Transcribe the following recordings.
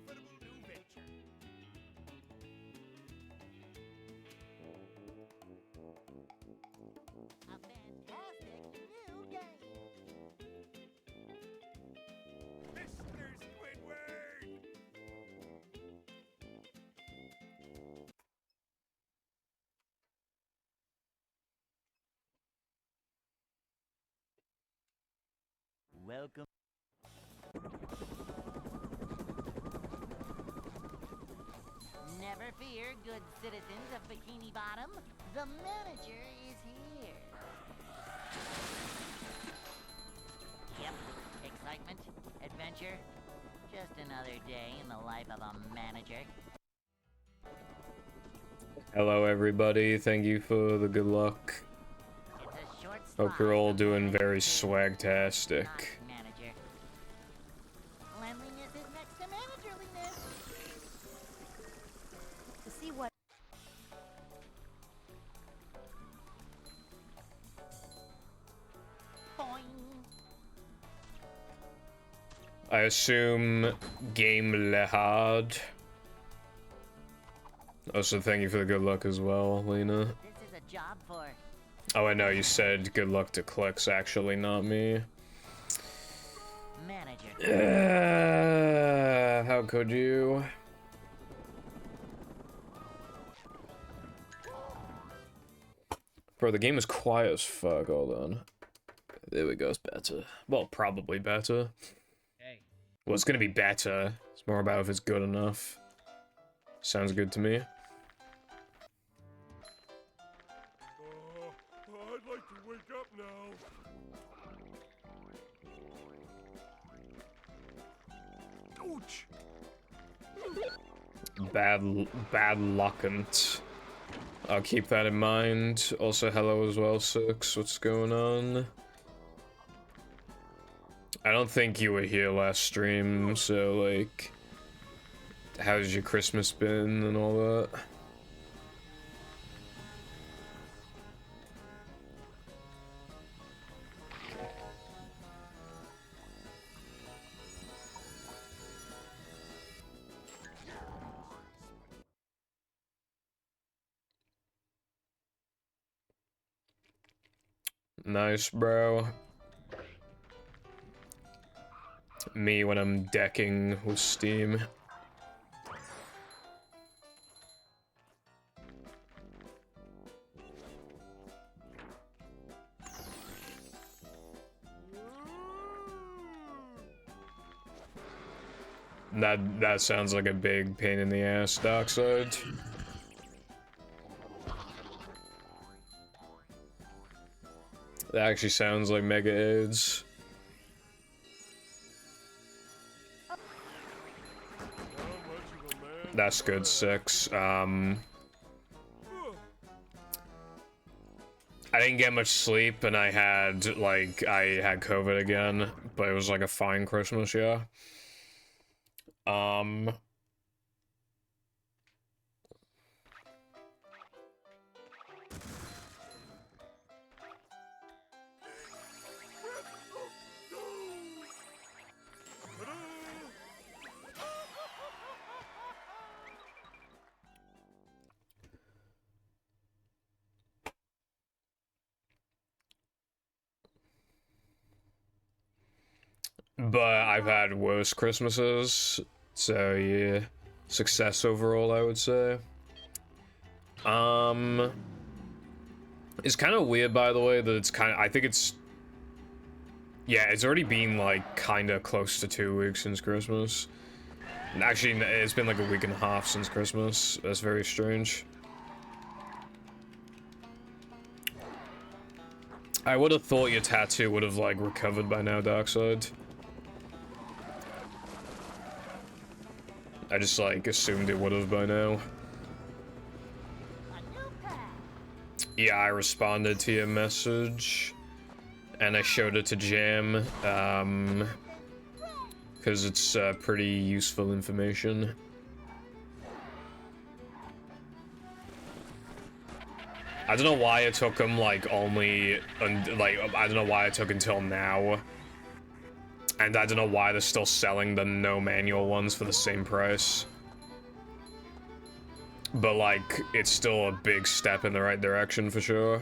profitable new venture. A fantastic new game. Mr. Squidward! Welcome. Never fear, good citizens of Bikini Bottom. The manager is here. Yep, excitement, adventure. Just another day in the life of a manager. Hello everybody, thank you for the good luck. It's a short Hope you're slide all from doing manager very to swagtastic. not manager. Cleanliness is next to managerliness. To see what Boing. I assume Game Lehard. Also, thank you for the good luck as well, Lena. This is a job for Oh, I know you said good luck to Clicks, actually, not me. manager. How could you? Bro, the game is quiet as fuck, hold on. There we go, it's better. Well, probably better. Hey. Well, it's gonna be better. It's more about if it's good enough. Sounds good to me. I'd like to wake up now. Ouch! Bad luckant. I'll keep that in mind. Also, hello as well, Six. What's going on? I don't think you were here last stream, so, like, how's your Christmas been and all that? Nice, bro. Me when I'm decking with Steam. That sounds like a big pain in the ass, Darkside. That actually sounds like Mega AIDS. That's good, Six. I didn't get much sleep, and I had COVID again, but it was like a fine Christmas, yeah. But I've had worse Christmases, so yeah, success overall, I would say. It's kind of weird, by the way, that it's I think it's, yeah, it's already been like kind of close to 2 weeks since Christmas. Actually, it's been like a week and a half since Christmas. That's very strange. I would have thought your tattoo would have like recovered by now, Darkside. I just like assumed it would have by now. Yeah, I responded to your message, and I showed it to Jam, because it's pretty useful information. I don't know why it took him like only, I don't know why it took until now. And I don't know why they're still selling the no manual ones for the same price. But, like, it's still a big step in the right direction for sure.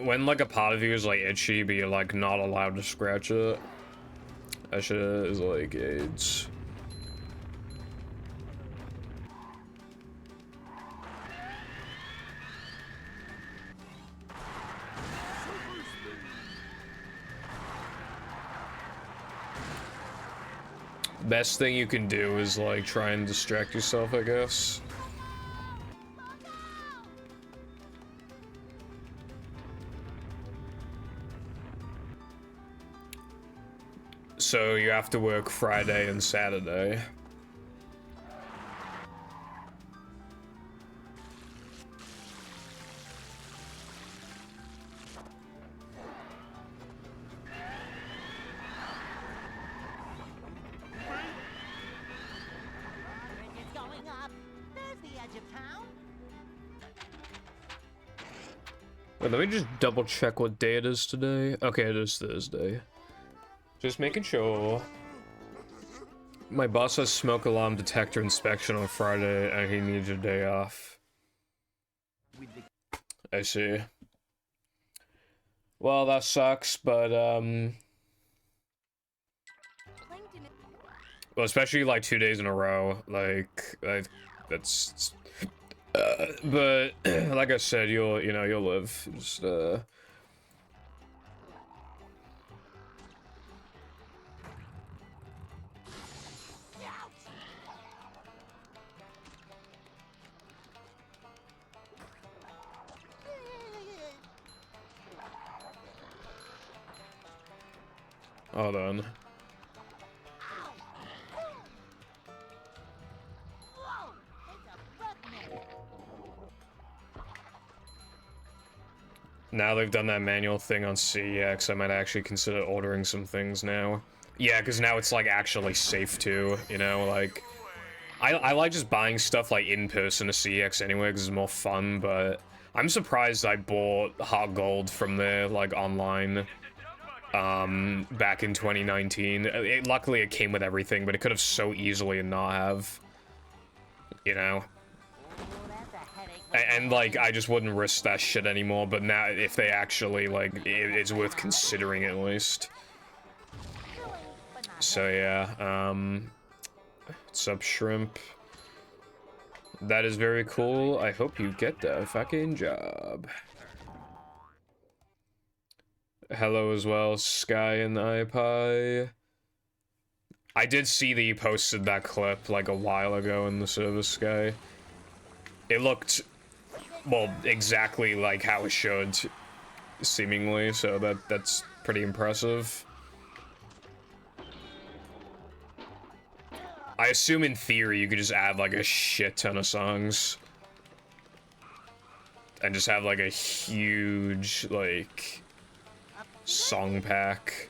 When like a part of you is like itchy, but you're like not allowed to scratch it, that shit is like AIDS. Best thing you can do is like try and distract yourself, I guess. So you have to work Friday and Saturday. It's going up. There's the edge of town. Wait, let me just double check what day it is today. Okay, it is Thursday. Just making sure. My boss has smoke alarm detector inspection on Friday and he needs a day off. I see. Well, that sucks, but well, especially like 2 days in a row, like that's but like I said, you'll live. Just hold on. Now they've done that manual thing on CEX, I might actually consider ordering some things now. Yeah, because now it's like actually safe too, you know, like I like just buying stuff like in person to CEX anyway because it's more fun, but I'm surprised I bought Hot Gold from there like online back in 2019. Luckily it came with everything, but it could have so easily not have, you know. And like, I just wouldn't risk that shit anymore, but now, if they actually, like, it's worth considering at least. So yeah, what's up, Shrimp? That is very cool. I hope you get that fucking job. Hello as well, Sky and iPie. I did see that you posted that clip, like, a while ago in the service, Sky. It looked... well, exactly like how it should, seemingly, so that's pretty impressive. I assume in theory you could just add like a shit ton of songs. And just have like a huge, like, song pack.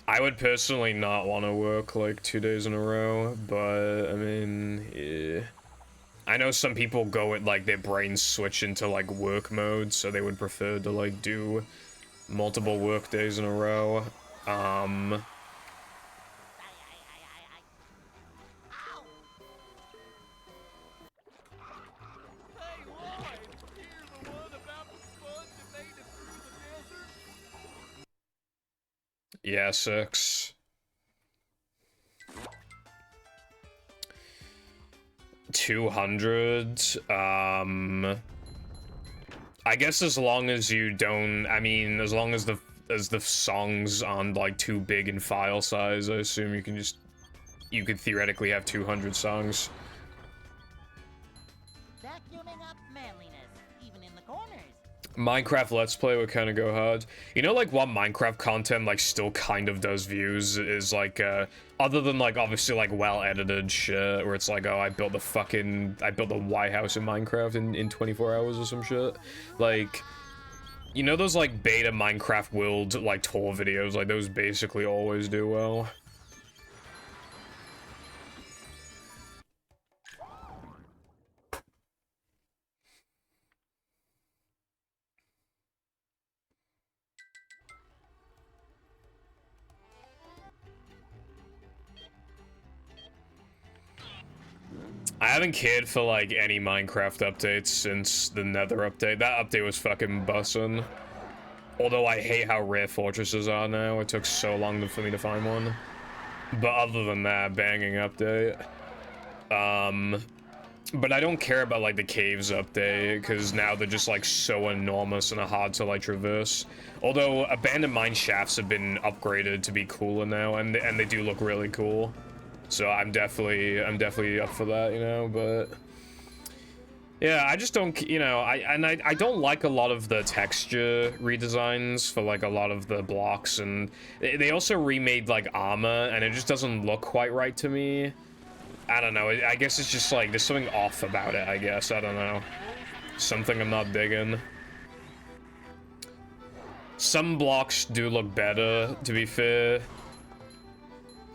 I would personally not want to work like 2 days in a row, but I mean, yeah. I know some people go at like their brains switch into like work mode, so they would prefer to like do multiple work days in a row. Yeah, 6. $200. I guess as long as you don't, I mean, as long as the songs aren't like too big in file size, I assume you could theoretically have 200 songs. Vacuuming up manliness, even in the corners. Minecraft Let's Play would kind of go hard. You know, like, what Minecraft content, like, still kind of does views is, like, other than, like, obviously, like, well-edited shit, where it's like, oh, I built the White House in Minecraft in 24 hours or some shit. Like, you know those, like, beta Minecraft world, like, tour videos? Like, those basically always do well. I haven't cared for, like, any Minecraft updates since the Nether update. That update was fucking bussin'. Although I hate how rare fortresses are now. It took so long for me to find one. But other than that, banging update. But I don't care about, like, the caves update, because now they're just, like, so enormous and hard to, like, traverse. Although, abandoned mine shafts have been upgraded to be cooler now, and they do look really cool. So I'm definitely up for that, you know, but... Yeah, I just don't, you know, I don't like a lot of the texture redesigns for, like, a lot of the blocks, and they also remade, like, armor, and it just doesn't look quite right to me. I don't know, I guess it's just, like, there's something off about it, I guess, I don't know. Something I'm not digging. Some blocks do look better, to be fair.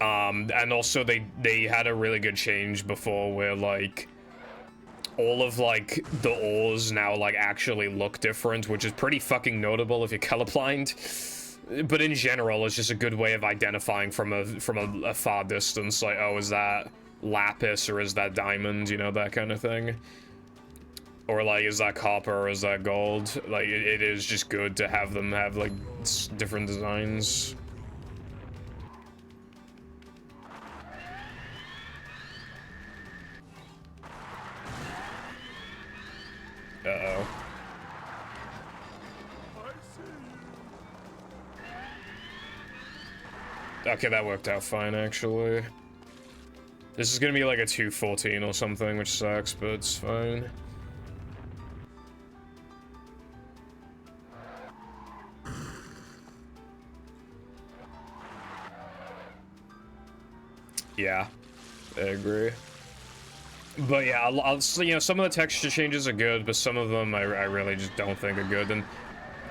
And also they had a really good change before where, like, all of, like, the ores now, like, actually look different, which is pretty fucking notable if you're colorblind. But in general, it's just a good way of identifying from a far distance, like, oh, is that lapis or is that diamond, you know, that kind of thing. Or, like, is that copper or is that gold? Like, it is just good to have them have, like, different designs. Uh-oh. Okay, that worked out fine, actually. This is gonna be like a 214 or something, which sucks, but it's fine. Yeah, I agree. But yeah, you know, some of the texture changes are good, but some of them I really just don't think are good. And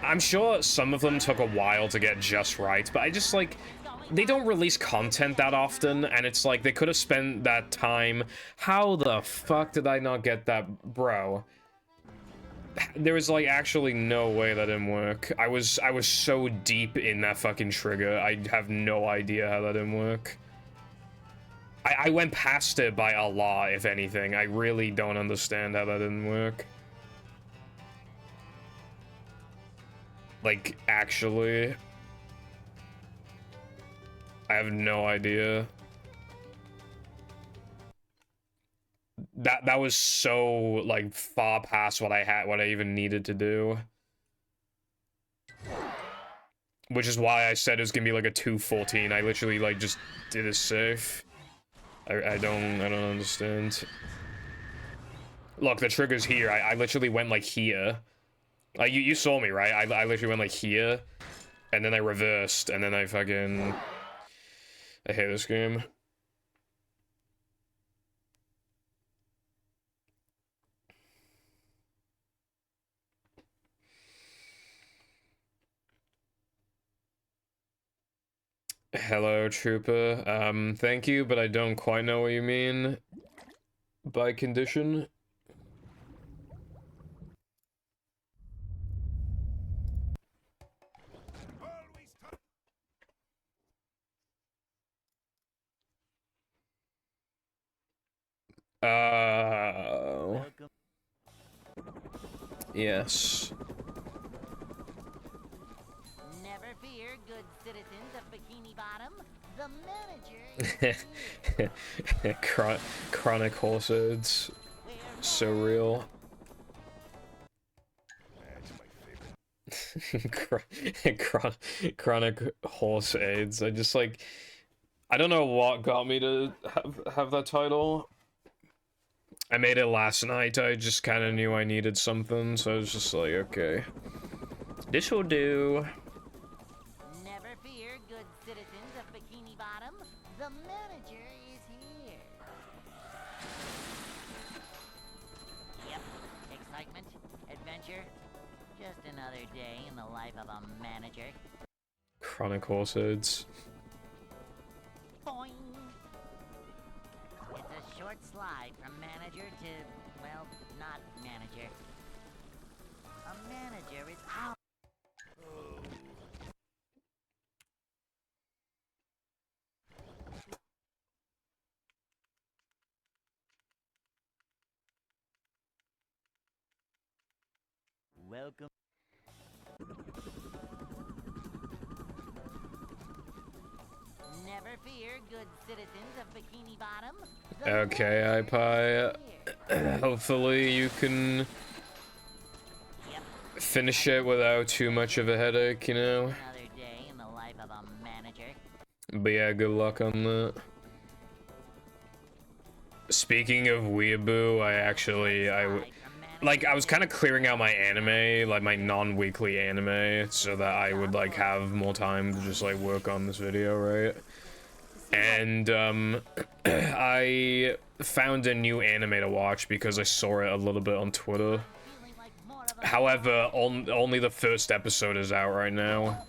I'm sure some of them took a while to get just right, but I just, like, they don't release content that often, and it's like they could have spent that time. How the fuck did I not get that, bro? There was, like, actually no way that didn't work. I was so deep in that fucking trigger. I have no idea how that didn't work. I went past it by a lot, if anything. I really don't understand how that didn't work. Like, actually. I have no idea. That was so, like, far past what I even needed to do. Which is why I said it was gonna be like a 214. I literally, like, just did a safe. I don't understand. Look, the trigger's here. I literally went, like, here. Like, you saw me, right? I literally went, like, here. And then I reversed, and then I fucking... I hate this game. Hello, Trooper. Thank you, but I don't quite know what you mean by condition. Yes. Never fear, good citizens of Bikini Bottom. The manager is Chronic horse ads. So real. Chronic horse AIDS. I just, like, I don't know what got me to have that title. I made it last night. I just kind of knew I needed something, so I was just like, okay. This will do. Never fear, good citizens of Bikini Bottom. The manager is here. Yep, excitement, adventure. Just another day in the life of a manager. Chronic Horseheads. Boing! It's a short slide from manager to, well, not manager. A manager is out. Welcome. Never fear, good citizens of Bikini Bottom. The Okay, manager iPie. is here. Hopefully you can Yep, finish it without too much of a headache, you know? another day in the life of a manager. But yeah, good luck on that. Speaking of Weeaboo, I was kind of clearing out my anime, like my non-weekly anime, so that I would like have more time to just like work on this video, right? And I found a new anime to watch because I saw it a little bit on Twitter. Feeling like more of a However, only the first episode is out right now.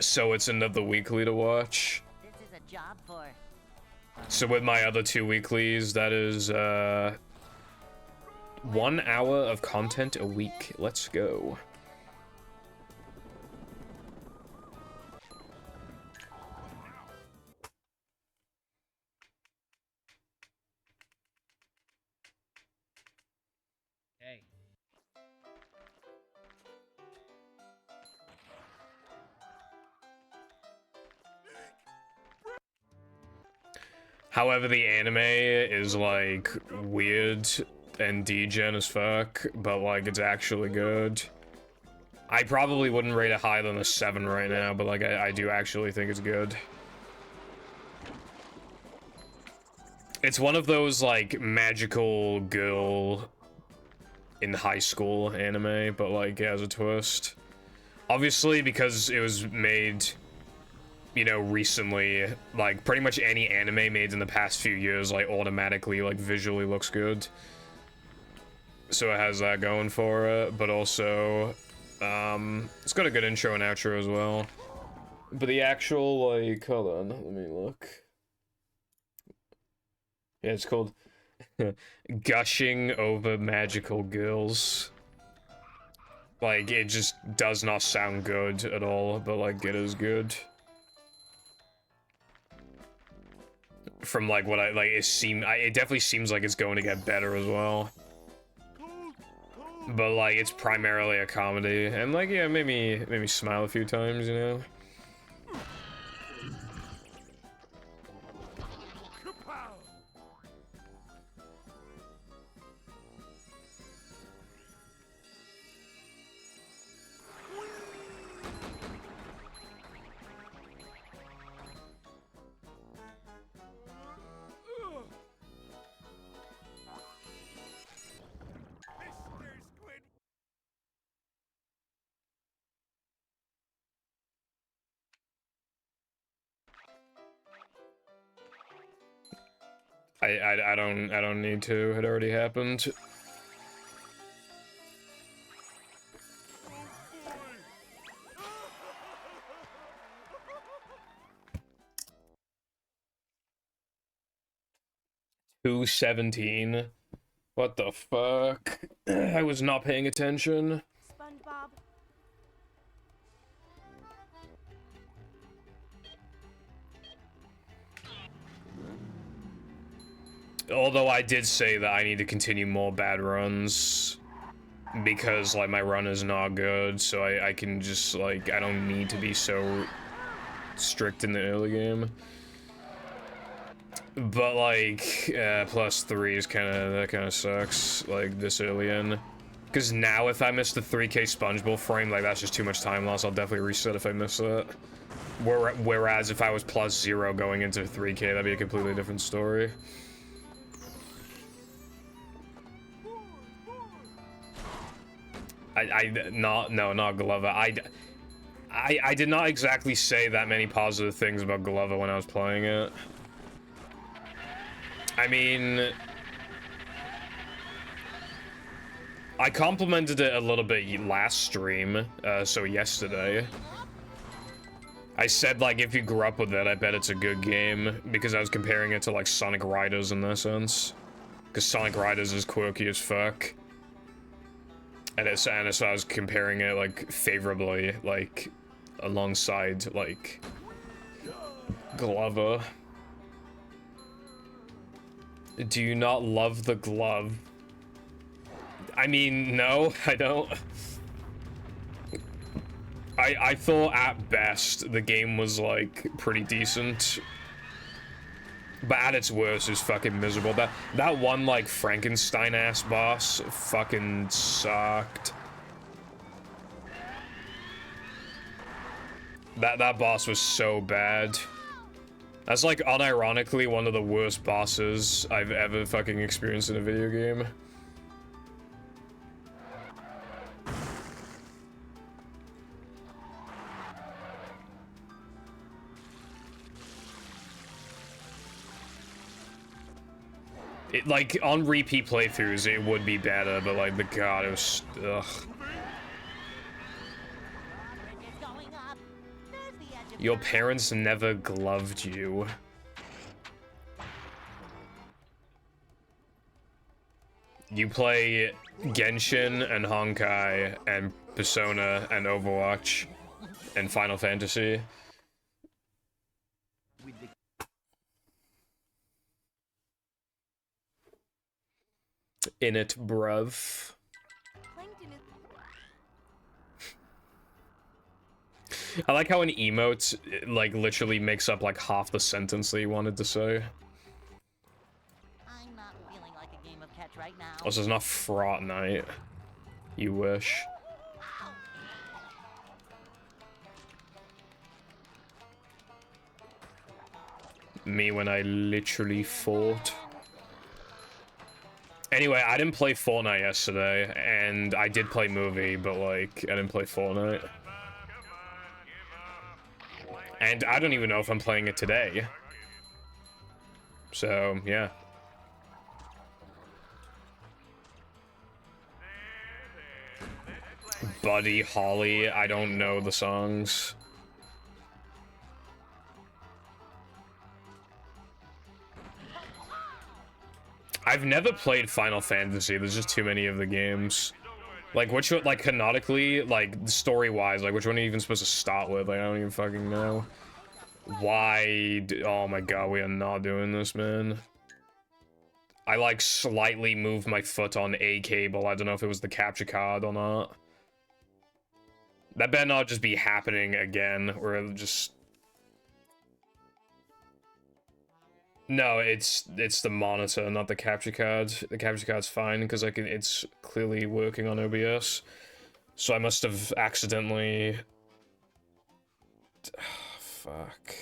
So it's another weekly to watch. This is a job for So with my other 2 weeklies, that is 1 hour of content a week. Let's go. Hey. However, the anime is like weird and degen as fuck, but like it's actually good. I probably wouldn't rate it higher than a 7 right now, but like I do actually think it's good. It's one of those like magical girl in high school anime, but like it has a twist. Obviously, because it was made, you know, recently, like pretty much any anime made in the past few years, like automatically, like visually looks good. So it has that going for it, but also, it's got a good intro and outro as well. But the actual, like, hold on, let me look. Yeah, it's called Gushing Over Magical Girls. Like, it just does not sound good at all, but like, it is good. From like what it definitely seems like it's going to get better as well. But like it's primarily a comedy, and like yeah, made me smile a few times, you know. Kapow! Ugh. Mr. Squid. I don't need to. It already happened. $2.17. What the fuck? I was not paying attention. SpongeBob. Although I did say that I need to continue more bad runs because like my run is not good, so I can just like I don't need to be so strict in the early game. But like +3 is that kind of sucks like this early in. Because now if I miss the 3K SpongeBob frame, like that's just too much time loss. I'll definitely reset if I miss that. Whereas if I was +0 going into 3K, that'd be a completely different story. Not Glover. I did not exactly say that many positive things about Glover when I was playing it. I mean, I complimented it a little bit last stream, so yesterday. I said, like, if you grew up with it, I bet it's a good game, because I was comparing it to, like, Sonic Riders in that sense. Because Sonic Riders is quirky as fuck. And so I was comparing it, like, favorably, like, alongside, like, Glover. Do you not love the glove? I mean, no, I don't. I thought at best the game was, like, pretty decent. But at its worst, it was fucking miserable. That one, like, Frankenstein-ass boss fucking sucked. That boss was so bad. That's, like, unironically one of the worst bosses I've ever fucking experienced in a video game. It, like, on repeat playthroughs, it would be better, but, like, the god, it was, ugh. Your parents never gloved you. You play Genshin and Honkai and Persona and Overwatch and Final Fantasy. In it, bruv. I like how an emote, like, literally makes up, like, half the sentence that you wanted to say. I'm not feeling like a game of catch right now. This is not Fraught Night. You wish. Me when I literally fought. Anyway, I didn't play Fortnite yesterday, and I did play Movie, but, like, I didn't play Fortnite. And I don't even know if I'm playing it today. So, yeah. Buddy Holly, I don't know the songs. I've never played Final Fantasy, there's just too many of the games. Like, which one, like, canonically, like, story-wise, like, which one are you even supposed to start with? Like, I don't even fucking know. Why, oh my god, we are not doing this, man. I, like, slightly moved my foot on a cable, I don't know if it was the capture card or not. That better not just be happening again, or it'll just... No, it's the monitor, not the capture card. The capture card's fine because it's clearly working on OBS. So I must have accidentally. Oh, fuck.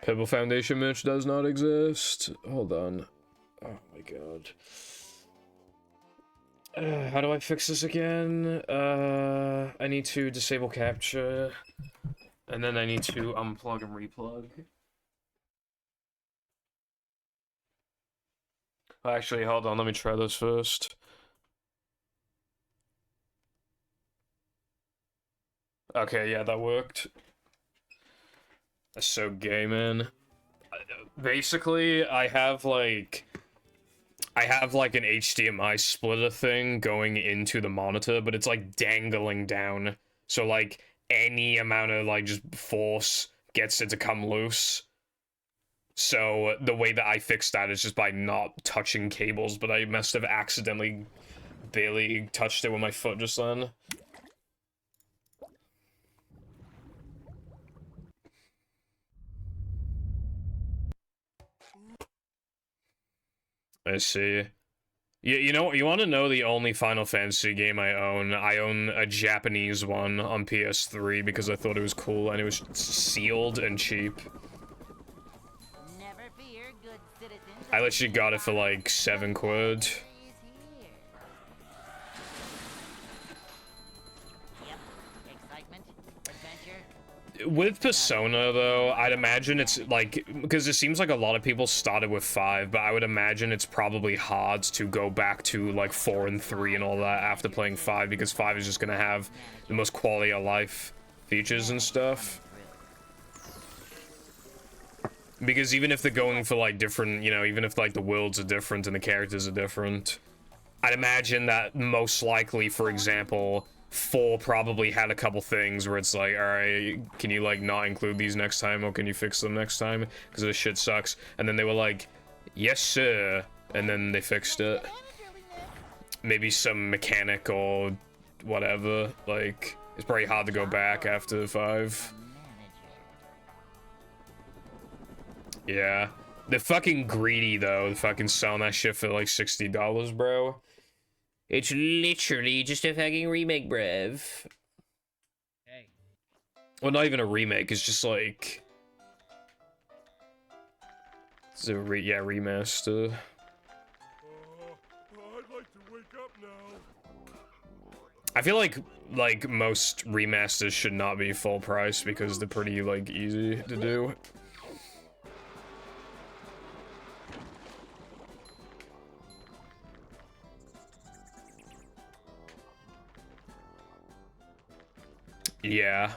Pebble Foundation merch does not exist. Hold on. Oh my god. How do I fix this again? I need to disable capture. And then I need to unplug and replug. Actually, hold on, let me try this first. Okay, yeah, that worked. That's so gay, man. Basically, I have like an HDMI splitter thing going into the monitor, but it's like dangling down. So like any amount of like just force gets it to come loose. So the way that I fixed that is just by not touching cables, but I must have accidentally barely touched it with my foot just then. I see. You know, you want to know the only Final Fantasy game I own? I own a Japanese one on PS3 because I thought it was cool and it was sealed and cheap. Never fear, good citizens I of literally got it for like 7 quid. is here. Yep. Excitement, adventure. With Persona, though, I'd imagine it's like, because it seems like a lot of people started with 5, but I would imagine it's probably hard to go back to like 4 and 3 and all that after playing 5, because 5 is just gonna have the most quality of life features and stuff. Because even if they're going for like different, you know, even if like the worlds are different and the characters are different, I'd imagine that most likely, for example, 4 probably had a couple things where it's like, alright, can you like not include these next time, or can you fix them next time, because this shit sucks. And then they were like, yes sir, and then they fixed it. Maybe some mechanic or whatever, like, it's probably hard to go back after 5. Yeah. They're fucking greedy, though. They're fucking selling that shit for like $60, bro. It's literally just a fucking remake, bruv. Hey. Well, not even a remake. It's just like... It's a remaster. I'd like to wake up now. I feel like most remasters should not be full price because they're pretty, like, easy to do. Yeah.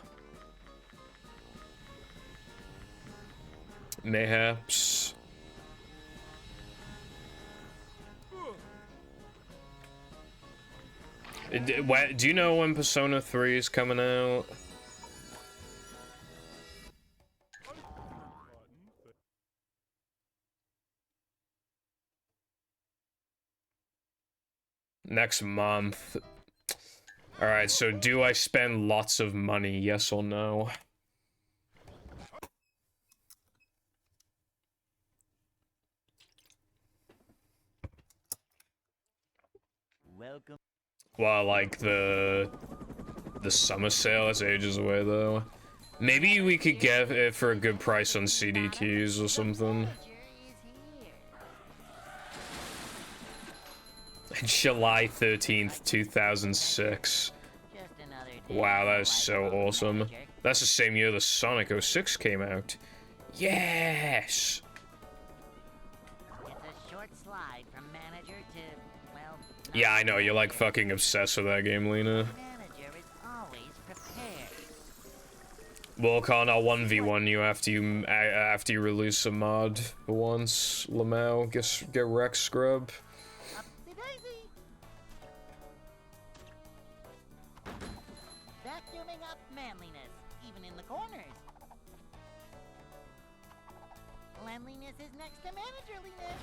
Mayhaps. Do you know when Persona 3 is coming out? Next month. Alright, so do I spend lots of money, yes or no? Welcome. Well, like the summer sale, that's ages away though. Maybe we could get it for a good price on CD keys or something. July 13th, 2006. Wow, that is so awesome. That's the same year the Sonic 06 came out. Yes! It's a short slide from manager to, well, Yeah, I know, you're like fucking obsessed with that game, Lena. manager is always prepared. Well, Con, I'll 1v1 you after you release a mod for once. Lamau, get Rex scrub. Upsy daisy. Vacuuming up manliness, even in the corners. Cleanliness is next to managerliness.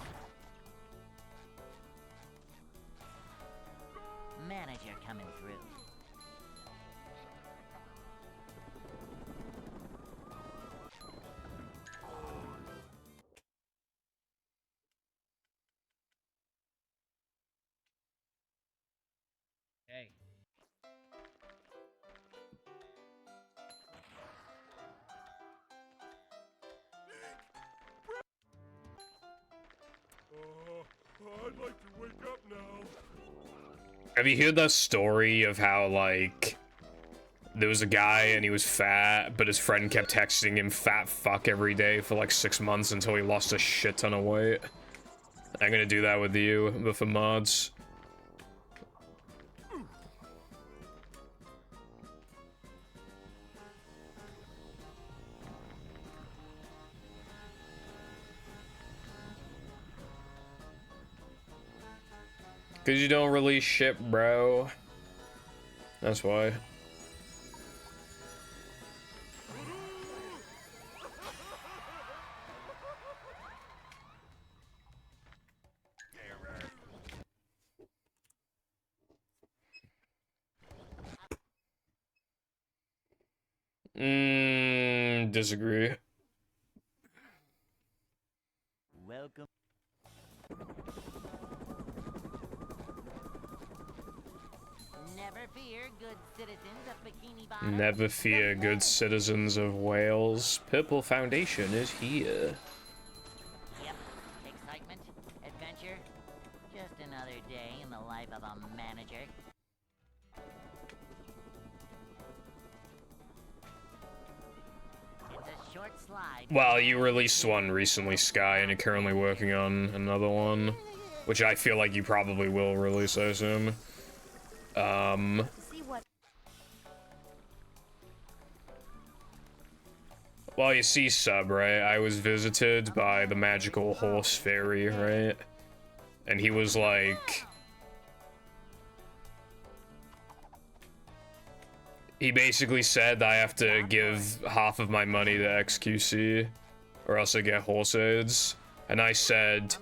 Manager coming through. Hey. I'd like to wake up now. Have you heard that story of how, like, there was a guy and he was fat, but his friend kept texting him fat fuck every day for like 6 months until he lost a shit ton of weight? I'm gonna do that with you, but for mods. Cause you don't release shit, bro. That's why. Disagree. Welcome. Never fear, good citizens of Bikini Bottom. Never fear, good citizens of Wales. Purple Foundation is here. Yep. life of a manager. It's a short slide. Well, you released one recently, Sky, and you're currently working on another one, which I feel like you probably will release, I assume. See what? Well, you see, Sub, right? I was visited by the magical horse fairy, right? And he was like... He basically said I have to give half of my money to XQC, or else I get horse aids. And I said,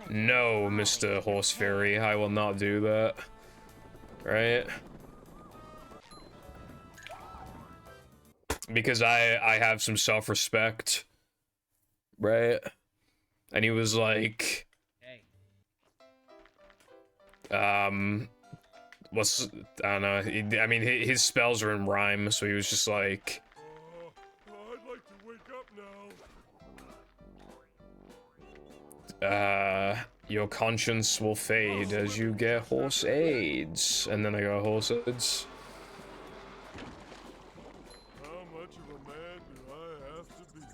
no, Mr. Horse Fairy, I will not do that. Right? Because I have some self-respect. Right? And he was like... Hey. What's... I don't know. I mean, his spells are in rhyme, so he was just like... I'd like to wake up now. Your conscience will fade as you get horse aids. And then I got horse aids. How much of a man do I have to be?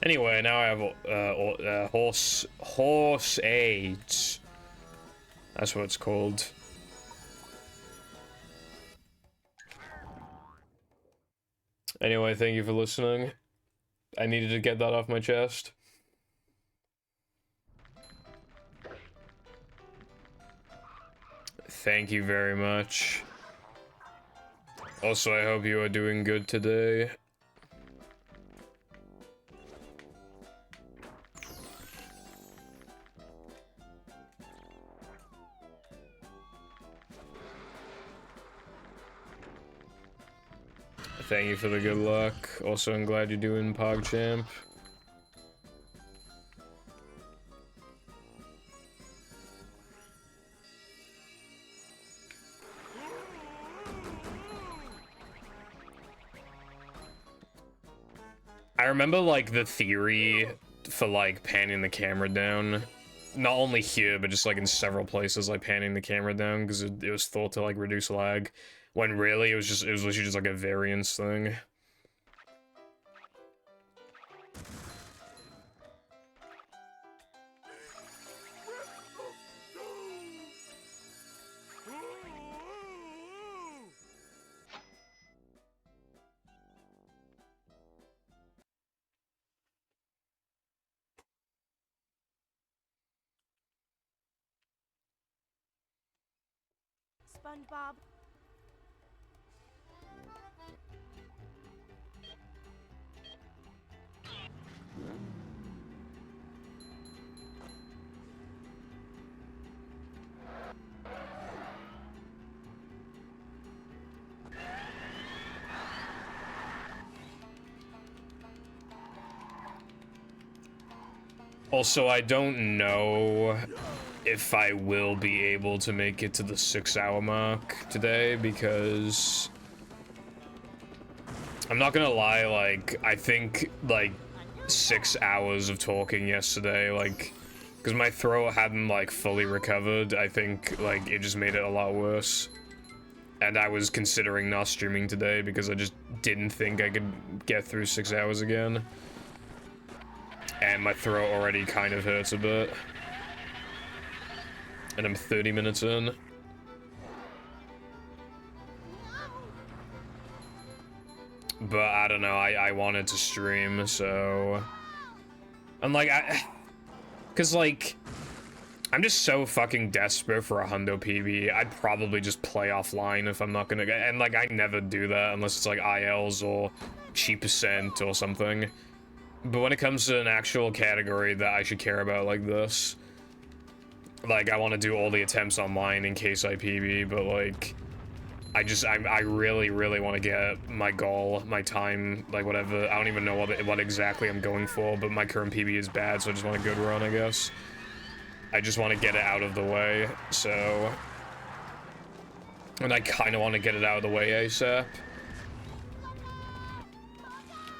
Anyway, now I have horse aids. That's what it's called. Anyway, thank you for listening. I needed to get that off my chest. Thank you very much. Also, I hope you are doing good today. Thank you for the good luck. Also, I'm glad you're doing PogChamp. I remember, like, the theory for, like, panning the camera down. Not only here, but just, like, in several places, like, panning the camera down, because it was thought to, like, reduce lag. When really, it was literally just, like, a variance thing. SpongeBob. Also, I don't know if I will be able to make it to the 6-hour mark today, because I'm not gonna lie, like, I think, like, 6 hours of talking yesterday, like, because my throat hadn't, like, fully recovered, I think, like, it just made it a lot worse. And I was considering not streaming today because I just didn't think I could get through 6 hours again. And my throat already kind of hurts a bit. And I'm 30 minutes in. But I don't know, I wanted to stream, so... I'm like, cause like, I'm just so fucking desperate for a hundo PB. I'd probably just play offline if I'm not gonna get, and like, I never do that unless it's like ILs or cheap percent or something. But when it comes to an actual category that I should care about like this, like, I want to do all the attempts online in case I PB, but like, I really, really want to get my goal, my time, like whatever. I don't even know what exactly I'm going for, but my current PB is bad, so I just want a good run, I guess. I just want to get it out of the way, so... And I kind of want to get it out of the way ASAP.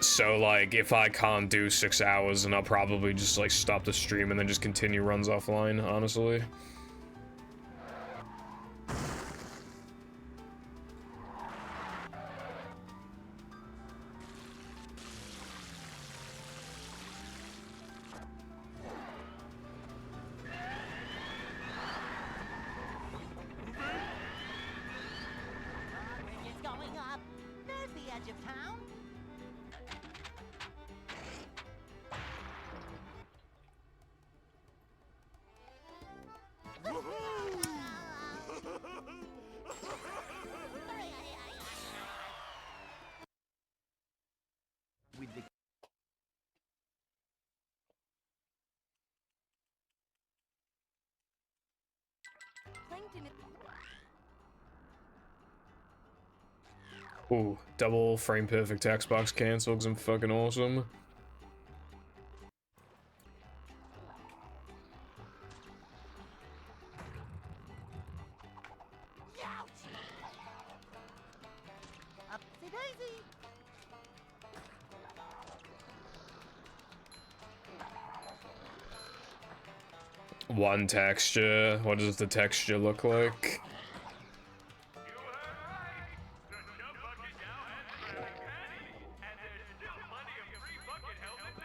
So, like, if I can't do 6 hours, then I'll probably just, like, stop the stream and then just continue runs offline, honestly. Bridge is going up. There's the edge of town. With the Plankton. Ooh, double frame perfect Xbox cancel because I'm fucking awesome. Upsy daisy. One texture. What does the texture look like?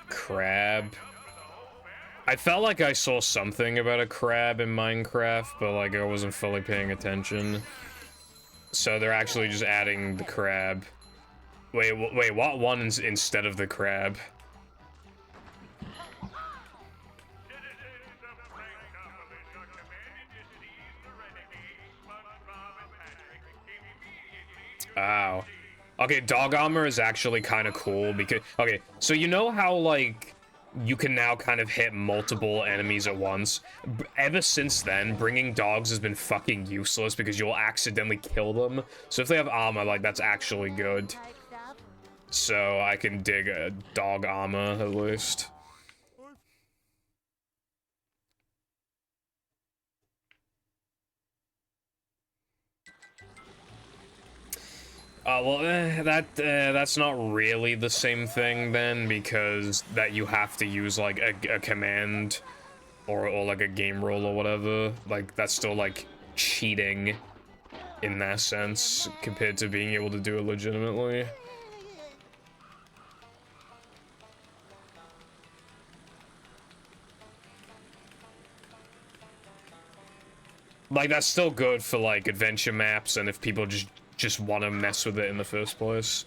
Crab. I felt like I saw something about a crab in Minecraft, but like I wasn't fully paying attention. So they're actually just adding the crab. Wait, what one instead of the crab? Wow. Okay, dog armor is actually kind of cool because... Okay, so you know how, like, you can now kind of hit multiple enemies at once? Ever since then, bringing dogs has been fucking useless because you'll accidentally kill them. So if they have armor, like, that's actually good. Type stuff. So I can dig a dog armor, at least. Well, that's not really the same thing then, because that you have to use like a command or like a game rule or whatever. Like that's still like cheating in that sense compared to being able to do it legitimately. Like that's still good for like adventure maps and if people just want to mess with it in the first place.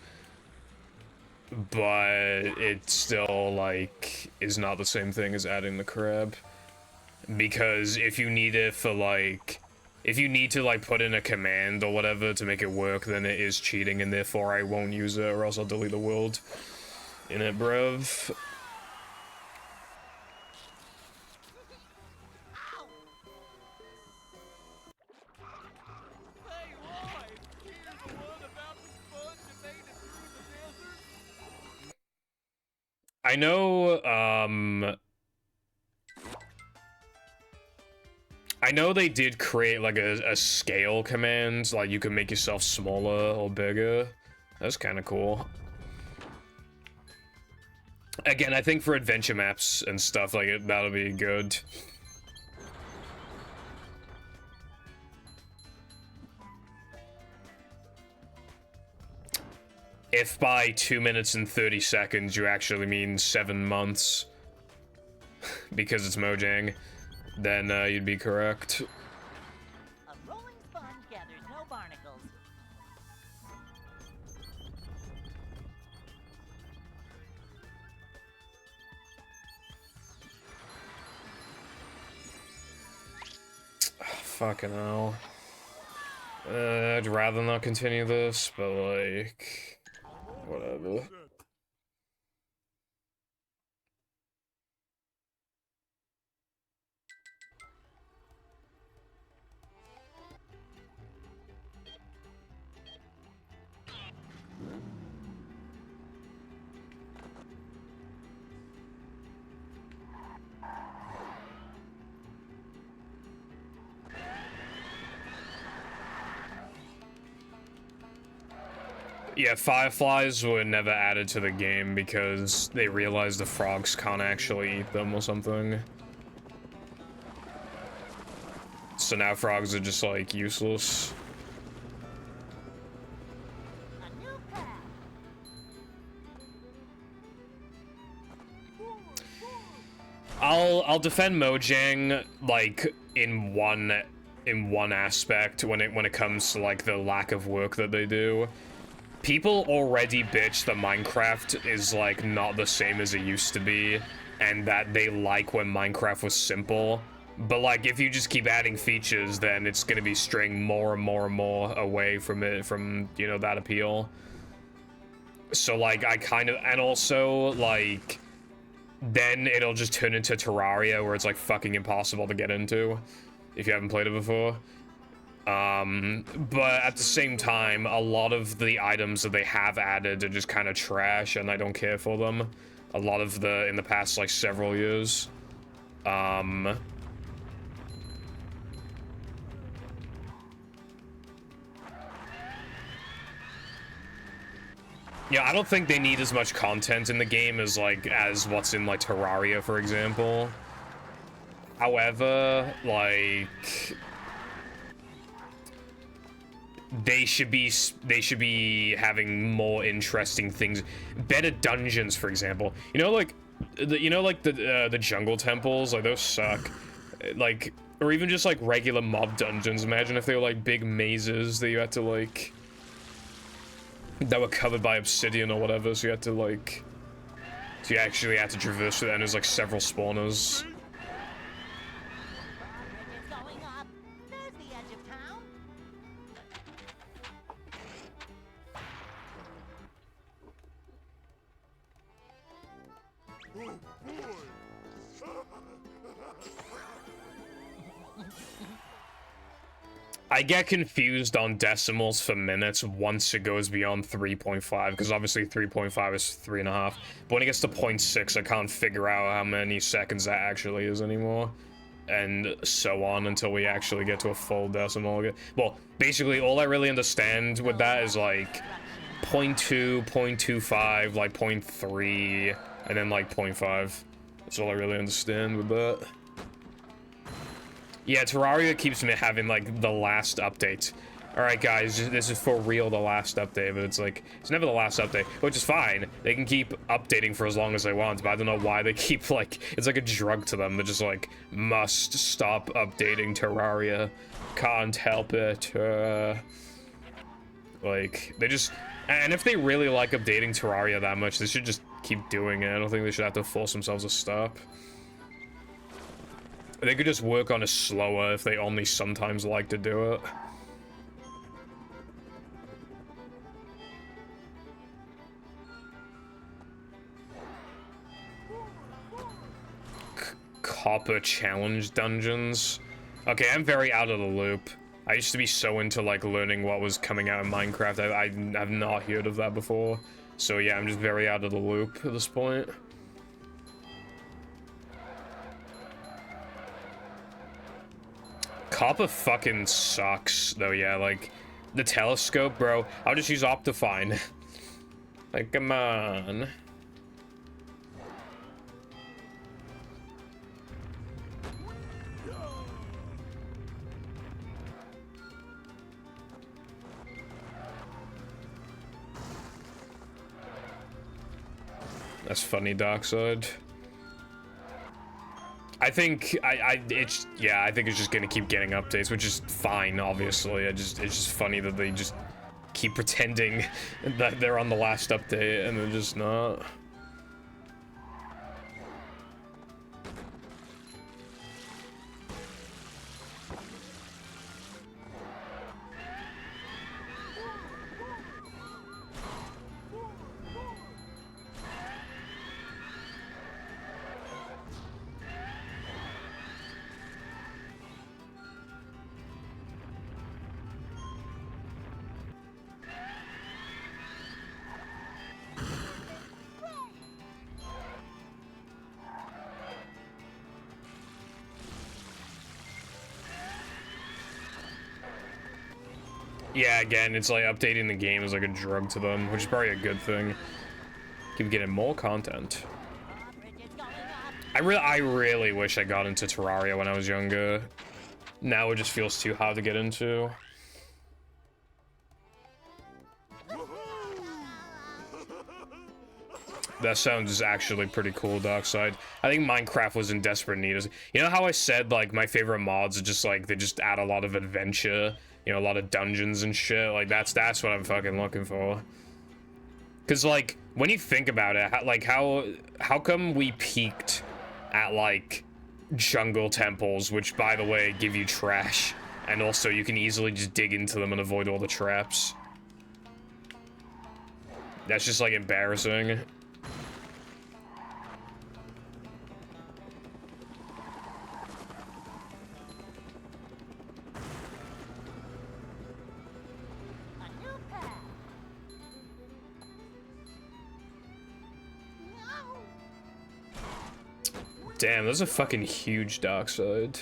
But it still, like, is not the same thing as adding the crab. Because if you need it for, like... If you need to, like, put in a command or whatever to make it work, then it is cheating, and therefore I won't use it, or else I'll delete the world in it, bruv. Hey, Roy! Here's the one about the sponge that made it through the desert. I know, I know they did create, like, a scale command, like, you can make yourself smaller or bigger. That's kind of cool. Again, I think for adventure maps and stuff, like, that'll be good. If by 2 minutes and 30 seconds you actually mean 7 months, because it's Mojang, then you'd be correct. A rolling sponge gathers no barnacles. Fucking hell. I'd rather not continue this, but like, whatever. Yeah, fireflies were never added to the game because they realized the frogs can't actually eat them or something. So now frogs are just like useless. A new path. I'll defend Mojang like in one aspect when it comes to like the lack of work that they do. People already bitch that Minecraft is like not the same as it used to be, and that they like when Minecraft was simple. But like if you just keep adding features, then it's gonna be straying more and more and more away from it, from, you know, that appeal. So like I kind of, and also like then it'll just turn into Terraria where it's like fucking impossible to get into if you haven't played it before. But at the same time, a lot of the items that they have added are just kind of trash, and I don't care for them. A lot of in the past like several years. Yeah, I don't think they need as much content in the game as what's in like Terraria, for example. However, like they should be having more interesting things, better dungeons, for example. You know, like the jungle temples, like those suck. Like, or even just like regular mob dungeons. Imagine if they were like big mazes that you had to like, that were covered by obsidian or whatever, so you had to like, so you actually had to traverse through that, and there's like several spawners. Bridge is going up. There's the edge of town. Oh boy! I get confused on decimals for minutes once it goes beyond 3.5, because obviously 3.5 is 3.5. But when it gets to 0.6, I can't figure out how many seconds that actually is anymore. And so on until we actually get to a full decimal. Well, basically all I really understand with that is like 0.2, 0.25, like 0.3, and then like 0.5. That's all I really understand with that. Yeah, Terraria keeps me having like the last update. Alright guys, this is for real the last update, but it's like, it's never the last update, which is fine. They can keep updating for as long as they want, but I don't know why they keep like, it's like a drug to them. They're just like, must stop updating Terraria. Can't help it. Like, they just, and if they really like updating Terraria that much, they should just keep doing it. I don't think they should have to force themselves to stop. They could just work on it slower if they only sometimes like to do it. Copper challenge dungeons. Okay, I'm very out of the loop. I used to be so into like learning what was coming out in Minecraft. I have not heard of that before. So yeah, I'm just very out of the loop at this point. Copper fucking sucks, though, yeah, like, the telescope, bro, I'll just use Optifine. Like, come on. That's funny, Darkside. I think I think it's just gonna keep getting updates, which is fine, obviously. It's just funny that they just keep pretending that they're on the last update and they're just not. Yeah, again, it's like updating the game is like a drug to them, which is probably a good thing. Keep getting more content. I really wish I got into Terraria when I was younger. Now it just feels too hard to get into. That sounds actually pretty cool, Darkside. I think Minecraft was in desperate need of... You know how I said, like, my favorite mods are just, like, they just add a lot of adventure? You know, a lot of dungeons and shit? Like, that's what I'm fucking looking for. Because, like, when you think about it, how come we peaked at, like, jungle temples, which, by the way, give you trash, and also you can easily just dig into them and avoid all the traps? That's just, like, embarrassing. Damn, there's a fucking huge Darkside.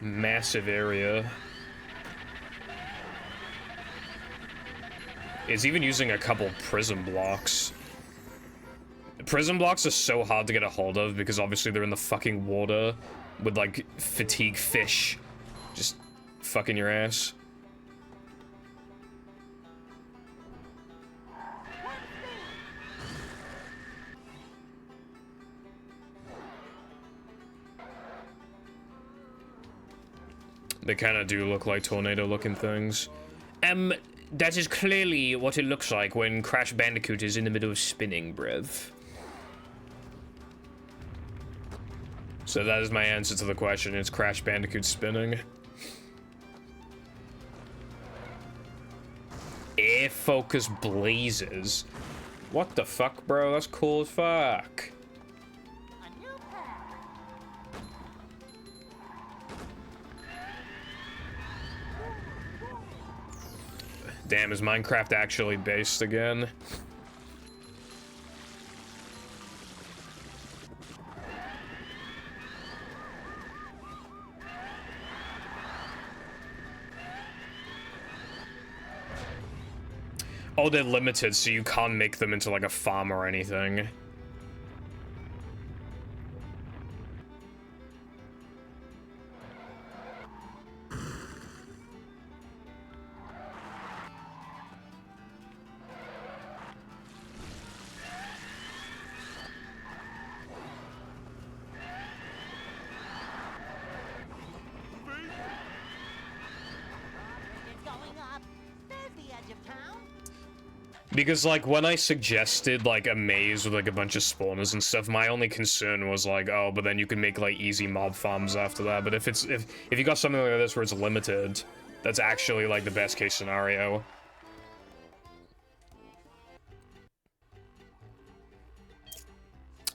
Massive area. It's even using a couple prism blocks. Prism blocks are so hard to get a hold of because obviously they're in the fucking water with like fatigue fish just fucking your ass. They kind of do look like tornado-looking things. That is clearly what it looks like when Crash Bandicoot is in the middle of spinning, bruv. So that is my answer to the question. It's Crash Bandicoot spinning. Air focus blazes. What the fuck, bro? That's cool as fuck. Damn, is Minecraft actually based again? Oh, they're limited, so you can't make them into like a farm or anything. Because, like, when I suggested, like, a maze with, like, a bunch of spawners and stuff, my only concern was, like, oh, but then you can make, like, easy mob farms after that. But if you got something like this where it's limited, that's actually, like, the best case scenario.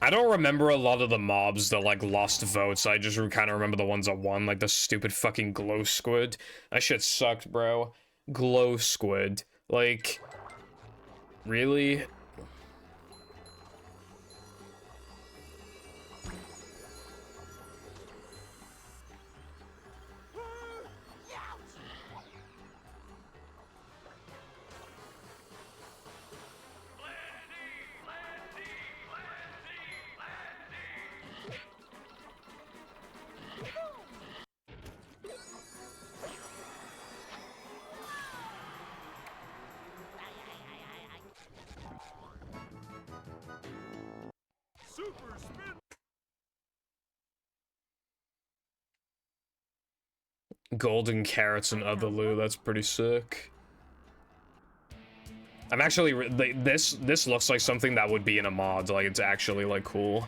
I don't remember a lot of the mobs that, like, lost votes. I just kind of remember the ones that won, like the stupid fucking glow squid. That shit sucked, bro. Glow squid. Like... Really? Super spin. Golden carrots and other loot, that's pretty sick. I'm actually, this looks like something that would be in a mod, like it's actually like cool.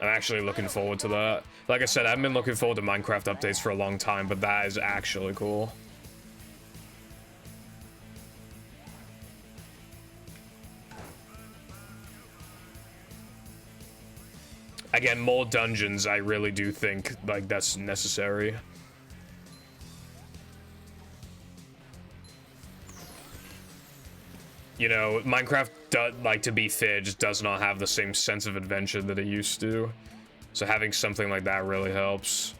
I'm actually looking forward to that. Like I said, I've been looking forward to Minecraft updates for a long time, but that is actually cool. Again, more dungeons, I really do think, like, that's necessary. You know, Minecraft, like, to be fair, just does not have the same sense of adventure that it used to. So having something like that really helps.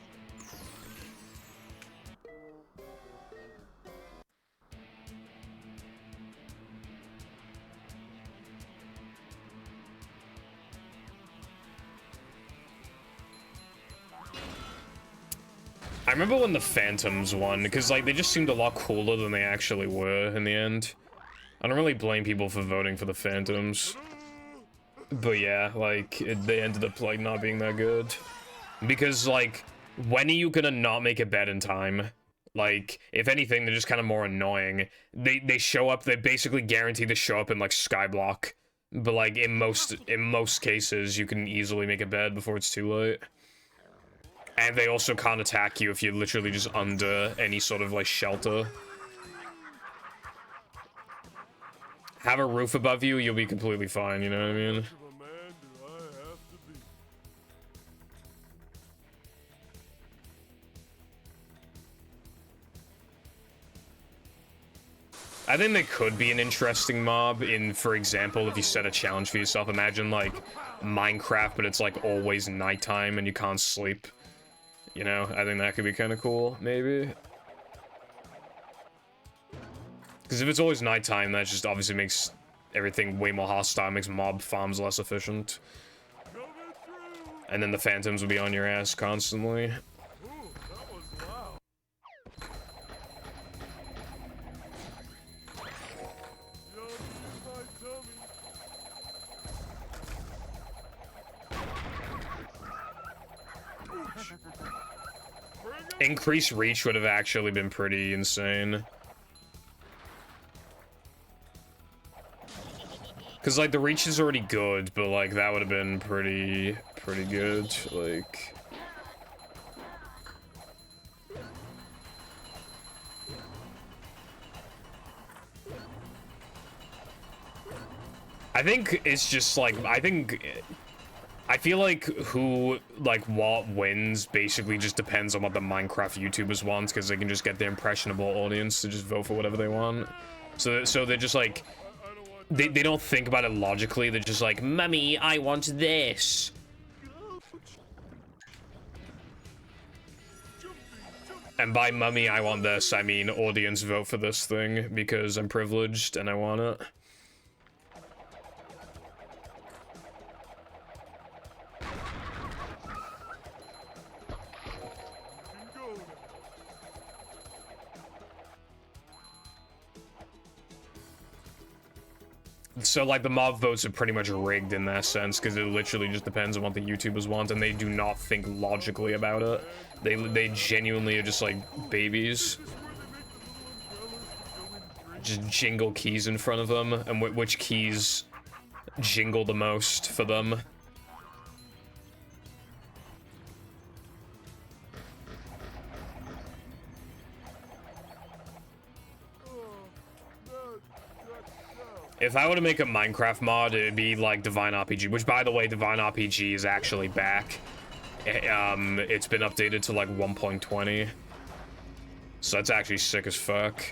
I remember when the Phantoms won, because, like, they just seemed a lot cooler than they actually were in the end. I don't really blame people for voting for the Phantoms. But yeah, like, they ended up, like, not being that good. Because, like, when are you gonna not make a bet in time? Like, if anything, they're just kind of more annoying. They show up, they basically guarantee to show up in, like, Skyblock. But, like, in most cases, you can easily make a bet before it's too late. And they also can't attack you if you're literally just under any sort of, like, shelter. Have a roof above you, you'll be completely fine, you know what I mean? Much of a man do I have to be? I think there could be an interesting mob in, for example, if you set a challenge for yourself. Imagine, like, Minecraft, but it's, like, always nighttime and you can't sleep. You know, I think that could be kind of cool, maybe. Because if it's always nighttime, that just obviously makes everything way more hostile, makes mob farms less efficient. And then the Phantoms will be on your ass constantly. Ooh, that was loud. Yum, my tummy. Bring it. Increased reach would have actually been pretty insane. Because, like, the reach is already good, but, like, that would have been pretty good. Like... I think it's just, like, I feel like who, like, what wins basically just depends on what the Minecraft YouTubers want, because they can just get the impressionable audience to just vote for whatever they want. So they're just, like... They don't think about it logically, they're just like, Mummy, I want this. And by Mummy, I want this, I mean audience vote for this thing, because I'm privileged and I want it. So, like, the mob votes are pretty much rigged in that sense, because it literally just depends on what the YouTubers want, and they do not think logically about it. They genuinely are just, like, babies. Just jingle keys in front of them, and which keys jingle the most for them. If I were to make a Minecraft mod, it'd be like Divine RPG, which, by the way, Divine RPG is actually back. It's been updated to like 1.20. So that's actually sick as fuck.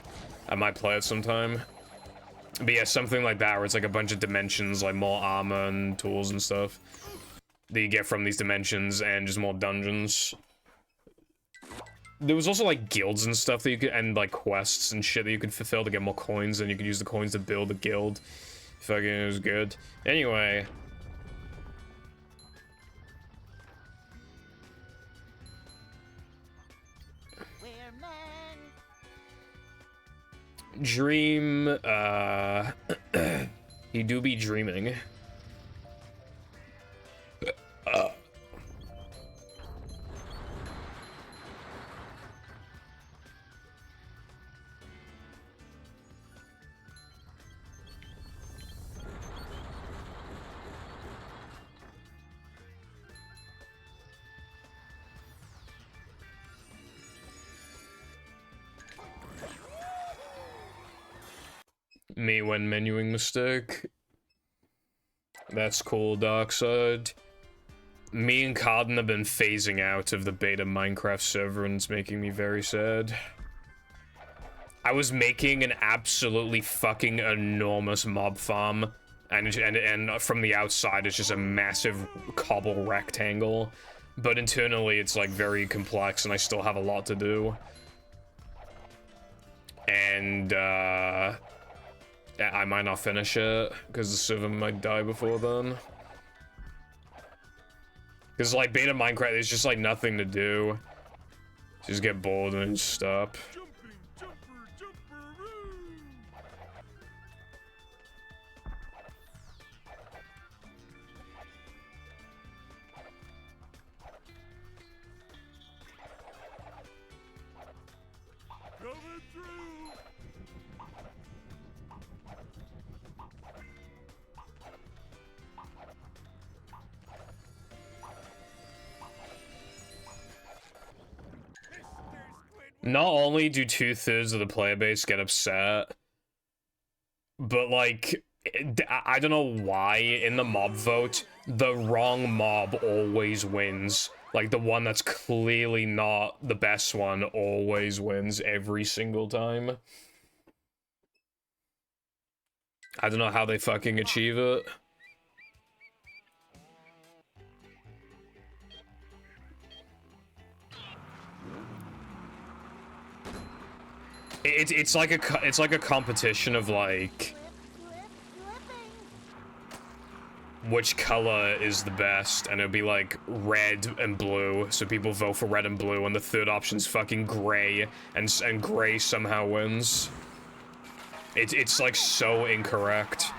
I might play it sometime. But yeah, something like that, where it's like a bunch of dimensions, like more armor and tools and stuff that you get from these dimensions, and just more dungeons. There was also like guilds and stuff that you could, and like quests and shit that you could fulfill to get more coins, and you could use the coins to build a guild. Fucking, it was good. Anyway. Dream, he do be dreaming. Me when menuing mistake. That's cool, Darkside. Me and Carden have been phasing out of the beta Minecraft server, and it's making me very sad. I was making an absolutely fucking enormous mob farm and from the outside it's just a massive cobble rectangle, but internally it's like very complex, and I still have a lot to do. And I might not finish it because the server might die before then. Because like beta Minecraft, there's just like nothing to do. Just get bored and stop. Jumping, jumper, jumperoo! Coming through! Not only do 2/3 of the player base get upset, but like, I don't know why in the mob vote, the wrong mob always wins. Like the one that's clearly not the best one always wins every single time. I don't know how they fucking achieve it. It's like a competition of like which color is the best, and it'll be like red and blue, so people vote for red and blue, and the third option's fucking gray, and gray somehow wins. It's like so incorrect,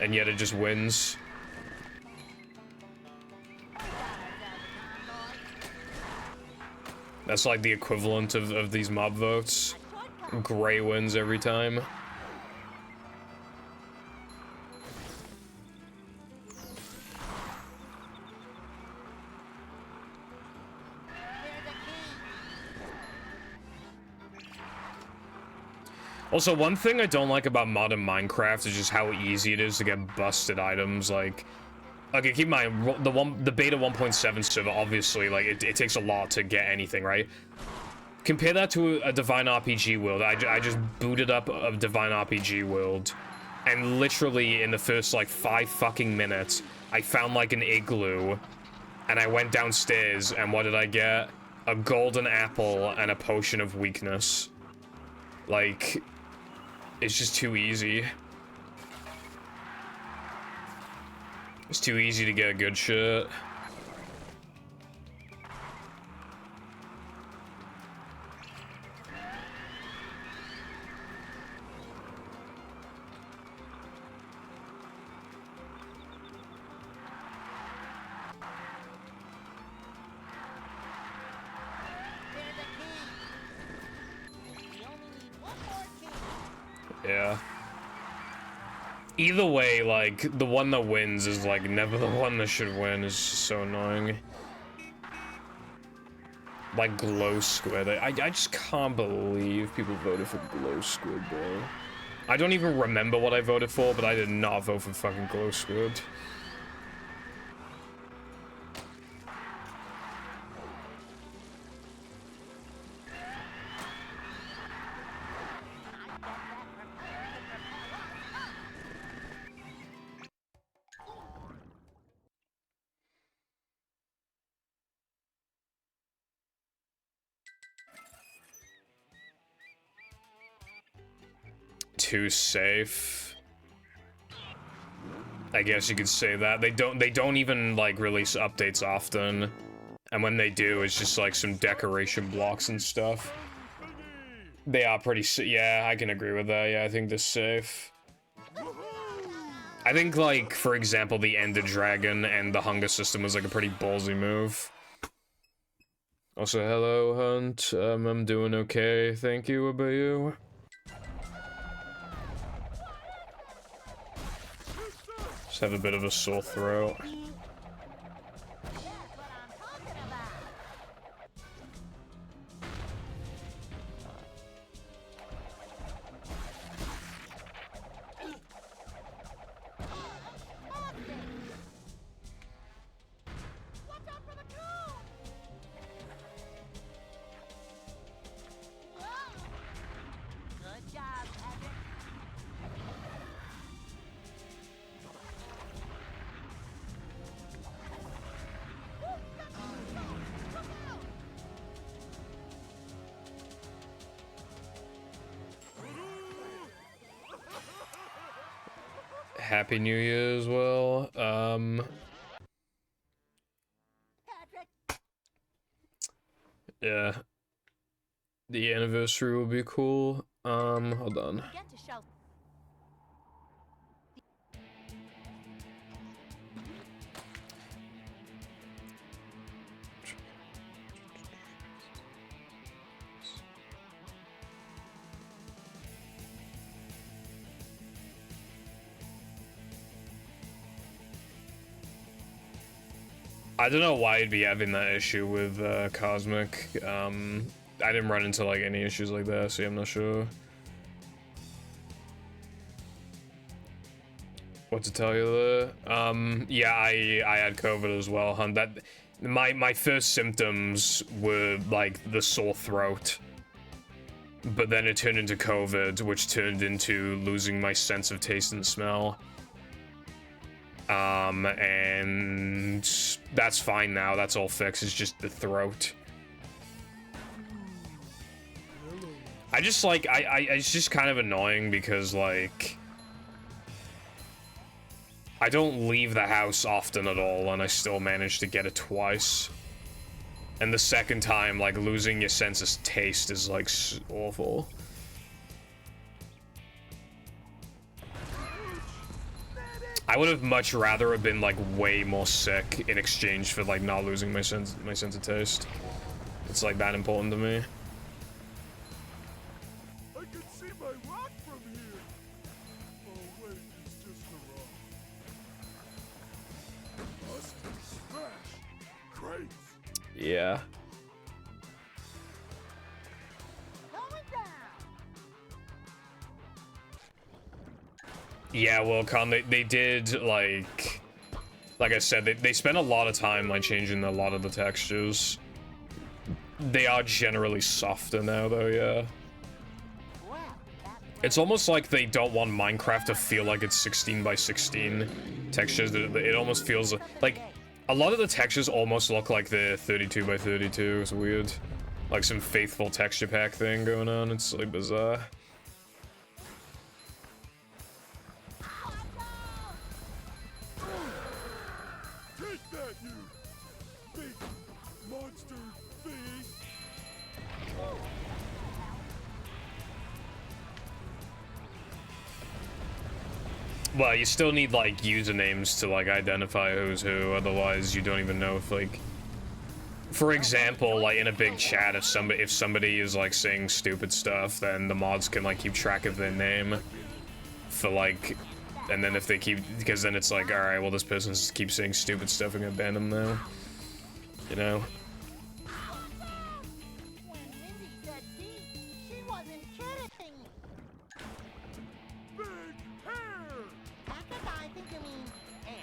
and yet it just wins. That's like the equivalent of these mob votes. Gray wins every time. Also, one thing I don't like about modern Minecraft is just how easy it is to get busted items. Like, okay, keep in mind, the beta 1.7 server, obviously, like, it takes a lot to get anything, right? Compare that to a Divine RPG world. I just booted up a Divine RPG world, and literally in the first, like, 5 fucking minutes, I found, like, an igloo, and I went downstairs, and what did I get? A golden apple and a potion of weakness. Like, it's just too easy. It's too easy to get a good shit. Yeah. Either way, like, the one that wins is, like, never the one that should win. Is just so annoying. Like, Glow Squid. I just can't believe people voted for Glow Squid, bro. I don't even remember what I voted for, but I did not vote for fucking Glow Squid. Too safe. I guess you could say that. They don't even like release updates often. And when they do, it's just like some decoration blocks and stuff. They are pretty yeah, I can agree with that. Yeah, I think they're safe. I think, like, for example, the Ender Dragon and the Hunger System was like a pretty ballsy move. Also, hello, Hunt. I'm doing okay. Thank you. What about you? Just have a bit of a sore throat. Happy New Year as well. Yeah. The anniversary will be cool. Hold on. Forget to shout. I don't know why you'd be having that issue with Cosmic. I didn't run into like any issues like that, so I'm not sure what to tell you there. Yeah, I had COVID as well, hun. That my first symptoms were like the sore throat, but then it turned into COVID, which turned into losing my sense of taste and smell. And that's fine now. That's all fixed. It's just the throat. I just like it's just kind of annoying because like I don't leave the house often at all, and I still managed to get it twice. And the second time, like losing your sense of taste is like awful. I would have much rather have been like way more sick in exchange for like not losing my sense of taste. It's like that important to me. I can see my rock from here. Oh wait, it's just a rock. Bust, smash, crates. Yeah. Yeah, well, Con, they did, like I said, they spent a lot of time, like, changing a lot of the textures. They are generally softer now, though, yeah. It's almost like they don't want Minecraft to feel like it's 16 by 16 textures. It almost feels like a lot of the textures almost look like they're 32 by 32. It's weird. Like some faithful texture pack thing going on. It's like bizarre. Take that, you big monster thing. Well, you still need like usernames to like identify who's who. Otherwise, you don't even know if like, for example, like in a big chat, if somebody is like saying stupid stuff, then the mods can like keep track of their name for like, and then if they keep, because then it's like, all right, well this person keeps saying stupid stuff, I'm gonna ban them now. You know. When Mindy said D, she wasn't kidding. Big hair. Africa, I think you mean air.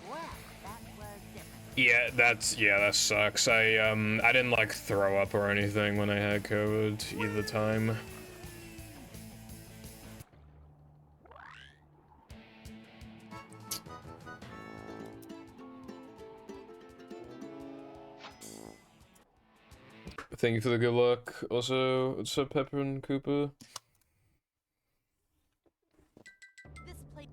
Well, that was different. Yeah, that sucks. I didn't like throw up or anything when I had COVID either time. Thank you for the good luck. Also, what's up, Pepper and Cooper? This place.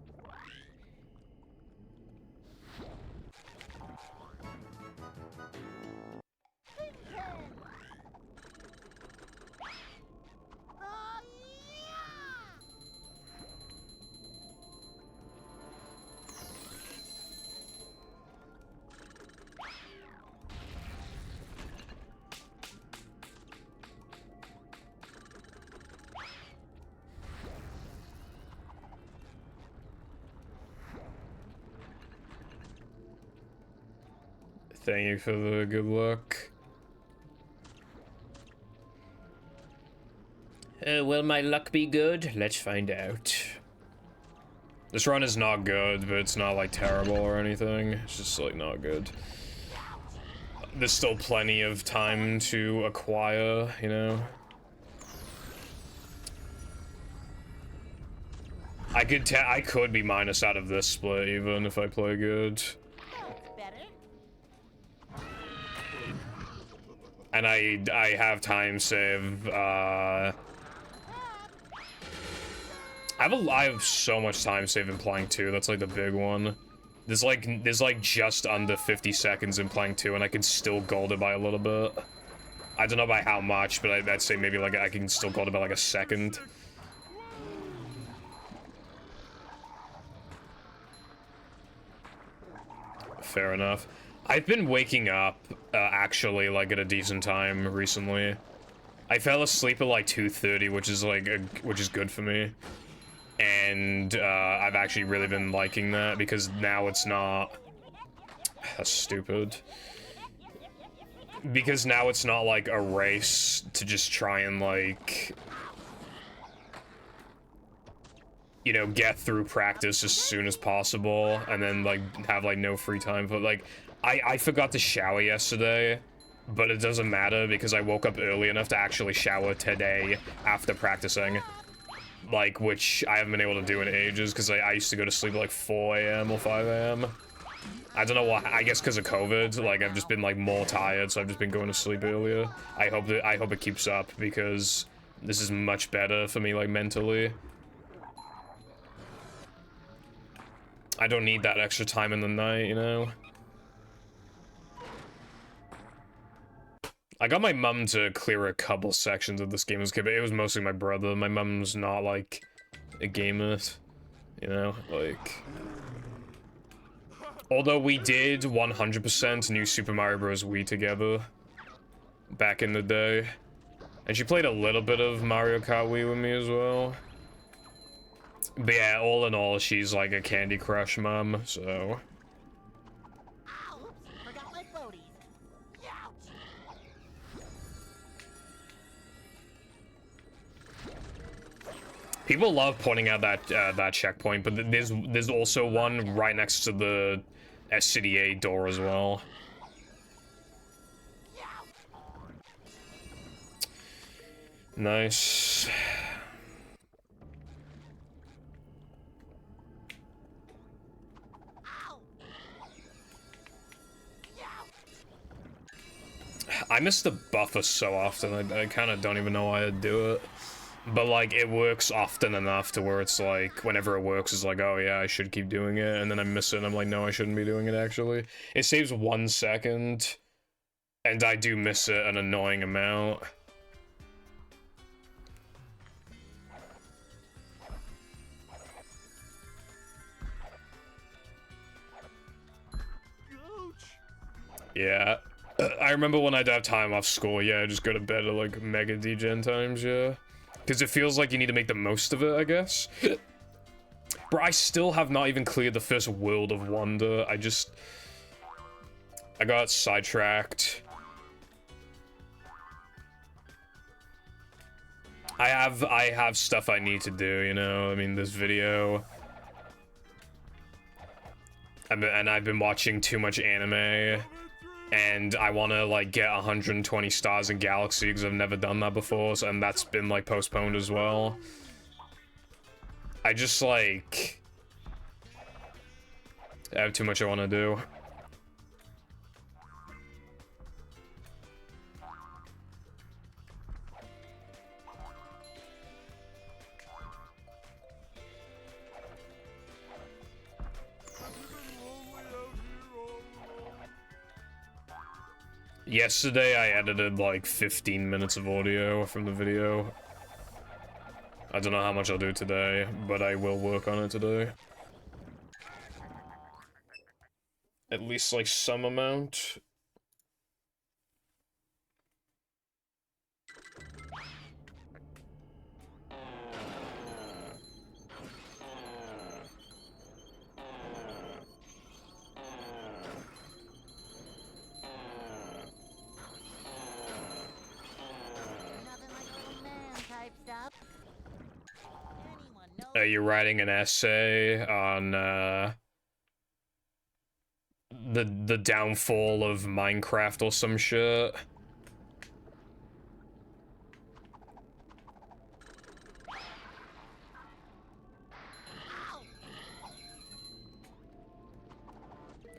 Oh, yeah! Thank you for the good luck. Will my luck be good? Let's find out. This run is not good, but it's not like terrible or anything. It's just like not good. There's still plenty of time to acquire, you know? I could be minus out of this split even if I play good. That's better. And I have time save, I have so much time save in Plank 2, that's like the big one. There's like just under 50 seconds in Plank 2 and I can still gold it by a little bit. I don't know by how much, but I'd say maybe like I can still gold it by like a second. Fair enough. I've been waking up, actually, like, at a decent time recently. I fell asleep at, like, 2:30, which is, like, which is good for me. And, I've actually really been liking that, because now it's not... That's stupid. Because now it's not, like, a race to just try and, like... You know, get through practice as soon as possible, and then, like, have, like, no free time. But, like, I forgot to shower yesterday, but it doesn't matter because I woke up early enough to actually shower today after practicing. Like, which I haven't been able to do in ages, because I used to go to sleep at, like, 4 a.m. or 5 a.m. I don't know why, I guess because of COVID, like, I've just been, like, more tired, so I've just been going to sleep earlier. I hope it keeps up, because this is much better for me, like, mentally. I don't need that extra time in the night, you know? I got my mum to clear a couple sections of this game as a kid, but it was mostly my brother. My mum's not, like, a gamer, you know? Like... Although we did 100% New Super Mario Bros. Wii together back in the day. And she played a little bit of Mario Kart Wii with me as well. But yeah, all in all, she's like a Candy Crush mom, so... Ow, oops, forgot my floaties. Ouch! People love pointing out that that checkpoint, but there's also one right next to the SCDA door as well. Nice. I miss the buffer so often, I kind of don't even know why I do it. But, like, it works often enough to where it's like, whenever it works, it's like, oh yeah, I should keep doing it, and then I miss it, and I'm like, no, I shouldn't be doing it, actually. It saves 1 second, and I do miss it an annoying amount. Yeah. I remember when I'd have time off school, yeah, I'd just go to bed at, like, mega degen times, yeah. Because it feels like you need to make the most of it, I guess. Bro, I still have not even cleared the first World of Wonder. I got sidetracked. I have stuff I need to do, you know? I mean, this video... And I've been watching too much anime. And I want to, like, get 120 stars in Galaxy because I've never done that before, so, and that's been, like, postponed as well. I just, like... I have too much I want to do. Yesterday, I edited like 15 minutes of audio from the video. I don't know how much I'll do today, but I will work on it today. At least like some amount. Nothing like little man type stuff. Anyone know? You're writing an essay on the downfall of Minecraft or some shit.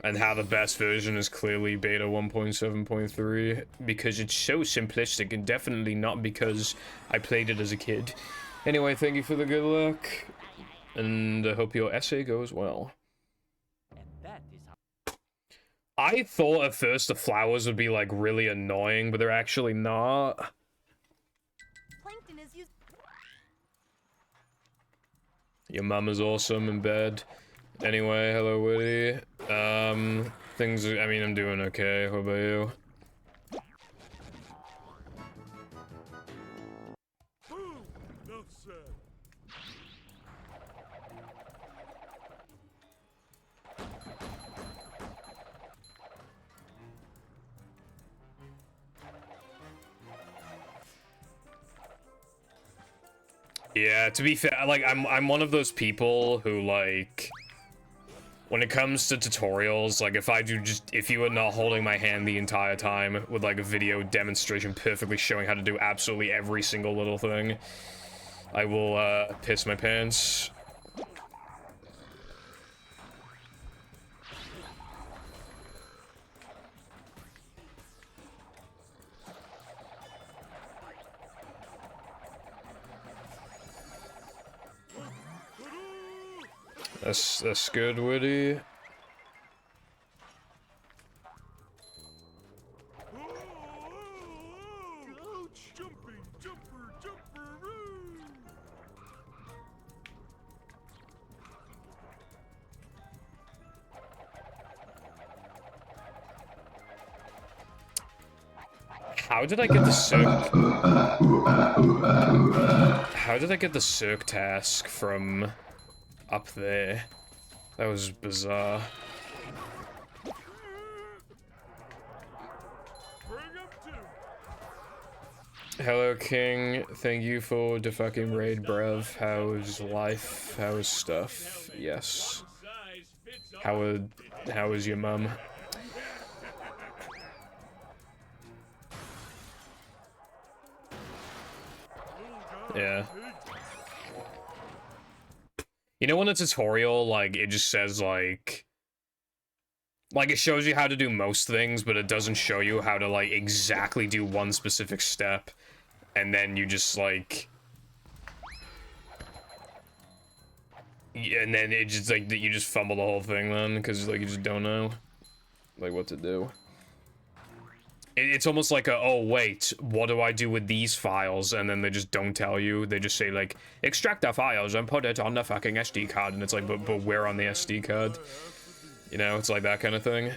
And how the best version is clearly beta 1.7.3 because it's so simplistic, and definitely not because I played it as a kid. Anyway, thank you for the good luck, and I hope your essay goes well. And that is how. I thought at first the flowers would be like really annoying, but they're actually not. Plankton is used. Your mum is awesome in bed. Anyway, hello Woody. Things are, I mean, I'm doing okay. What about you? Boom! Enough said. Yeah, to be fair, like, I'm one of those people who, like, when it comes to tutorials, like, if you were not holding my hand the entire time with, like, a video demonstration perfectly showing how to do absolutely every single little thing, I will, piss my pants. That's good, Woody. Ouch! Jumping, jumper, jumper-oo! How did I get the Cirque? How did I get the Cirque task from up there? That was bizarre. Bring up two. Hello, King. Thank you for the fucking raid, bruv. How's life? How's stuff? Yes. How is your mum? Yeah. You know, in a tutorial, like, it just says, like, it shows you how to do most things, but it doesn't show you how to, like, exactly do one specific step. And then you just, like... And then it just, like, you just fumble the whole thing then, because, like, you just don't know, like, what to do. It's almost like a, oh, wait, what do I do with these files? And then they just don't tell you. They just say, like, extract the files and put it on the fucking SD card. And it's like, but where on the SD card? You know, it's like that kind of thing.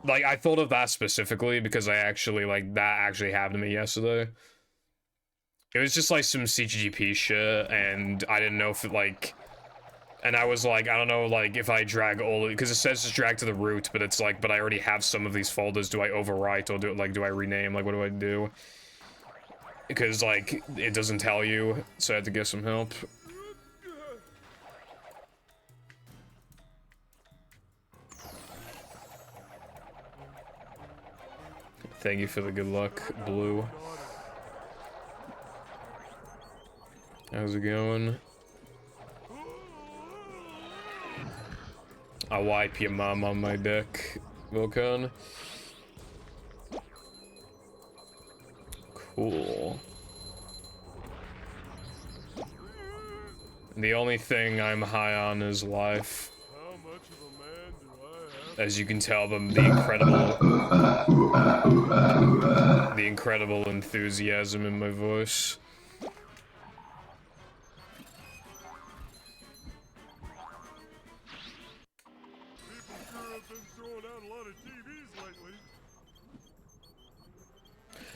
Like, I thought of that specifically because I actually, like, that actually happened to me yesterday. It was just, like, some CGP shit, and I didn't know if it, like... And I was like, I don't know, like, if I drag all... Because it says just drag to the root, but it's like, but I already have some of these folders. Do I overwrite, or do I rename? Like, what do I do? Because, like, it doesn't tell you, so I had to get some help. Thank you for the good luck, Blue. How's it going? I'll wipe your mom on my dick, Volcan. Cool. The only thing I'm high on is life. How much of a man do I have? As you can tell from the incredible enthusiasm in my voice. People sure have been throwing out a lot of TVs lately.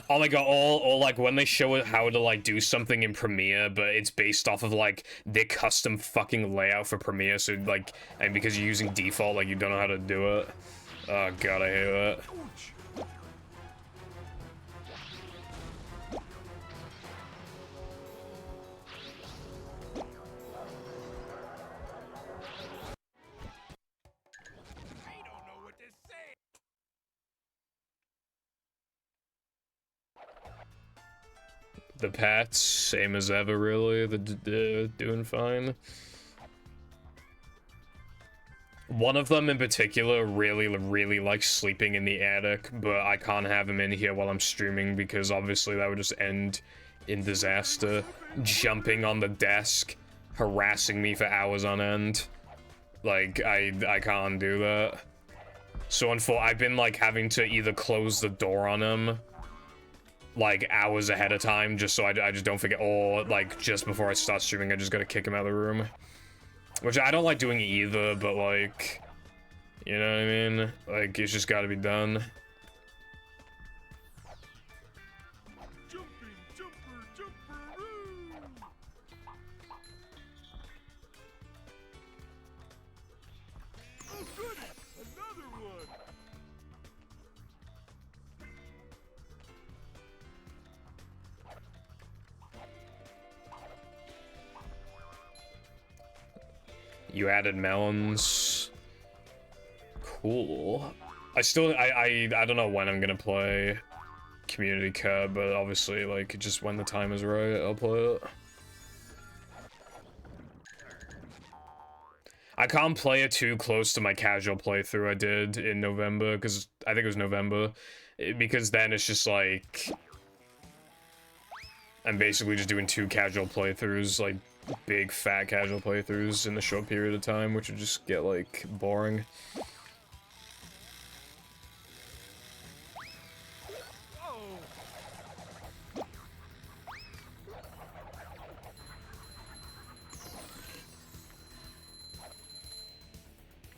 Oh my god, or like when they show it how to like do something in Premiere, but it's based off of like their custom fucking layout for Premiere, so like, and because you're using default, like you don't know how to do it. Oh god, I hate that. I don't know what to say. The Pats, same as ever, really. They're doing fine. One of them in particular really likes sleeping in the attic, but I can't have him in here while I'm streaming because obviously that would just end in disaster. Jumping on the desk, harassing me for hours on end. Like, I can't do that. So I've been like having to either close the door on him like hours ahead of time just so I just don't forget, or like just before I start streaming I just gotta kick him out of the room. Which I don't like doing either, but like, you know what I mean? Like, it's just gotta be done. Jumping, jumper, jumperoo! Oh goody! Another one! You added melons. Cool. I don't know when I'm gonna play Community Cub, but obviously, like, just when the time is right, I'll play it. I can't play it too close to my casual playthrough I did in November, because I think it was November, because then it's just like I'm basically just doing 2 casual playthroughs, like big fat casual playthroughs in a short period of time, which would just get like boring.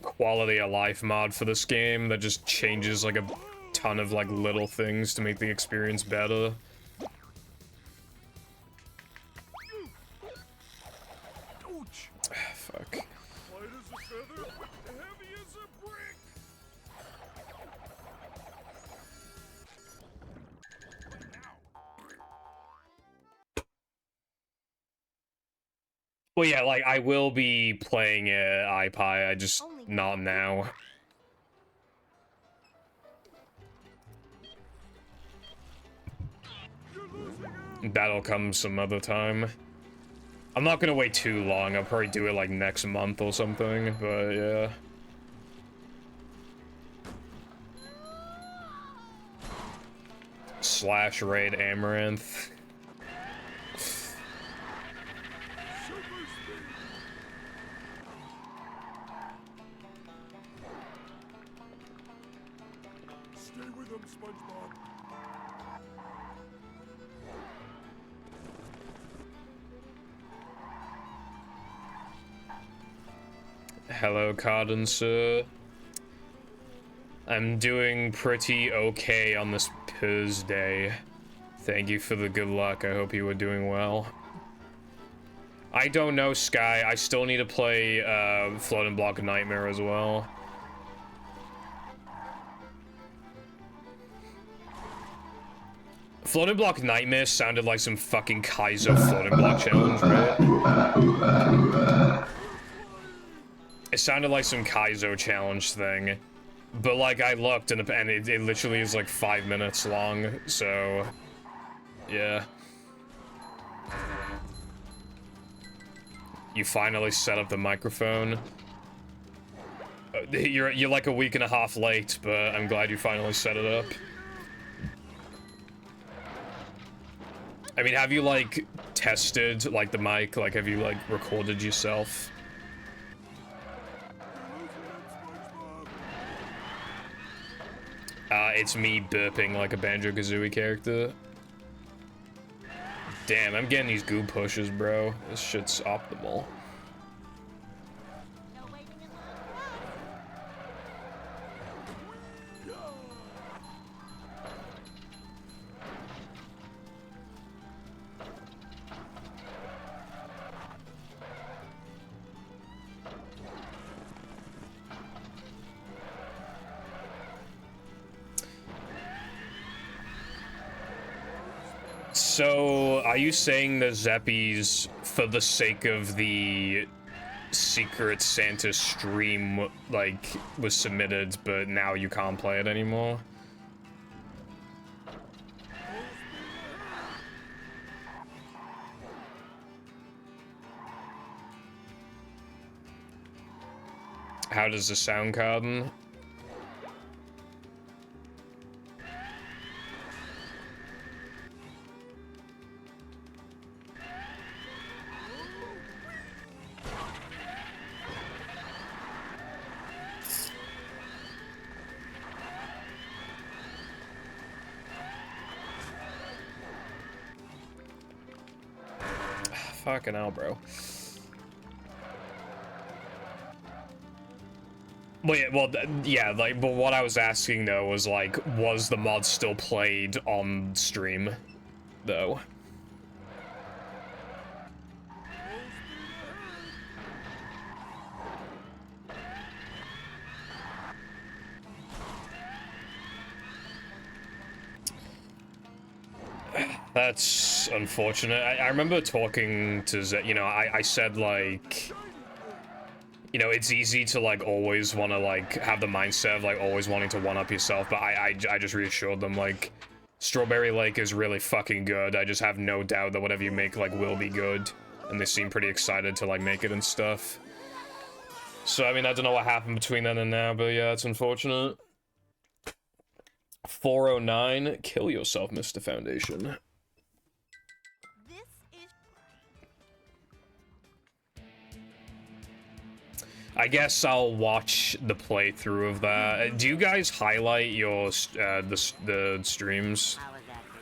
Quality of life mod for this game that just changes like a ton of like little things to make the experience better. Ouch! Fuck. Light as a feather, heavy as a brick! Well, yeah, like I will be playing iPie, I just not now. That'll come some other time. I'm not gonna wait too long. I'll probably do it like next month or something, but yeah. Slash raid Amaranth. Stay with them, SpongeBob. Hello, Cardin, sir. I'm doing pretty okay on this Piz day. Thank you for the good luck. I hope you were doing well. I don't know, Sky. I still need to play Floating Block Nightmare as well. Floating Block Nightmare sounded like some fucking Kaizo floating block challenge, right? It sounded like some Kaizo challenge thing. But like I looked and it literally is like 5 minutes long, so yeah. You finally set up the microphone. You're like a week and a half late, but I'm glad you finally set it up. I mean, have you like tested like the mic? Like, have you like recorded yourself? It's me burping like a Banjo-Kazooie character. Damn, I'm getting these goo pushes, bro. This shit's optimal. No waiting in line. So, are you saying the Zeppies, for the sake of the Secret Santa stream, like, was submitted, but now you can't play it anymore? How does the sound, Carden? Fucking hell, bro. Well, yeah, like, but what I was asking, though, was, like, was the mod still played on stream, though? That's unfortunate. I remember talking to Zed, you know, I said, like, you know, it's easy to, like, always want to, like, have the mindset of, like, always wanting to one-up yourself, but I just reassured them, like, Strawberry Lake is really fucking good. I just have no doubt that whatever you make, like, will be good. And they seem pretty excited to, like, make it and stuff. So, I mean, I don't know what happened between then and now, but yeah, it's unfortunate. 409, kill yourself, Mr. Foundation. This is I guess I'll watch the playthrough of that. Do you guys highlight your the streams? How was that for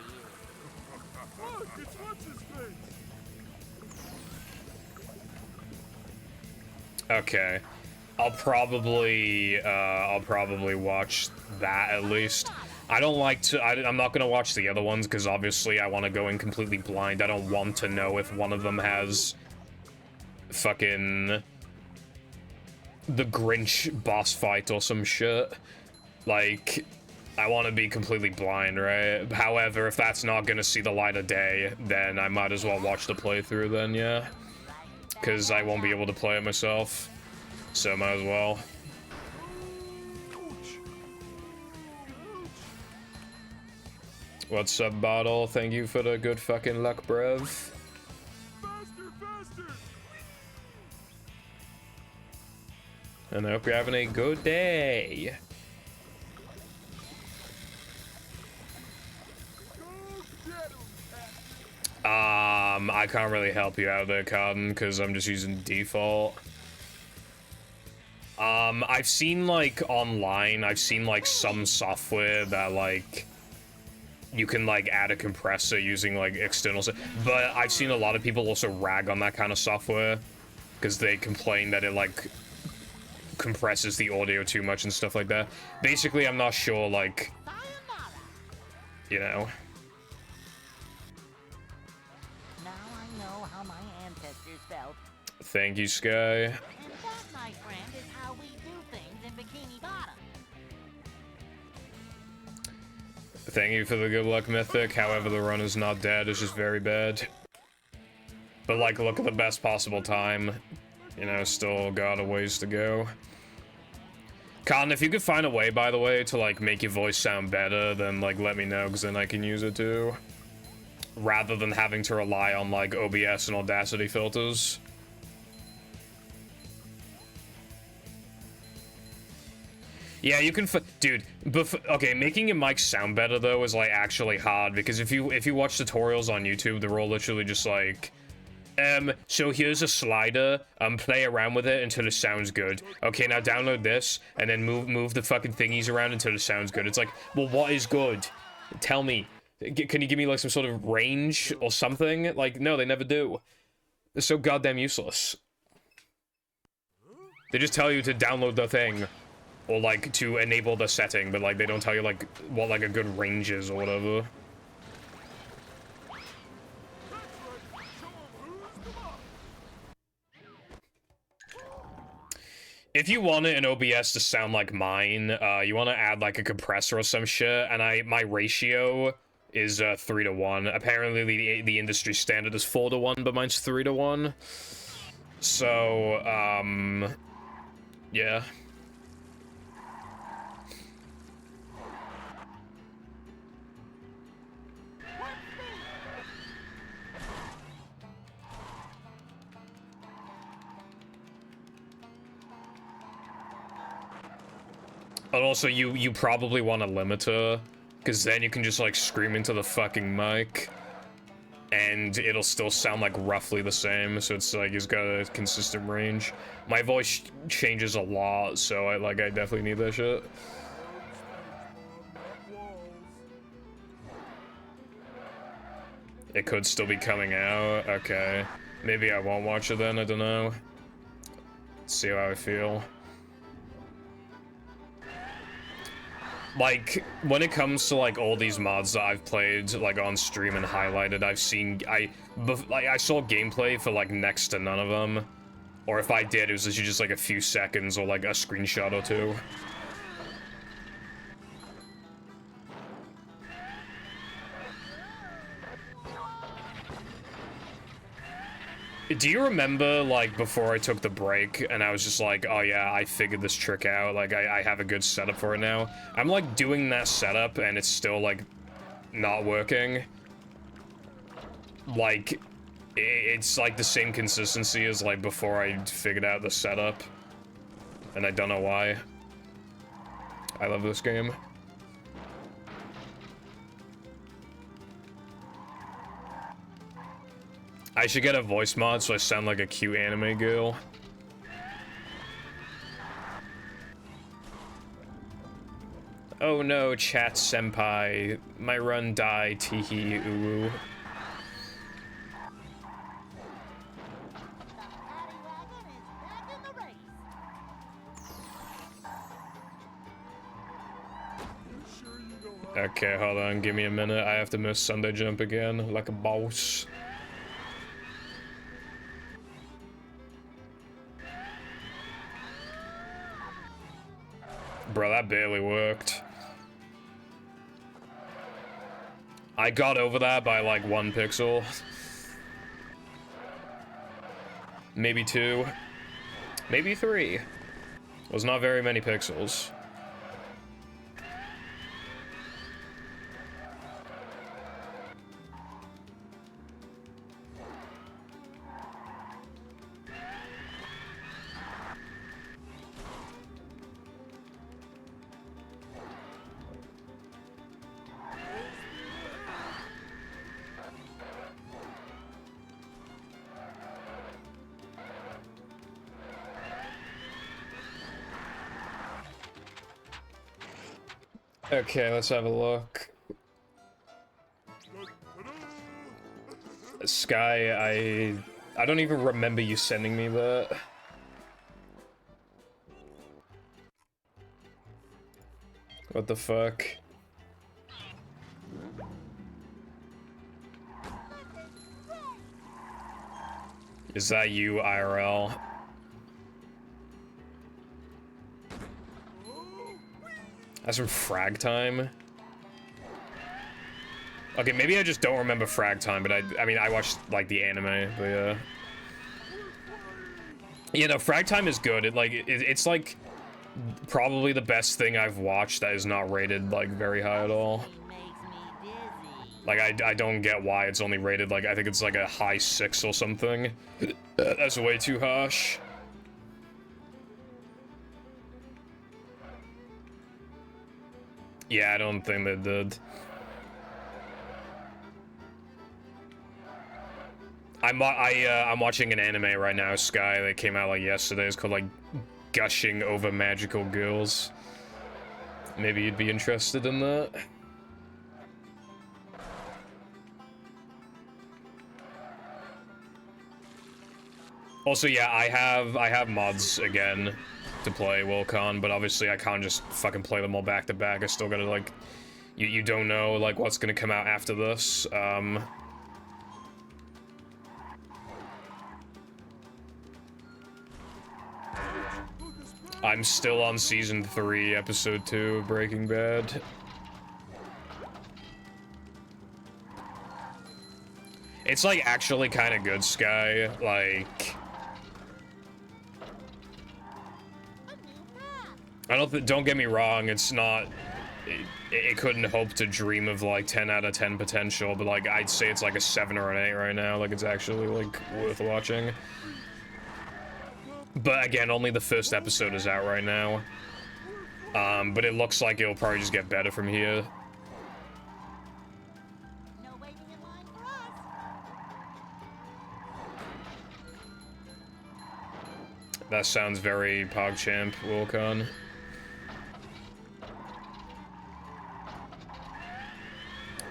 you? Look, it's what's his face. Okay, I'll probably watch that at least. I don't like to. I'm not gonna watch the other ones because obviously I want to go in completely blind. I don't want to know if one of them has fucking the Grinch boss fight or some shit. Like, I want to be completely blind, right? However, if that's not gonna see the light of day, then I might as well watch the playthrough then, yeah. Because I won't be able to play it myself. So might as well. What's up, Bottle? Thank you for the good fucking luck, bruv. Faster, faster. And I hope you're having a good day. Go get him, I can't really help you out there, Carden, because I'm just using default. I've seen, like, online, I've seen, like, some software that, like, you can, like, add a compressor using, like, external... But I've seen a lot of people also rag on that kind of software, because they complain that it, like, compresses the audio too much and stuff like that. Basically, I'm not sure, like, you know... Now I know how my ancestors felt. Thank you, Sky. And that, my friend, is how we do things in Bikini Bottom. Thank you for the good luck, Mythic. However, the run is not dead, it's just very bad. But, like, look at the best possible time. You know, still got a ways to go. Con, if you could find a way, by the way, to, like, make your voice sound better, then, like, let me know, because then I can use it too. Rather than having to rely on, like, OBS and Audacity filters. Yeah, you can dude, okay, making your mic sound better, though, is, like, actually hard, because if you watch tutorials on YouTube, they're all literally just, like, so here's a slider, play around with it until it sounds good. Okay, now download this, and then move the fucking thingies around until it sounds good. It's like, well, what is good? Tell me. Can you give me, like, some sort of range or something? Like, no, they never do. They're so goddamn useless. They just tell you to download the thing. Or, like, to enable the setting, but, like, they don't tell you, like, what, like, a good range is or whatever. If you want it in OBS to sound like mine, you want to add, like, a compressor or some shit, and my ratio is 3-to-1. Apparently, the industry standard is 4-to-1, but mine's 3-to-1. So, yeah. And also, you probably want a limiter, because then you can just, like, scream into the fucking mic, and it'll still sound, like, roughly the same, so it's, like, it's got a consistent range. My voice changes a lot, so I definitely need that shit. It could still be coming out. Okay. Maybe I won't watch it then, I don't know. Let's see how I feel. Like, when it comes to, like, all these mods that I've played, like, on stream and highlighted, I saw gameplay for, like, next to none of them. Or if I did, it was literally just, like, a few seconds or, like, a screenshot or two. Do you remember, like, before I took the break, and I was just like, oh yeah, I figured this trick out, like, I have a good setup for it now? I'm, like, doing that setup, and it's still, like, not working. Like, it's, like, the same consistency as, like, before I figured out the setup. And I don't know why. I love this game. I should get a voice mod so I sound like a cute anime girl. Oh no, chat senpai. My run die, teehee uwu. Okay, hold on, give me a minute. I have to miss Sunday Jump again, like a boss. Bro, that barely worked. I got over that by like 1 pixel. Maybe 2. Maybe 3. It was not very many pixels. Okay, let's have a look. Sky, I don't even remember you sending me that. What the fuck? Is that you, IRL? That's from Frag Time. Okay, maybe I just don't remember Frag Time, but I mean, I watched, like, the anime, but yeah. Yeah, no, Frag Time is good. It's, like, probably the best thing I've watched that is not rated, like, very high at all. Like, I don't get why it's only rated, like, I think it's, like, a high 6 or something. That's way too harsh. Yeah, I don't think they did. I'm watching an anime right now, Sky, that came out like yesterday. It's called like Gushing Over Magical Girls. Maybe you'd be interested in that. Also, yeah, I have mods again to play Wilcon, but obviously I can't just fucking play them all back to back. I still gotta, like, you don't know, like, what's gonna come out after this. I'm still on season 3, episode 2 of Breaking Bad. It's, like, actually kind of good, Sky. Like, don't get me wrong, it's not, it couldn't hope to dream of, like, 10 out of 10 potential, but, like, I'd say it's, like, a 7 or an 8 right now. Like, it's actually, like, worth watching. But, again, only the first episode is out right now. But it looks like it'll probably just get better from here. No waiting in line for us. That sounds very PogChamp, Wilcon.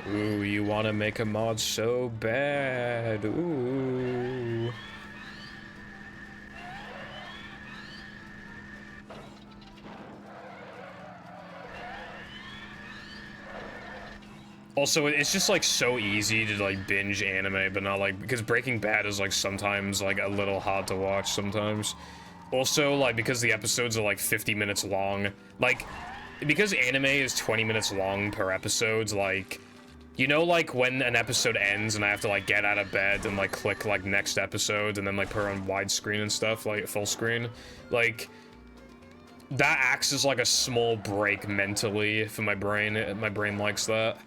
Ooh, you want to make a mod so bad. Ooh. Also, it's just like so easy to like binge anime, but not like, because Breaking Bad is like sometimes like a little hard to watch sometimes. Also, like, because the episodes are like 50 minutes long, like, because anime is 20 minutes long per episode, like, you know, like when an episode ends and I have to like get out of bed and like click like next episode and then like put it on widescreen and stuff, like full screen, like that acts as like a small break mentally for my brain. My brain likes that.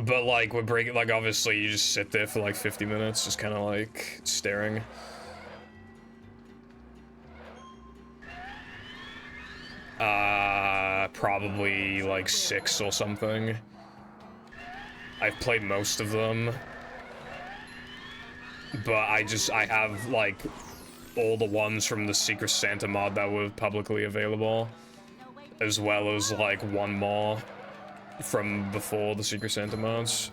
But like with break, like obviously you just sit there for like 50 minutes, just kind of like staring. Probably like 6 or something. I've played most of them. But I have like all the ones from the Secret Santa mod that were publicly available, as well as like one more from before the Secret Santa mods.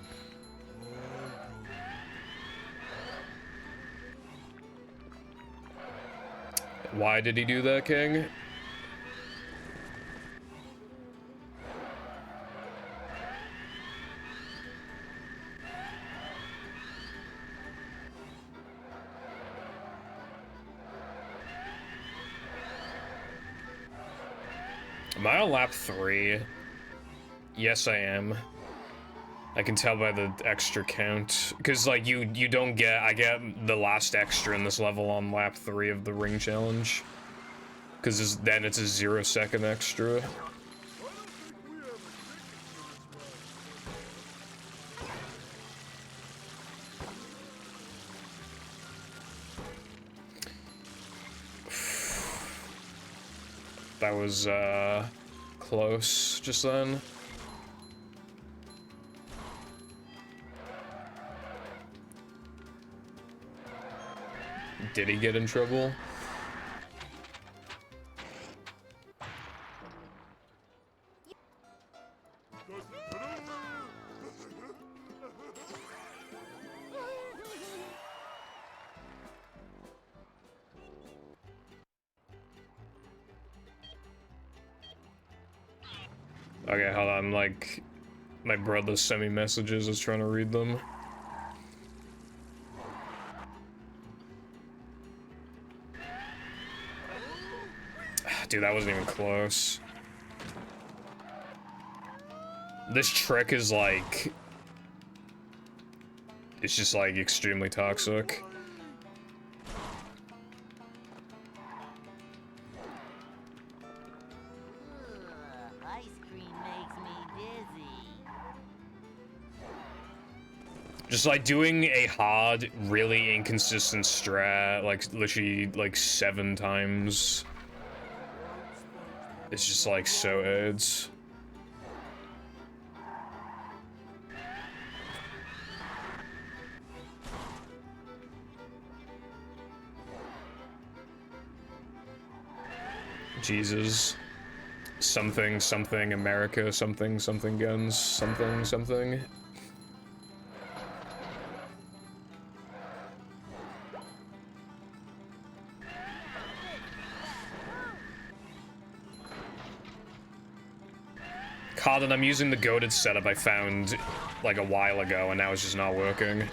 Why did he do that, King? Am I on lap 3? Yes, I am. I can tell by the extra count. Because, like, you don't get... I get the last extra in this level on lap 3 of the ring challenge. Because then it's a 0-second extra. That was, close just then. Did he get in trouble? Okay, hold on, like, my brother sent me messages, I was trying to read them. Dude, that wasn't even close. This trick is like... It's just like extremely toxic. Ice cream makes me dizzy. Just like doing a hard, really inconsistent strat, like literally like 7 times. It's just like so aids. Jesus. Something, something, America, something, something guns, something, something. Colin, I'm using the goated setup I found like a while ago and now it's just not working.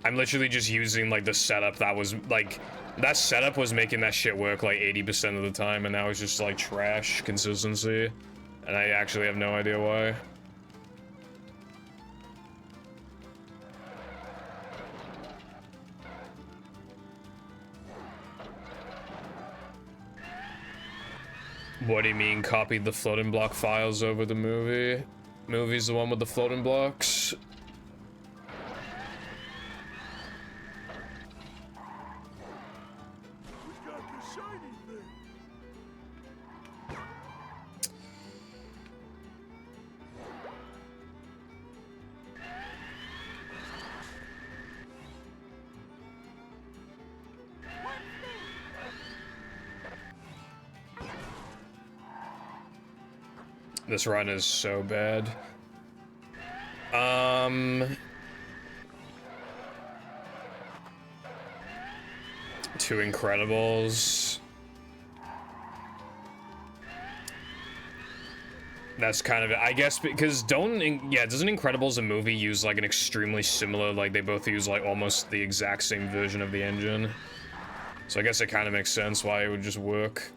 I'm literally just using like the setup that was like, that setup was making that shit work like 80% of the time and now it's just like trash consistency. And I actually have no idea why. What do you mean, copied the floating block files over the movie? Movie's the one with the floating blocks? We got the shiny thing. This run is so bad. Two Incredibles. That's kind of it, I guess, because doesn't Incredibles a movie use like an extremely similar, like they both use like almost the exact same version of the engine? So I guess it kind of makes sense why it would just work.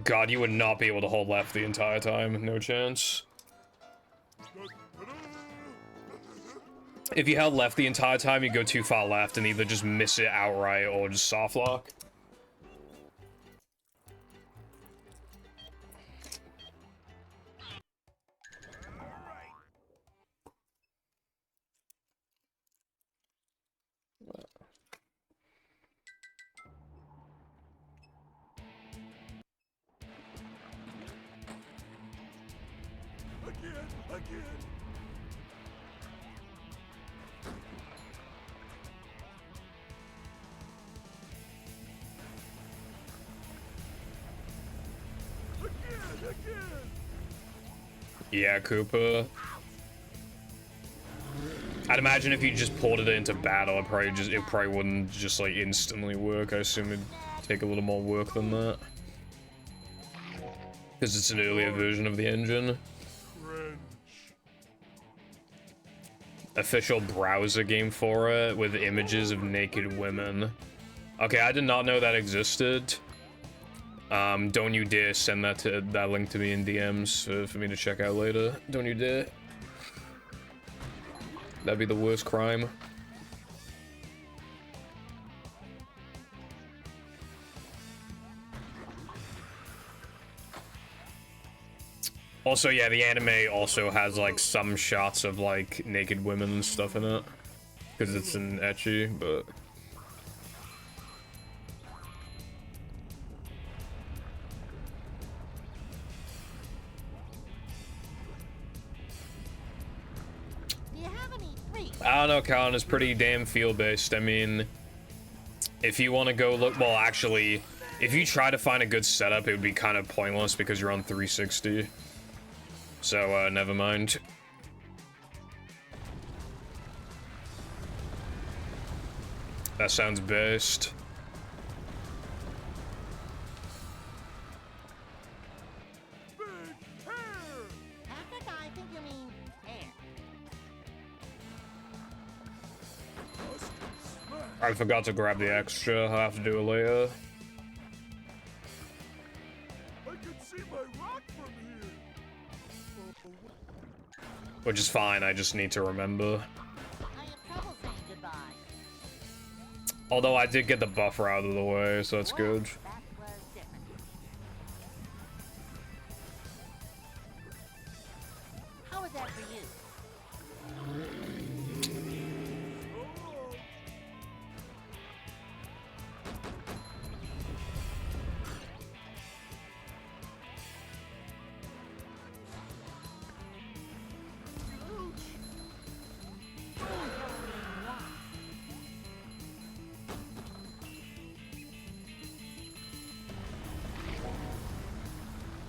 God, you would not be able to hold left the entire time. No chance. If you held left the entire time, you go too far left and either just miss it outright or just soft lock. Again. Yeah, Koopa. I'd imagine if you just pulled it into battle, it probably wouldn't just like instantly work. I assume it'd take a little more work than that. Because it's an earlier version of the engine. Official browser game for it with images of naked women. Okay, I did not know that existed. Don't you dare send that link to me in DMs for me to check out later. Don't you dare. That'd be the worst crime. Also, yeah, the anime also has like some shots of like naked women and stuff in it. Because it's an ecchi, but... Do you have any freaks? I don't know, Colin, it's pretty damn feel-based. I mean, if you want to go look... Well, actually, if you try to find a good setup, it would be kind of pointless because you're on 360. So, never mind. That sounds based. Africa, I think you mean hair. I forgot to grab the extra. I'll have to do it later. I can see my rock from here. Which is fine, I just need to remember. I have trouble saying goodbye. Although I did get the buffer out of the way, so that's good. That was different. How was that for you?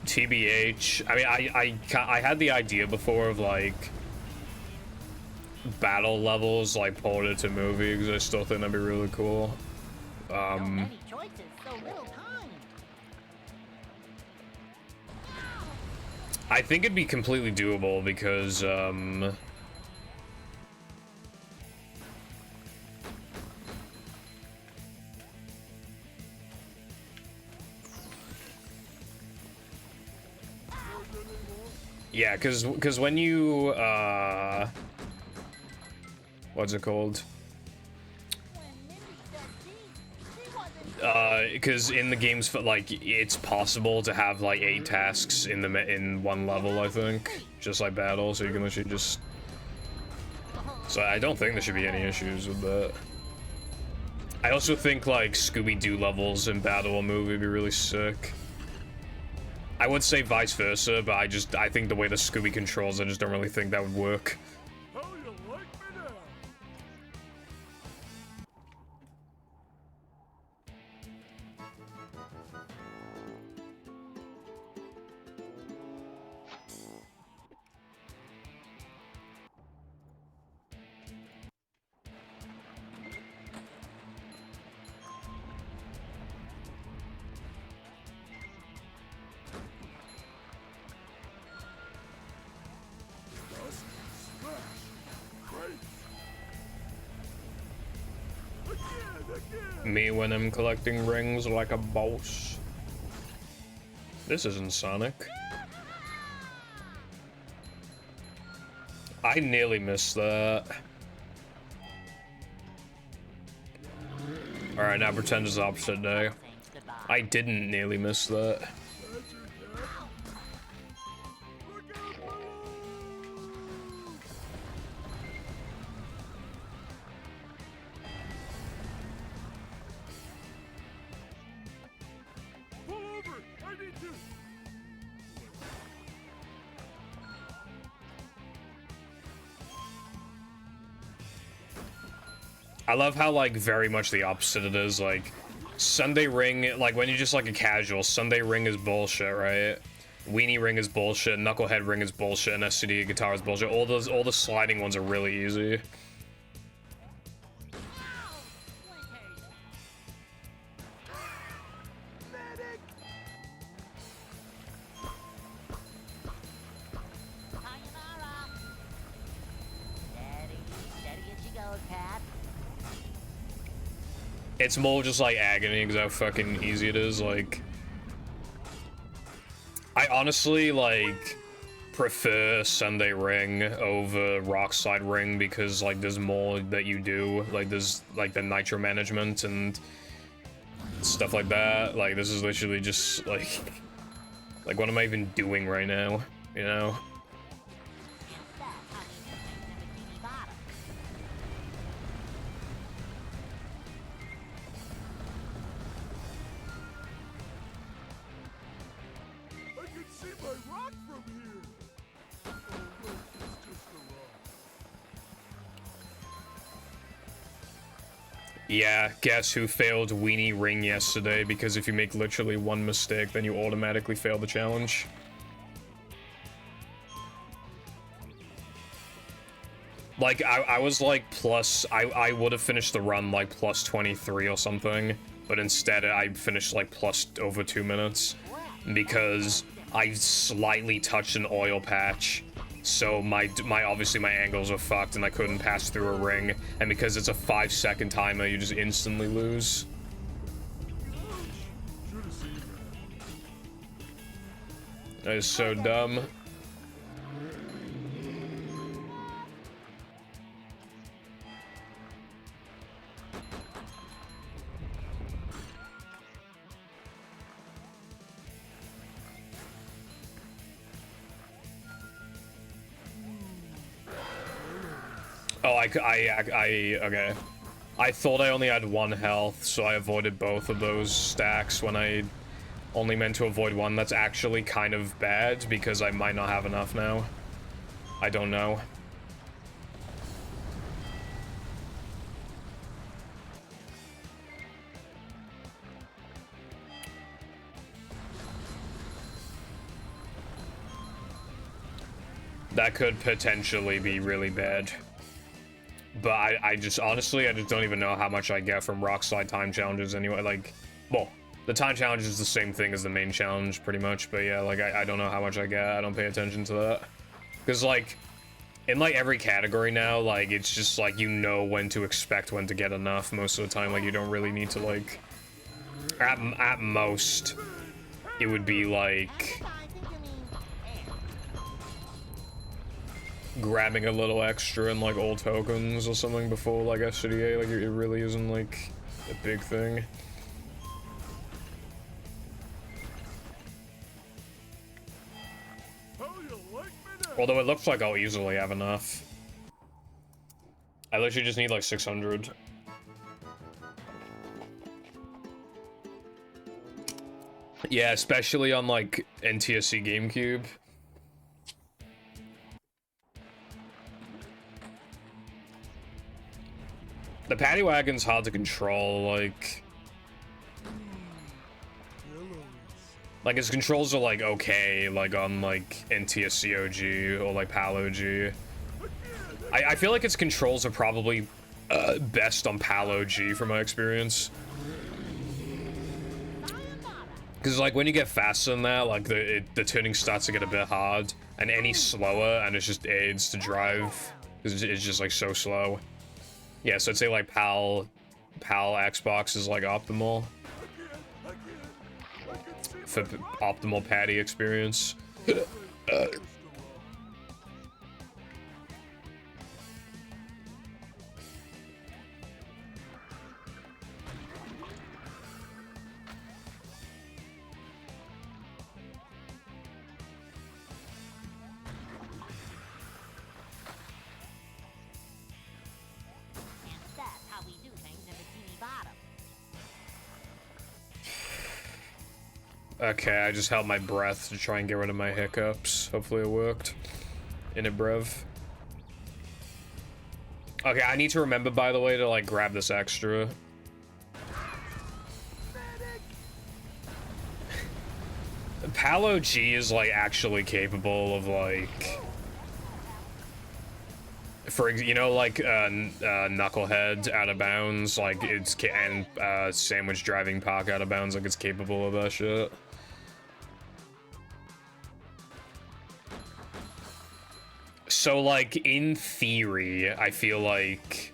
TBH, I mean, I had the idea before of like battle levels like ported to movie because I still think that'd be really cool. So many choices, so little time. I think it'd be completely doable because Yeah, because when you, what's it called? Because in the games, like, it's possible to have, like, 8 tasks in one level, I think. Just like battle, so you can literally just... So I don't think there should be any issues with that. I also think, like, Scooby-Doo levels in battle or movie would be really sick. I would say vice versa, but I think the way the Scooby controls, I just don't really think that would work. How you like me now? Dust, smash, crates. Again. Me when I'm collecting rings like a boss. This isn't Sonic. I nearly missed that. Alright, now pretend it's the opposite day. Thanks, goodbye. I didn't nearly miss that. Look out below! Pull over! I need to! I love how, like, very much the opposite it is. Like, Sunday Ring, like, when you're just, like, a casual, Sunday Ring is bullshit, right? Weenie Ring is bullshit, Knucklehead Ring is bullshit, and SCD Guitar is bullshit. All the sliding ones are really easy. Sayonara. Steady as she goes, Pat. It's more just, like, agony because how fucking easy it is, like... I honestly, like, prefer Sunday Ring over Rockslide Ring because, like, there's more that you do. Like, there's, like, the nitro management and stuff like that. Like, this is literally just, like, what am I even doing right now? You know? That's how we do things in Bikini Bottom. I can see my rock from here! Oh wait, it's just a rock. Yeah, guess who failed Weenie Ring yesterday? Because if you make literally one mistake, then you automatically fail the challenge. Like, I was like plus, I would have finished the run like plus 23 or something, but instead I finished like plus over 2 minutes because I slightly touched an oil patch. So my obviously my angles are fucked and I couldn't pass through a ring, and because it's a 5-second timer, you just instantly lose. Should have seen that. That is so dumb. Oh, okay. I thought I only had 1 health, so I avoided both of those stacks when I only meant to avoid one. That's actually kind of bad, because I might not have enough now. I don't know. That could potentially be really bad. But I just, honestly, I just don't even know how much I get from Rockslide time challenges anyway. Like, well, the time challenge is the same thing as the main challenge, pretty much. But yeah, like, I don't know how much I get. I don't pay attention to that. Because, like, in, like, every category now, like, it's just, like, you know when to expect when to get enough most of the time. Like, you don't really need to, like... At most, it would be, like... I think you mean air. grabbing a little extra in like old tokens or something before like SCDA, like it really isn't like a big thing. How you like me now? Although it looks like I'll easily have enough. I literally just need like 600. Yeah, especially on like NTSC GameCube. The paddy wagon's hard to control, like its controls are like okay, like on like NTSC OG or like PAL OG. I feel like its controls are probably best on PAL OG from my experience. Because like when you get faster than that, like the tuning starts to get a bit hard, and any slower and it just aids to drive because it's just like so slow. Yeah, so I'd say like PAL Xbox is like optimal for optimal paddy experience. And that's how we do things in Bikini Bottom. Okay, I just held my breath to try and get rid of my hiccups. Hopefully it worked. In it, brev. Okay, I need to remember, by the way, to like grab this extra. PAL OG is like actually capable of like, for you know, like Knucklehead out of bounds, like it's and Sandwich Driving Park out of bounds, like it's capable of that shit. So like in theory, I feel like,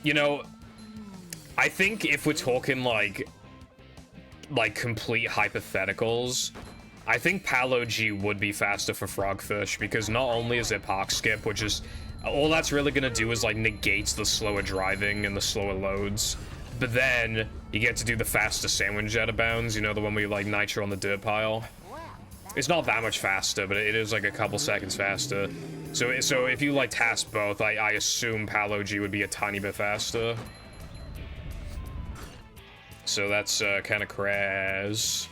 you know, I think if we're talking like complete hypotheticals, I think PAL OG would be faster for Frogfish because not only is it park skip, which is all that's really gonna do is like negates the slower driving and the slower loads, but then you get to do the faster sandwich out of bounds, you know, the one where you like nitro on the dirt pile. It's not that much faster, but it is like a couple seconds faster. So if you like task both, I assume PAL OG would be a tiny bit faster. So that's kind of crass.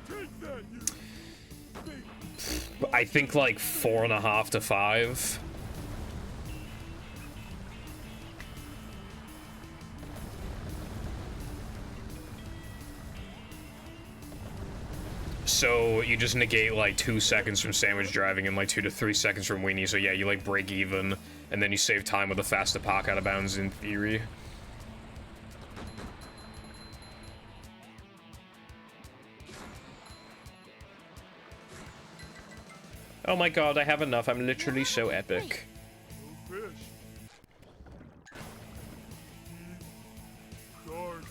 Take that, you I think like 4.5 to 5. So you just negate like 2 seconds from sandwich driving and like 2 to 3 seconds from weenie. So yeah, you like break even, and then you save time with a faster park out of bounds in theory. Oh my god, I have enough. I'm literally so epic. fish. Dark.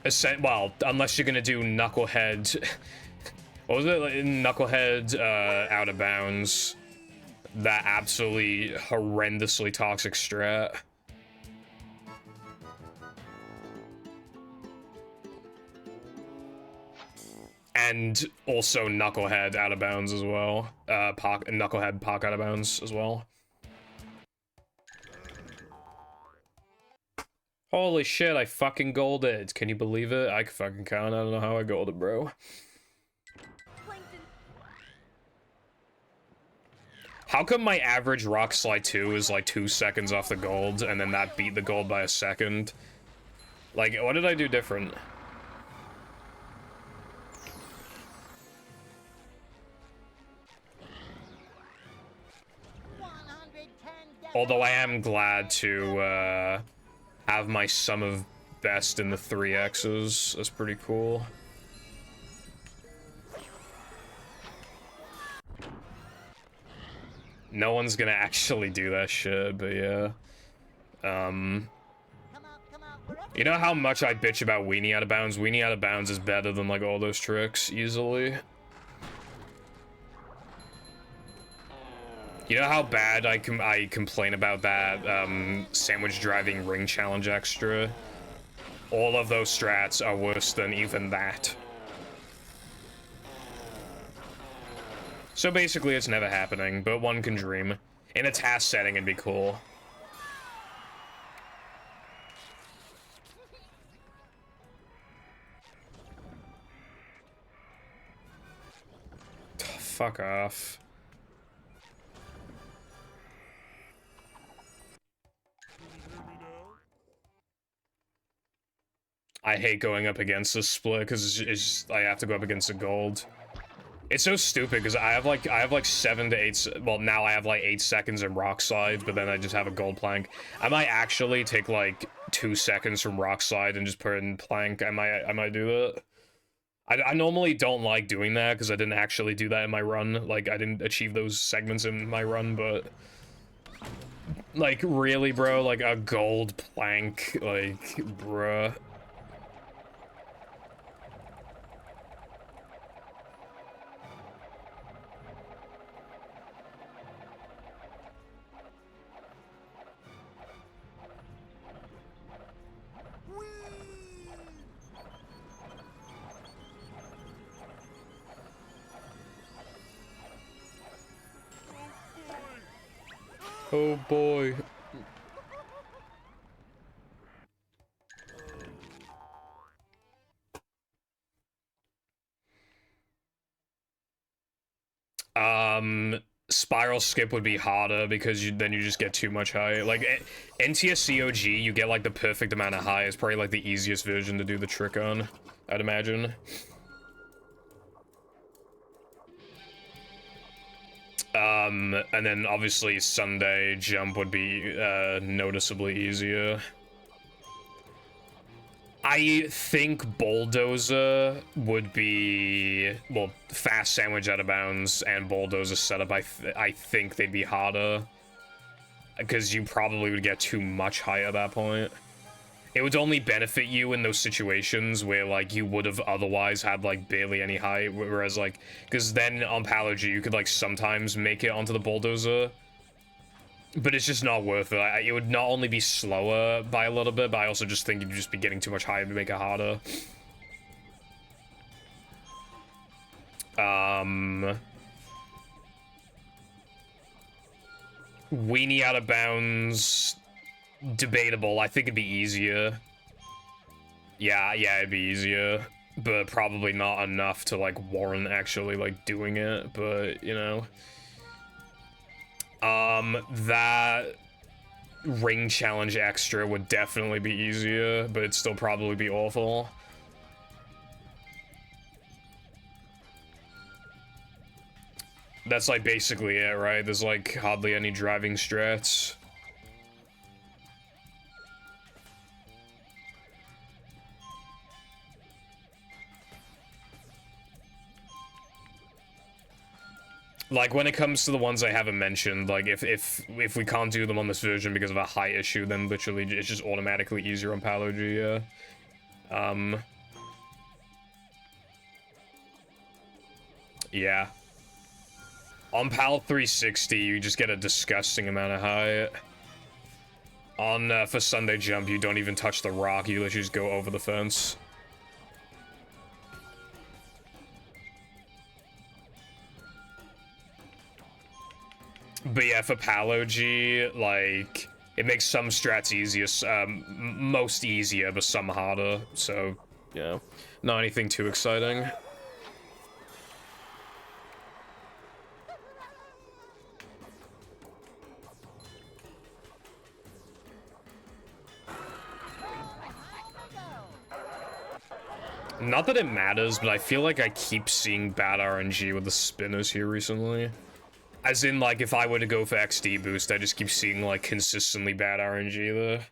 French. Well, unless you're gonna do Knucklehead. What was it? Like, Knucklehead out of bounds. That absolutely horrendously toxic strat. And also Knucklehead out of bounds as well. Knucklehead park out of bounds as well. Holy shit, I fucking golded. Can you believe it? I fucking can't. I don't know how I golded, bro. Plankton. How come my average Rock Slide 2 is like 2 seconds off the gold, and then that beat the gold by a second? Like, what did I do different? Although I am glad to have my sum of best in the 3Xs. That's pretty cool. No one's gonna actually do that shit, but yeah. Come out, wherever. You know how much I bitch about Weenie Out of Bounds? Weenie Out of Bounds is better than, like, all those tricks, easily. You know how bad I complain about that, sandwich driving ring challenge extra? All of those strats are worse than even that. So basically, it's never happening, but one can dream. In a task setting, it'd be cool. Fuck off. I hate going up against this split because I have to go up against a gold. It's so stupid because I have like 7 to 8. Well, now I have like 8 seconds in rock slide, but then I just have a gold plank. I might actually take like 2 seconds from rock slide and just put it in plank. I might do that. I normally don't like doing that because I didn't actually do that in my run. Like, I didn't achieve those segments in my run, but like, really, bro? Like a gold plank, like, bruh. Oh boy. Spiral skip would be harder because then you just get too much high. Like, NTSC OG, you get like the perfect amount of high. It's probably like the easiest version to do the trick on, I'd imagine. And then obviously Sunday jump would be noticeably easier. I think Bulldozer would be, well, fast sandwich out of bounds and Bulldozer setup, I think they'd be harder. Because you probably would get too much high at that point. It would only benefit you in those situations where, like, you would have otherwise had, like, barely any height, whereas, like, because then on Palogy, you could, like, sometimes make it onto the Bulldozer, but it's just not worth it. It would not only be slower by a little bit, but I also just think you'd just be getting too much higher to make it harder. Weenie Out of Bounds, debatable. I think it'd be easier. Yeah, it'd be easier, but probably not enough to, like, warrant actually, like, doing it, but, you know. That ring challenge extra would definitely be easier, but it'd still probably be awful. That's, like, basically it, right? There's, like, hardly any driving strats. Like, when it comes to the ones I haven't mentioned, like, if we can't do them on this version because of a high issue, then literally it's just automatically easier on Palogy, yeah. Yeah. On Pal 360, you just get a disgusting amount of high. On, for Sunday Jump, you don't even touch the rock, you literally just go over the fence. But yeah, for Palogy, like, it makes some strats easiest, most easier, but some harder, so, you know, not anything too exciting. Not that it matters, but I feel like I keep seeing bad RNG with the spinners here recently. As in, like, if I were to go for XD boost, I just keep seeing, like, consistently bad RNG there.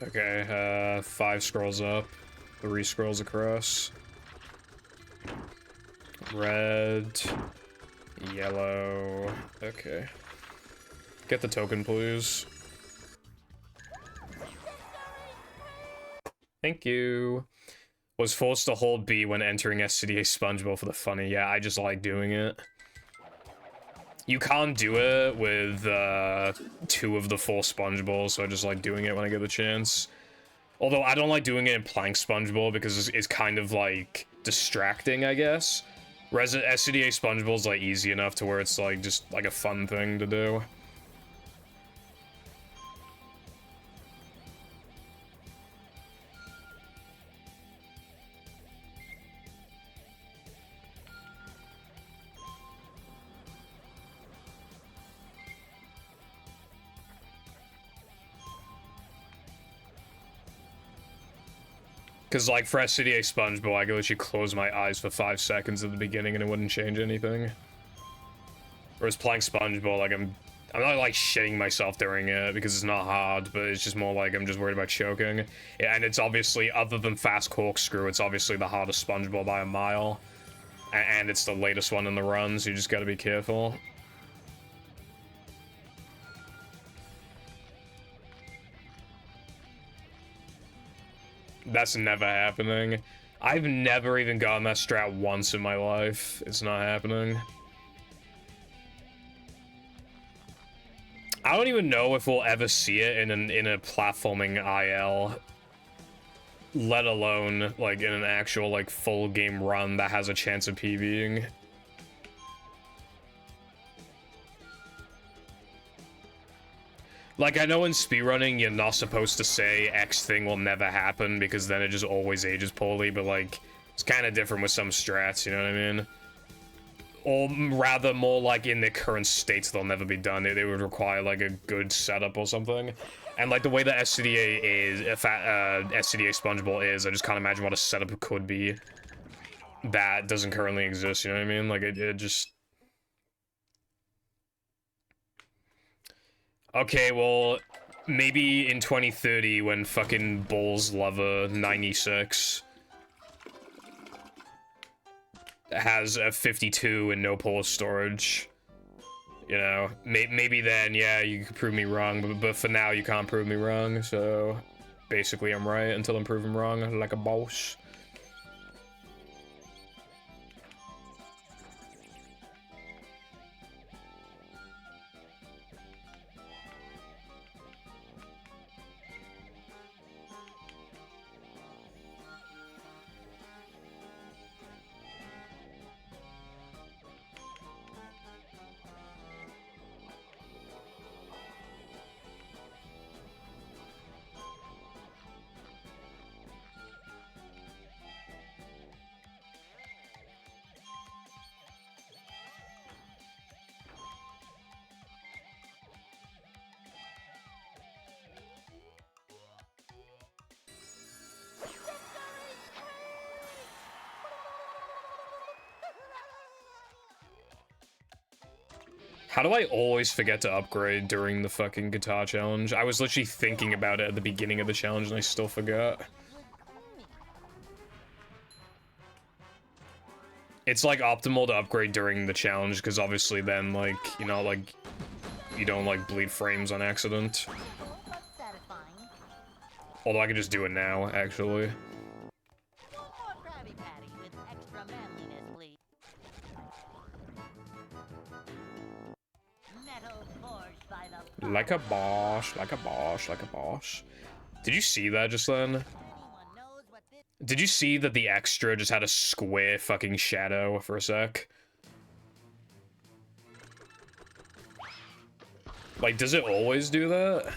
Okay, 5 scrolls up, 3 scrolls across. Red, yellow, okay. Get the token, please. Thank you. Was forced to hold B when entering SCDA SpongeBob for the funny. Yeah, I just like doing it. You can't do it with 2 of the 4 SpongeBob, so I just like doing it when I get the chance. Although I don't like doing it in Plank SpongeBob because it's kind of like distracting, I guess. Whereas SCDA SpongeBob is like easy enough to where it's like just like a fun thing to do. Because, like, for SCDA SpongeBob, I could literally close my eyes for 5 seconds at the beginning and it wouldn't change anything. Whereas playing SpongeBob, like, I'm not, like, shitting myself during it because it's not hard, but it's just more like I'm just worried about choking. Yeah, and it's obviously, other than Fast Corkscrew, it's obviously the hardest SpongeBob by a mile. And it's the latest one in the run, so you just gotta be careful. That's never happening. I've never even gotten that strat once in my life. It's not happening. I don't even know if we'll ever see it in a platforming IL. Let alone, like, in an actual, like, full game run that has a chance of PBing. Like, I know in speedrunning, you're not supposed to say X thing will never happen, because then it just always ages poorly, but, like, it's kind of different with some strats, you know what I mean? Or rather, more like in their current states, they'll never be done. They would require, like, a good setup or something. And, like, the way that SCDA is, SCDA SpongeBob is, I just can't imagine what a setup could be that doesn't currently exist, you know what I mean? Like, it just... Okay, well, maybe in 2030 when fucking Bulls Lover 96 has a 52 and no pull storage, you know, maybe then, yeah, you could prove me wrong, but for now you can't prove me wrong, so basically I'm right until I'm proven wrong, like a boss. How do I always forget to upgrade during the fucking guitar challenge? I was literally thinking about it at the beginning of the challenge and I still forgot. It's like optimal to upgrade during the challenge because obviously then, like, you know, like, you don't like bleed frames on accident. Although I could just do it now, actually. Like a boss, like a boss, like a boss. Did you see that just then? Did you see that the extra just had a square fucking shadow for a sec? Like, does it always do that?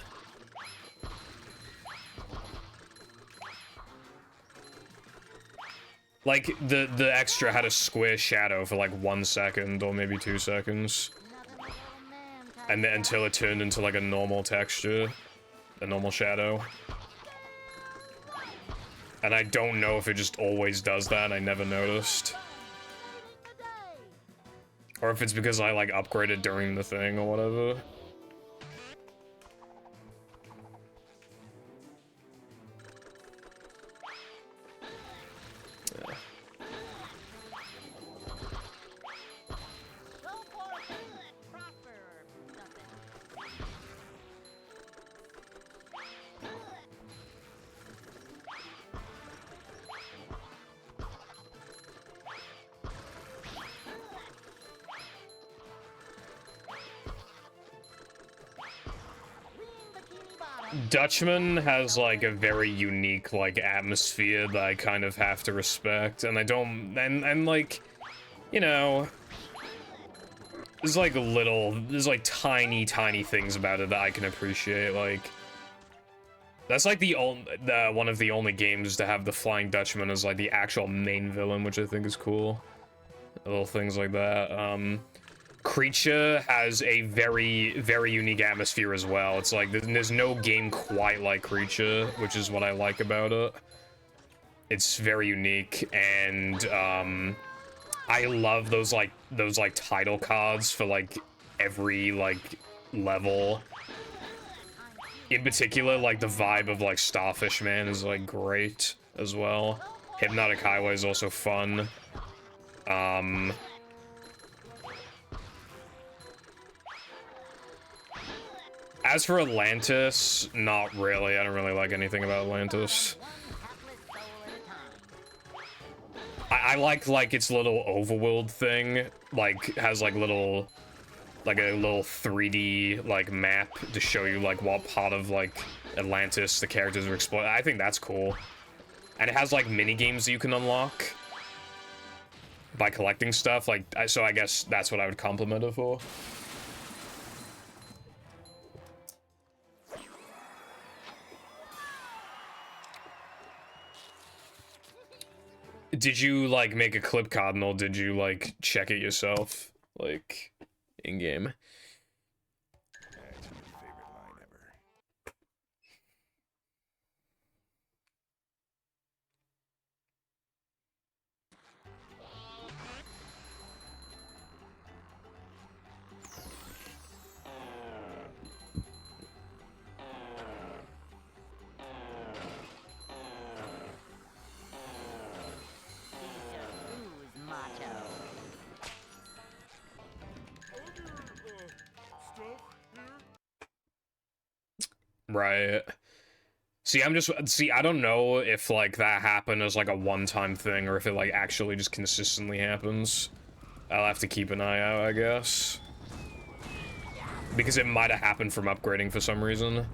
Like, the extra had a square shadow for like 1 second or maybe 2 seconds. And then until it turned into like a normal texture, a normal shadow. And I don't know if it just always does that and I never noticed. Or if it's because I like upgraded during the thing or whatever. Dutchman has like a very unique like atmosphere that I kind of have to respect, and I don't, and like, you know, there's like tiny things about it that I can appreciate. Like, that's like the one of the only games to have the Flying Dutchman as like the actual main villain, which I think is cool. Little things like that. Creature has a very unique atmosphere as well. It's like there's no game quite like Creature, which is what I like about it. It's very unique, and I love those title cards for like every like level. In particular, like the vibe of like Starfish Man is like great as well. Hypnotic Highway is also fun. As for Atlantis, not really. I don't really like anything about Atlantis. I like its little overworld thing, like has like a little 3D like map to show you like what part of like Atlantis the characters are exploring. I think that's cool. And it has like mini games that you can unlock by collecting stuff. Like, so I guess that's what I would compliment it for. Did you like make a clip card, or did you like check it yourself, like in game? That's my favorite line ever. Who's macho? Stuff here? Right. See, I don't know if like that happened as like a one-time thing or if it like actually just consistently happens. I'll have to keep an eye out, I guess. Because it might have happened from upgrading for some reason.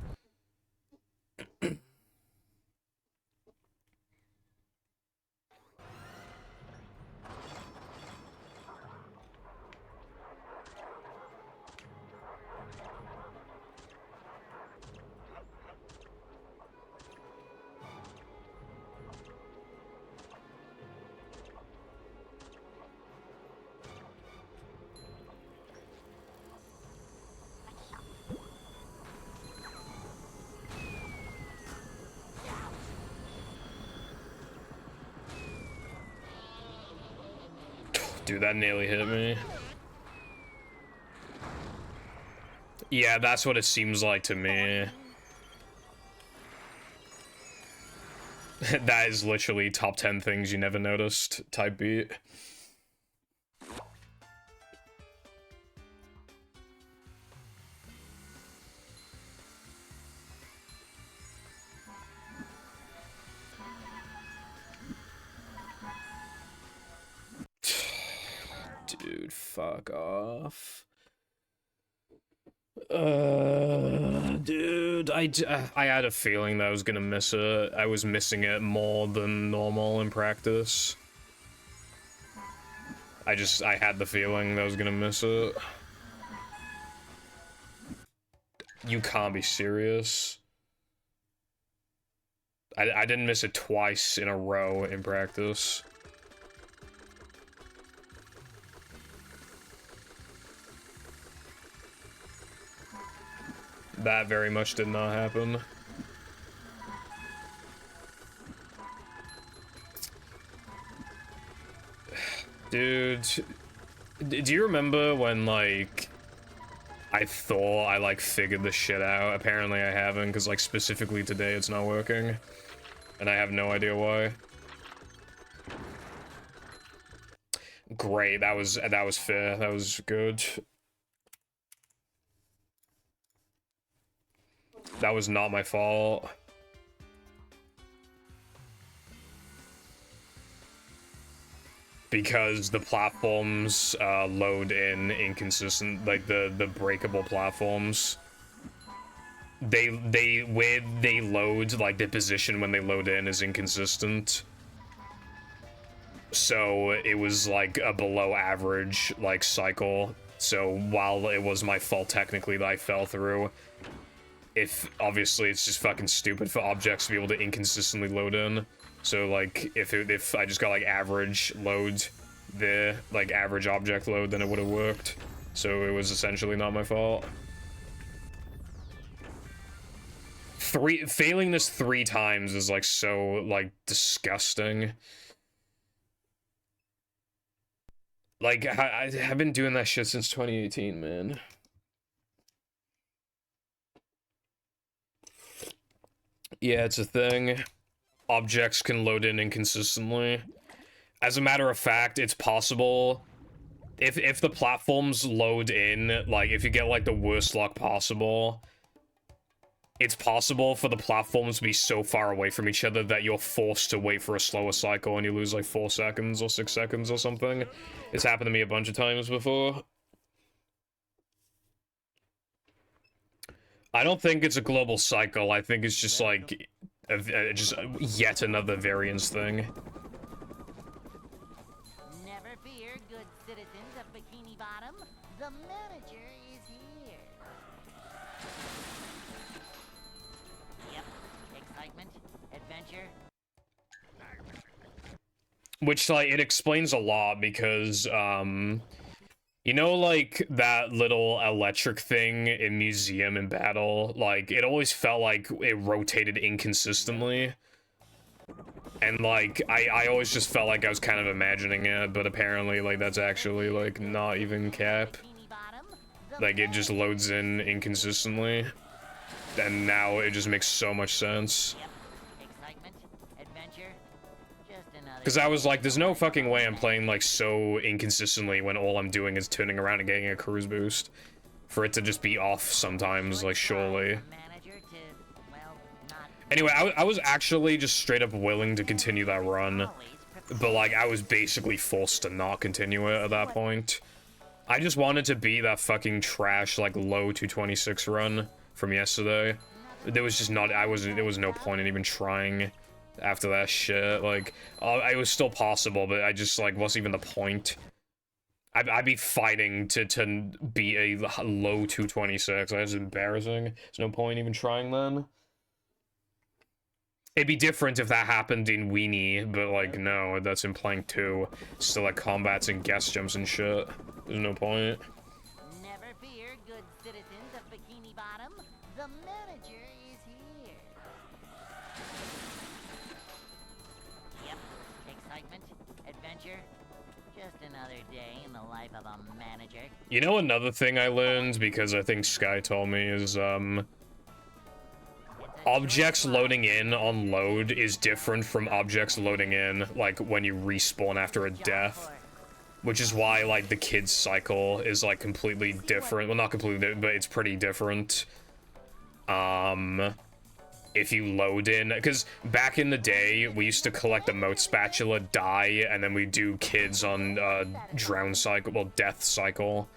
Dude, that nearly hit me. Yeah, that's what it seems like to me. That is literally top 10 things you never noticed type beat. Dude, fuck off. Dude, I had a feeling that I was gonna miss it. I was missing it more than normal in practice. I had the feeling that I was gonna miss it. You can't be serious. I didn't miss it twice in a row in practice. That very much did not happen. Dude, do you remember when, like, I thought I, like, figured the shit out? Apparently I haven't, because, like, specifically today it's not working. And I have no idea why. Great, that was fair, that was good. That was not my fault. Because the platforms load in inconsistent, like the breakable platforms where they load, like the position when they load in is inconsistent. So it was like a below average like cycle. So while it was my fault technically that I fell through, if obviously it's just fucking stupid for objects to be able to inconsistently load in. So like if I just got like average load there, like average object load, then it would have worked. So it was essentially not my fault. Failing this 3 times is like so like disgusting. Like I've been doing that shit since 2018, man. Yeah, it's a thing. Objects can load in inconsistently. As a matter of fact, it's possible if the platforms load in, like if you get like the worst luck possible, it's possible for the platforms to be so far away from each other that you're forced to wait for a slower cycle and you lose like 4 seconds or 6 seconds or something. It's happened to me a bunch of times before. I don't think it's a global cycle. I think it's just like just yet another variance thing. Never fear, good citizens of Bikini Bottom. The manager is here. Yep. Excitement, adventure. Which, like, it explains a lot because, you know, like, that little electric thing in Museum and Battle? Like, it always felt like it rotated inconsistently. And, like, I always just felt like I was kind of imagining it, but apparently, like, that's actually, like, not even cap. Bikini Bottom. Like, it just loads in inconsistently. And now it just makes so much sense. Yep. Excitement, adventure. Just another. Because I was like, there's no fucking way I'm playing, like, so inconsistently when all I'm doing is turning around and getting a cruise boost. For it to just be off sometimes, like, surely. Manager to, well, not Anyway, I was actually just straight up willing to continue that run. always prepared. But, like, I was basically forced to not continue it at that point. I just wanted to beat that fucking trash, like, low 226 run from yesterday. There was just not, there was no point in even trying after that shit. Like, it was still possible, but I just, like, wasn't even the point. I'd be fighting to beat a low 226. That's embarrassing. There's no point even trying then. It'd be different if that happened in Weenie, but, like, no, that's in Plank 2. Still, like, combats and guest jumps and shit. There's no point. Never fear, good citizens of Bikini Bottom. The manager is here. Yep. Excitement, adventure. Just another day in the life of a manager. You know another thing I learned, because I think Sky told me, is, objects loading in on load is different from objects loading in, like, when you respawn after a death. Which is why, like, the kid's cycle is, like, completely different. Well, not completely, but it's pretty different. If you load in, because back in the day, we used to collect the moat spatula, die, and then we do kids on, drown cycle, well, death cycle.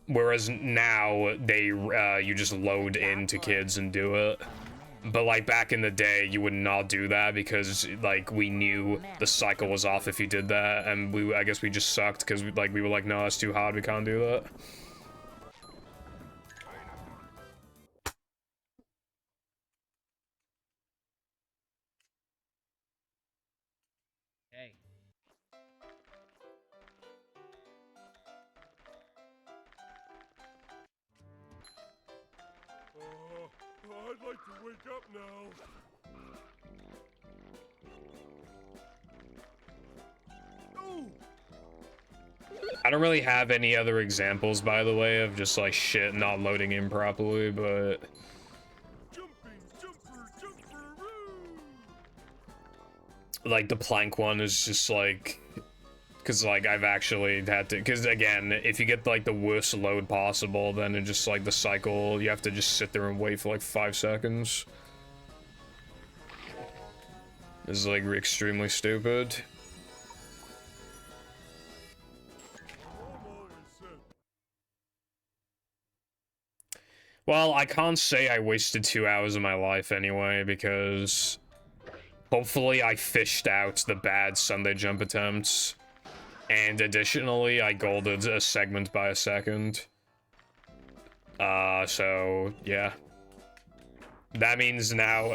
Whereas now, you just load into kids and do it. But, like, back in the day, you would not do that because, like, we knew the cycle was off if you did that, and I guess we just sucked because, we were like, no, that's too hard, we can't do that. Hey. I'd like to wake up now. Oh, I don't really have any other examples, by the way, of just, like, shit not loading in properly, but... jumping, jumper, woo! like, the plank one is just, like... Because, like, I've actually had to... Because, again, if you get, like, the worst load possible, then it just, like, the cycle, you have to just sit there and wait for, like, 5 seconds. This is, like, extremely stupid. Well, I can't say I wasted 2 hours of my life anyway, because hopefully I fished out the bad Sunday jump attempts. And additionally, I golded a segment by a second. So, yeah. That means now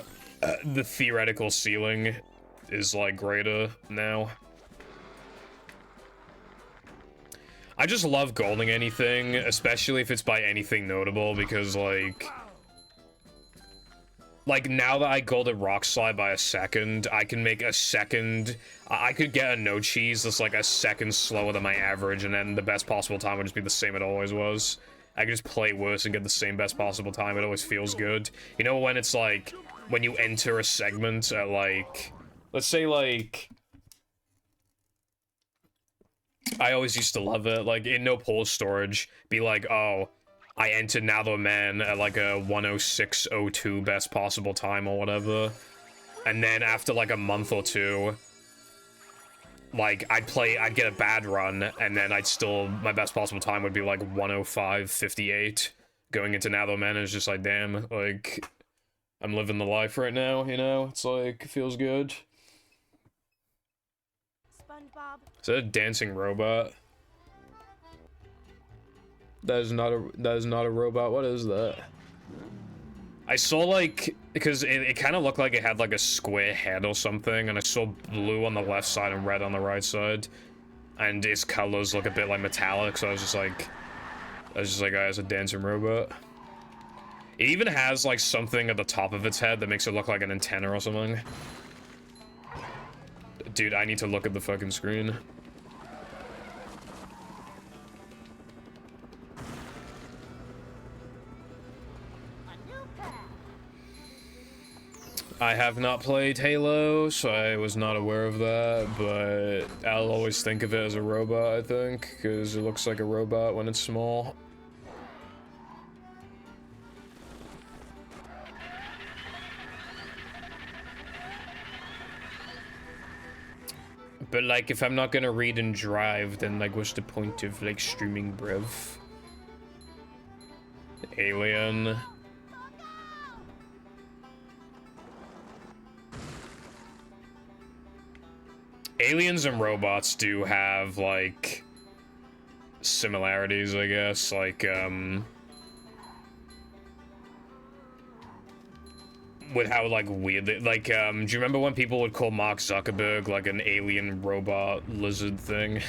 the theoretical ceiling is, like, greater now. I just love golding anything, especially if it's by anything notable, because, like, now that I golded Rock Slide by a second, I can make a second... I could get a no cheese that's, like, a second slower than my average, and then the best possible time would just be the same it always was. I can just play worse and get the same best possible time. It always feels good. You know when it's, like, when you enter a segment at, like... Let's say, like... I always used to love it, like, in No Pause Storage, be like, oh, I entered Now the Man at, like, a 1:06:02 best possible time or whatever, and then after, like, a month or two, like, I'd get a bad run, and then my best possible time would be, like, 1:05:58, going into Now the Man, and it's just like, damn, like, I'm living the life right now, you know? It's like, it feels good. SpongeBob. Is that a dancing robot? That is not a robot. What is that? I saw, like, because it kind of looked like it had like a square head or something, and I saw blue on the left side and red on the right side, and its colors look a bit like metallic, so I was just like, oh, it's a dancing robot. It even has like something at the top of its head that makes it look like an antenna or something. Dude, I need to look at the fucking screen. I have not played Halo, so I was not aware of that, but I'll always think of it as a robot, I think, because it looks like a robot when it's small. But, like, if I'm not gonna read and drive, then, like, what's the point of, like, streaming Brev? Alien. Aliens and robots do have, like, similarities, I guess, like, with how, like, weird, like, do you remember when people would call Mark Zuckerberg, like, an alien robot lizard thing?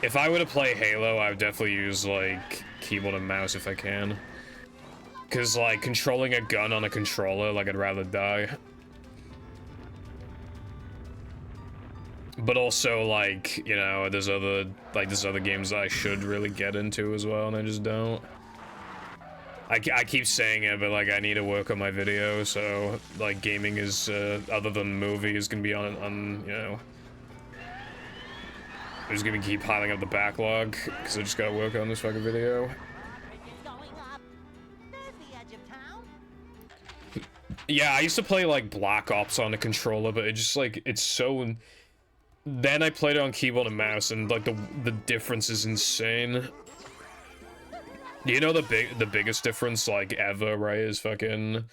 If I were to play Halo, I would definitely use, like, keyboard and mouse if I can. Because, like, controlling a gun on a controller, like, I'd rather die. But also, like, you know, there's other games that I should really get into as well, and I just don't. I keep saying it, but, like, I need to work on my video, so, like, gaming is, other than movies, gonna be on, you know... I'm just gonna keep piling up the backlog, because I just gotta work on this fucking video. Bridge is going up. There's the edge of town. Yeah, I used to play, like, Black Ops on a controller, but it just, like, it's so... Then I played it on keyboard and mouse, and, like, the difference is insane. You know the biggest difference, like, ever, right, is fucking...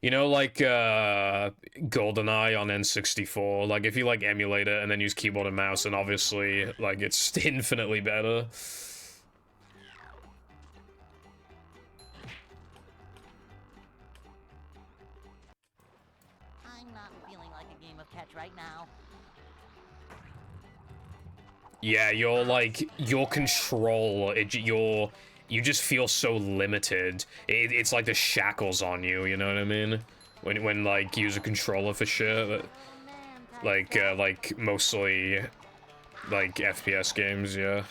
You know, like, GoldenEye on N64, like, if you, like, emulate it and then use keyboard and mouse, and obviously, like, it's infinitely better. I'm not feeling like a game of catch right now. Yeah, your control, you just feel so limited. It's like the shackles on you, you know what I mean? When like, use a controller for shit. Like, mostly, like, FPS games, yeah.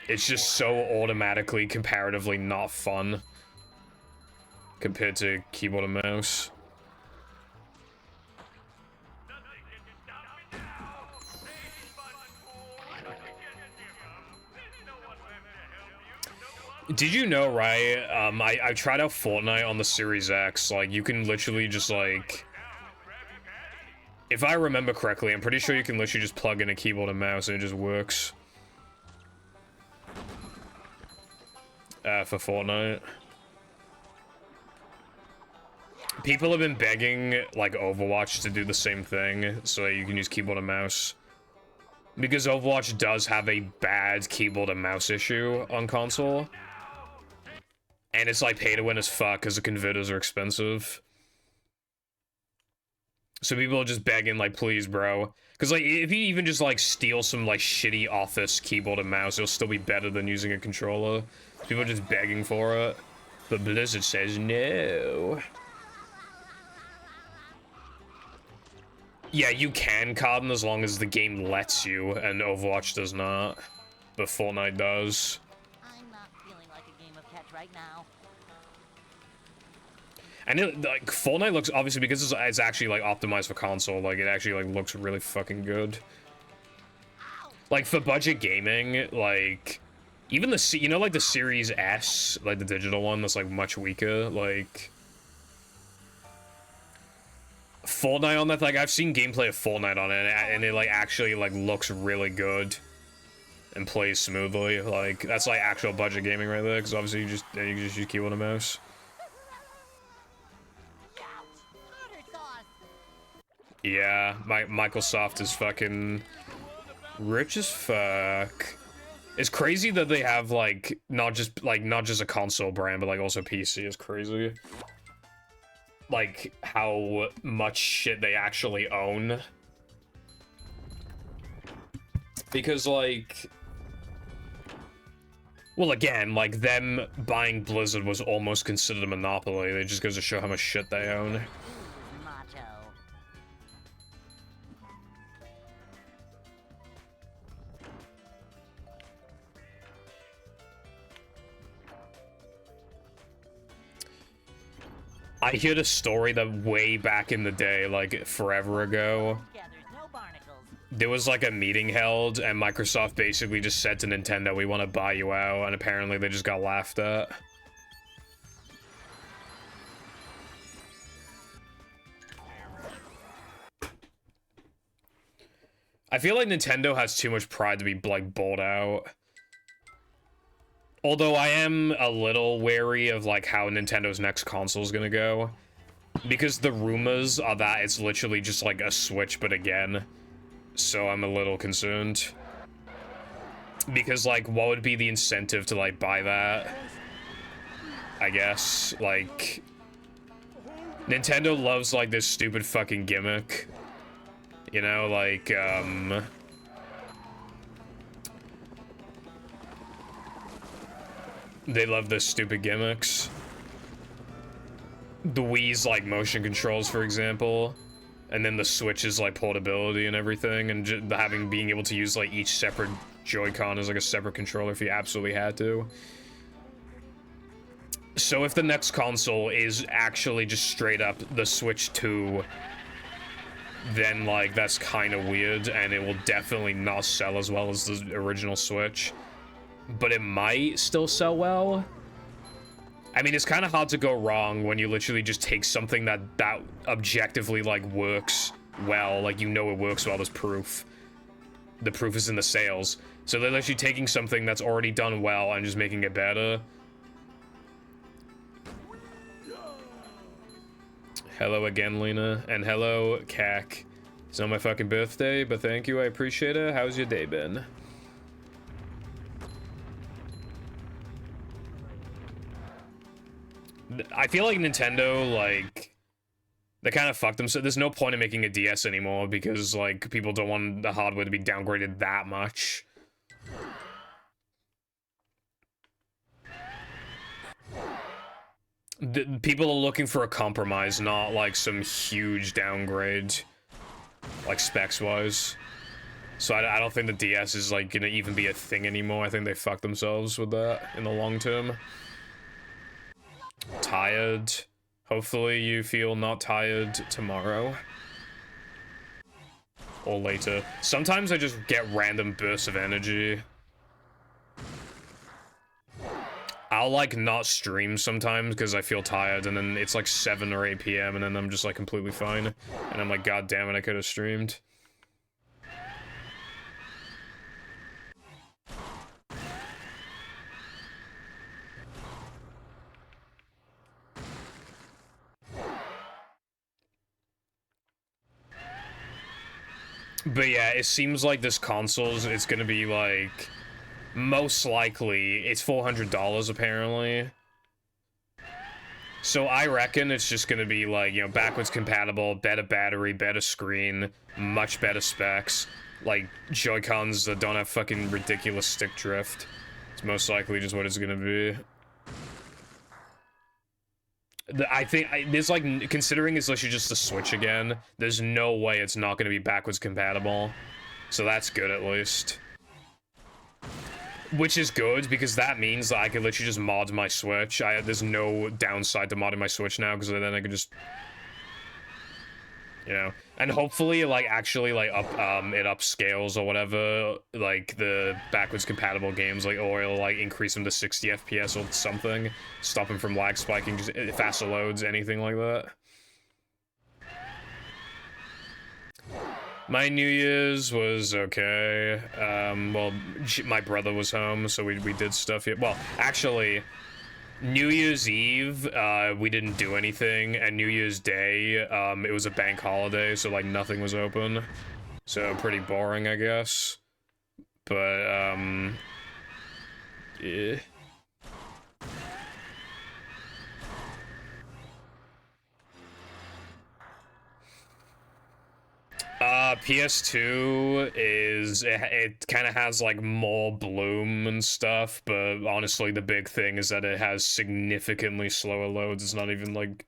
It's just so automatically, comparatively not fun. Compared to keyboard and mouse. Did you know, right? I tried out Fortnite on the Series X. Like, you can literally just, like... If I remember correctly, I'm pretty sure you can literally just plug in a keyboard and mouse and it just works. For Fortnite. People have been begging, like, Overwatch to do the same thing, so that you can use keyboard and mouse. Because Overwatch does have a bad keyboard and mouse issue on console. And it's like pay to win as fuck because the converters are expensive. So people are just begging, like, please, bro. Because, like, if you even just, like, steal some, like, shitty office keyboard and mouse, it'll still be better than using a controller. People are just begging for it. But Blizzard says no. Yeah, you can, Carbon, as long as the game lets you, and Overwatch does not. But Fortnite does. I'm not feeling like a game of catch right now. And it, like, Fortnite looks, obviously, because it's actually, like, optimized for console, like, it actually, like, looks really fucking good. Like, for budget gaming, like, even the, you know, like, the Series S, like, the digital one that's, like, much weaker, like... Fortnite on that, like, I've seen gameplay of Fortnite on it, and it, like, actually, like, looks really good. And plays smoothly, like, that's, like, actual budget gaming right there, because obviously you can just use keyboard and mouse. Yeah, Microsoft is fucking rich as fuck. It's crazy that they have, like, not just a console brand, but, like, also PC is crazy. Like, how much shit they actually own. Because, like... Well, again, like, them buying Blizzard was almost considered a monopoly. It just goes to show how much shit they own. Macho. I heard a story that way back in the day, like, forever ago, Yeah, there's no barnacles. there was, like, a meeting held, and Microsoft basically just said to Nintendo, we want to buy you out, and apparently they just got laughed at. I feel like Nintendo has too much pride to be, like, bought out. Although I am a little wary of, like, how Nintendo's next console is gonna go. Because the rumors are that it's literally just, like, a Switch, but again. So I'm a little concerned. Because, like, what would be the incentive to, like, buy that? I guess, like... Nintendo loves, like, this stupid fucking gimmick. You know, like, they love the stupid gimmicks. The Wii's, like, motion controls, for example. And then the Switch's, like, portability and everything. And being able to use, like, each separate Joy-Con as, like, a separate controller if you absolutely had to. So if the next console is actually just straight up the Switch 2, then, like, that's kind of weird. And it will definitely not sell as well as the original Switch. But it might still sell well. I mean, it's kind of hard to go wrong when you literally just take something that objectively, like, works well. Like, you know it works well, there's proof. The proof is in the sales. So they're literally taking something that's already done well and just making it better. Hello again, Lena. And hello, Kak. It's not my fucking birthday, but thank you, I appreciate it. How's your day been? I feel like Nintendo, like, they kind of fucked them, so there's no point in making a DS anymore because, like, people don't want the hardware to be downgraded that much. People are looking for a compromise, not, like, some huge downgrade, like, specs-wise. So I don't think the DS is, like, gonna even be a thing anymore. I think they fucked themselves with that in the long term. Tired. Hopefully you feel not tired tomorrow. Or later. Sometimes I just get random bursts of energy. I'll like not stream sometimes because I feel tired, and then it's like 7 or 8 p.m. and then I'm just like completely fine, and I'm like, God damn it, I could have streamed. But yeah, it seems like this console's, it's gonna be like, most likely, it's $400 apparently. So I reckon it's just gonna be like, you know, backwards compatible, better battery, better screen, much better specs, like Joy-Cons that don't have fucking ridiculous stick drift. It's most likely just what it's gonna be. I think, there's like, considering it's literally just a Switch again, there's no way it's not gonna be backwards compatible. So that's good at least. Which is good, because that means that I can literally just mod my Switch. There's no downside to modding my Switch now, because then I can just... You know? And hopefully, like, actually, like, it upscales or whatever, like, the backwards compatible games, like, or it'll, like, increase them to 60 FPS or something. Stop them from lag spiking, just faster loads, anything like that. My New Year's was okay. Well, my brother was home, so we did stuff here. Well, actually, New Year's Eve, we didn't do anything, and New Year's Day, it was a bank holiday, so, like, nothing was open. So, pretty boring, I guess. But, yeah. PS2 is, it kind of has like more bloom and stuff, but honestly the big thing is that it has significantly slower loads. It's not even like,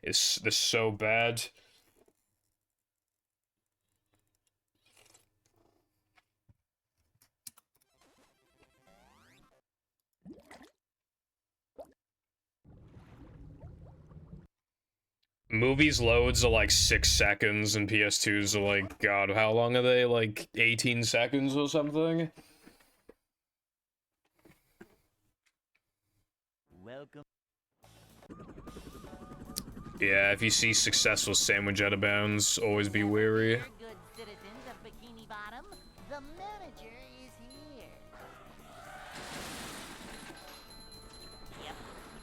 it's so bad. Movies loads are like 6 seconds, and PS2s are like, God, how long are they? Like 18 seconds or something? Welcome. Yeah, if you see successful sandwich out of bounds, always be wary. Good citizens of Bikini Bottom, the manager is here. Yep,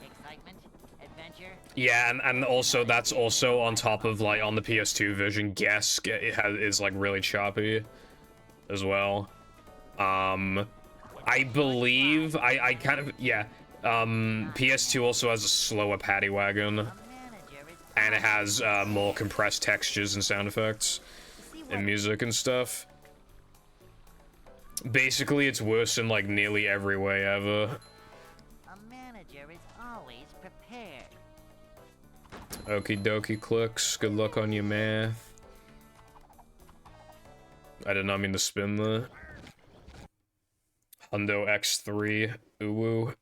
excitement, adventure. Yeah, and also that's also on top of like on the PS2 version, Gesk is like really choppy as well. I believe I kind of, yeah. PS2 also has a slower paddy wagon, and it has more compressed textures and sound effects and music and stuff. Basically, it's worse in like nearly every way ever. A manager is always prepared. Okie dokie, clicks. Good luck on your math. I did not mean to spin that. Hundo X3. Uwu.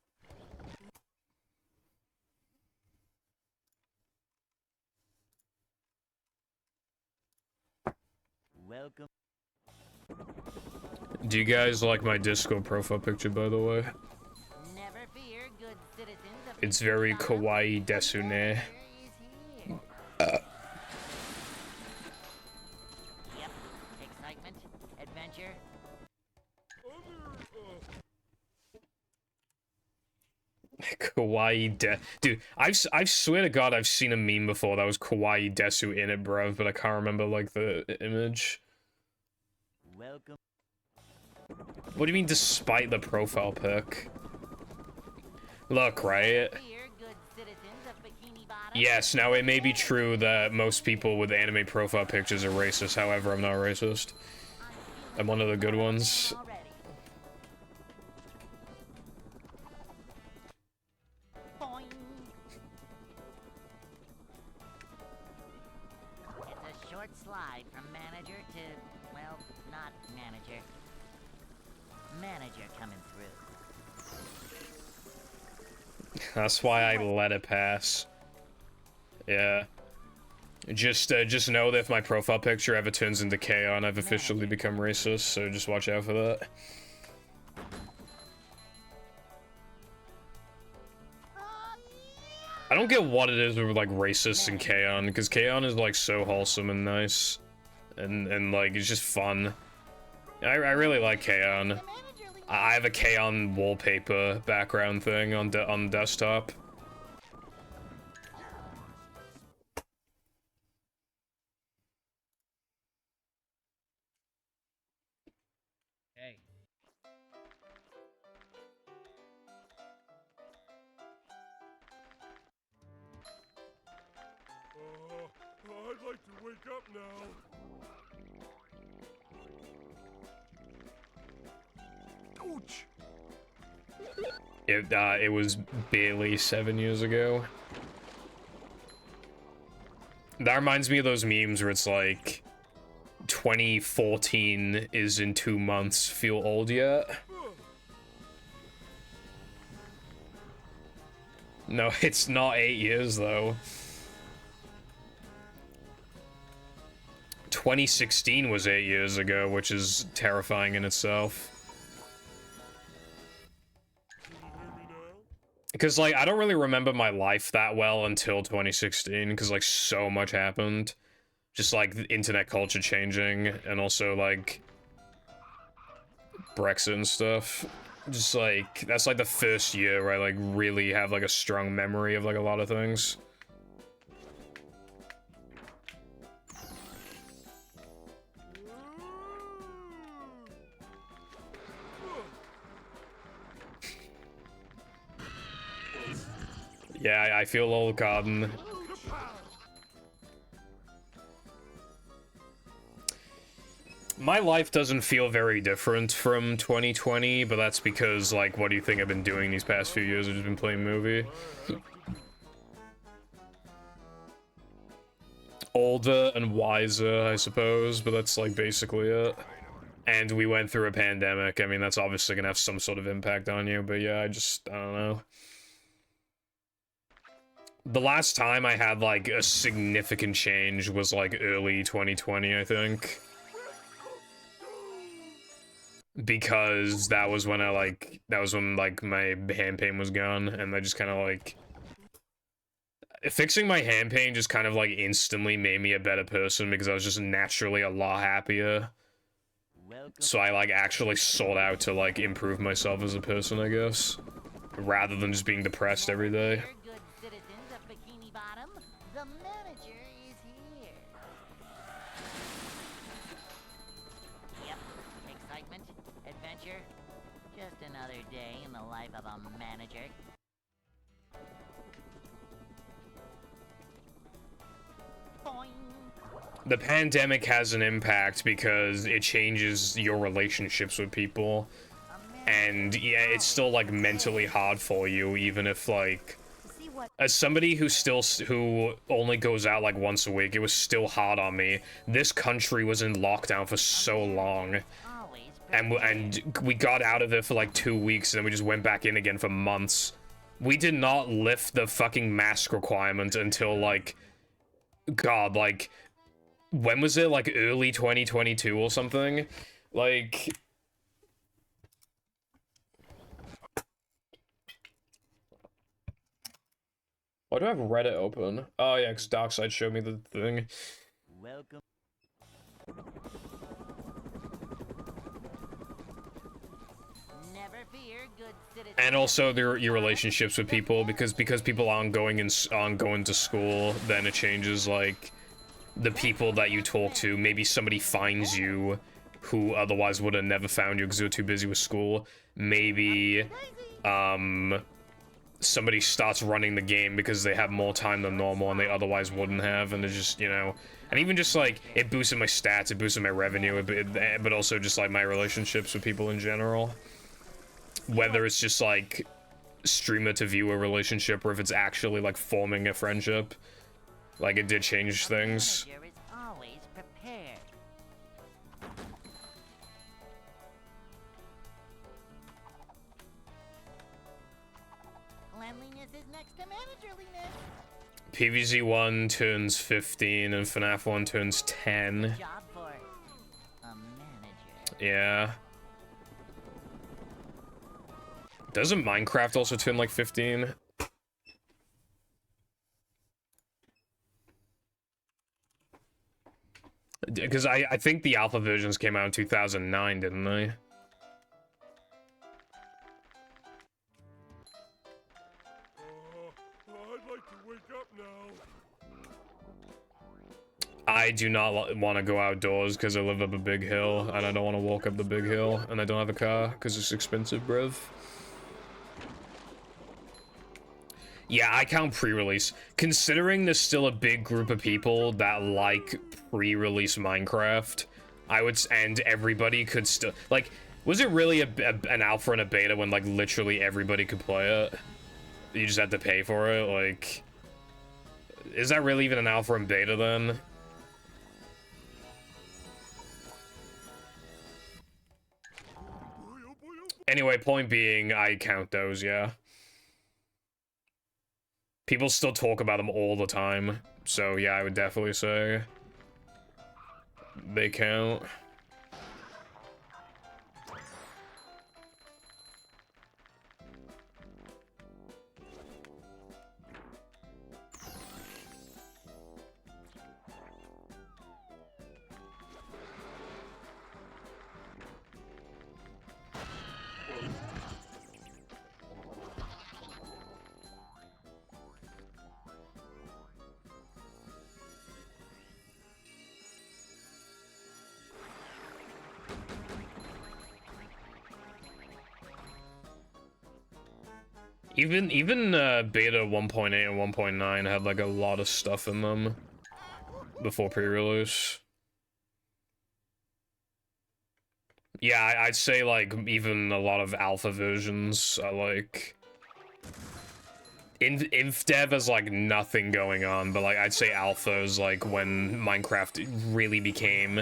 Welcome. Do you guys like my Discord profile picture, by the way? Never fear, good citizens of It's Bikini very Bottom, kawaii the desune. manager is here. Yep, excitement, adventure. Kawaii Dude, I swear to God I've seen a meme before that was Kawaii Desu in it, bruv, but I can't remember, like, the image. Welcome. What do you mean, despite the profile pic? Look, right? Fear, good citizens of Bikini Bottom. Yes, now it may be true that most people with anime profile pictures are racist, however, I'm not racist. I'm one of the good ones. Already. Boing. It's a short slide from manager to, well, not manager. Manager coming through. That's why I let it pass. Yeah. Just know that if my profile picture ever turns into K-On, I've officially become racist, so just watch out for that. I don't get what it is with like racists and K-On! Because K-On! Is like so wholesome and nice, and like it's just fun. I really like K-On! I have a K-On! Wallpaper background thing on desktop. Hey. I'd like to wake up now. Ouch! It was barely 7 years ago. That reminds me of those memes where it's like 2014 is in 2 months. Feel old yet? No, it's not 8 years though. 2016 was 8 years ago, which is terrifying in itself. Because, like, I don't really remember my life that well until 2016, because, like, so much happened. Just, like, the internet culture changing, and also, like, Brexit and stuff. Just, like, that's, like, the first year where I, like, really have, like, a strong memory of, like, a lot of things. Yeah, I feel old, Cotton. My life doesn't feel very different from 2020, but that's because, like, what do you think I've been doing these past few years? I've just been playing movie. Older and wiser, I suppose, but that's, like, basically it. And we went through a pandemic. I mean, that's obviously gonna have some sort of impact on you, but yeah, I don't know. The last time I had, like, a significant change was, like, early 2020, I think. Because that was when like, my hand pain was gone, and I just kind of, like... Fixing my hand pain just kind of, like, instantly made me a better person, because I was just naturally a lot happier. So I, like, actually sought out to, like, improve myself as a person, I guess. Rather than just being depressed every day. Good citizens of Bikini Bottom, the manager is here. Yep, excitement, adventure, just another day in the life of a manager. Boing. The pandemic has an impact because it changes your relationships with people. And yeah, it's still, like, mentally hard for you, even if, like, as somebody who only goes out, like, once a week, it was still hard on me. This country was in lockdown for so long, and we got out of it for, like, 2 weeks, and then we just went back in again for months. We did not lift the fucking mask requirement until, like, God, like, when was it? Like, early 2022 or something? Like... Why do I have Reddit open? Oh yeah, because Darkside showed me the thing. Welcome. Never fear, good citizens. And also your relationships with people, because people aren't going to school, then it changes, like, the people that you talk to. Maybe somebody finds you who otherwise would have never found you because they're too busy with school. Maybe somebody starts running the game because they have more time than normal and they otherwise wouldn't have, and it's just, you know, and even just, like, it boosted my stats, it boosted my revenue, but also just, like, my relationships with people in general. Whether it's just, like, streamer to viewer relationship, or if it's actually, like, forming a friendship. Like, it did change things. The manager is always prepared. Cleanliness is next to managerliness. PVZ1 turns 15 and FNAF 1 turns 10. Job for a manager. Yeah. Doesn't Minecraft also turn like 15? Because I think the alpha versions came out in 2009, didn't they? I'd like to wake up now. I do not want to go outdoors because I live up a big hill, and I don't want to walk up the big hill, and I don't have a car because it's expensive, bruv. Yeah, I count pre-release. Considering there's still a big group of people that like pre-release Minecraft, I would, and everybody could still, like, was it really an alpha and a beta when, like, literally everybody could play it? You just had to pay for it? Like, is that really even an alpha and beta then? Anyway, point being, I count those, yeah. People still talk about them all the time, so yeah, I would definitely say they count. Even beta 1.8 and 1.9 had like a lot of stuff in them before pre-release. Yeah, I'd say like even a lot of alpha versions are like InfDev has like nothing going on, but like I'd say alpha is like when Minecraft really became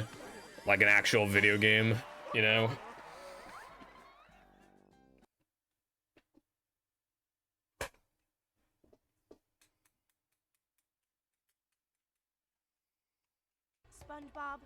like an actual video game, you know? SpongeBob.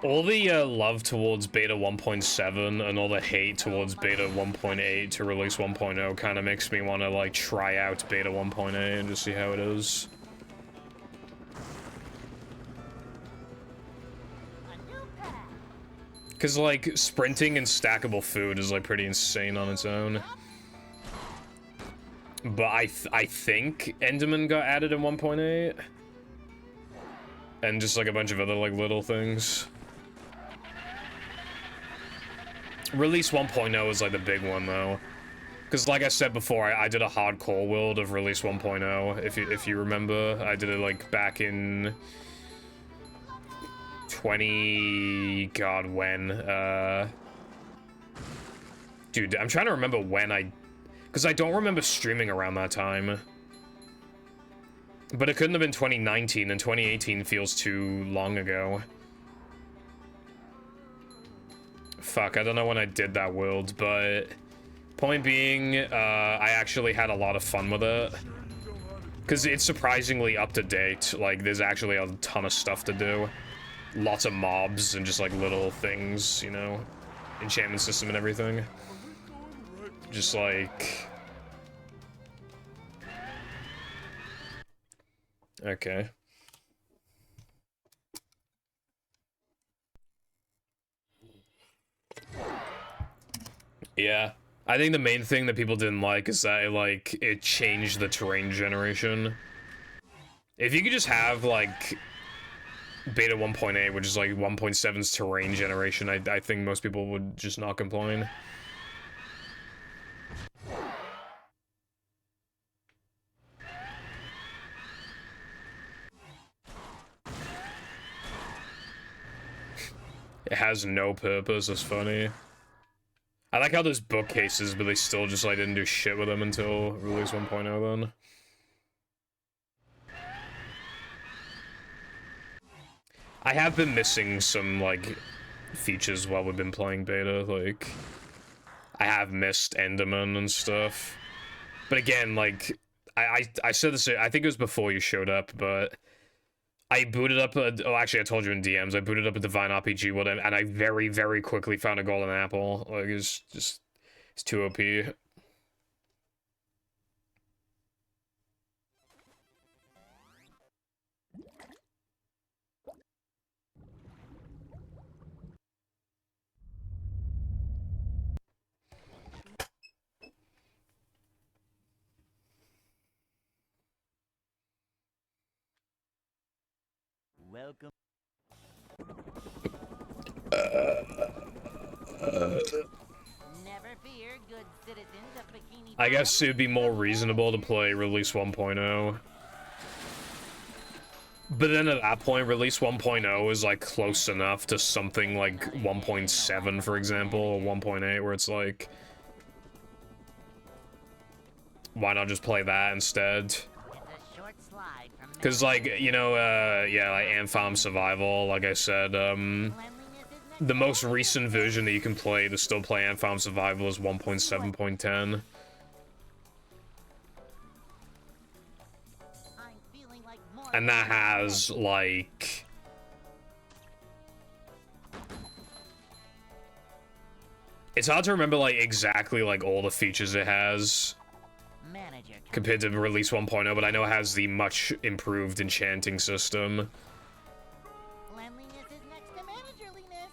All the love towards beta 1.7 and all the hate towards beta 1.8 to release 1.0 kind of makes me want to like try out beta 1.8 and just see how it is. Because like sprinting and stackable food is like pretty insane on its own. But I think Enderman got added in 1.8. And just like a bunch of other like little things. Release 1.0 is like the big one though, because like I said before, I did a hardcore world of Release 1.0. If you remember, I did it like back in 20 God when dude, I'm trying to remember when because I don't remember streaming around that time, but it couldn't have been 2019, and 2018 feels too long ago. Fuck, I don't know when I did that world, but point being, I actually had a lot of fun with it. Because it's surprisingly up to date. Like, there's actually a ton of stuff to do. Lots of mobs and just, like, little things, you know? Enchantment system and everything. Just, like... Okay. Yeah, I think the main thing that people didn't like is that it changed the terrain generation. If you could just have like beta 1.8, which is like 1.7's terrain generation, I think most people would just not complain. It has no purpose, it's funny. I like how there's bookcases, but they still just like didn't do shit with them until release 1.0 then. I have been missing some like features while we've been playing beta, like I have missed Enderman and stuff. But again, like I said this, I think it was before you showed up, but I booted up oh, actually I told you in DMs, I booted up a Divine RPG with it, and I very, very quickly found a golden apple. Like, it's just, it's too OP. Welcome. Never fear, good citizens of Bikini I guess Bottom. it'd be more reasonable to play Release 1.0. But then at that point, Release 1.0 is like close enough to something like 1.7, for example, or 1.8, where it's like, why not just play that instead? It's a short slide from Because, like, you know, yeah, like Ant Farm Survival, like I said, cleanliness is next the most recent version that you can play to still play Ant Farm Survival is 1.7.10. I'm feeling like more And that has, like... It's hard to remember, like, exactly, like, all the features it has manager compared to Release 1.0, but I know it has the much improved enchanting system. cleanliness is next to managerliness.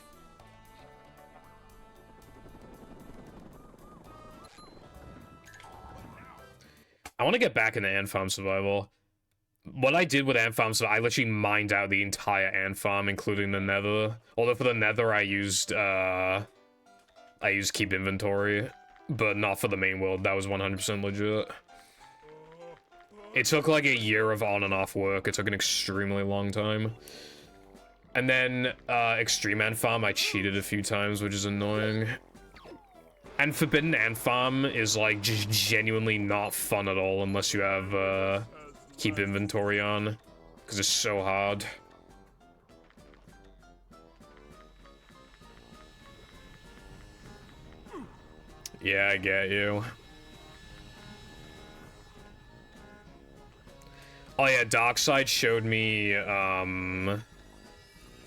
I want to get back into Ant Farm Survival. What I did with Ant Farm Survival, I literally mined out the entire Ant Farm, including the Nether. Although for the Nether, I used Keep Inventory, but not for the main world. That was 100% legit. It took like a year of on and off work. It took an extremely long time. And then Extreme Ant Farm, I cheated a few times, which is annoying. And Forbidden Ant Farm is like just genuinely not fun at all unless you have Keep Inventory on, because it's so hard. Yeah, I get you. Oh yeah, Darkside showed me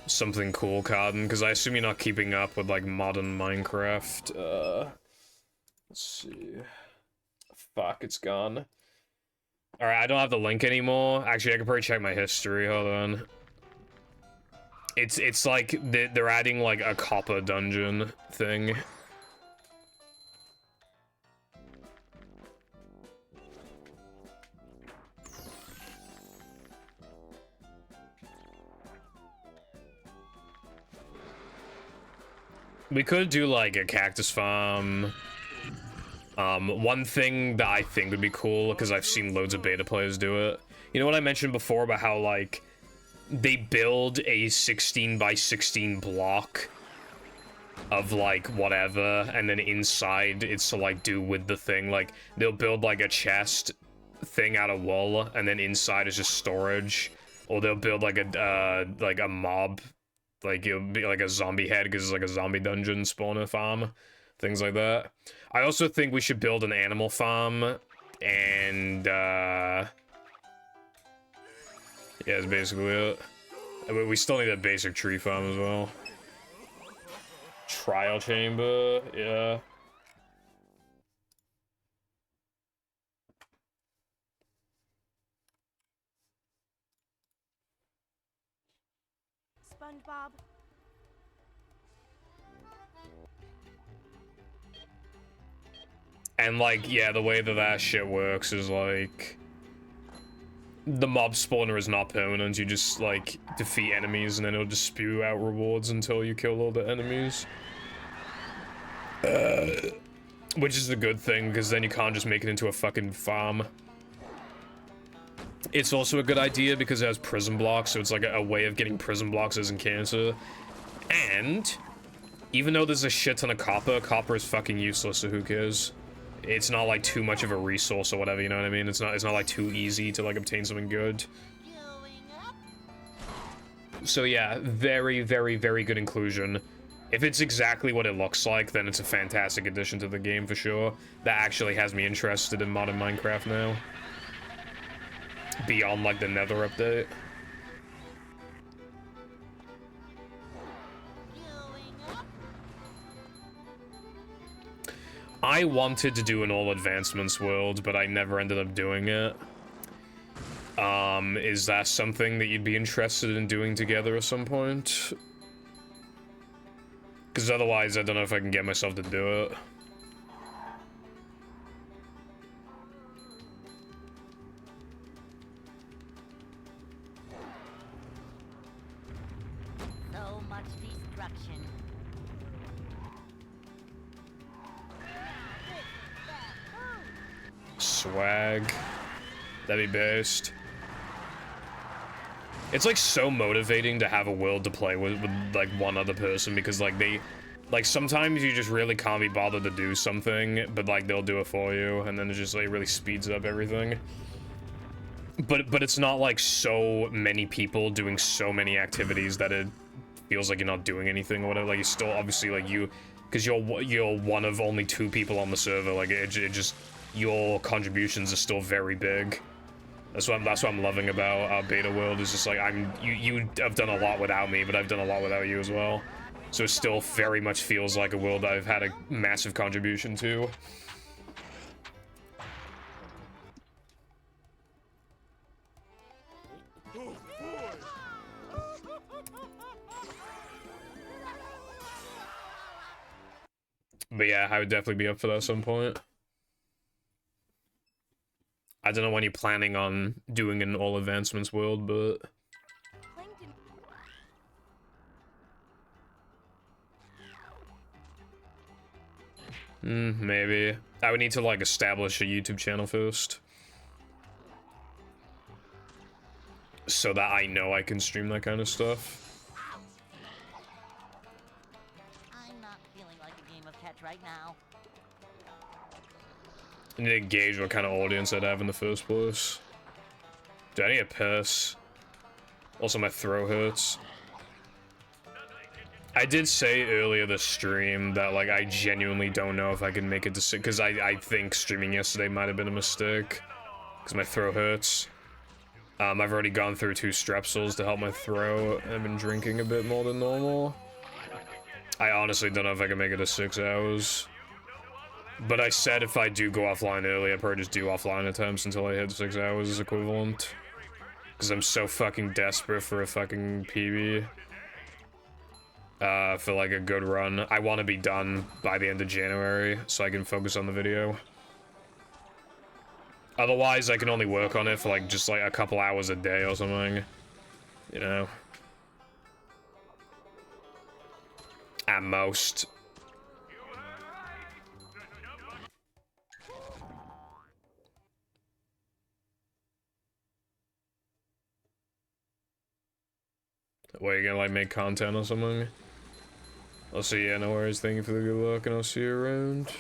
something cool, Carden, because I assume you're not keeping up with like modern Minecraft. Let's see. Fuck, it's gone. Alright, I don't have the link anymore. Actually, I could probably check my history. Hold on. It's like they're adding like a copper dungeon thing. We could do like a cactus farm. One thing that I think would be cool, because I've seen loads of beta players do it. You know what I mentioned before about how like they build a 16 by 16 block of like whatever, and then inside it's to like do with the thing. Like they'll build like a chest thing out of wool, and then inside is just storage. Or they'll build like a mob. Like, it'll be like a zombie head, because it's like a zombie dungeon spawner farm. Things like that. I also think we should build an animal farm. And, yeah, that's basically it. We still need a basic tree farm as well. Trial chamber, yeah. SpongeBob. And, like, yeah, the way that shit works is, like... The mob spawner is not permanent, you just, like, defeat enemies and then it'll just spew out rewards until you kill all the enemies. Which is a good thing, because then you can't just make it into a fucking farm. It's also a good idea because it has prison blocks, so it's like a way of getting prison blocks isn't cancer. And, even though there's a shit ton of copper is fucking useless, so who cares? It's not like too much of a resource or whatever, you know what I mean? It's not like too easy to like obtain something good. So yeah, very, very, very good inclusion. If it's exactly what it looks like, then it's a fantastic addition to the game for sure. That actually has me interested in modern Minecraft now. beyond like the Nether update. I wanted to do an all advancements world, but I never ended up doing it. Is that something that you'd be interested in doing together at some point? Because otherwise, I don't know if I can get myself to do it. So much destruction. Swag. That'd be best. It's like so motivating to have a world to play with like one other person, because like sometimes you just really can't be bothered to do something, but like they'll do it for you, and then it just like really speeds up everything. But it's not like so many people doing so many activities that it feels like you're not doing anything or whatever. Like, you're still obviously like because you're one of only 2 people on the server. Like it just, your contributions are still very big. That's what I'm loving about our beta world, is just like you have done a lot without me, but I've done a lot without you as well. So it still very much feels like a world I've had a massive contribution to. Oh boy! But yeah, I would definitely be up for that at some point. I don't know when you're planning on doing an all advancements world, but Plankton. maybe. I would need to like establish a YouTube channel first, so that I know I can stream that kind of stuff. I'm not feeling like a game of catch right now. I need to gauge what kind of audience I'd have in the first place. Do I need a piss? Also, my throat hurts. I did say earlier this stream that, like, I genuinely don't know if I can make it to 6, because I think streaming yesterday might have been a mistake, because my throat hurts. I've already gone through 2 Strepsils to help my throat, and I've been drinking a bit more than normal. I honestly don't know if I can make it to 6 hours. But I said if I do go offline early, I'd probably just do offline attempts until I hit 6 hours as equivalent. Because I'm so fucking desperate for a fucking PB. For like a good run. I want to be done by the end of January, so I can focus on the video. Otherwise, I can only work on it for like just like a couple hours a day or something. You know? At most. What, you gonna like make content or something? I'll see you, yeah, no worries, thank you for the good luck, and I'll see you around.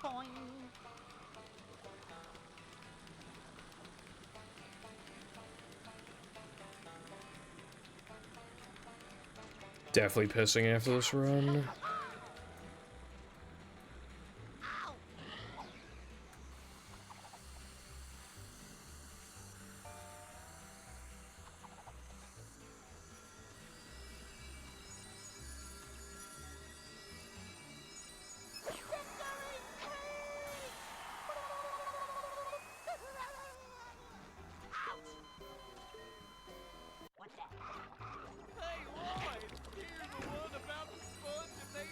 Boing. Definitely pissing after this run. Hey, Lloyd, here's the one about the sponge that made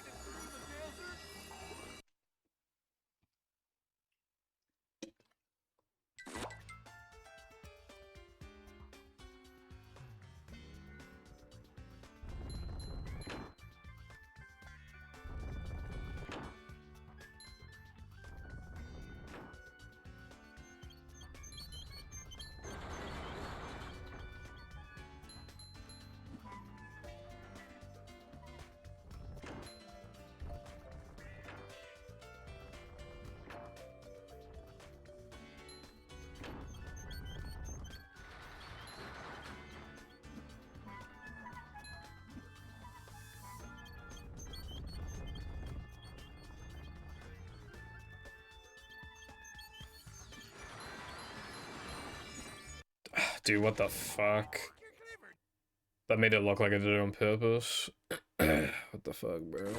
Dude, what the fuck? That made it look like I did it on purpose. What the fuck, bro?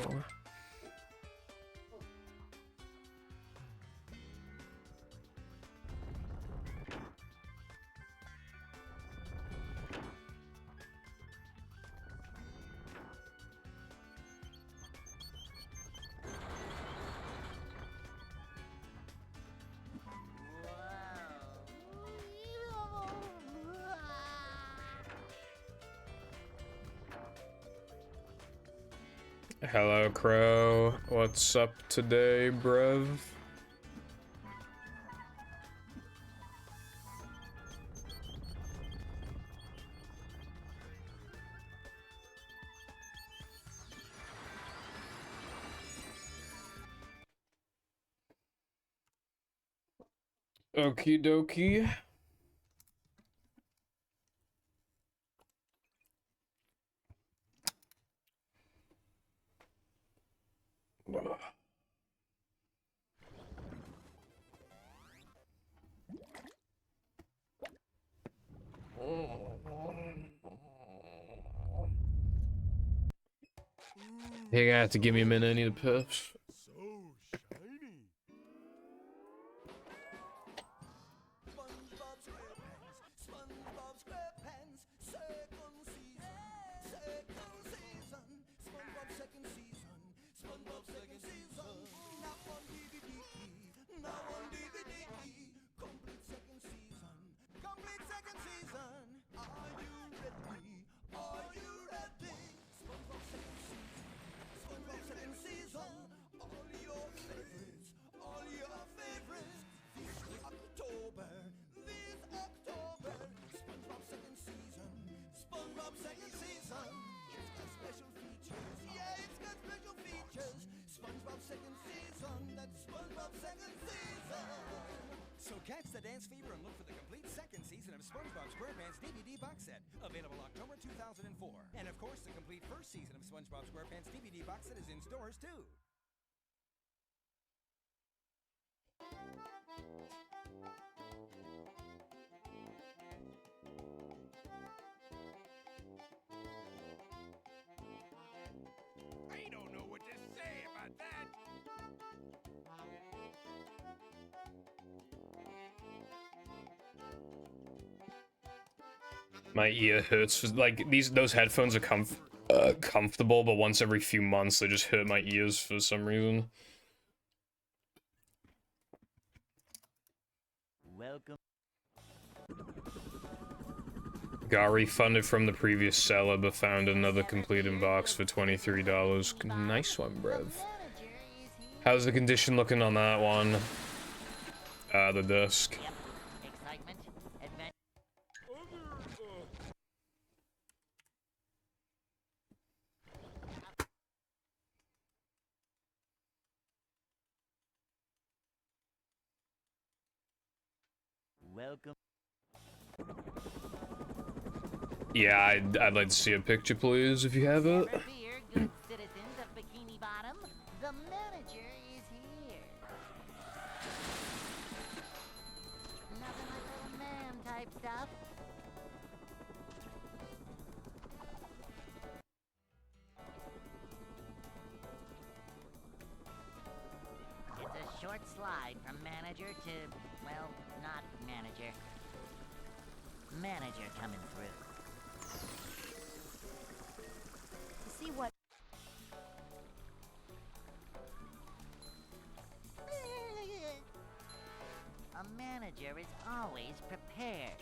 Hello, Crow. What's up today, bruv? Okie dokie. You're gonna have to give me a minute, I need a piss. So shiny. SpongeBob SquarePants, SpongeBob SquarePants, second season, SpongeBob second season, SpongeBob second season. Now on DVD, complete second season, complete second season. Are you ready? Are you ready? SpongeBob second season, SpongeBob second season. All your favorites, all your favorites. This October, SpongeBob second season, SpongeBob second season. It's got special features, yeah, it's got special features. SpongeBob second season, that's SpongeBob second season. So catch the dance fever and look for the complete second season of SpongeBob SquarePants DVD box set, available October 2004. And of course, the complete first season of SpongeBob SquarePants DVD box set is in stores too. I don't know what to say about that. My ear hurts. Like those headphones are comfortable, but once every few months they just hurt my ears for some reason. Welcome. Got refunded from the previous seller, but found another complete in box for $23. Nice one, bruv. How's the condition looking on that one? The disc. Yep. Excitement, adventure. Welcome. Yeah, I'd like to see a picture, please, if you have it. Never fear, good citizens of Bikini Bottom. The manager is here. Nothing like little man type stuff. It's a short slide from manager to, well, not manager. Manager coming through. To see what A manager is always prepared.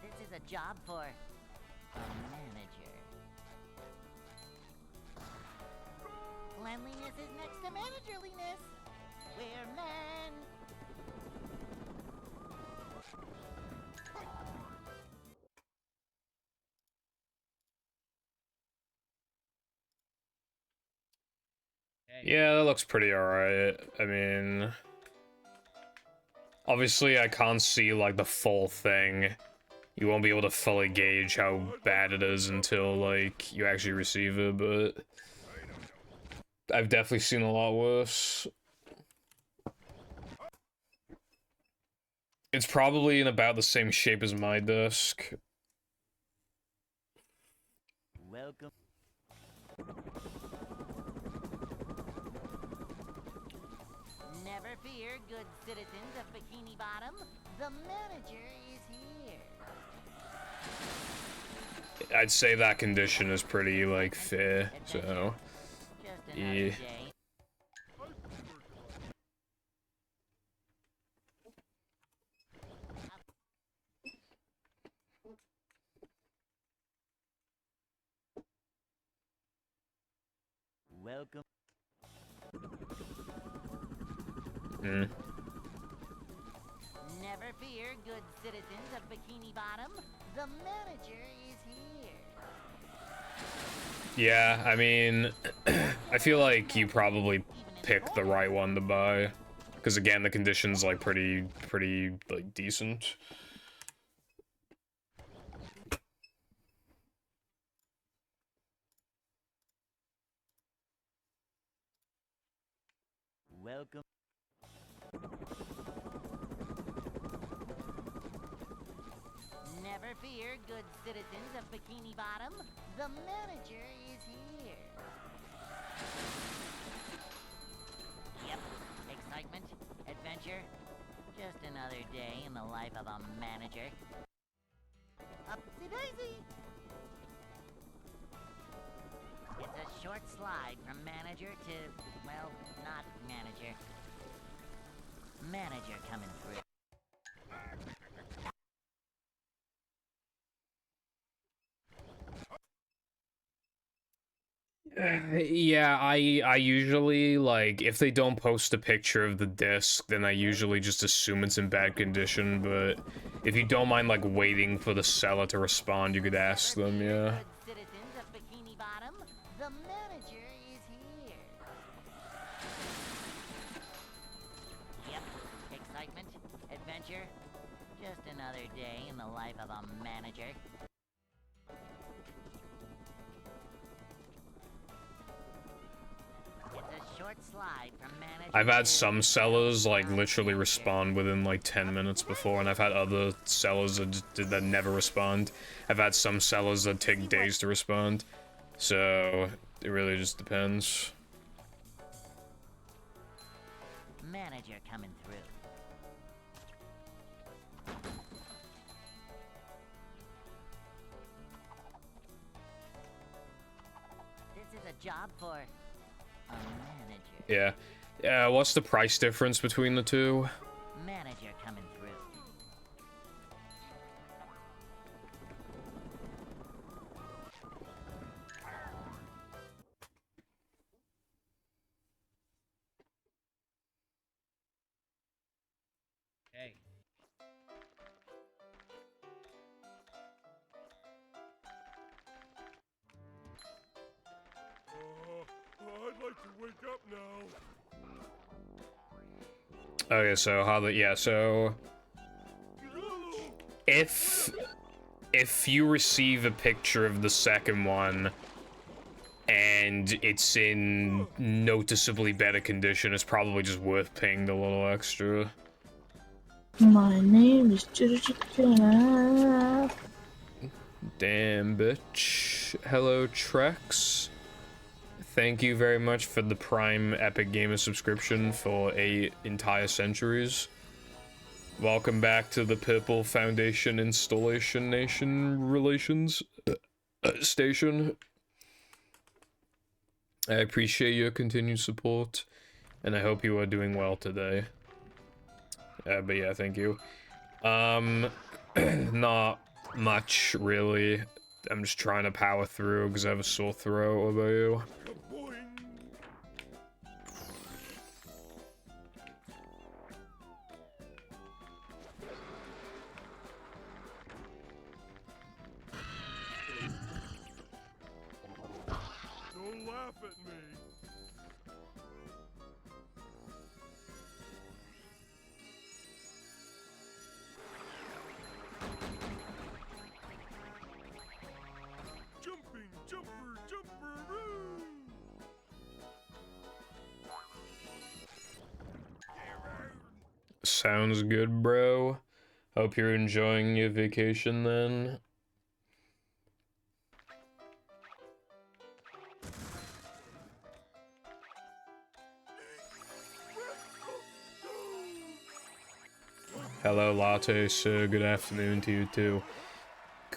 This is a job for a manager. Cleanliness is next to managerliness. We're men. Yeah, that looks pretty alright. I mean, obviously I can't see like the full thing. You won't be able to fully gauge how bad it is until like you actually receive it, but I've definitely seen a lot worse. It's probably in about the same shape as my desk. Welcome. Never fear, good citizens of Bikini Bottom. The manager is here. I'd say that condition is pretty, like, fair, so... Just Yeah. another day. Welcome. Mm. Never fear, good citizens of Bikini Bottom. The manager is here. Yeah, I mean, I feel like you probably picked the right one to buy. Because again, the condition's, like, pretty, like, decent. Welcome. Never fear, good citizens of Bikini Bottom. The manager is here. Yep, excitement, adventure. Just another day in the life of a manager. Upsy-daisy! It's a short slide from manager to, well, not manager. Manager coming through. Yeah, I usually, like, if they don't post a picture of the disc, then I usually just assume it's in bad condition, but if you don't mind, like, waiting for the seller to respond, you could ask them, yeah. Good citizens of Bikini Bottom, the manager is here. Yep, excitement, adventure. Just another day in the life of a manager. It's a short slide from manager. I've had to- some sellers, like, literally respond within, like, 10 minutes before, and I've had other sellers that never respond. I've had some sellers that take days to respond, so it really just depends. Manager coming through. This is a job for a manager. Yeah. Yeah, what's the price difference between the two? Manager coming through. Hey. I'd like to wake up now. Okay, so how the, yeah, so if you receive a picture of the second one and it's in noticeably better condition, it's probably just worth paying the little extra. My name is Chicken. Damn, bitch. Hello, Trex. Thank you very much for the Prime Epic Gamer subscription for 8 entire centuries. Welcome back to the Purple Foundation Installation Nation Relations Station. I appreciate your continued support, and I hope you are doing well today. But yeah, thank you. Not much, really. I'm just trying to power through because I have a sore throat. What about you? Don't laugh at me. Jumping, jumper, jumperoo! Sounds good, bro. Hope you're enjoying your vacation then. Hello, Latte, sir. Good afternoon to you, too.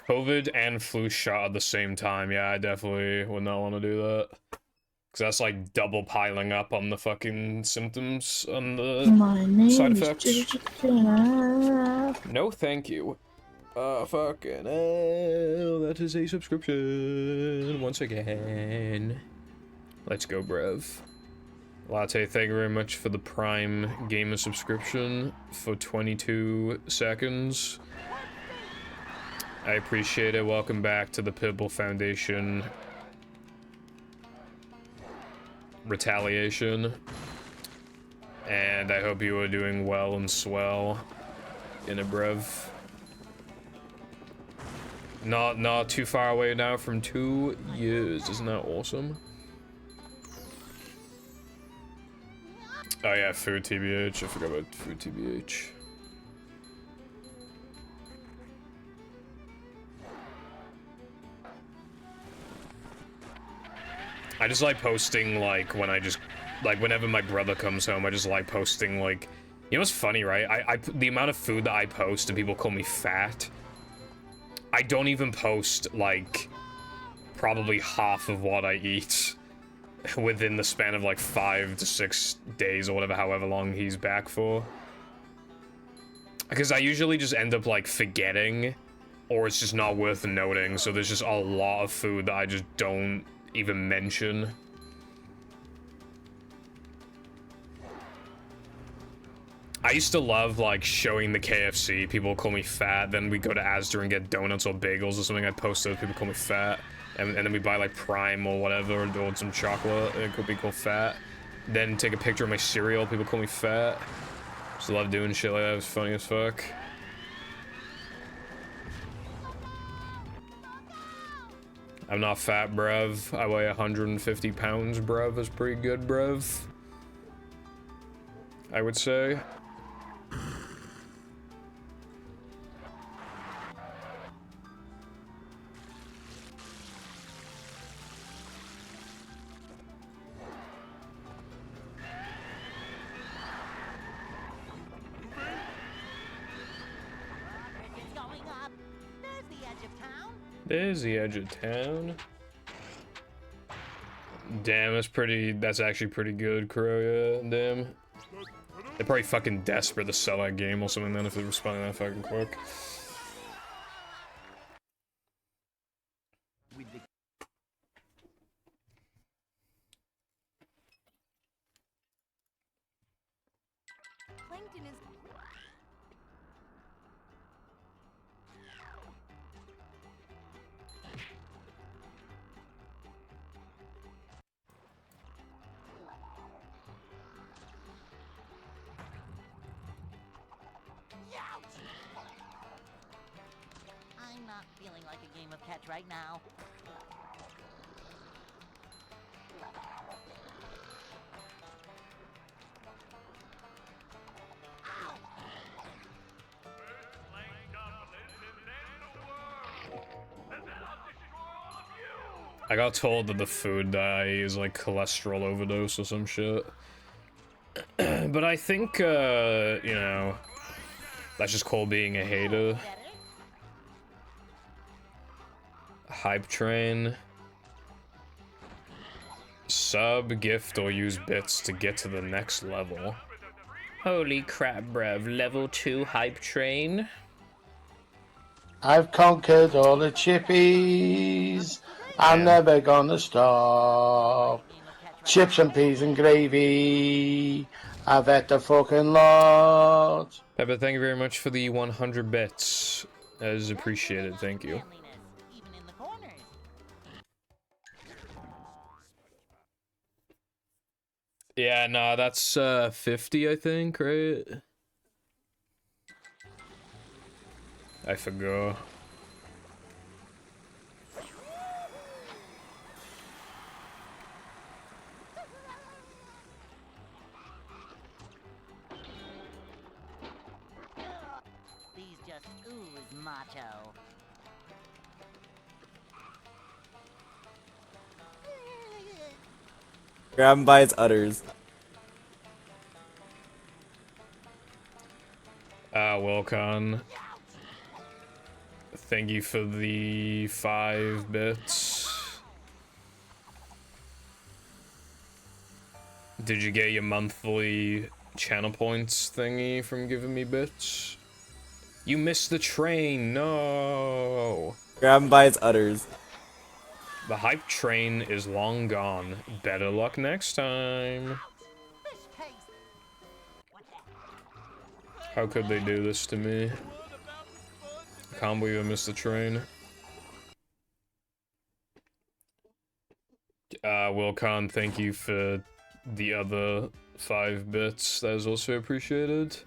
COVID and flu shot at the same time. Yeah, I definitely would not want to do that. Because that's like double piling up on the fucking symptoms and the My name side is effects. Giraffe. No, thank you. Fucking hell. That is a subscription. Once again. Let's go, bruv. Latte, thank you very much for the Prime Gamer subscription for 22 seconds. I appreciate it. Welcome back to the Pibble Foundation retaliation. And I hope you are doing well and swell in a brev. Not too far away now from 2 years. Isn't that awesome? Oh yeah, food TBH. I forgot about food TBH. I just like posting, like, when I just, like, whenever my brother comes home, I just like posting, like, you know what's funny, right? The amount of food that I post and people call me fat, I don't even post, like, probably half of what I eat within the span of, like, 5 to 6 days or whatever, however long he's back for. Because I usually just end up, like, forgetting, or it's just not worth noting, so there's just a lot of food that I just don't even mention. I used to love, like, showing the KFC. People call me fat. Then we go to Asda and get donuts or bagels or something. I post those. People call me fat. And then we buy, like, Prime or whatever, or some chocolate. And it could be called fat. Then take a picture of my cereal. People call me fat. Just love doing shit like that. It's funny as fuck. I'm not fat, bruv. I weigh 150 pounds, bruv. That's pretty good, bruv. I would say. It's going up. There's the edge of town. There's the edge of town. Damn, that's actually pretty good, Crow, yeah, damn. They're probably fucking desperate to sell that game or something then if they're responding that fucking quick. Plankton is. I'm not feeling like a game of catch right now. I got told that the food that I eat is like cholesterol overdose or some shit. But I think, you know, that's just called being a hater. Hype train. Sub, gift, or use bits to get to the next level. Holy crap, bruv. Level 2 hype train. I've conquered all the chippies. I'm never gonna stop. Chips and peas and gravy. I've had the fucking lot. Pepper, thank you very much for the 100 bits. That is appreciated, thank you. Even in the corners. Yeah, nah, that's 50, I think, right? I forgot. motto. Grab him by its udders. Wilcon. Thank you for the 5 bits. Did you get your monthly channel points thingy from giving me bits? You missed the train, no! Grab him by its udders. The hype train is long gone. Better luck next time. How could they do this to me? I can't believe I missed the train. Wilcon, thank you for the other 5 bits. That is also appreciated.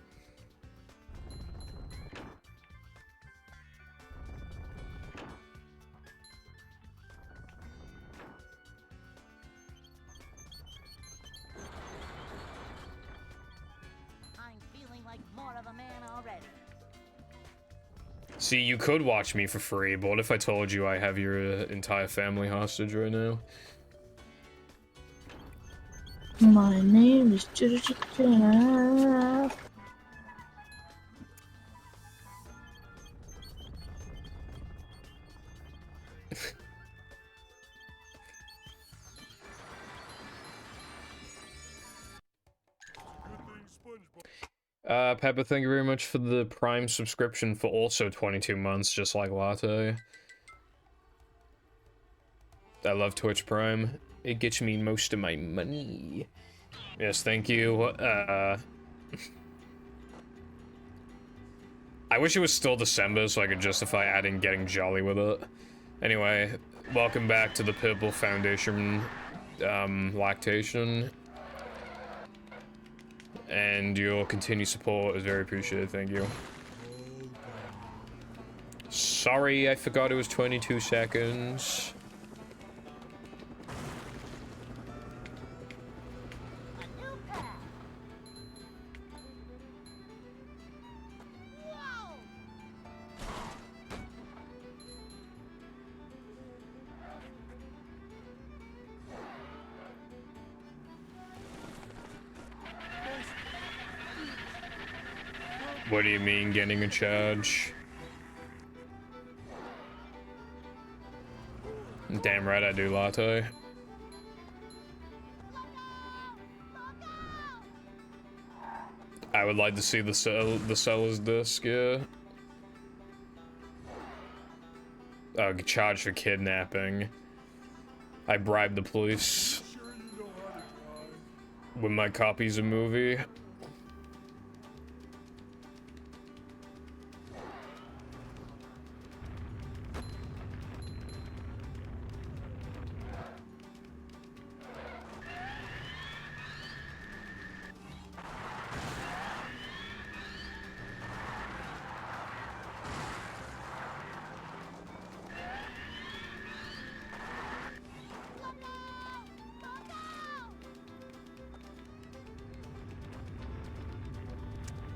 See, you could watch me for free, but what if I told you I have your entire family hostage right now? My name is Giraffe. Pepper, thank you very much for the Prime subscription for also 22 months, just like Latte. I love Twitch Prime. It gets me most of my money. Yes, thank you. I wish it was still December so I could justify adding Getting Jolly with it. Anyway, welcome back to the Purple Foundation lactation. And your continued support is very appreciated, thank you. Sorry, I forgot it was 22 seconds. What do you mean, getting a charge? Damn right I do, Latte. I would like to see the seller's disc, yeah. Oh, charged for kidnapping. I bribed the police with my copies of movie.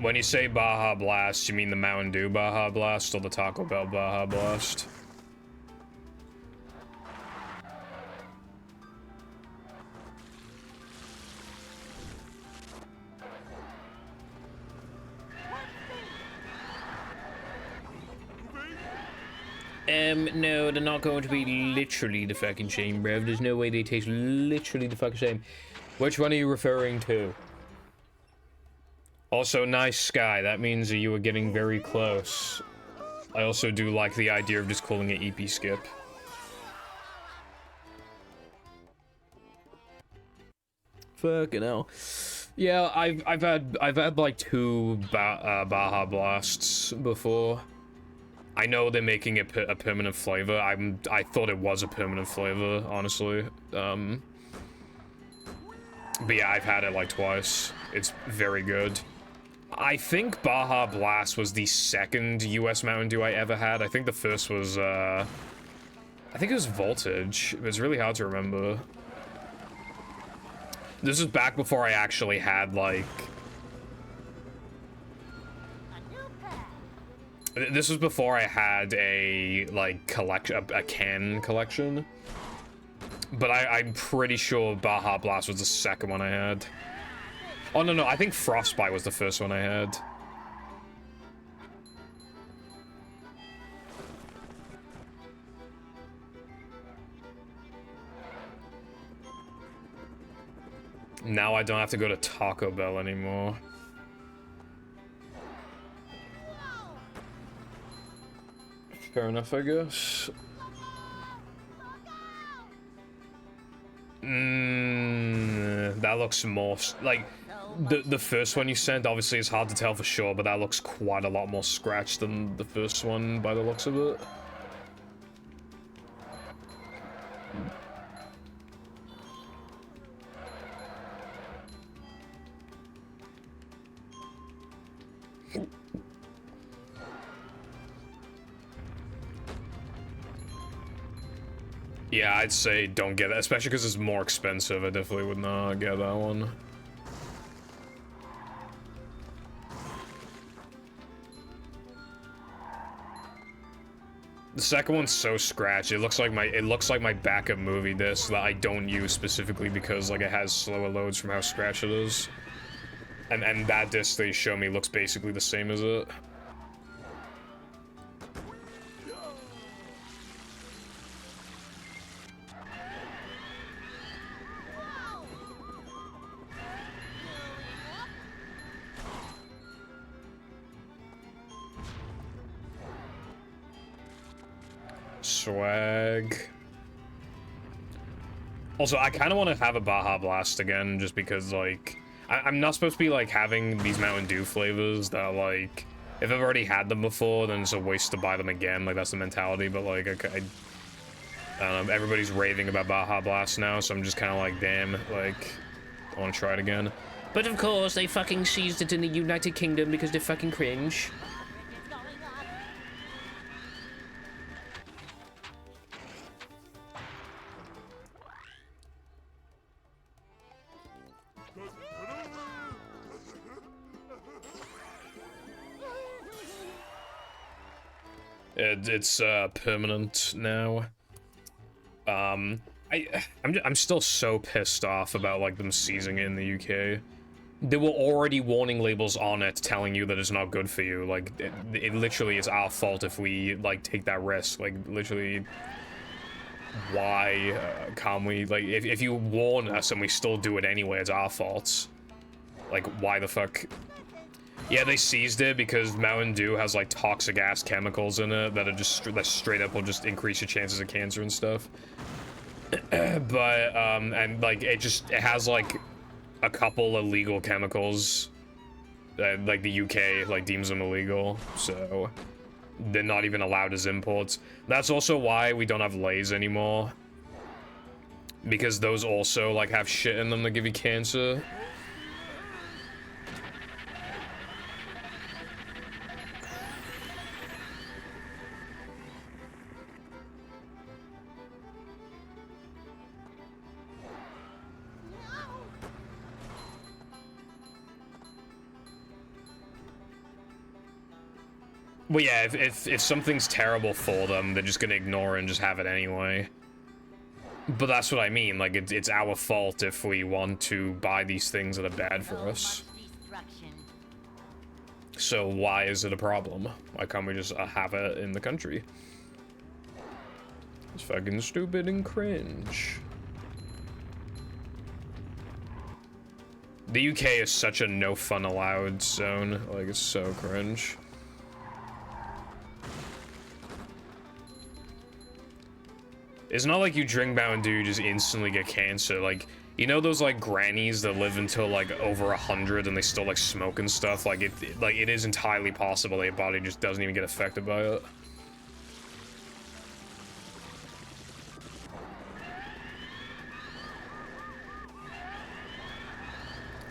When you say Baja Blast, you mean the Mountain Dew Baja Blast or the Taco Bell Baja Blast? No, they're not going to be literally the fucking same, bruv. There's no way they taste literally the fucking same. Which one are you referring to? Also, nice sky. That means that you were getting very close. I also do like the idea of just calling it EP skip. Fucking hell. Yeah, I've had like 2 Baja Blasts before. I know they're making it a permanent flavor. I thought it was a permanent flavor, honestly. But yeah, I've had it like twice. It's very good. I think Baja Blast was the second US Mountain Dew I ever had. I think the first was, I think it was Voltage. It's really hard to remember. This was back before I actually had, like... This was before I had a, like, a can collection. But I'm pretty sure Baja Blast was the second one I had. Oh, no, I think Frostbite was the first one I had. Now I don't have to go to Taco Bell anymore. Fair enough, I guess. That looks more like the first one you sent. Obviously, it's hard to tell for sure, but that looks quite a lot more scratched than the first one by the looks of it. Yeah, I'd say don't get it, especially because it's more expensive. I definitely would not get that one. The second one's so scratched. It looks like my backup movie disc that I don't use specifically because like it has slower loads from how scratched it is. And that disc they show me looks basically the same as it. Swag. Also, I kind of want to have a Baja Blast again, just because, like, I'm not supposed to be, like, having these Mountain Dew flavors that, like, if I've already had them before, then it's a waste to buy them again. Like, that's the mentality, but, like, I don't know, everybody's raving about Baja Blast now, so I'm just kind of like, damn, like, I want to try it again. But, of course, they fucking seized it in the United Kingdom because they're fucking cringe. It's permanent now. I'm still so pissed off about like them seizing it in the UK. There were already warning labels on it telling you that it's not good for you. Like it literally is our fault if we like take that risk. Like literally, why can't we, like, if you warn us and we still do it anyway, it's our fault. Like why the fuck? Yeah, they seized it because Mountain Dew has like toxic ass chemicals in it that are just that straight up will just increase your chances of cancer and stuff. But and like it has like a couple illegal chemicals that like the UK like deems them illegal, so they're not even allowed as imports. That's also why we don't have Lay's anymore, because those also like have shit in them that give you cancer. Well, yeah, if something's terrible for them, they're just gonna ignore it and just have it anyway. But that's what I mean, like, it's our fault if we want to buy these things that are bad for us. So why is it a problem? Why can't we just have it in the country? It's fucking stupid and cringe. The UK is such a no fun allowed zone, like, it's so cringe. It's not like you drink Mountain Dew, you just instantly get cancer. Like, you know those, like, grannies that live until, like, over 100 and they still, like, smoke and stuff? Like, it is entirely possible that your body just doesn't even get affected by it.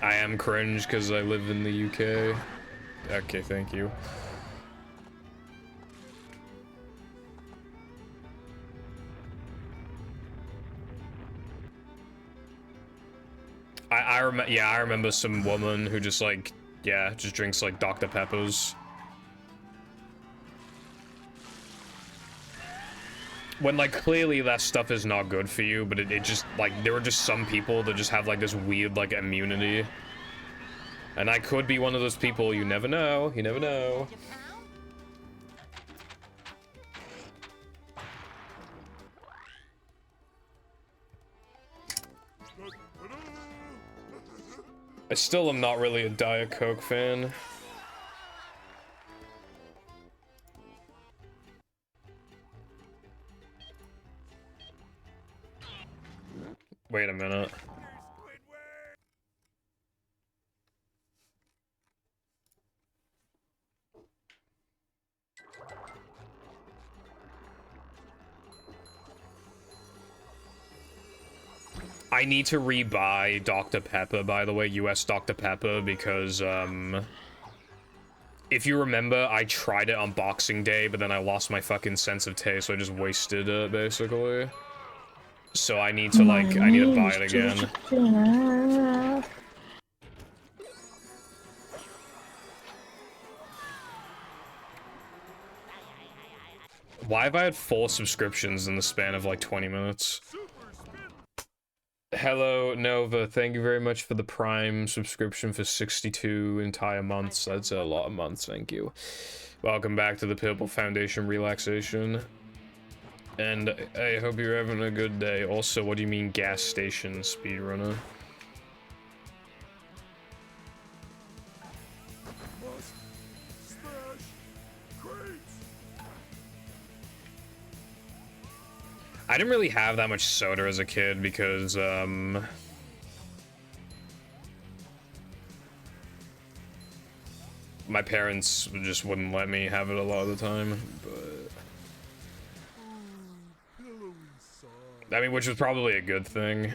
I am cringe because I live in the UK. Okay, thank you. I remember some woman who just like, yeah, just drinks like Dr. Peppers. when like clearly that stuff is not good for you, but it just like there are just some people that just have like this weird like immunity. And I could be one of those people, you never know, you never know. I still am not really a Diet Coke fan. Wait a minute. I need to rebuy Dr. Pepper, by the way, US Dr. Pepper, because, if you remember, I tried it on Boxing Day, but then I lost my fucking sense of taste, so I just wasted it, basically. So I need to, like, I need to buy it again. Why have I had 4 subscriptions in the span of, like, 20 minutes? Hello, Nova. Thank you very much for the Prime subscription for 62 entire months. That's a lot of months, thank you. Welcome back to the Purple Foundation Relaxation. And I hope you're having a good day. Also, what do you mean gas station speedrunner? I didn't really have that much soda as a kid because, my parents just wouldn't let me have it a lot of the time, but... I mean, which was probably a good thing.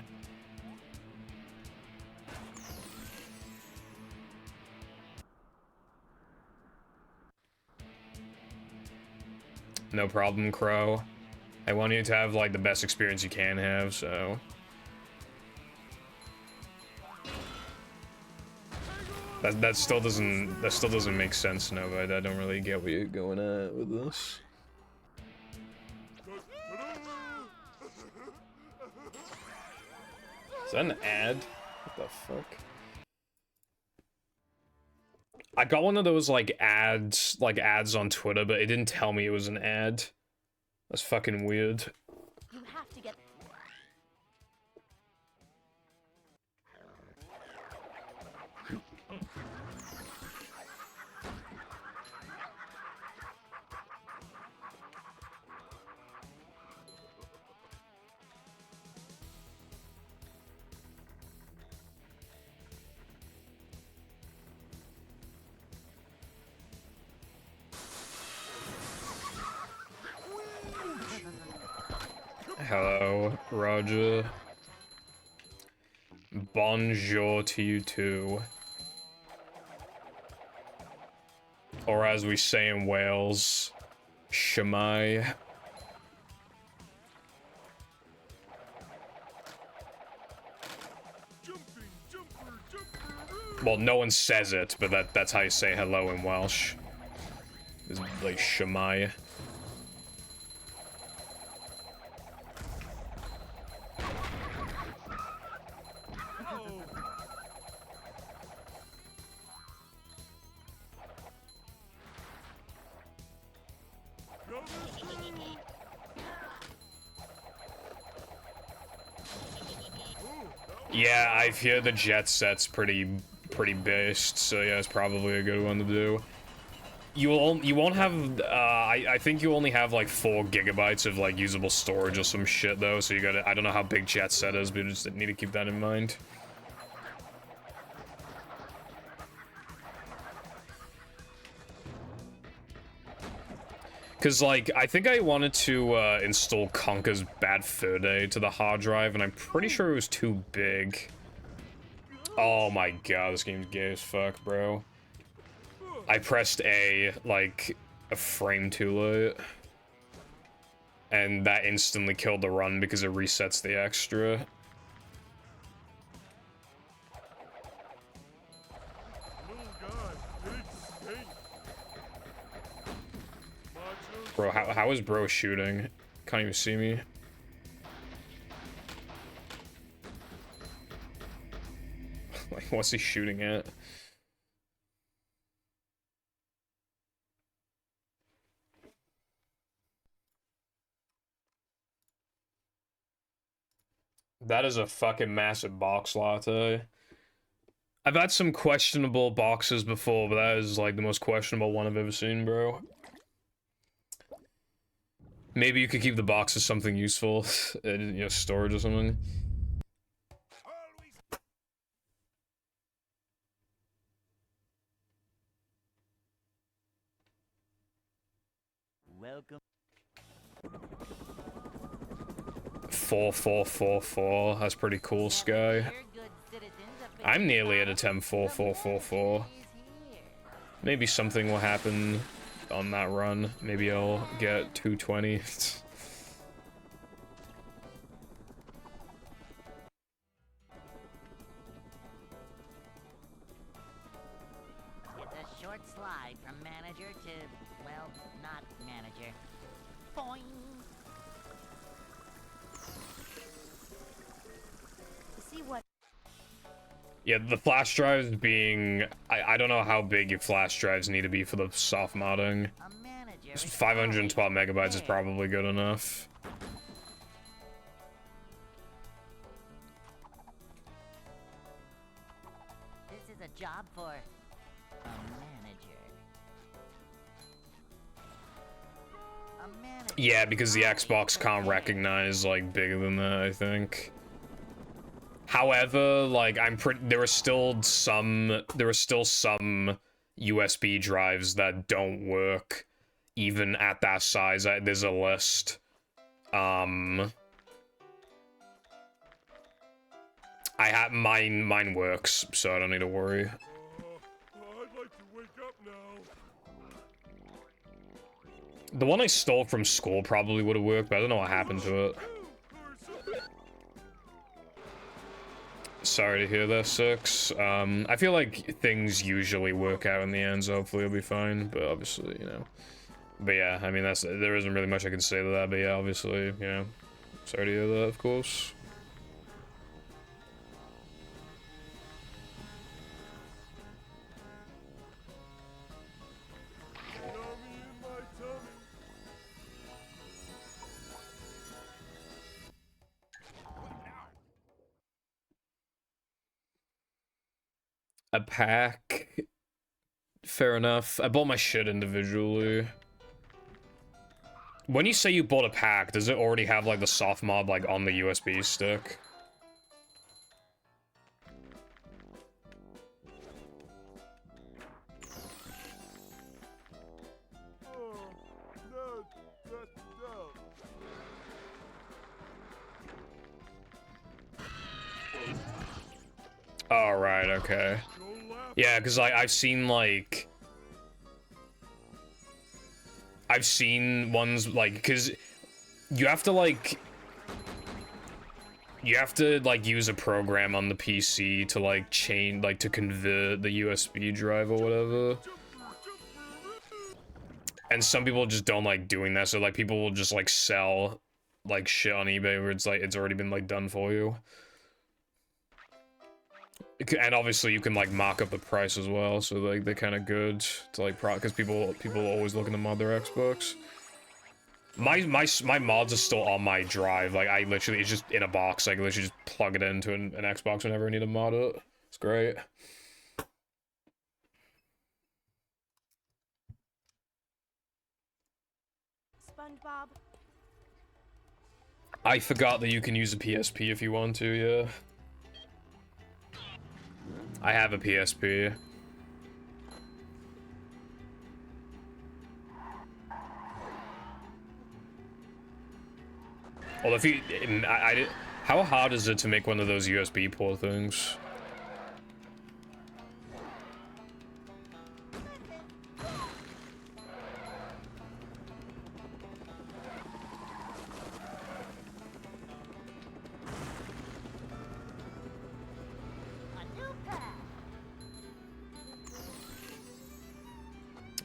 No problem, Crow. I want you to have, like, the best experience you can have, so... That still doesn't make sense, Nova. I don't really get what you're going at with this. Is that an ad? What the fuck? I got one of those, like, ads on Twitter, but it didn't tell me it was an ad. That's fucking weird. You have to get. Hello, Roger. Bonjour to you too. Or as we say in Wales, Shemai. Well, no one says it, but that's how you say hello in Welsh. It's like Shemai. Yeah, I hear the jet set's pretty based, so yeah, it's probably a good one to do. You won't have, I think you only have like 4 gigabytes of like usable storage or some shit though, so you gotta, I don't know how big jet set is, but you just need to keep that in mind. Cause like, I think I wanted to install Conker's Bad Fur Day to the hard drive, and I'm pretty sure it was too big. Oh my god, this game's gay as fuck, bro. I pressed A, like, a frame too late. And that instantly killed the run because it resets the extra. Bro, how is bro shooting? Can't even see me. Like, what's he shooting at? That is a fucking massive box latte. I've had some questionable boxes before, but that is like the most questionable one I've ever seen, bro. Maybe you could keep the box as something useful in your storage or something. Welcome. 4444. That's pretty cool, Sky. I'm nearly at a temp 4444. Maybe something will happen on that run. Maybe I'll get 220. It's a short slide from manager to, well, not manager. Boing! See what? Yeah, the flash drives being... I don't know how big your flash drives need to be for the soft modding. 512 megabytes is probably good enough. This is a job for a manager. A manager. Yeah, because the Xbox can't recognize, like, bigger than that, I think. However, like, there are still some USB drives that don't work even at that size. There's a list. I have mine works, so I don't need to worry. I'd like to wake up now. The one I stole from school probably would have worked, but I don't know what happened to it. Sorry to hear that, Six. I feel like things usually work out in the end, so hopefully it'll be fine, but obviously, you know. But yeah, I mean, there isn't really much I can say to that, but yeah, obviously, you know. Sorry to hear that, of course. A pack. Fair enough. I bought my shit individually. When you say you bought a pack, does it already have like the soft mod like on the USB stick? Oh, right, okay. Yeah, because I've seen, like... I've seen ones, like, because you have to, like... You have to, like, use a program on the PC to, like, change, like, to convert the USB drive or whatever. And some people just don't like doing that, so, like, people will just, like, sell, like, shit on eBay where it's, like, it's already been, like, done for you. And obviously you can like mark up the price as well, so like they're kind of good to like because people are always looking to mod their Xbox. My mods are still on my drive. Like I literally, it's just in a box. Like literally just plug it into an Xbox whenever I need to mod it. It's great. SpongeBob. I forgot that you can use a PSP if you want to. Yeah. I have a PSP. Well, if you, how hard is it to make one of those USB port things?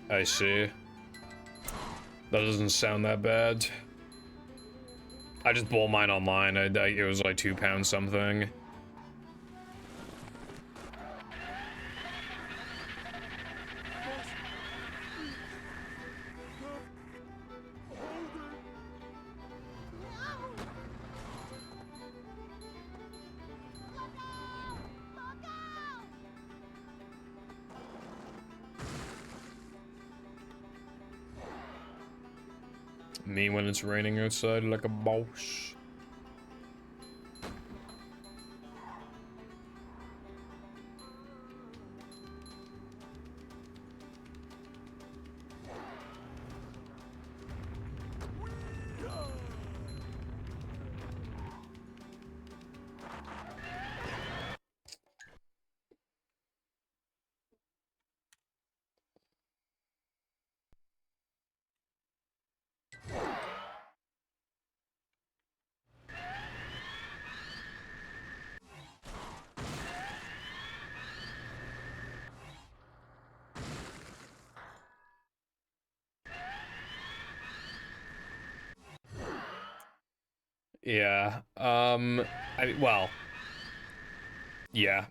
I see. That doesn't sound that bad. I just bought mine online. It was like £2 something. Me when it's raining outside like a boss. Yeah, well, yeah.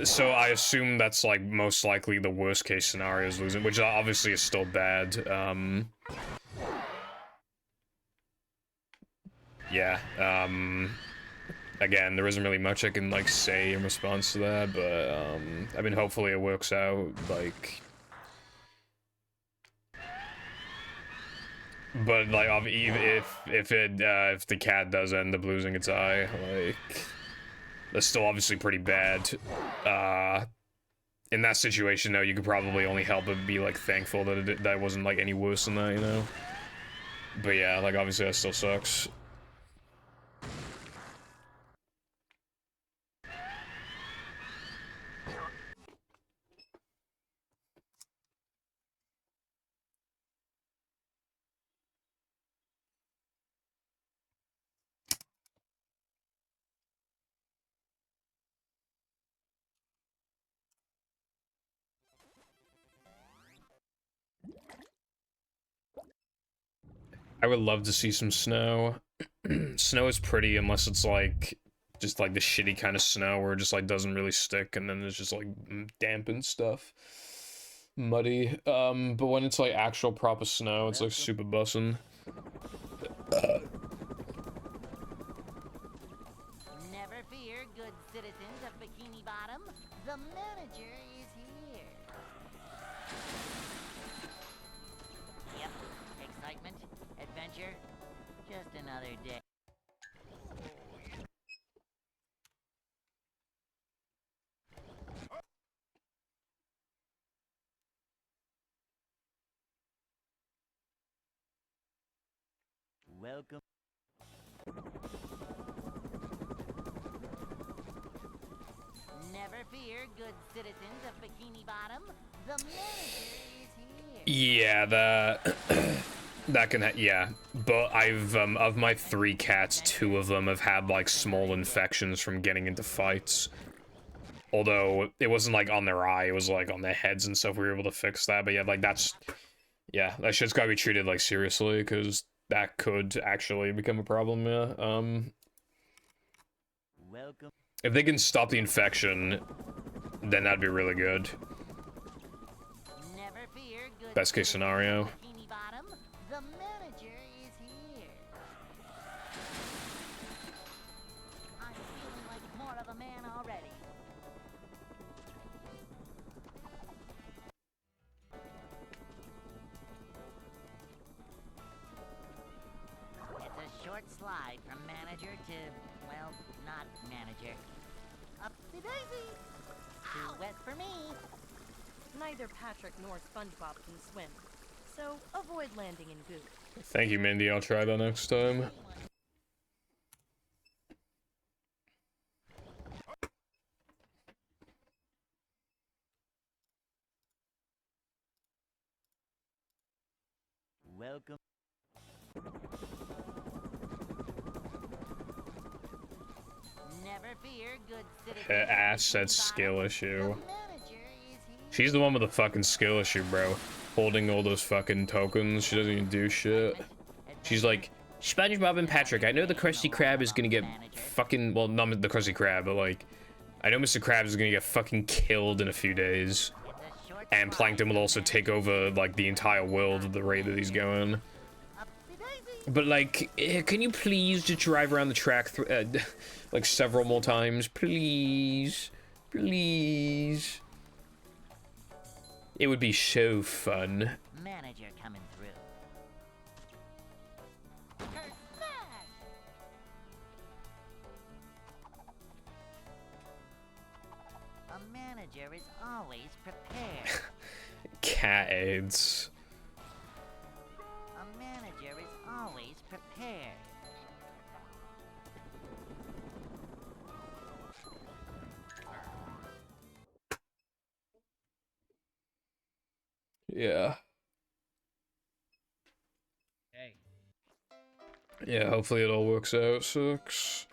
So I assume that's like most likely the worst case scenario is losing, which obviously is still bad. Yeah, again, there isn't really much I can like say in response to that, but I mean, hopefully it works out, like. But like, if the cat does end up losing its eye, like, that's still obviously pretty bad. In that situation, though, you could probably only help but be like thankful that that wasn't like any worse than that, you know. But yeah, like obviously that still sucks. I would love to see some snow. Snow is pretty unless it's like just like the shitty kind of snow where it just like doesn't really stick and then it's just like damp and stuff. Muddy. But when it's like actual proper snow, it's like super bussin'. Never fear, good citizens of Bikini Bottom. The manager is here. Yep, excitement, adventure, just another day. Welcome. Never fear, good citizens of Bikini Bottom. The manager is here. Yeah, that can yeah. But I've of my 3 cats, 2 of them have had like small infections from getting into fights. Although it wasn't like on their eye, it was like on their heads and stuff. We were able to fix that. But yeah, like that shit's gotta be treated like seriously because that could actually become a problem. Yeah. Welcome. If they can stop the infection, then that'd be really good. Never fear, good Best case scenario. Bikini Bottom. The manager is here. I'm feeling like more of a man already. It's a short slide from manager to, well, not manager. Upsy daisy! Too wet for me. Neither Patrick nor SpongeBob can swim, so avoid landing in goo. Thank you, Mindy. I'll try that next time. Welcome. Never fear, good citizens. Ash said skill issue. She's the one with the fucking skill issue, bro. Holding all those fucking tokens. She doesn't even do shit. She's like SpongeBob and Patrick, I know the Krusty Krab is gonna get fucking, well, not the Krusty Krab, but like, I know Mr. Krabs is gonna get fucking killed in a few days. And Plankton will also take over, like, the entire world at the rate that he's going. But, like, can you please just drive around the track, like, several more times? Please. Please. It would be so fun. Manager coming through. A manager is always prepared. Cat AIDS. A manager is always prepared. Yeah. Hey. Yeah, hopefully it all works out, sucks.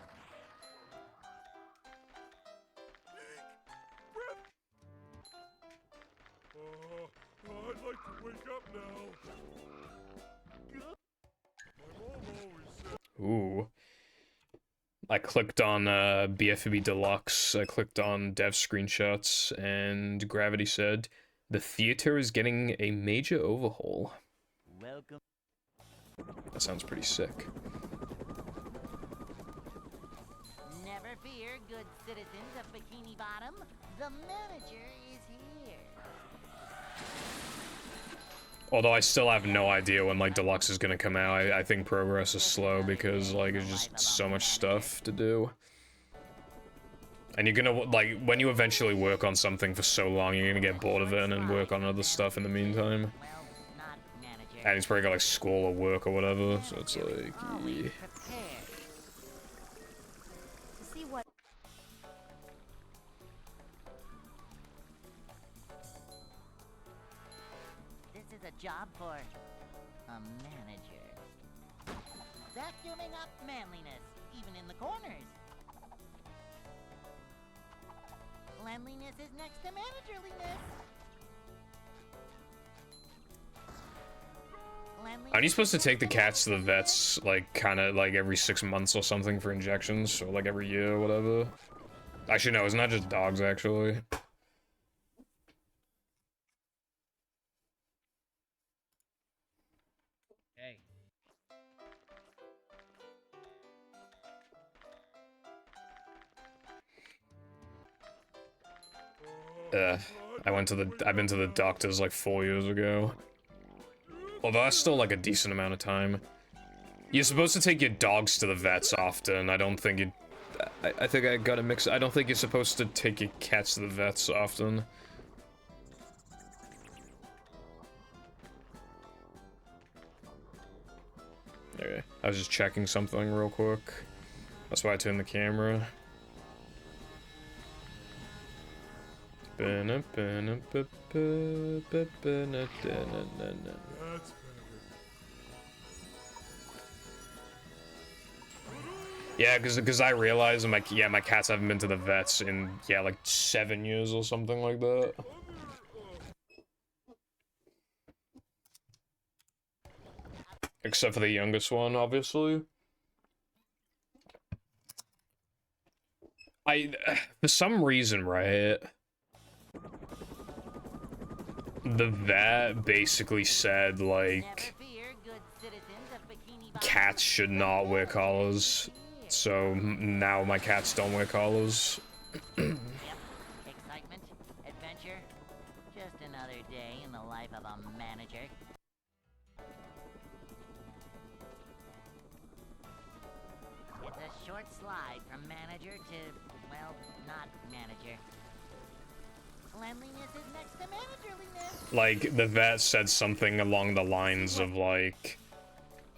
I'd like to wake up now. My mom always said. Ooh. I clicked on BFB Deluxe, I clicked on dev screenshots, and Gravity said, the theater is getting a major overhaul. Welcome. That sounds pretty sick. Never fear, good citizens of Bikini Bottom. The manager is here. Although I still have no idea when, like, Deluxe is gonna come out. I think progress is slow because, like, there's just so much stuff to do. And you're gonna, like, when you eventually work on something for so long, you're gonna get bored of it and then work on other stuff in the meantime. And he's probably got, like, school or work or whatever, so it's like, yeah. To see what This is a job for a manager. Vacuuming up manliness, even in the corners. Cleanliness is next to managerliness. Aren't you supposed to take the cats to the vets, like, kinda, like, every 6 months or something for injections? Or, like, every year or whatever? Actually, no, it's not just dogs, actually. Hey. I've been to the doctors, like, 4 years ago. Although that's still, like, a decent amount of time. You're supposed to take your dogs to the vets often. I don't think you... I think I got a mix. I don't think you're supposed to take your cats to the vets often. Okay, I was just checking something real quick. That's why I turned the camera. That's better. Yeah, because I realized my cats haven't been to the vets in, yeah, like 7 years or something like that. Except for the youngest one, obviously. For some reason, right, the vet basically said, like, cats should not wear collars. So now my cats don't wear collars. Yep. Excitement, adventure, just another day in the life of a manager. It's a short slide from manager to, well, not manager. Cleanliness is next to managerliness. Like, the vet said something along the lines of, like,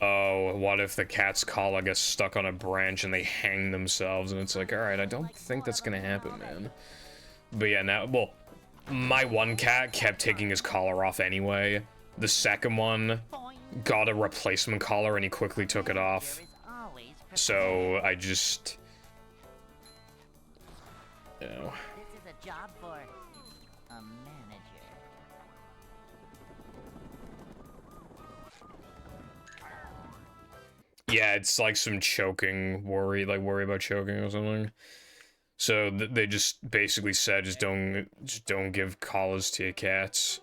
oh, what if the cat's collar gets stuck on a branch and they hang themselves? And it's like, alright, I don't think that's gonna happen, man. But yeah, now, well, my one cat kept taking his collar off anyway. The second one got a replacement collar and he quickly took it off. So, I just... you know... This is a job for a manager. Yeah, it's like some choking worry, like worry about choking or something. So they just basically said just don't give collars to your cats.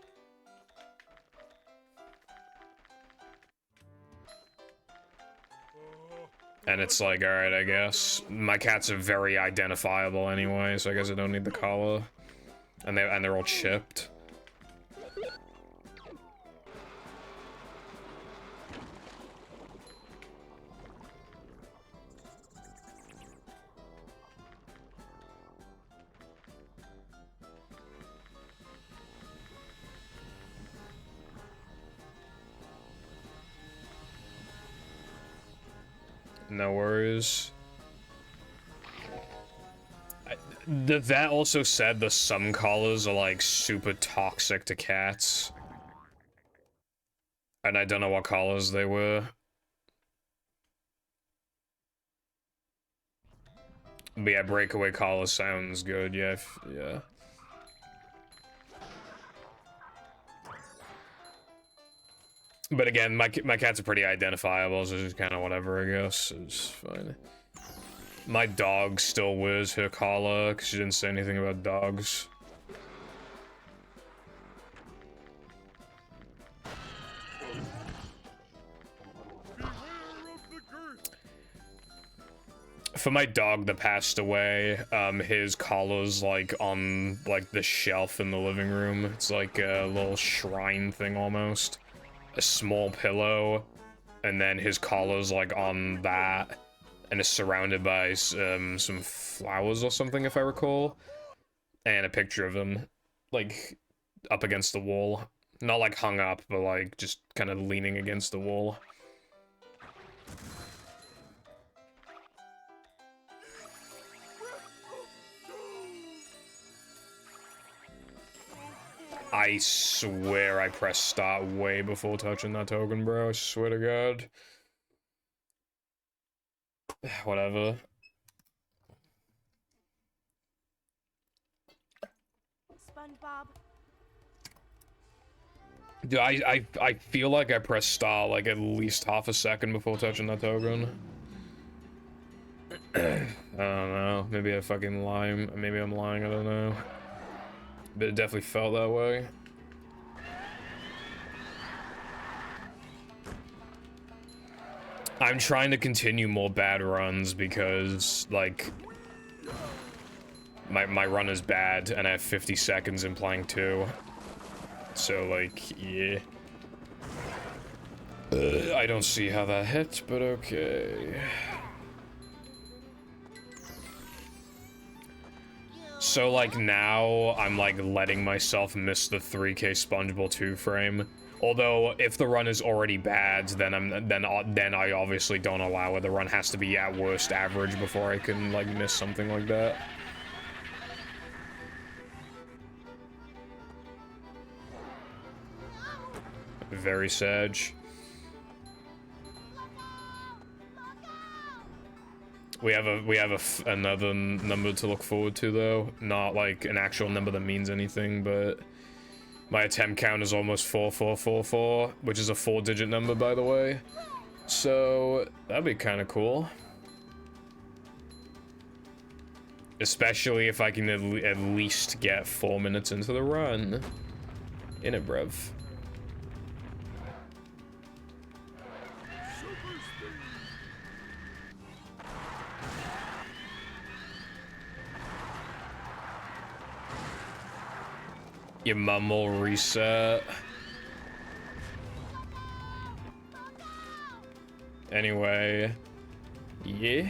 And it's like, alright, I guess. My cats are very identifiable anyway, so I guess I don't need the collar. And they're all chipped. No worries. The vet also said that some collars are like super toxic to cats. And I don't know what collars they were. But yeah, breakaway collar sounds good, yeah, yeah. But again, my cats are pretty identifiable, so it's just kind of whatever, I guess. It's fine. My dog still wears her collar, because she didn't say anything about dogs. For my dog that passed away, his collar's like on like the shelf in the living room. It's like a little shrine thing almost. A small pillow, and then his collar's like on that, and it's surrounded by some flowers or something, if I recall, and a picture of him, like, up against the wall. Not like hung up, but like just kind of leaning against the wall. I swear I pressed start way before touching that token, bro. I swear to God. Whatever. SpongeBob. Dude, I feel like I pressed start like at least half a second before touching that token. I don't know. Maybe I fucking lie. Maybe I'm lying. I don't know. But it definitely felt that way. I'm trying to continue more bad runs because, like, my run is bad and I have 50 seconds in playing 2. So, like, yeah. I don't see how that hit, but okay. So, like, now I'm, like, letting myself miss the 3K SpongeBob 2 frame. Although, if the run is already bad, then I obviously don't allow it. The run has to be at worst average before I can, like, miss something like that. Very sad. We have another number to look forward to, though. Not like an actual number that means anything, but my attempt count is almost 4444, which is a 4-digit number, by the way. So that'd be kind of cool. Especially if I can at least get 4 minutes into the run. In it, bruv. Your mum will reset. Anyway, yeah.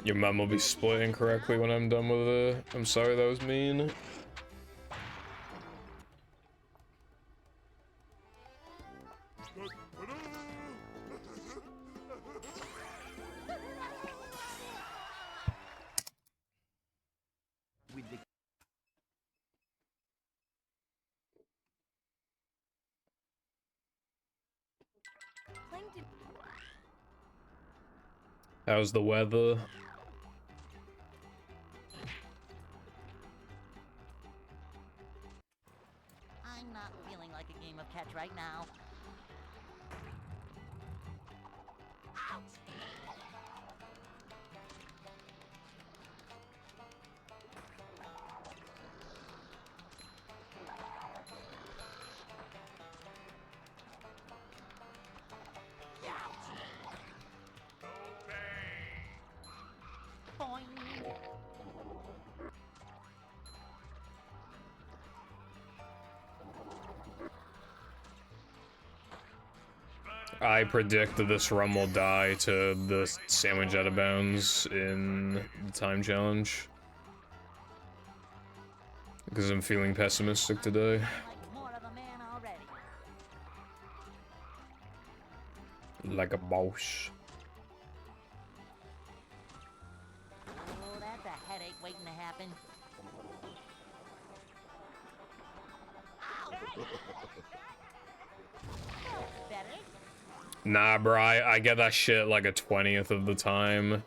Your mum will be splitting correctly when I'm done with it. I'm sorry that was mean. Plankton. How's the weather? I'm not feeling like a game of catch right now. I predict that this rum will die to the sandwich out of bounds in the time challenge. Because I'm feeling pessimistic today. Like a boss. Oh, that's a headache waiting to happen. Better? Nah, bro, I get that shit like a 20th of the time.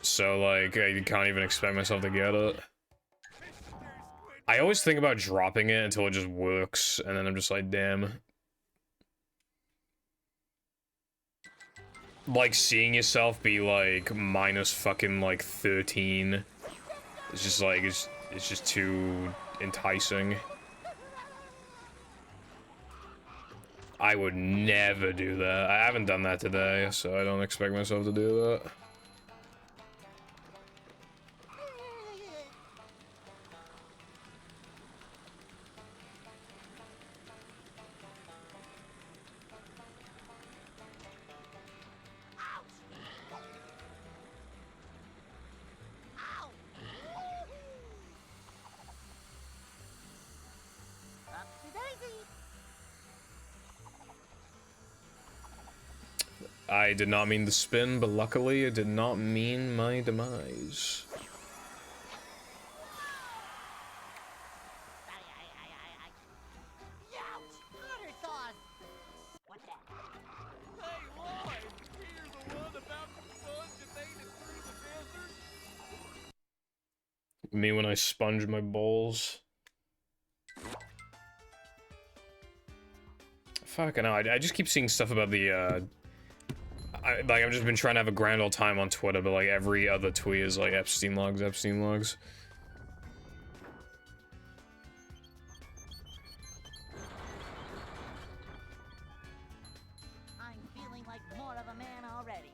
So, like, I can't even expect myself to get it. I always think about dropping it until it just works, and then I'm just like, damn. Like, seeing yourself be, like, minus fucking, like, 13. It's just, like, it's just too enticing. I would never do that. I haven't done that today, so I don't expect myself to do that. I did not mean to spin, but luckily it did not mean my demise. Me when I sponge my bowls. Fucking hell, I just keep seeing stuff about the, like, I've just been trying to have a grand old time on Twitter, but, like, every other tweet is, like, Epstein logs, Epstein logs. I'm feeling like more of a man already.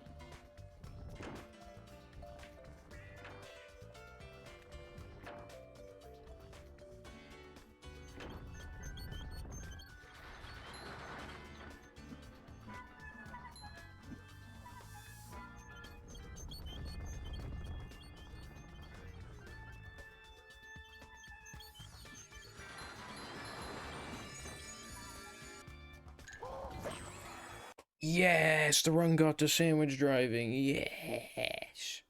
Yes, the run got to sandwich driving. Yes.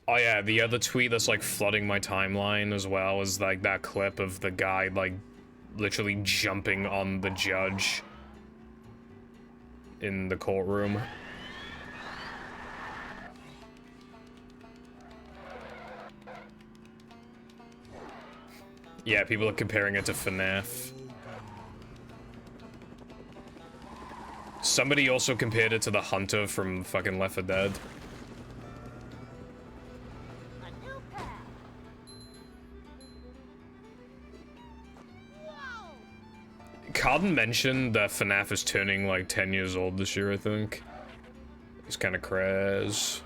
Oh yeah, the other tweet that's like flooding my timeline as well is like that clip of the guy like literally jumping on the judge in the courtroom. Yeah, people are comparing it to FNAF. Somebody also compared it to the Hunter from fucking Left 4 Dead. Carden mentioned that FNAF is turning like 10 years old this year, I think. It's kind of crazy.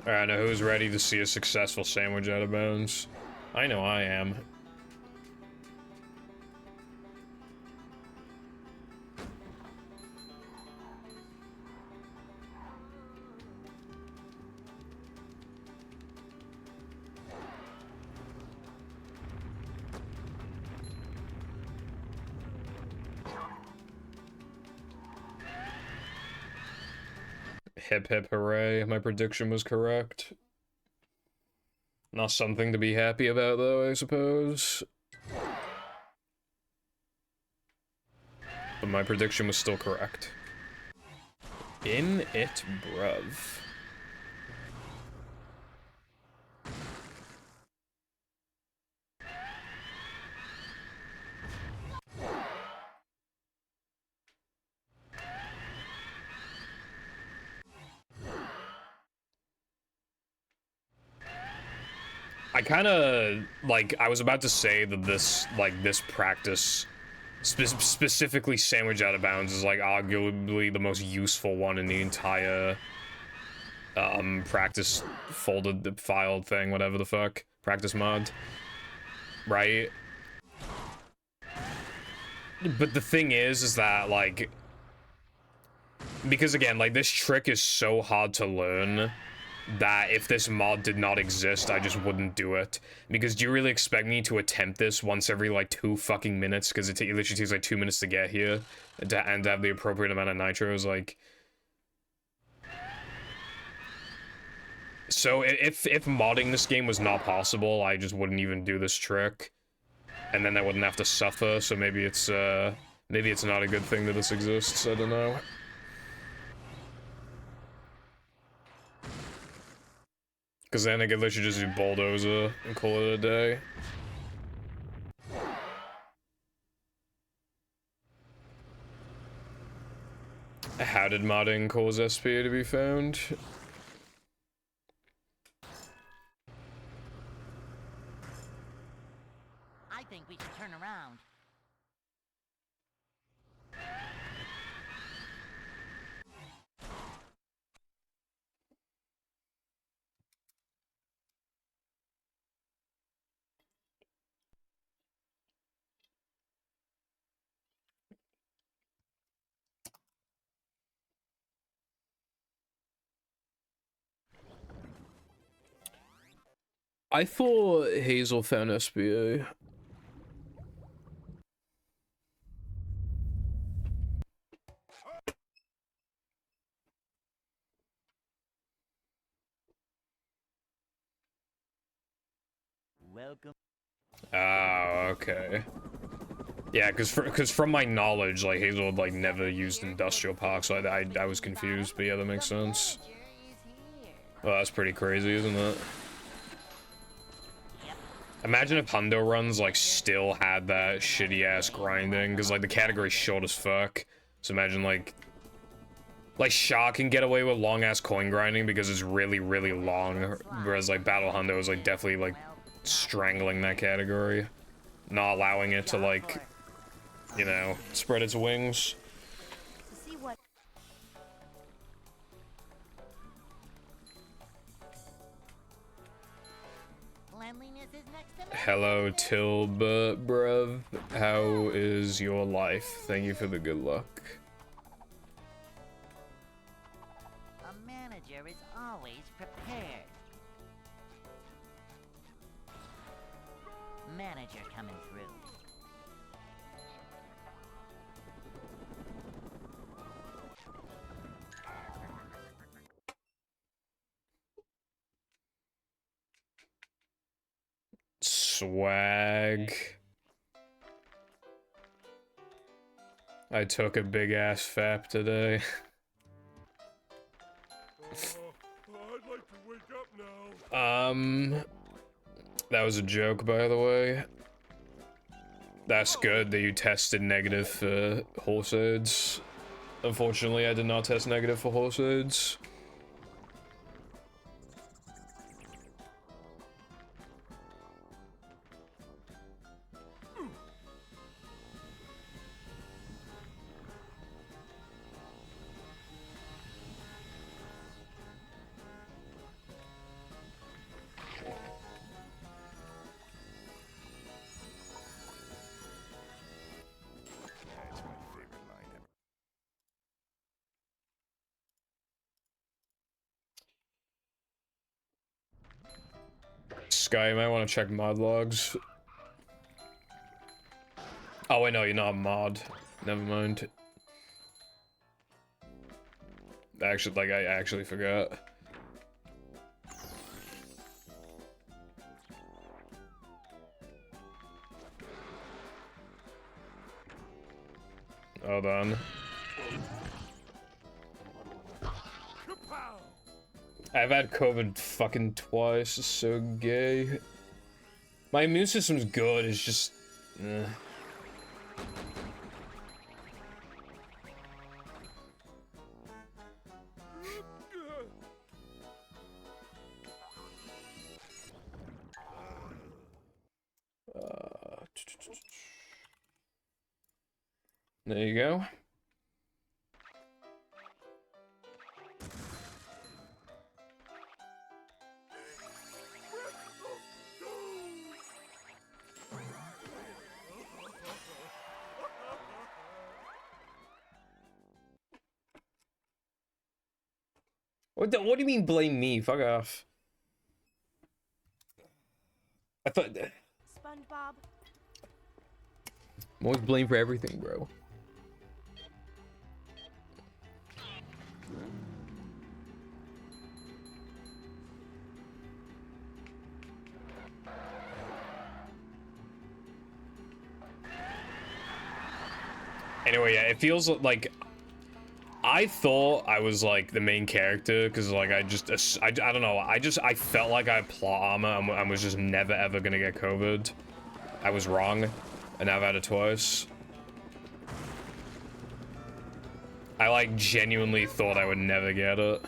Alright, now who's ready to see a successful sandwich out of bounds? I know I am. hip hip hooray, my prediction was correct. Not something to be happy about, though, I suppose. But my prediction was still correct. In it, bruv. I kind of, like, I was about to say that this practice, specifically Sandwich Out of Bounds, is, like, arguably the most useful one in the entire, practice folded filed thing, whatever the fuck, practice mod, right? But the thing is that, like, because again, like, this trick is so hard to learn that if this mod did not exist, I just wouldn't do it. Because do you really expect me to attempt this once every, like, 2 fucking minutes? Because it literally takes, like, 2 minutes to get here, and to have the appropriate amount of nitros, like... So, if modding this game was not possible, I just wouldn't even do this trick. And then I wouldn't have to suffer, so maybe it's not a good thing that this exists, I don't know. Because then I could literally just do Bulldozer and call it a day. How did modding cause SPA to be found? I think we should turn around. I thought Hazel found SBA. Welcome. Oh, okay. Yeah, because from my knowledge, like, Hazel had, like, never used Industrial Park, so I was confused, but yeah, that makes sense. Well, that's pretty crazy, isn't it? Imagine if Hundo runs, like, still had that shitty-ass grinding, because, like, the category's short as fuck. So imagine, like, Shaw can get away with long-ass coin grinding because it's really, really long, whereas, like, Battle Hundo is, like, definitely, like, strangling that category. Not allowing it to, like, you know, spread its wings. Hello, Tilba, bruv. How is your life? Thank you for the good luck. A manager is always prepared. Manager coming through. Swag. I took a big ass fap today. I'd like to wake up now. That was a joke, by the way. That's good that you tested negative for horse AIDS. Unfortunately, I did not test negative for horse AIDS. Sky, you might want to check mod logs. Oh wait, no, you're not a mod. Never mind. actually, like, I actually forgot. Hold on. I've had COVID fucking twice. It's so gay. My immune system's good. It's just. There you go. What do you mean blame me? Fuck off. I thought... SpongeBob. I'm always blamed for everything, bro. Anyway, yeah, it feels like... I thought I was, like, the main character, because, like, I don't know, I felt like I had plot armor and was just never, ever gonna get COVID. I was wrong, and now I've had it twice. I, like, genuinely thought I would never get it.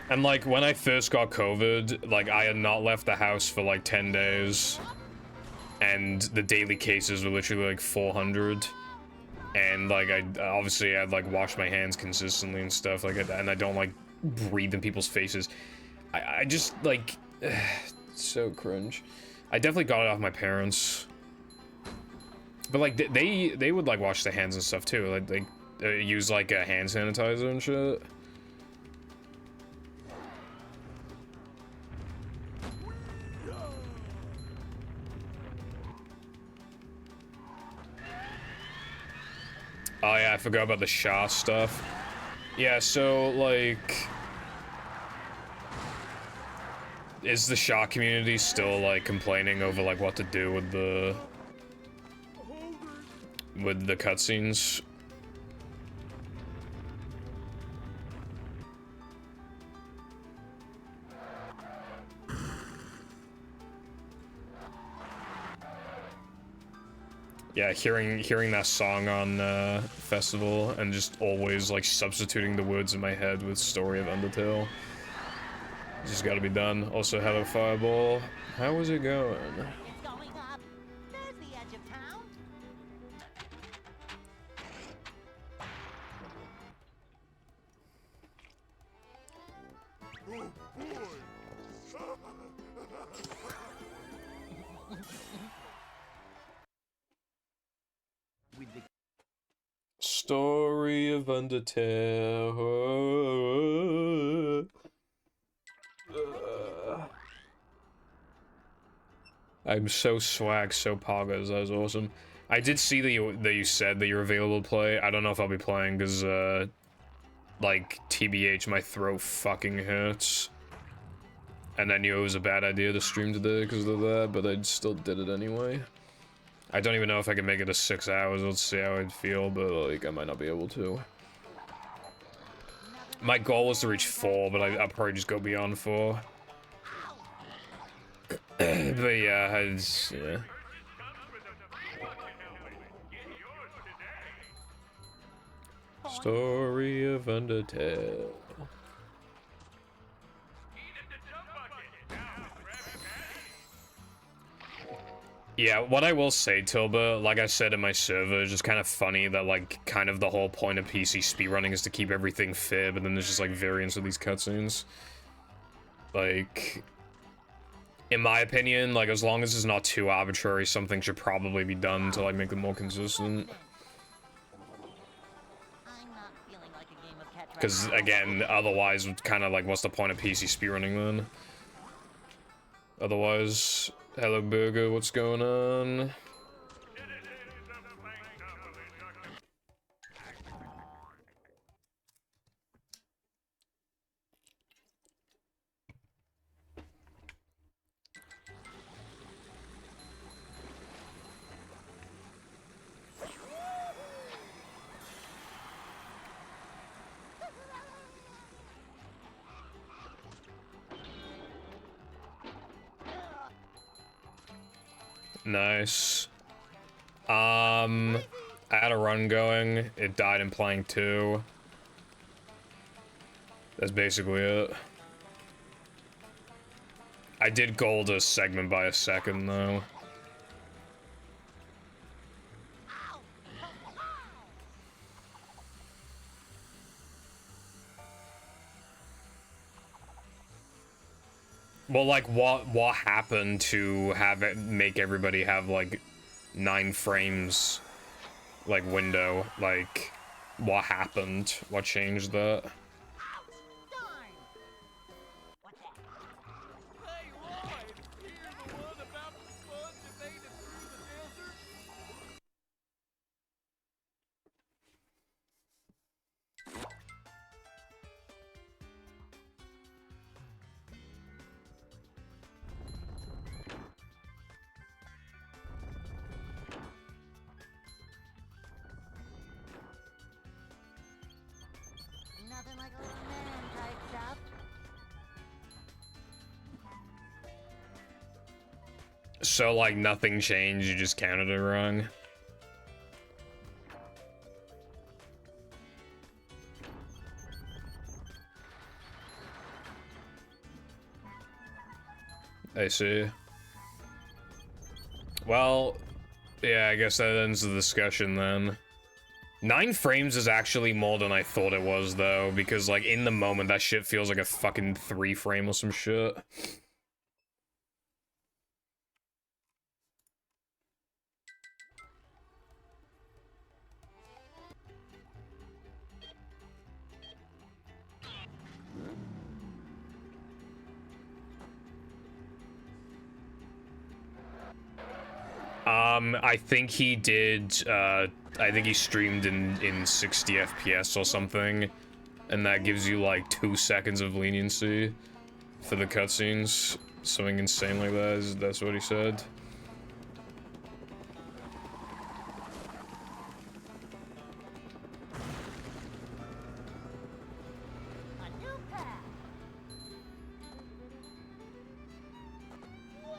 And, like, when I first got COVID, like, I had not left the house for, like, 10 days. And the daily cases were literally, like, 400. And, like, I obviously had, like, washed my hands consistently and stuff like that. And I don't, like, breathe in people's faces. I just, like, so cringe. I definitely got it off my parents. But, like, they would, like, wash their hands and stuff, too. Like, they use, like, a hand sanitizer and shit. Oh yeah, I forgot about the Shaw stuff. Yeah, so, like... Is the Shaw community still, like, complaining over, like, what to do with the... with the cutscenes? Yeah, hearing that song on Festival and just always like substituting the words in my head with Story of Undertale. Just gotta be done. Also, hello Fireball. How is it going? It's going up. There's the edge of town. Story of Undertale. I'm so swag, so poggers. That was awesome. I did see that you said that you're available to play. I don't know if I'll be playing because, like, TBH, my throat fucking hurts. And I knew it was a bad idea to stream today because of that, but I still did it anyway. I don't even know if I can make it to 6 hours. Let's see how I'd feel, but, like, I might not be able to. My goal was to reach 4, but I'll probably just go beyond 4. But yeah, yeah. Story of Undertale. Yeah, what I will say, Tilba, like I said in my server, it's just kind of funny that, like, kind of the whole point of PC speedrunning is to keep everything fair, but then there's just, like, variants of these cutscenes. Like, in my opinion, like, as long as it's not too arbitrary, something should probably be done to, like, make them more consistent. feeling like a game of catch right Because, now. again, otherwise, kind of like, what's the point of PC speedrunning then? Otherwise, hello Burger, what's going on? Nice. I had a run going. It died in playing 2. That's basically it. I did gold a segment by a second, though. Well, like, what happened to have it make everybody have, like, 9 frames, like, window? Like, what happened? What changed that? Hey, Lloyd! Here's the one about the sponge that made it through the desert. Nothing like a little man type stuff. So, like, nothing changed, you just counted it wrong? I see. Well, yeah, I guess that ends the discussion then. 9 frames is actually more than I thought it was, though, because, like, in the moment, that shit feels like a fucking 3 frame or some shit. I think he did, I think he streamed in 60 FPS or something, and that gives you, like, 2 seconds of leniency for the cutscenes. Something insane like that, that's what he said. A new path. Whoa!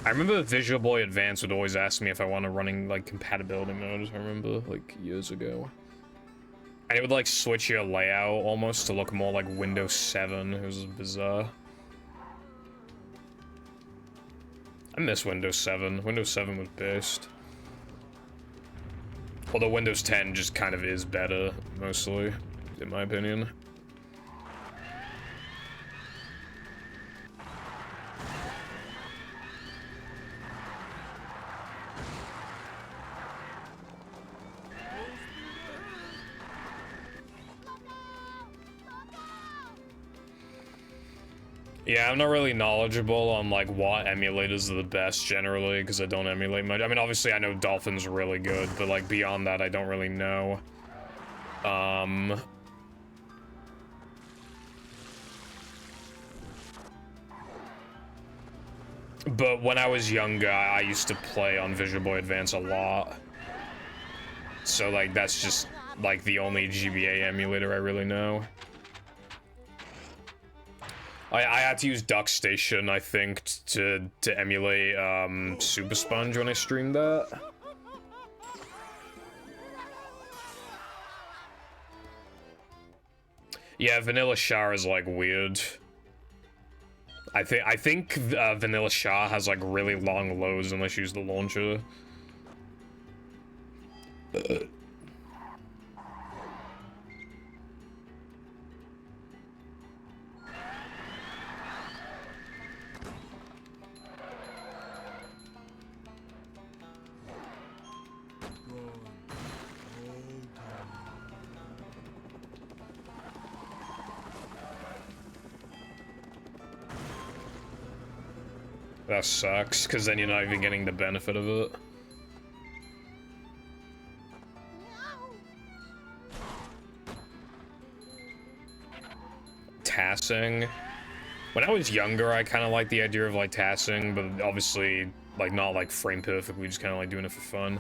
I remember Visual Boy Advance would always ask me if I wanted running, like, compatibility mode, I remember, like, years ago. And it would, like, switch your layout almost to look more like Windows 7. It was bizarre. I miss Windows 7. Windows 7 was best. Although Windows 10 just kind of is better, mostly, in my opinion. Yeah, I'm not really knowledgeable on, like, what emulators are the best, generally, because I don't emulate much. I mean, obviously, I know Dolphin's really good, but, like, beyond that, I don't really know. But when I was younger, I used to play on Visual Boy Advance a lot. So, like, that's just, like, the only GBA emulator I really know. I had to use DuckStation, I think, to emulate Super Sponge when I streamed that. Yeah, Vanilla Shah is like weird. I think Vanilla Shah has like really long lows unless you use the launcher. That sucks, because then you're not even getting the benefit of it. Tassing. When I was younger, I kind of liked the idea of like tassing, but obviously, like not like frame perfectly, just kind of like doing it for fun.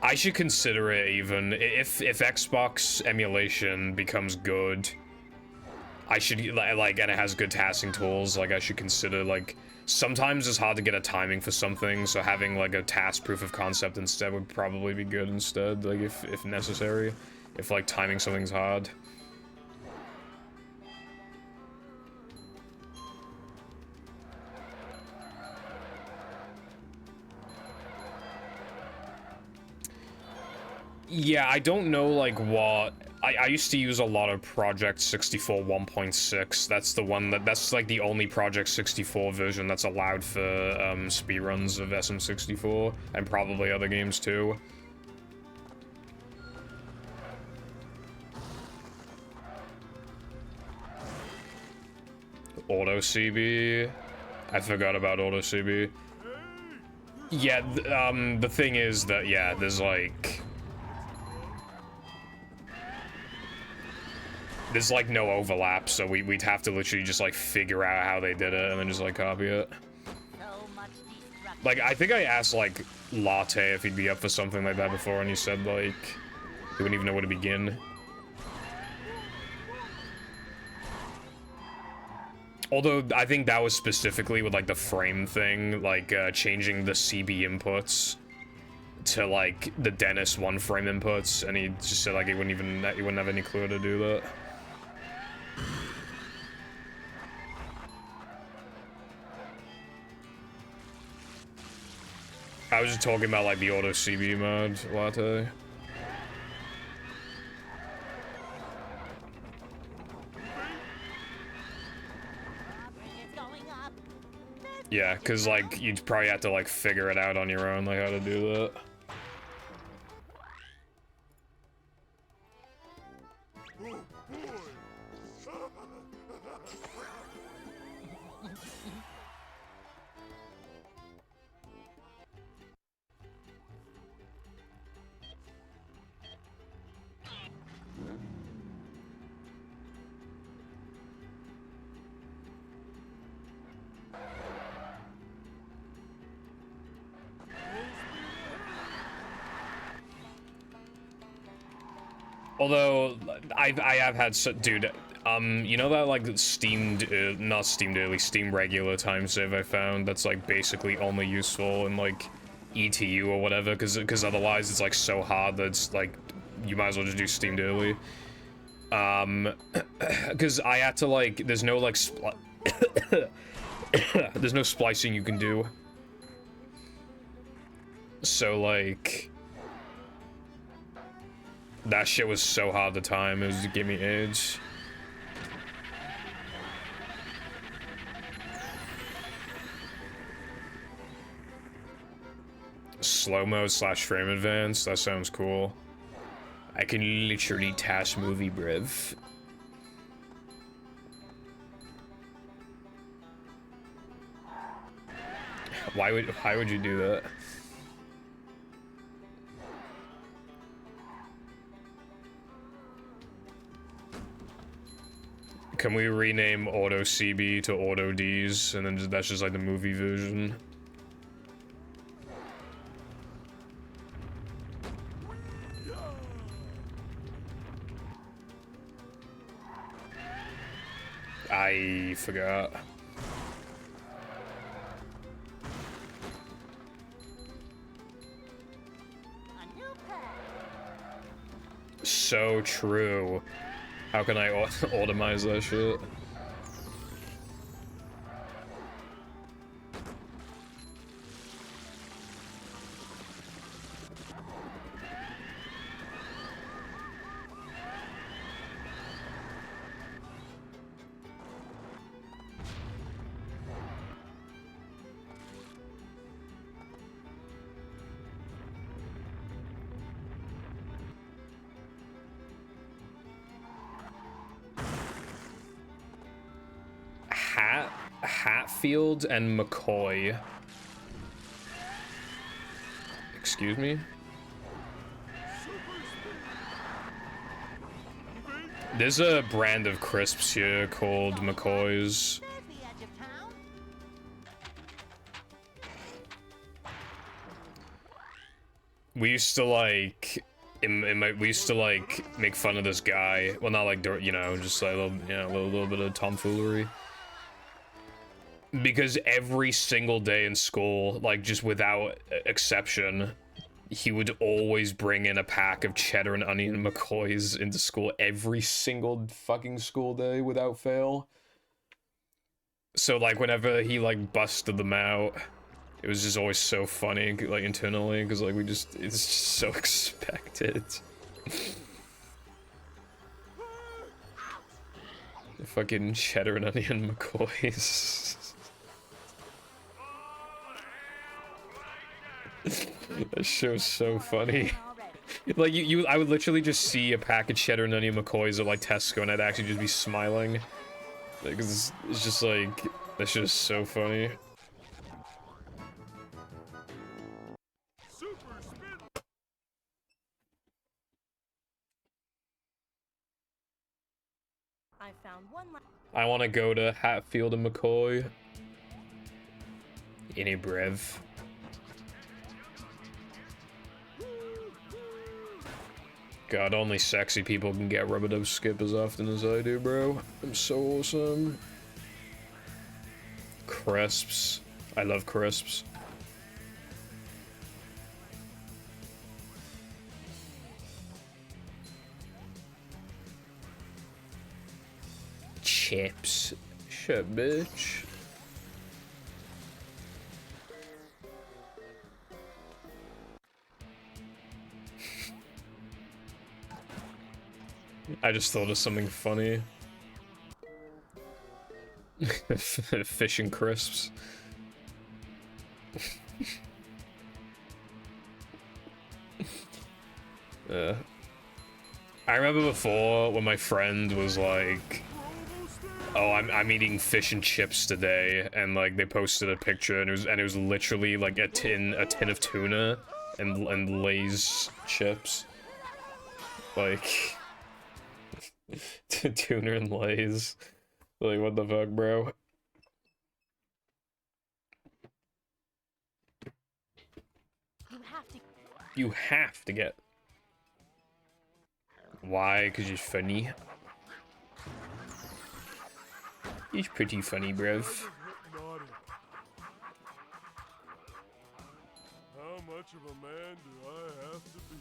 I should consider it even if Xbox emulation becomes good. I should like, and it has good tassing tools. Like I should consider like sometimes it's hard to get a timing for something, so having like a task proof of concept instead would probably be good instead. Like if necessary, if like timing something's hard. Yeah, I don't know like what. I used to use a lot of Project 64 1.6. That's the one that's like the only Project 64 version that's allowed for speedruns of SM64 and probably other games too. Auto CB. I forgot about Auto CB. Yeah, the thing is that yeah, there's like no overlap, so we'd have to literally just like figure out how they did it and then just like copy it. Like I think I asked like Latte if he'd be up for something like that before, and he said like he wouldn't even know where to begin. Although I think that was specifically with like the frame thing, like changing the CB inputs to like the Dennis one frame inputs, and he just said like he wouldn't have any clue to do that. I was just talking about like the Auto CB mod, Latte. Yeah, because like you'd probably have to like figure it out on your own, like how to do that. Although I have had dude, you know that like Steam regular time save I found that's like basically only useful in like ETU or whatever, because otherwise it's like so hard that it's like you might as well just do Steam daily. Because I had to like there's no like there's no splicing you can do. So like that shit was so hard to time, it was to give me age. Slow-mo / frame advance, that sounds cool. I can literally task movie brev. Why would you do that? Can we rename Auto CB to Auto D's, and then that's just like the movie version? I forgot. so true. How can I automize that shit? Hatfield and McCoy. Excuse me? There's a brand of crisps here called McCoy's. We used to like, we used to like make fun of this guy. Well, not like, you know, just like a little, you know, a little bit of tomfoolery. Because every single day in school, like just without exception, he would always bring in a pack of cheddar and onion McCoys into school every single fucking school day without fail. So like whenever he like busted them out, it was just always so funny, like internally, because like it's just so expected. The fucking cheddar and onion McCoys. That show's so funny. Like I would literally just see a pack of cheddar and onion McCoys at like Tesco, and I'd actually just be smiling. Like it's just like that shit is so funny. I found one. I want to go to Hatfield and McCoy. Any brev. God, only sexy people can get rub-a-dub skip as often as I do, bro. I'm so awesome. Crisps. I love crisps. Chips. Shit, bitch. I just thought of something funny. Fish and crisps. I remember before when my friend was like, "Oh, I'm eating fish and chips today," and like they posted a picture, and it was literally like a tin of tuna and Lay's chips, like. Tuna and Lay's. Like, what the fuck, bro? You have to get. Why? Because you're funny. He's pretty funny, bruv. How much of a man do I have to be?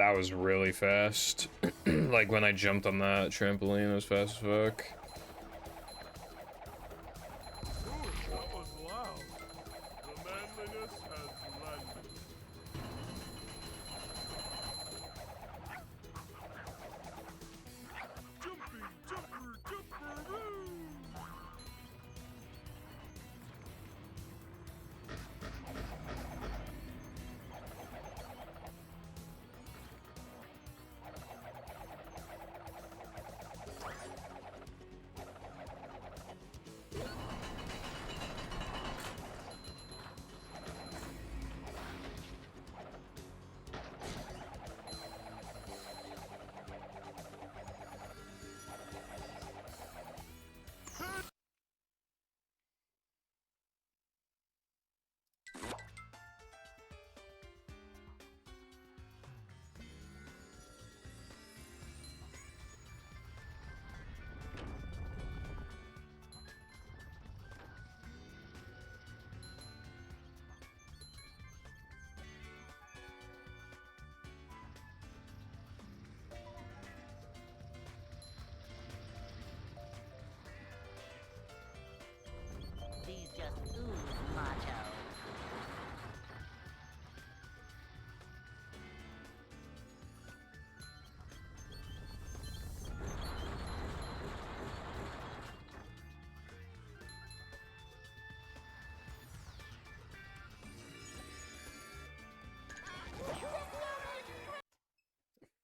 That was really fast. Like when I jumped on that trampoline, it was fast as fuck. That was loud. The manliness has landed. Jumping, jumper, jumperoo! These just ooze macho.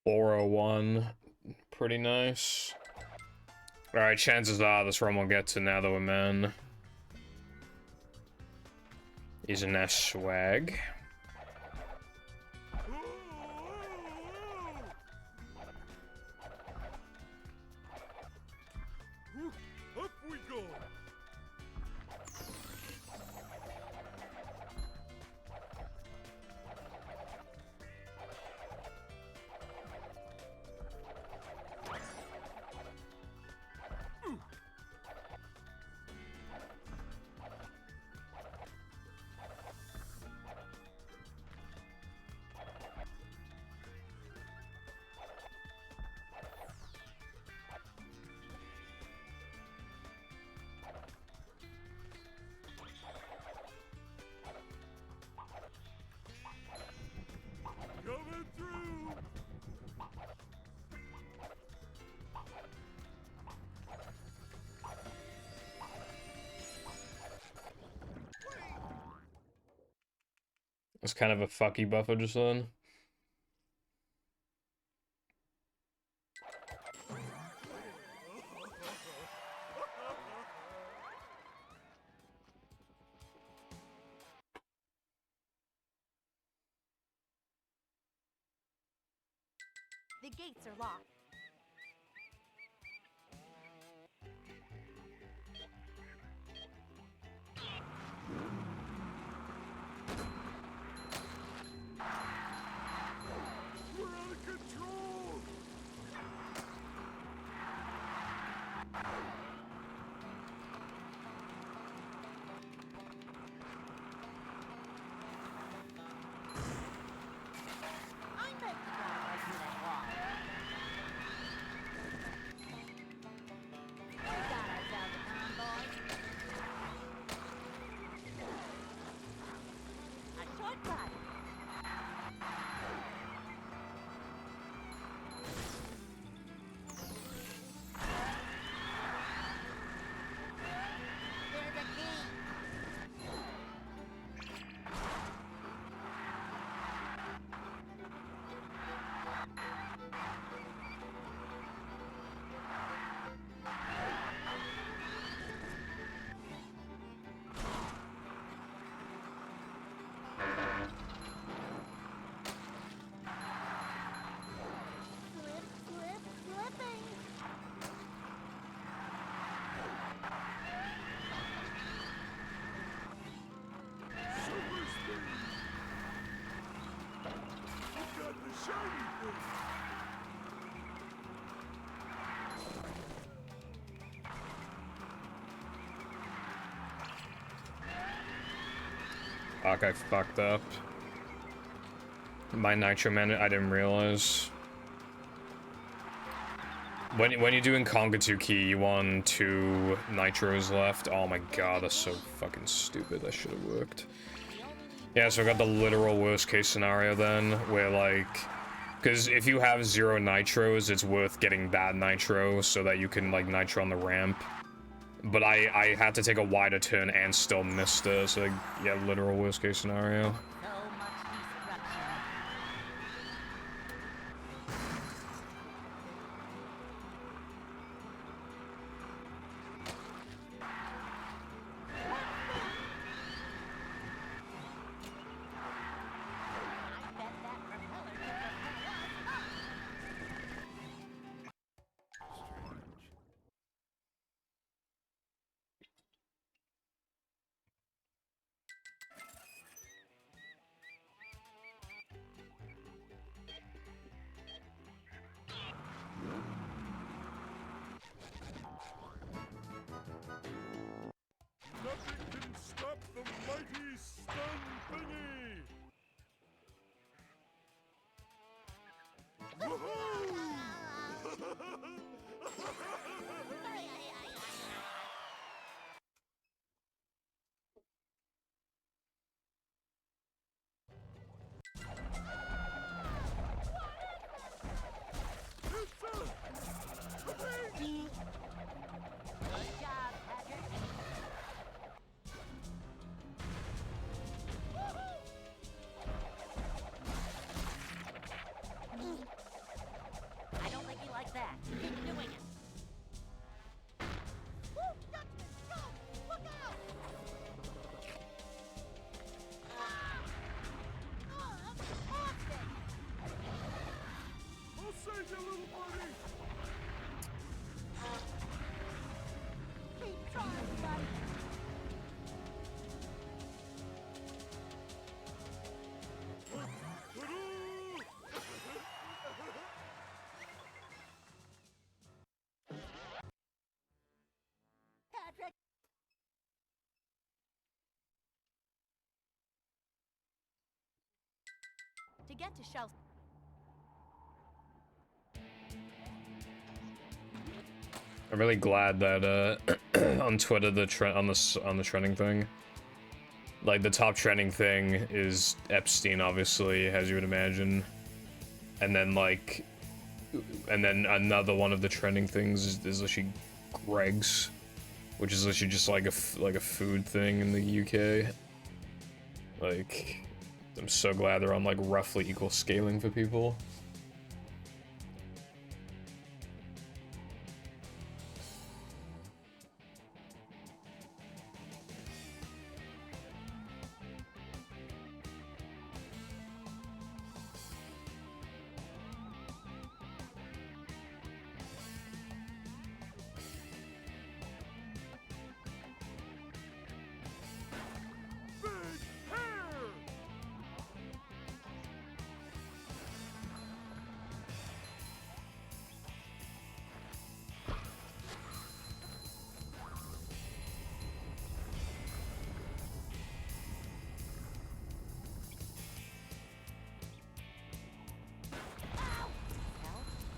.401, pretty nice. Alright, chances are this run will get to now that we're men. He's an S swag. Up we go! Coming through! It's kind of a fucky buffer just then. The gates are locked. We're out of control! I bet you gotta right through that wall. We got ourselves a convoy. A shortcut. There's a key. Slipping. Super speed! We got the shiny thing! Fuck, I fucked up. My nitro man, I didn't realize. When you're doing Conga 2 key, you want 2 nitros left. Oh my god, that's so fucking stupid. That should have worked. Yeah, so I got the literal worst case scenario then, where like, because if you have 0 nitros, it's worth getting that nitro so that you can like nitro on the ramp. But I had to take a wider turn and still missed it, so like, yeah, literal worst case scenario. Nothing can stop the mighty stun thingy! I don't think he likes that. Keep doing it. Woo! Dutchman, go! Look out! That's awesome! I'll save you, little buddy! Keep trying, buddy. Patrick! To get to Shell... I'm really glad that on Twitter on the trending thing, like the top trending thing is Epstein, obviously, as you would imagine, and then like, and then another one of the trending things is literally Greg's, which is literally just like a food thing in the UK. Like, I'm so glad they're on like roughly equal scaling for people.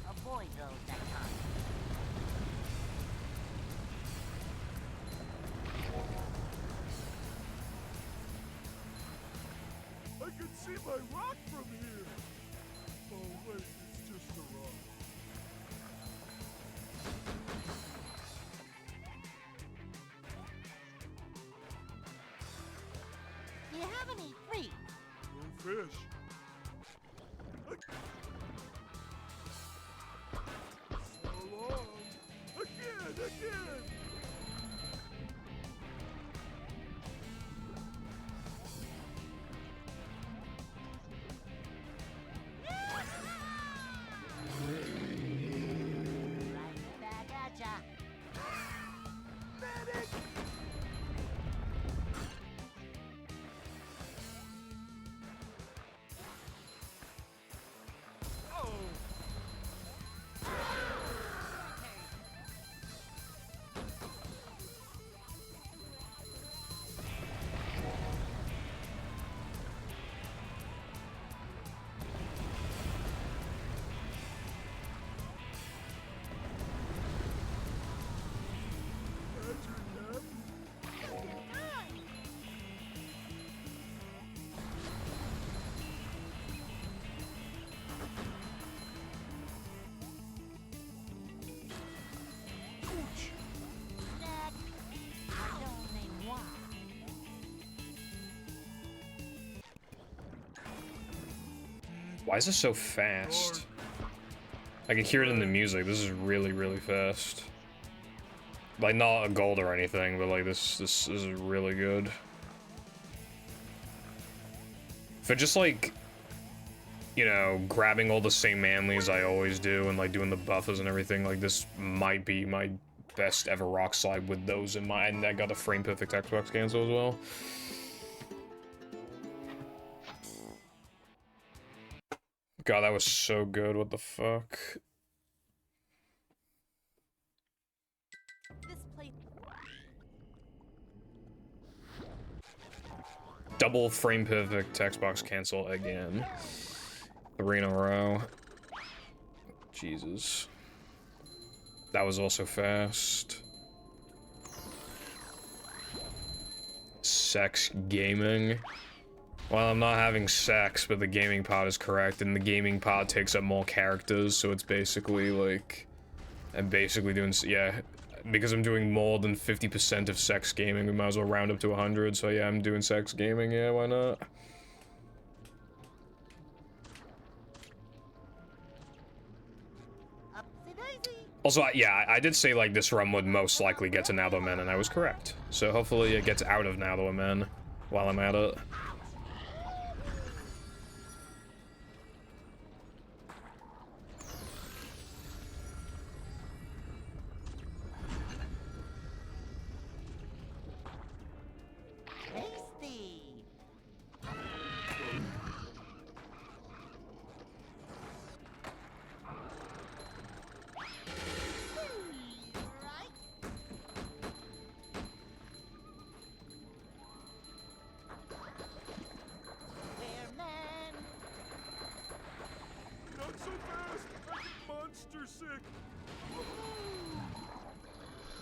Avoid those that time. I can see my rock from here! Oh wait, it's just a rock. You have any free? No fish. So long. Again! Right back at ya. Medic! Oh! Why is this so fast? I can hear it in the music. This is really, really fast. Like, not a gold or anything, but like this is really good. For just like, you know, grabbing all the same manlies I always do and like doing the buffers and everything, like this might be my best ever rock slide with those in mind. And I got a frame perfect Xbox cancel as well. God, that was so good. What the fuck? Double frame perfect Xbox cancel again. 3 in a row. Jesus. That was also fast. Sex gaming. Well, I'm not having sex, but the gaming pod is correct, and the gaming pod takes up more characters, so it's basically like... I'm basically doing... Yeah, because I'm doing more than 50% of sex gaming, we might as well round up to 100, so yeah, I'm doing sex gaming, yeah, why not? Also, yeah, I did say, like, this run would most likely get to Naldomen, and I was correct. So hopefully it gets out of Naldomen while I'm at it.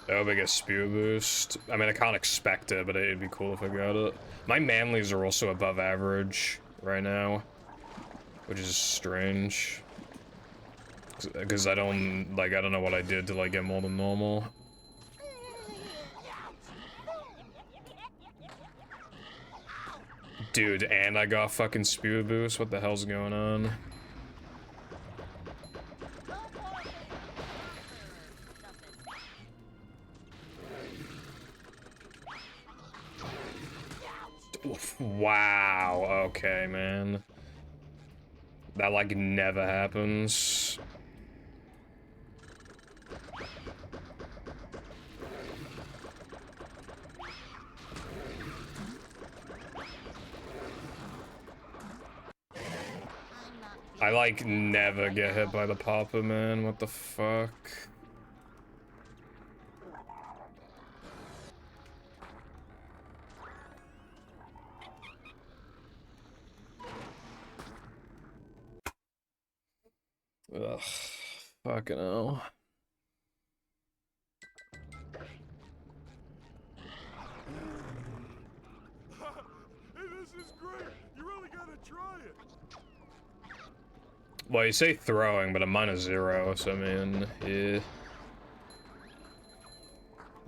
I hope I get spear boost. I mean, I can't expect it, but it'd be cool if I got it. My manlies are also above average right now, which is strange. Because I don't know what I did to, like, get more than normal. Dude, and I got fucking spear boost? What the hell's going on? Wow, okay, man. That, like, never happens. I, like, never get hit by the popper, man. What the fuck? Ugh, fucking hell. Hey, this is great. You really gotta try it. Well, you say throwing, but I'm -0, so I mean, yeah.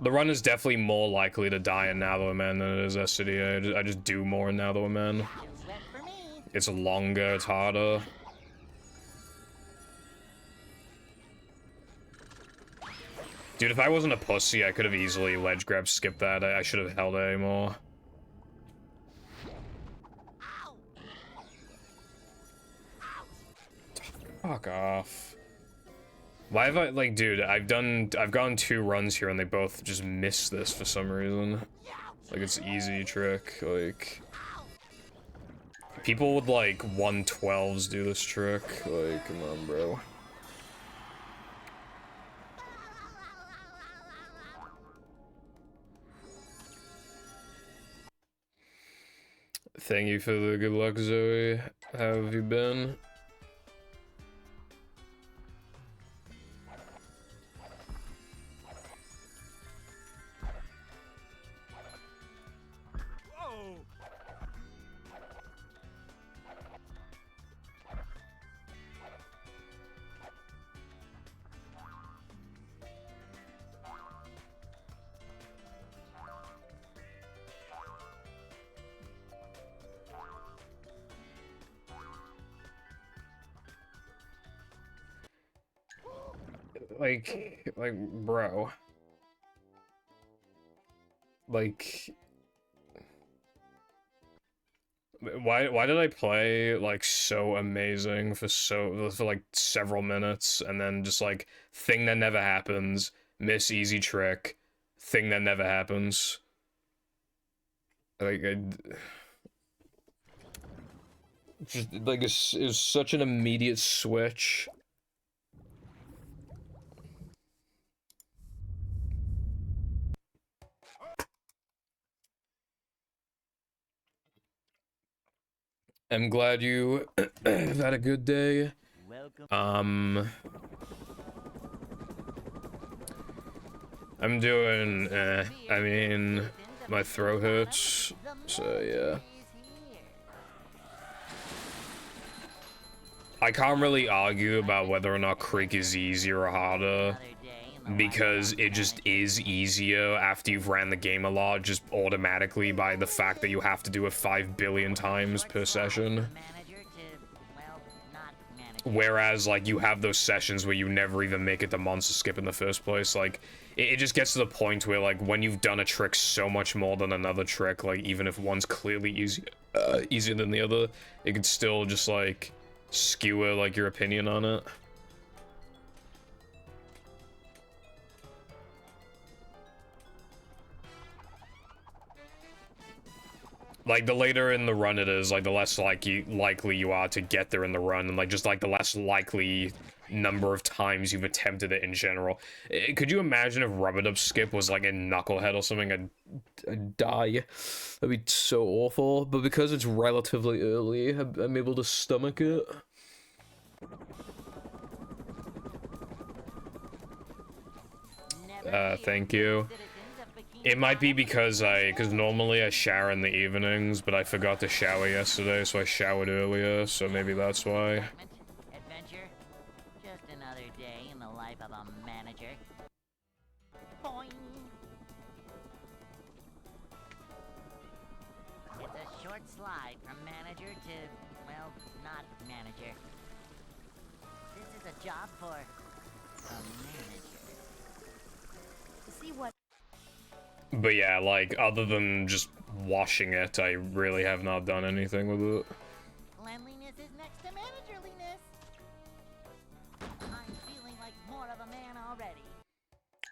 The run is definitely more likely to die in Naldomen than it is SCDA. I just do more in Naldomen. It's longer, it's harder. Dude, if I wasn't a pussy, I could have easily ledge grab skipped that. I should have held A more. Fuck off. Why have I, like, dude, I've gone 2 runs here and they both just miss this for some reason. Like, it's an easy trick, like... People with, like, 112s do this trick. Like, come on, bro. Thank you for the good luck, Zoe. How have you been? bro. Like, why did I play like so amazing for like several minutes and then just like thing that never happens, miss easy trick, thing that never happens. Like just like it was such an immediate switch. I'm glad you have had a good day. Welcome. I'm doing, I mean, my throat hurts, so yeah. I can't really argue about whether or not Creek is easier or harder, because it just is easier after you've ran the game a lot, just automatically by the fact that you have to do it 5 billion times per session. Whereas, like, you have those sessions where you never even make it the monster skip in the first place. Like, it just gets to the point where, like, when you've done a trick so much more than another trick, like, even if one's clearly easier than the other, it could still just, like, skewer, like, your opinion on it. Like, the later in the run it is, like, the less likely you are to get there in the run, and, like, just, like, the less likely number of times you've attempted it in general. Could you imagine if Rub-a-Dub Skip was, like, a Knucklehead or something? I'd die. That'd be so awful. But because it's relatively early, I'm able to stomach it. Thank you. It might be because normally I shower in the evenings, but I forgot to shower yesterday, so I showered earlier, so maybe that's why. Adventure, just another day in the life of a manager. Boing. It's a short slide from manager to, well, not manager. This is a job for a manager. See what? But yeah, like, other than just washing it, I really have not done anything with it. Cleanliness is next to managerliness. I'm feeling like more of a man already.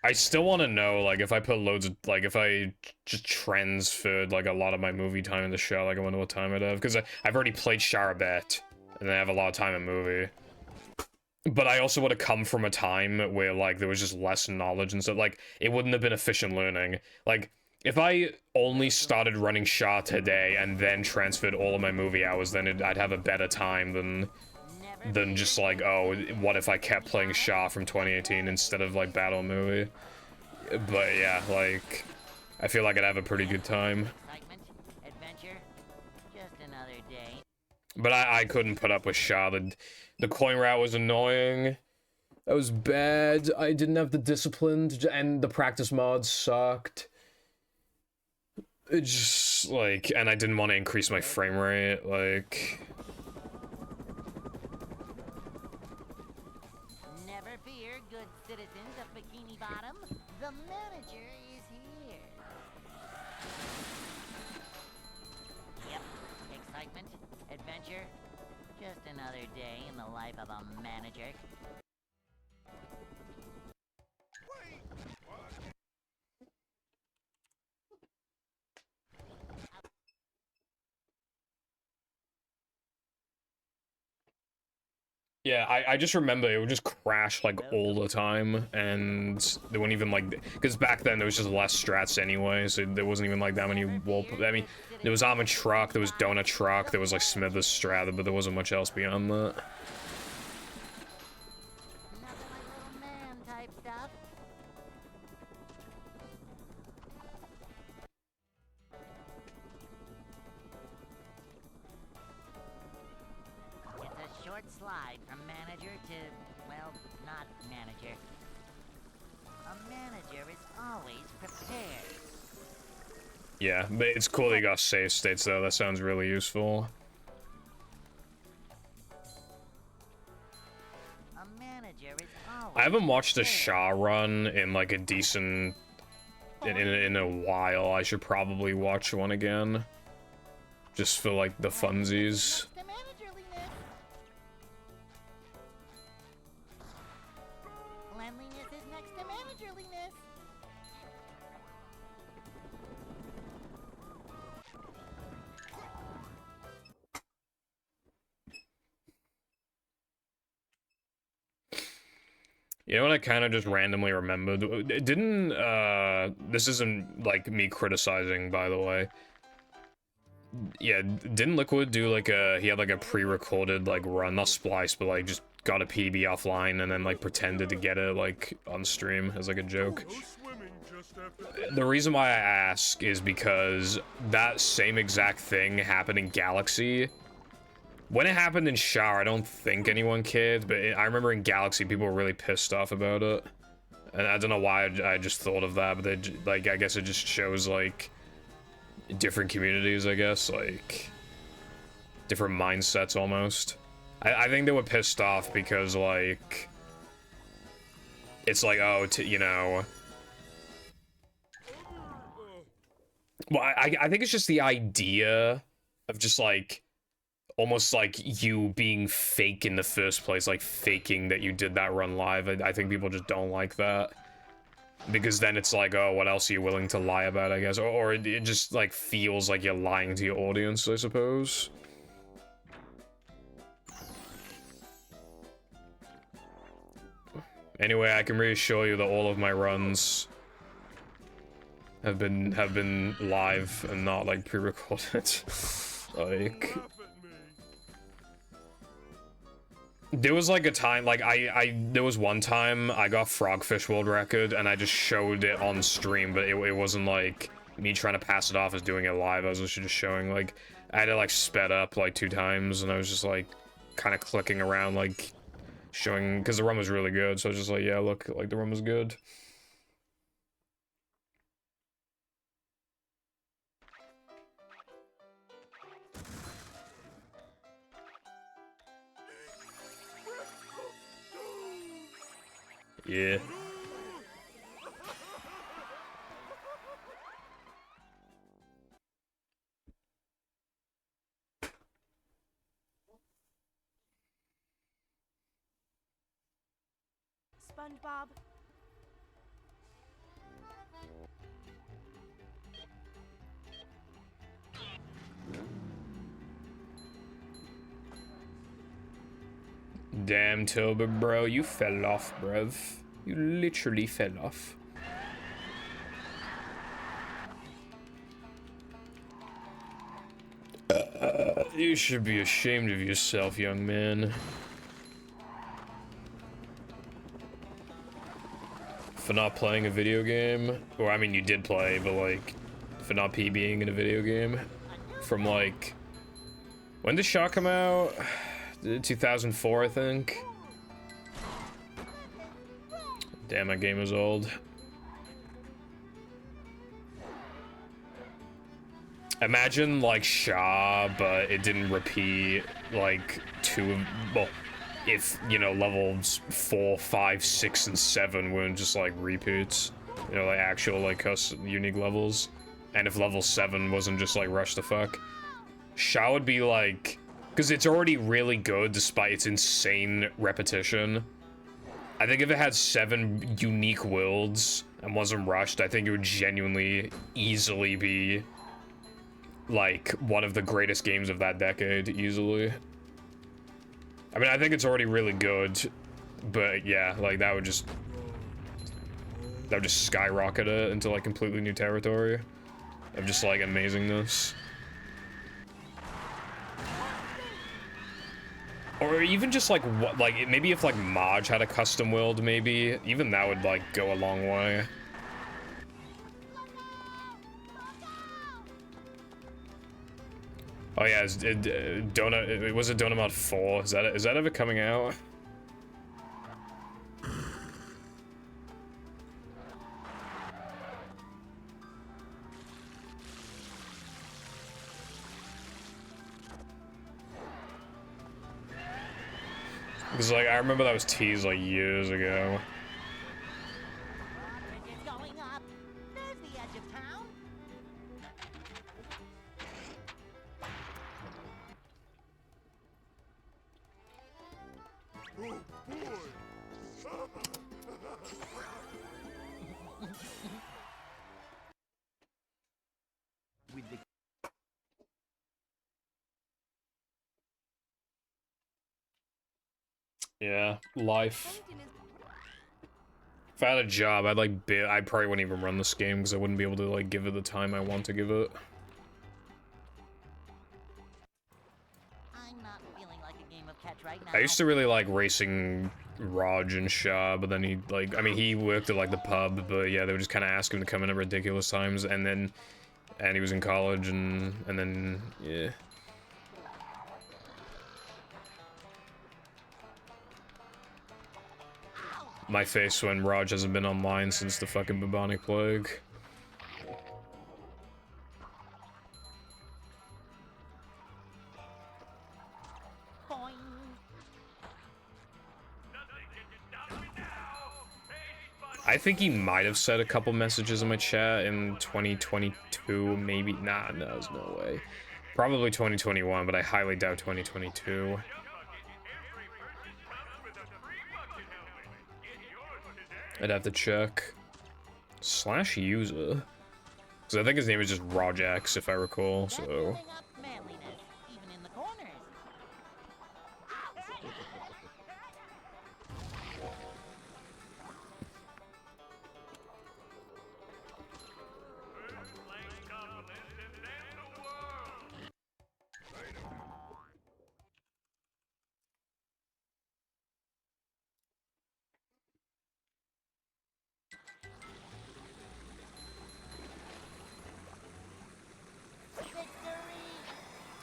I still want to know, like, if I put loads of, like, if I just transferred, like, a lot of my movie time in the show, like, I wonder what time I'd have. Because I've already played Charbet, and I have a lot of time in movie. But I also would have come from a time where, like, there was just less knowledge and stuff. Like, it wouldn't have been efficient learning. Like, if I only started running Shah today and then transferred all of my movie hours, then I'd have a better time than just, like, oh, what if I kept playing Shah from 2018 instead of, like, Battle Movie? But, yeah, like, I feel like I'd have a pretty good time. Excitement, adventure, just another day. But I couldn't put up with Shah. The coin route was annoying. That was bad. I didn't have the discipline, and the practice mods sucked. It just, like, and I didn't want to increase my frame rate, like... Never fear, good citizens of Bikini Bottom. The manager is here. Yep, excitement, adventure, just another day in the life of a manager. Yeah, I just remember it would just crash, like, all the time, and there weren't even, like, because back then there was just less strats anyway, so there wasn't even, like, that many I mean, there was Armored Truck, there was Donut Truck, there was, like, Smithers Strat, but there wasn't much else beyond that. Nothing like little man type stuff. It's a short slide from manager to, well, not manager. A manager is always prepared. Yeah, but it's cool they got save states, though. That sounds really useful. A manager is always I haven't watched a Shaw run in like a decent in a while. I should probably watch one again, just for like the funsies. Cleanliness is next to managerliness. You know what I kind of just randomly remembered? Didn't, this isn't, like, me criticizing, by the way. Yeah, didn't Liquid do, like, he had, like, a pre-recorded, like, run, not splice, but, like, just got a PB offline and then, like, pretended to get it, like, on stream as, like, a joke? The reason why I ask is because that same exact thing happened in Galaxy. When it happened in Shower, I don't think anyone cared, but I remember in Galaxy, people were really pissed off about it. And I don't know why I just thought of that, but they, like, I guess it just shows, like, different communities, I guess, like, different mindsets almost. I think they were pissed off because, like, it's like, oh, you know... Well, I think it's just the idea of just, like, almost like you being fake in the first place, like faking that you did that run live. I think people just don't like that. Because then it's like, oh, what else are you willing to lie about, I guess? Or it just, like, feels like you're lying to your audience, I suppose. Anyway, I can reassure you that all of my runs have been live and not, like, pre-recorded. Like... There was like a time, like there was one time I got Frogfish World Record and I just showed it on stream, but it wasn't like me trying to pass it off as doing it live. I was just showing, like, I had it like sped up like 2 times and I was just like kind of clicking around, like showing, because the run was really good. So I was just like, yeah, look, like the run was good. Yeah. SpongeBob. Damn, Toba, bro, you fell off, bruv. You literally fell off. You should be ashamed of yourself, young man. For not playing a video game. Or, I mean, you did play, but, like, for not PBing in a video game. From, like... When did Shaw come out? 2004, I think. Damn, that game is old. Imagine, like, Shaw, but it didn't repeat, like, well, if, you know, levels 4, 5, 6, and 7 weren't just, like, repeats. You know, like, actual, like, unique levels. And if level 7 wasn't just, like, rush the fuck. Shaw would be, like... Because it's already really good, despite its insane repetition. I think if it had 7 unique worlds and wasn't rushed, I think it would genuinely, easily be, like, one of the greatest games of that decade, easily. I mean, I think it's already really good, but yeah, like, that would just skyrocket it into, like, completely new territory of just, like, amazingness. Or even just, like, what, like, maybe if, like, Marge had a custom world, maybe, even that would, like, go a long way. Oh, yeah, was it Donut Mod 4? Is that ever coming out? Because, like, I remember that was teased, like, years ago. Bridge is going up. There's the edge of town. Yeah, life. If I had a job, I probably wouldn't even run this game because I wouldn't be able to, like, give it the time I want to give it. I'm not feeling like a game of catch right now. I used to really like racing Raj and Shah, but then he, like, I mean, he worked at, like, the pub, but yeah, they would just kind of ask him to come in at ridiculous times, and he was in college, and then, yeah. My face when Raj hasn't been online since the fucking bubonic plague. Boing. I think he might have said a couple messages in my chat in 2022, maybe. Nah, no, there's no way. Probably 2021, but I highly doubt 2022. I'd have to check. / user. Because I think his name is just Rajax, if I recall, so. Building up manliness, even in the corners.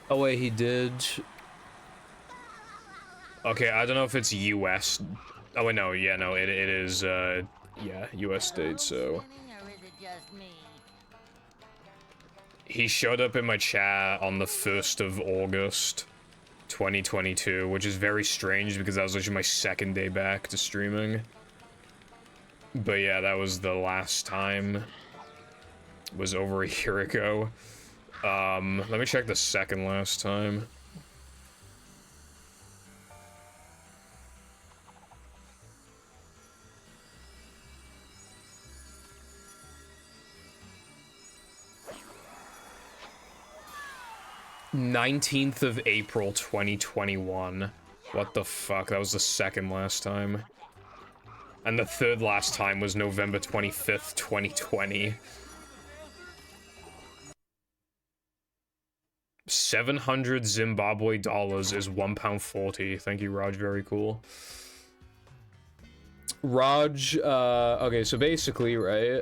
Oh wait, he did. Okay, I don't know if it's US. Oh wait, no, yeah, no, it is, yeah, US state, so. Or is it just me? He showed up in my chat on the 1st of August, 2022, which is very strange because that was actually my second day back to streaming. But yeah, that was the last time. It was over a year ago. Let me check the second last time. "19th of April, 2021. What the fuck? That was the second last time. And the third last time was November 25th, 2020. 700 Zimbabwe dollars is £1.40. Thank you, Raj. Very cool. Raj, okay, so basically, right?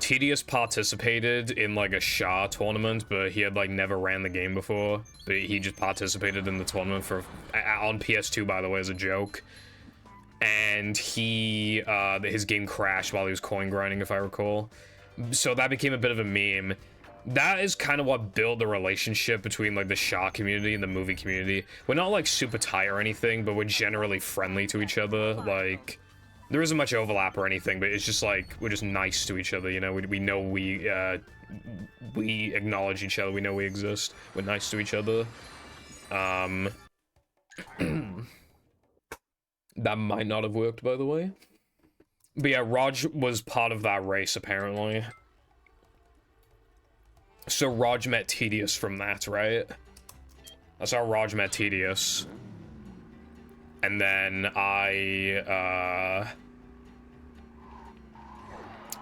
Tedious participated in, like, a Shah tournament, but he had, like, never ran the game before. But he just participated in the tournament for, on PS2, by the way, as a joke. And he, his game crashed while he was coin grinding, if I recall. So that became a bit of a meme. That is kind of what built the relationship between, like, the Shah community and the movie community. We're not, like, super tight or anything, but we're generally friendly to each other. Like, there isn't much overlap or anything, but it's just, like, we're just nice to each other, you know? We know we acknowledge each other. We know we exist. We're nice to each other. That might not have worked, by the way. But yeah, Raj was part of that race, apparently. So Raj met Tedious from that, right? That's how Raj met Tedious. And then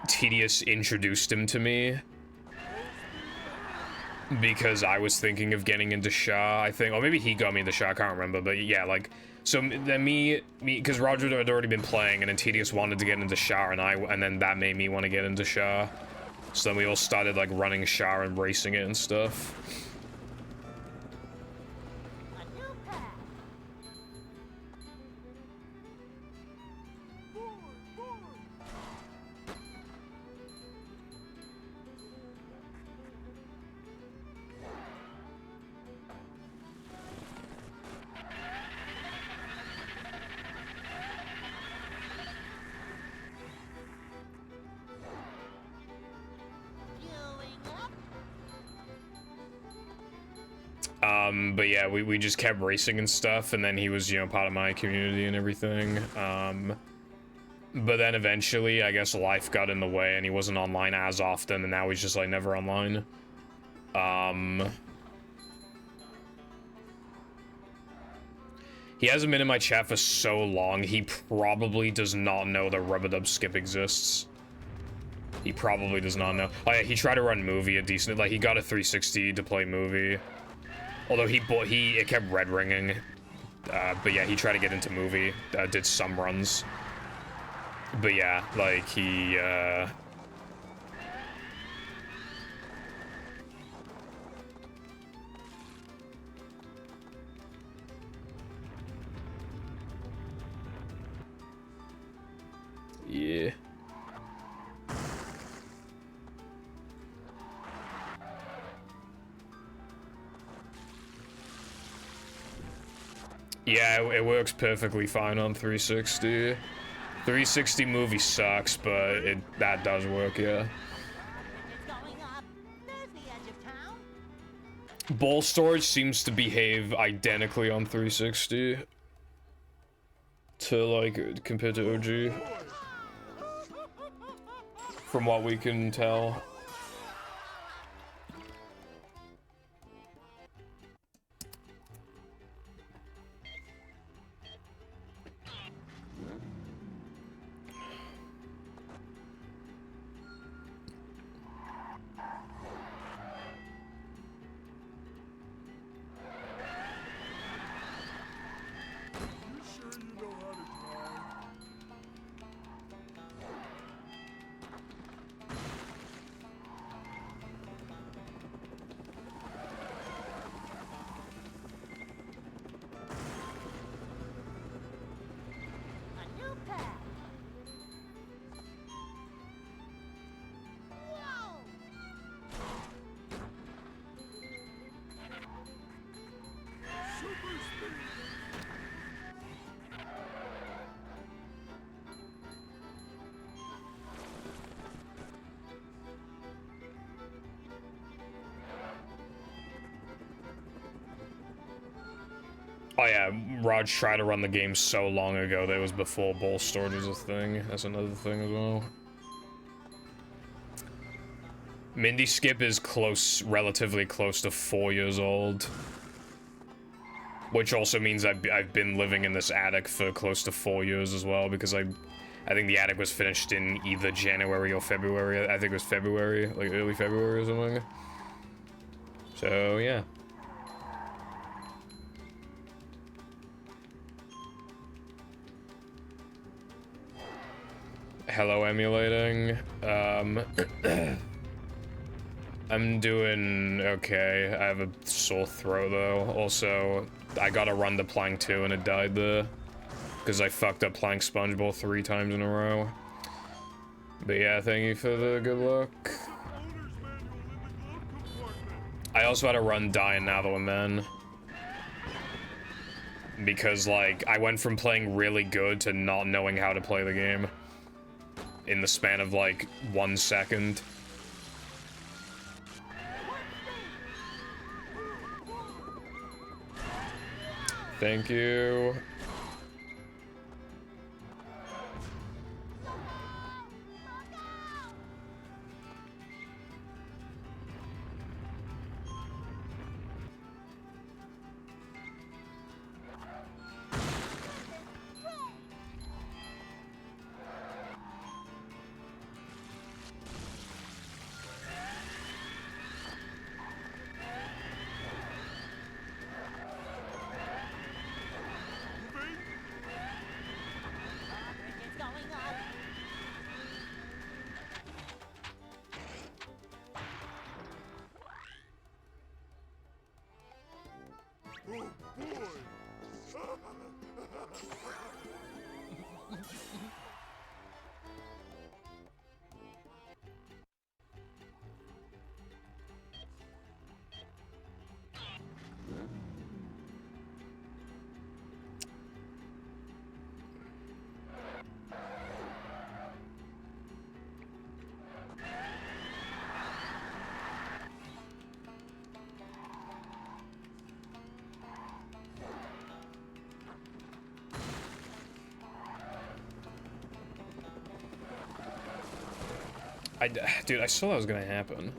Tedious introduced him to me. Because I was thinking of getting into Shah, I think. Or maybe he got me into Shah, I can't remember. But yeah, like, so then because Roger had already been playing, and then Tedious wanted to get into Shah, and then that made me want to get into Shah. So then we all started, like, running Shah and racing it and stuff. But yeah, we just kept racing and stuff, and then he was, you know, part of my community and everything. But then eventually, I guess life got in the way, and he wasn't online as often, and now he's just, like, never online. He hasn't been in my chat for so long, he probably does not know that Rub-a-Dub Skip exists. He probably does not know. Oh yeah, he tried to run movie a decent, like, he got a 360 to play movie. Although it kept red ringing. But yeah, he tried to get into movie, did some runs. But yeah, like, he, yeah. Yeah, it works perfectly fine on 360. 360 movie sucks, but that does work, yeah. Ball storage seems to behave identically on 360 to, like, compared to OG, from what we can tell. Oh yeah, Raj tried to run the game so long ago that it was before ball storage was a thing. That's another thing as well. Mindy Skip is relatively close to 4 years old. Which also means I've been living in this attic for close to 4 years as well, because I think the attic was finished in either January or February. I think it was February, like early February or something. So yeah. Hello, emulating. I'm doing okay. I have a sore throat though. Also, I gotta run the plank too, and it died there because I fucked up plank sponge ball 3 times in a row. But yeah, thank you for the good luck. I also had to run Die Another One Man because, like, I went from playing really good to not knowing how to play the game in the span of, like, 1 second. Thank you. Dude, I saw that was gonna happen.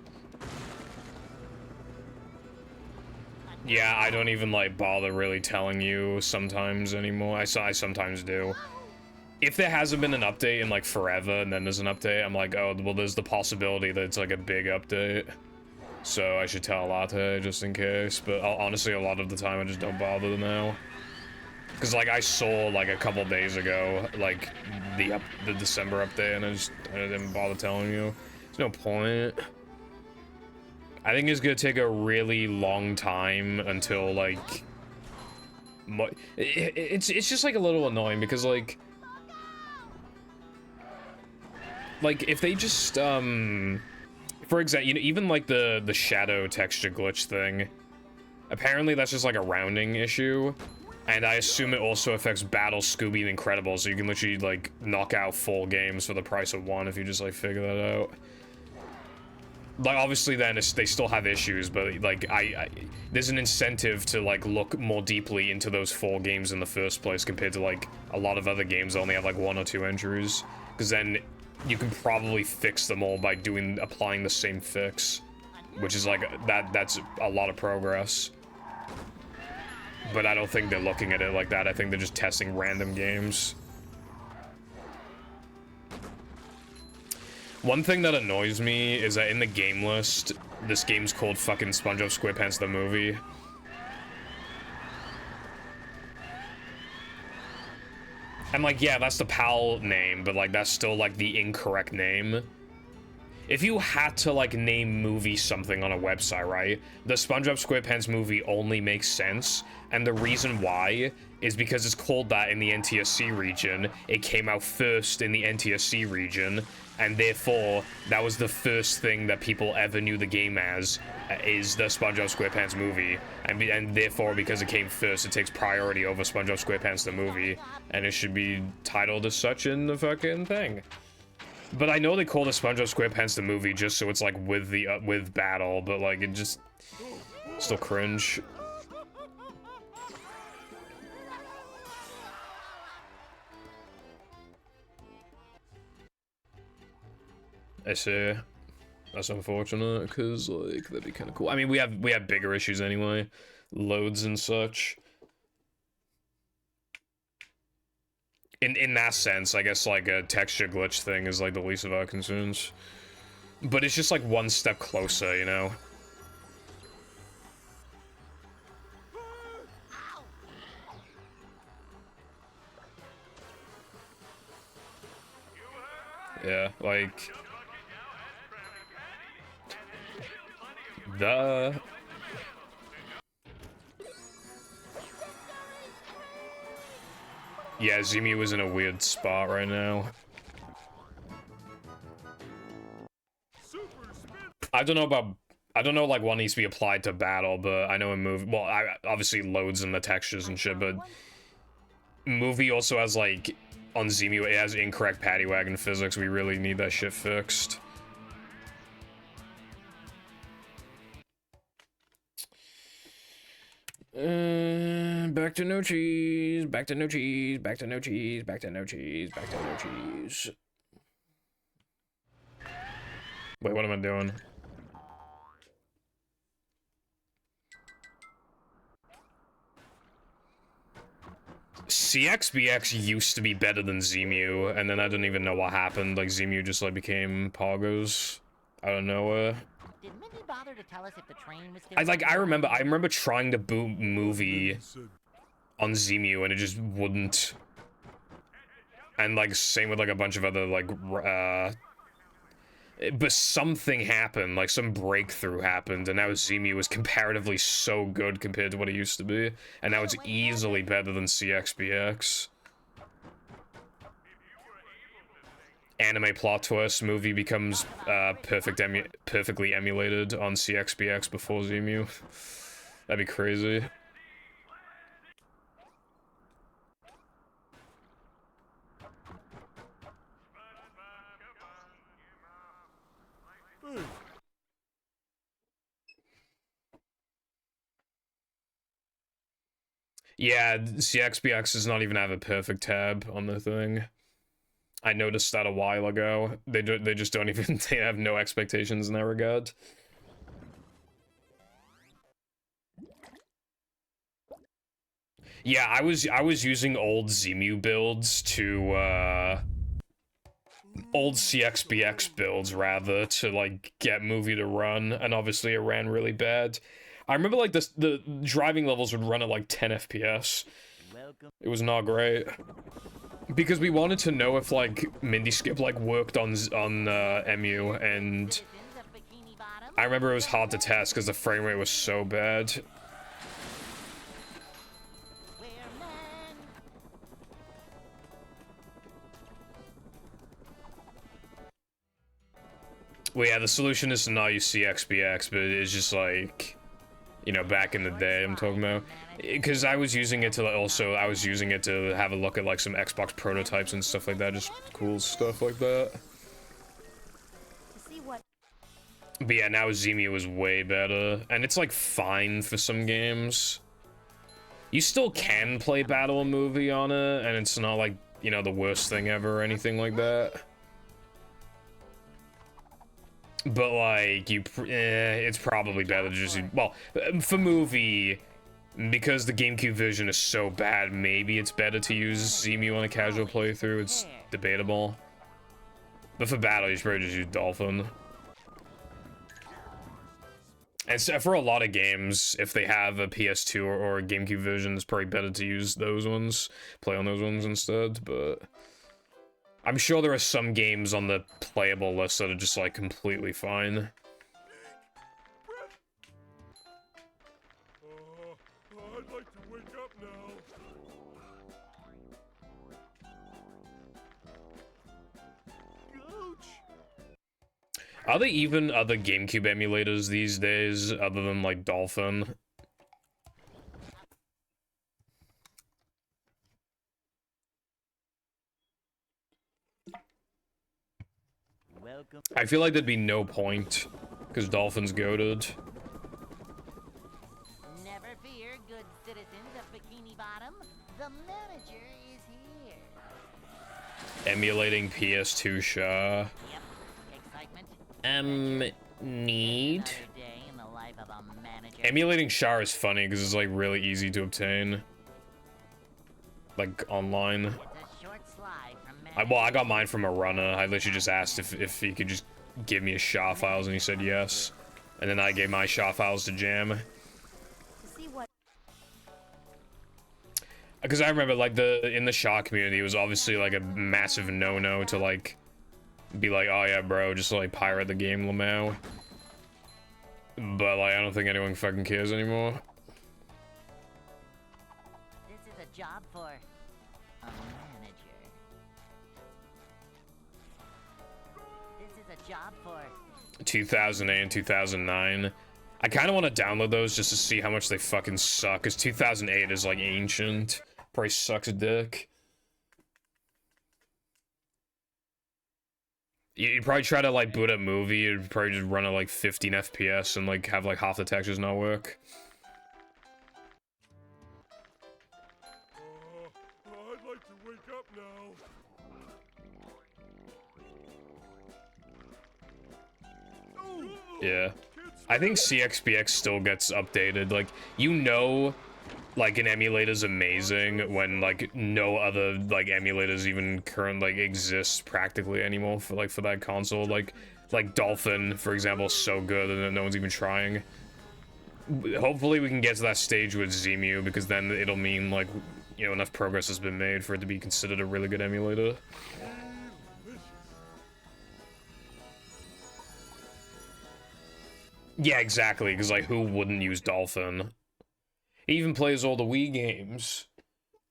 Yeah, I don't even, like, bother really telling you sometimes anymore. I sometimes do. If there hasn't been an update in, like, forever, and then there's an update, I'm like, oh, well, there's the possibility that it's, like, a big update. So I should tell Latte, just in case. But honestly, a lot of the time, I just don't bother now. Because, like, I saw, like, a couple days ago, like, the December update, and I didn't bother telling you. There's no point. I think it's gonna take a really long time until, like... It's just, like, a little annoying, because, like, if they just, for example, you know, even, like, the shadow texture glitch thing, apparently that's just, like, a rounding issue. And I assume it also affects Battle, Scooby, and Incredible, so you can literally, like, knock out full games for the price of one if you just, like, figure that out. Like, obviously, then, they still have issues, but, like, there's an incentive to, like, look more deeply into those full games in the first place compared to, like, a lot of other games that only have, like, 1 or 2 entries. Because then you can probably fix them all by applying the same fix. Which is, like, that's a lot of progress. But I don't think they're looking at it like that. I think they're just testing random games. One thing that annoys me is that in the game list, this game's called fucking SpongeBob SquarePants the movie. I'm like, yeah, that's the PAL name, but, like, that's still, like, the incorrect name. If you had to, like, name movie something on a website, right? The SpongeBob SquarePants movie only makes sense, and the reason why is because it's called that in the NTSC region. It came out first in the NTSC region, and therefore, that was the first thing that people ever knew the game as, is the SpongeBob SquarePants movie. And therefore, because it came first, it takes priority over SpongeBob SquarePants the movie, and it should be titled as such in the fucking thing. But I know they call the SpongeBob SquarePants the movie just so it's, like, with Battle, but, like, it just... still cringe. I see. That's unfortunate, because, like, that'd be kind of cool. I mean, we have bigger issues anyway. Loads and such. In that sense, I guess, like, a texture glitch thing is, like, the least of our concerns. But it's just, like, one step closer, you know? Yeah, like... Duh. Yeah, Zemu is in a weird spot right now. I don't know, like, what needs to be applied to Battle, but I know in Movie, well, obviously loads in the textures and shit, but Movie also has, like, on Zemu, it has incorrect paddy wagon physics. We really need that shit fixed. Back to no cheese, back to no cheese, back to no cheese, back to no cheese, back to no cheese. Wait, what am I doing? CXBX used to be better than Zemu, and then I don't even know what happened. Like, Zemu just, like, became Poggers out of nowhere. Did Mindy bother to tell us if the train was still I remember trying to boot Movie on Zemu, and it just wouldn't. And, like, same with, like, a bunch of other, like, but something happened, like, some breakthrough happened, and now Zemu is comparatively so good compared to what it used to be, and now it's easily better than CXBX. Anime plot twist, Movie becomes perfectly emulated on CXBX before Zemu. That'd be crazy. Yeah, CXBX does not even have a perfect tab on the thing. I noticed that a while ago. They just don't even, they have no expectations in that regard. Yeah, I was using old Zemu builds to old CXBX builds rather to like get movie to run, and obviously it ran really bad. I remember like the driving levels would run at like 10 FPS. It was not great. Because we wanted to know if like Mindy Skip like worked on MU, and I remember it was hard to test because the frame rate was so bad. Well, yeah, the solution is to not use CXBX, but it's just like, you know, back in the day I'm talking about. Because I was using it to also, I was using it to have a look at like some Xbox prototypes and stuff like that, just cool stuff like that. But yeah, now Zemu is way better, and it's like fine for some games. You still can play Battle of Movie on it, and it's not like, you know, the worst thing ever or anything like that. But like, it's probably better to just, well, for movie, because the GameCube version is so bad, maybe it's better to use Zemu on a casual playthrough. It's debatable. But for battle, you should probably just use Dolphin. And so for a lot of games, if they have a PS2 or a GameCube version, it's probably better to use those ones, play on those ones instead, but I'm sure there are some games on the playable list that are just like completely fine. I'd like to wake up now. Gooch! Are there even other GameCube emulators these days other than like Dolphin? Welcome. I feel like there'd be no point, because Dolphin's goated. Never fear, good citizens of Bikini Bottom. The manager is here. Emulating PS2 Shaw. Yep. Excitement. Need? Another day in the life of a manager. Emulating Shaw is funny because it's like really easy to obtain. Like online. It's a short slide from Well, I got mine from a runner. I literally just asked if he could just give me his SHA files, and he said yes. And then I gave my SHA files to Jam. Because I remember, like, in the SHA community, it was obviously, like, a massive no-no to, like, be like, oh yeah, bro, just, like, pirate the game, Lamau. But, like, I don't think anyone fucking cares anymore. This is a job for a manager. This is a job for 2008 and 2009. I kind of want to download those just to see how much they fucking suck, because 2008 is, like, ancient. Probably sucks a dick. You'd probably try to, like, boot up movie, you'd probably just run at, like, 15 FPS and, like, have, like, half the textures not work. I'd like to wake up now. Yeah. I think CXBX still gets updated. Like, you know, like, an emulator's amazing when, like, no other, like, emulators even current, like, exist practically anymore for, like, for that console. Like Dolphin, for example, is so good and no one's even trying. Hopefully we can get to that stage with Zemu, because then it'll mean, like, you know, enough progress has been made for it to be considered a really good emulator. Yeah, exactly, because, like, who wouldn't use Dolphin? It even plays all the Wii games.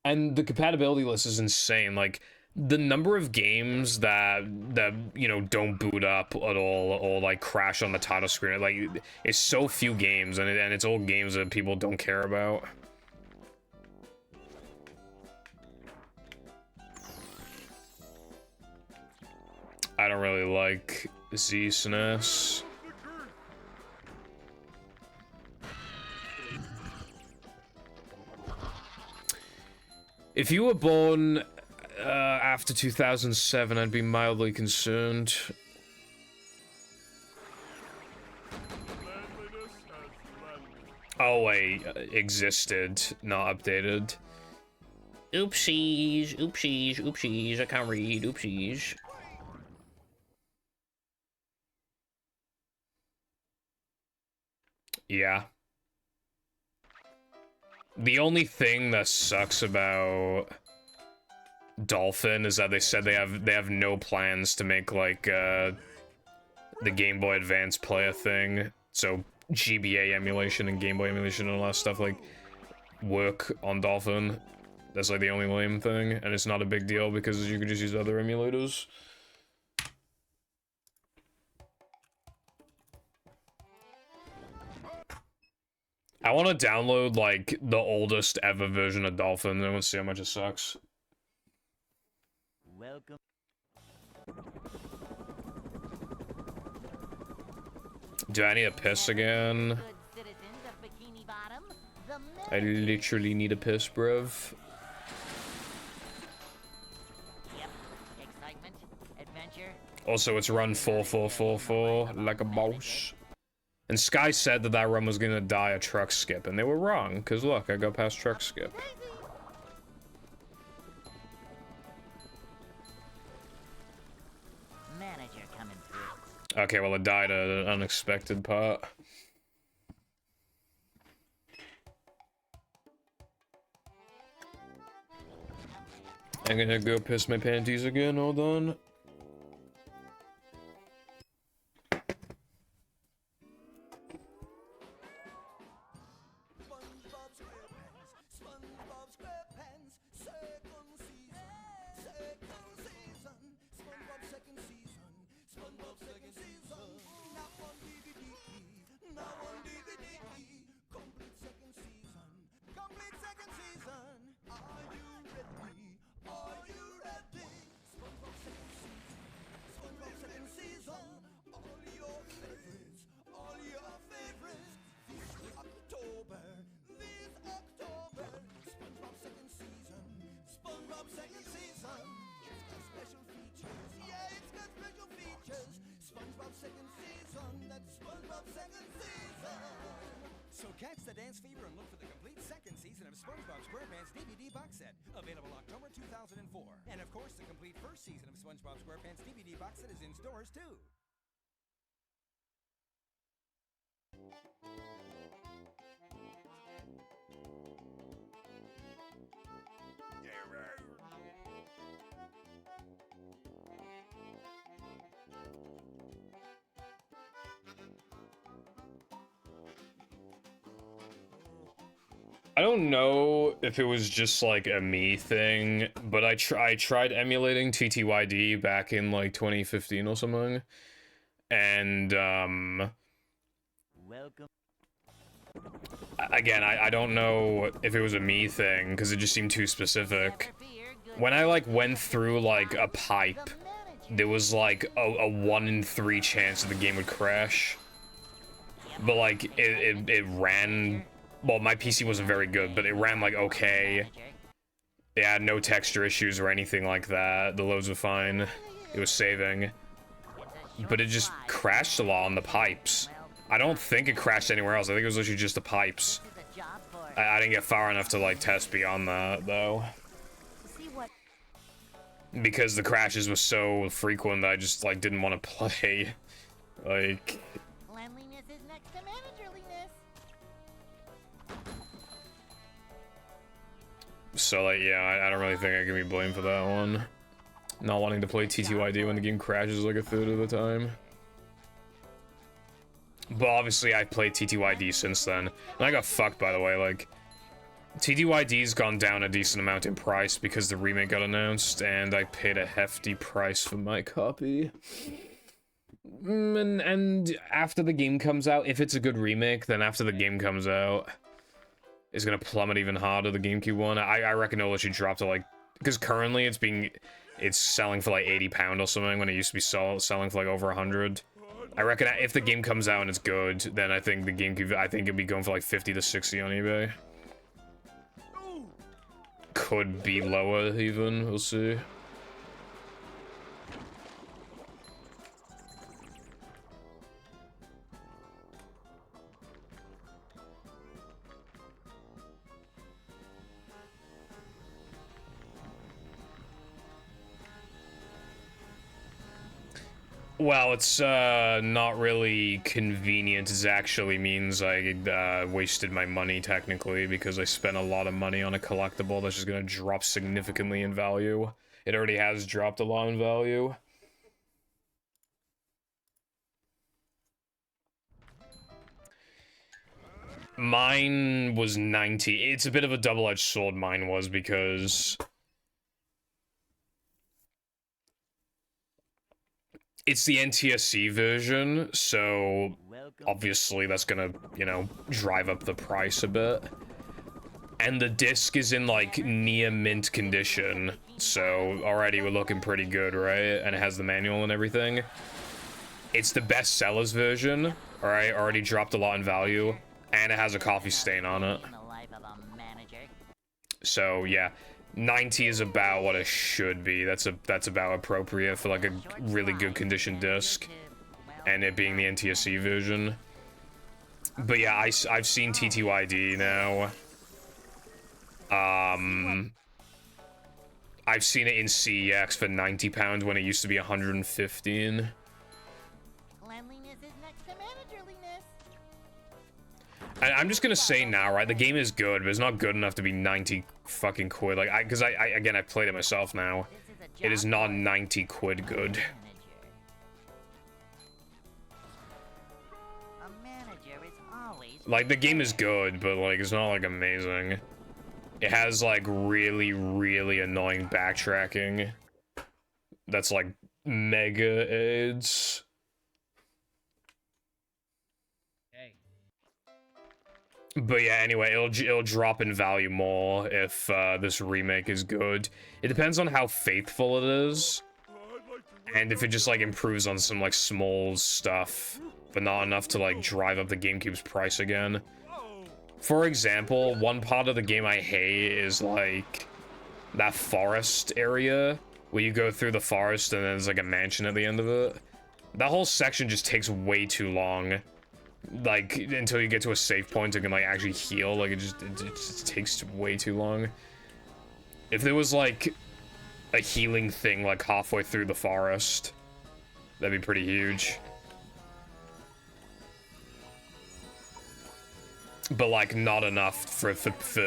And the compatibility list is insane. Like, the number of games that you know, don't boot up at all or, like, crash on the title screen, like, it's so few games, and it's all games that people don't care about. I don't really like Z-SNES. If you were born after 2007, I'd be mildly concerned. Oh wait, existed, not updated. Oopsies, oopsies, oopsies, I can't read, oopsies. Yeah. The only thing that sucks about Dolphin is that they said they have no plans to make like the Game Boy Advance play a thing. So GBA emulation and Game Boy emulation and all that stuff like work on Dolphin. That's like the only lame thing, and it's not a big deal because you can just use other emulators. I want to download like the oldest ever version of Dolphin, and I want to see how much it sucks. Welcome. Do I need a piss again? I literally need a piss, bruv. Yep. Excitement, adventure. Also, it's run 4444 like a boss. And Sky said that that run was gonna die a truck skip, and they were wrong, because look, I got past truck skip. Manager coming through. Okay, well, it died at an unexpected part. I'm gonna go piss my panties again, hold on. So catch the dance fever and look for the complete second season of SpongeBob SquarePants DVD box set, available October 2004. And of course, the complete first season of SpongeBob SquarePants DVD box set is in stores too. I don't know if it was just like a me thing, but I tried emulating TTYD back in like 2015 or something, and Welcome. Again, I don't know if it was a me thing because it just seemed too specific. When I like went through like a pipe, there was like a 1 in 3 chance that the game would crash, but like it ran. Well, my PC wasn't very good, but it ran like okay. It had no texture issues or anything like that. The loads were fine. It was saving. But it just crashed a lot on the pipes. I don't think it crashed anywhere else. I think it was literally just the pipes. I didn't get far enough to like test beyond that, though. Because the crashes were so frequent that I just like didn't want to play. Like... Cleanliness is next to managerliness. So, like, yeah, I don't really think I can be blamed for that one. Not wanting to play TTYD when the game crashes like a third of the time. But obviously, I've played TTYD since then. And I got fucked, by the way, like... TTYD's gone down a decent amount in price because the remake got announced, and I paid a hefty price for my copy. And after the game comes out, if it's a good remake, then after the game comes out... is gonna plummet even harder, the GameCube one. I reckon it'll actually drop to like, because currently it's selling for like £80 or something when it used to be selling for like over 100. I reckon if the game comes out and it's good, then I think the GameCube, I think it'll be going for like 50 to 60 on eBay. could be lower even. We'll see. Well, it's not really convenient. It actually means I wasted my money technically because I spent a lot of money on a collectible that's just gonna drop significantly in value. It already has dropped a lot in value. Mine was 90. It's a bit of a double-edged sword, mine was, because it's the NTSC version, so obviously that's gonna, you know, drive up the price a bit. And the disc is in, like, near mint condition, so already we're looking pretty good, right? And it has the manual and everything. It's the best sellers version, alright? Already dropped a lot in value, and it has a coffee stain on it. So, yeah. 90 is about what it should be. That's about appropriate for like a really good condition disc, and it being the NTSC version. But yeah, I've seen TTYD now. I've seen it in CEX for £90 when it used to be 115. Cleanliness is next to managerliness. I'm just gonna say now, right? The game is good, but it's not good enough to be 90 fucking quid. Like, because again, I played it myself now. It is not 90 quid good. Like, the game is good, but like, it's not like amazing. It has like really, really annoying backtracking. That's like mega aids. But yeah, anyway, it'll drop in value more if this remake is good. It depends on how faithful it is, and if it just like improves on some like small stuff, but not enough to like drive up the GameCube's price again. For example, one part of the game I hate is like that forest area where you go through the forest and then there's like a mansion at the end of it. That whole section just takes way too long. Like, until you get to a safe point and can, like, actually heal. Like, it just takes way too long. If there was, like, a healing thing, like, halfway through the forest, that'd be pretty huge. But, like, not enough for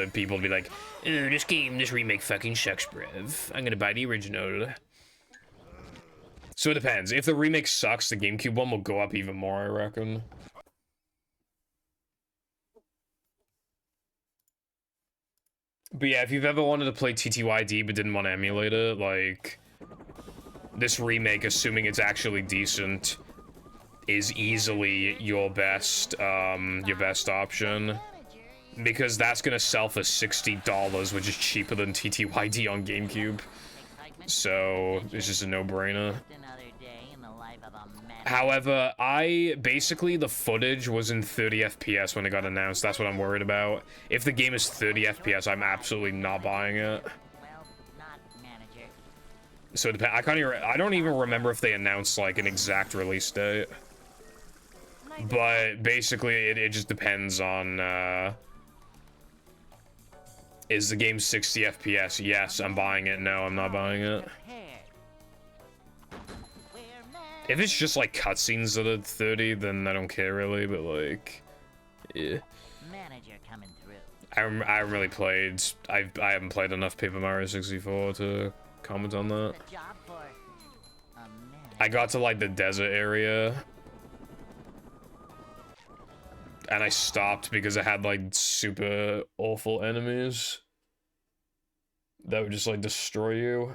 people to be like, this remake fucking sucks, bruv. I'm gonna buy the original. So it depends. If the remake sucks, the GameCube one will go up even more, I reckon. But yeah, if you've ever wanted to play TTYD but didn't want to emulate it, like, this remake, assuming it's actually decent, is easily your best option. Because that's gonna sell for $60, which is cheaper than TTYD on GameCube. So, it's just a no-brainer. However, basically, the footage was in 30 FPS when it got announced. That's what I'm worried about. If the game is 30 FPS, I'm absolutely not buying it. So it depends. I don't even remember if they announced, like, an exact release date. But, basically, it just depends on, is the game 60 FPS? Yes, I'm buying it. No, I'm not buying it. If it's just like cutscenes that are 30, then I don't care really, but like, yeah. Manager coming through. I haven't really played. I haven't played enough Paper Mario 64 to comment on that. I got to like the desert area, and I stopped because it had like super awful enemies that would just like destroy you.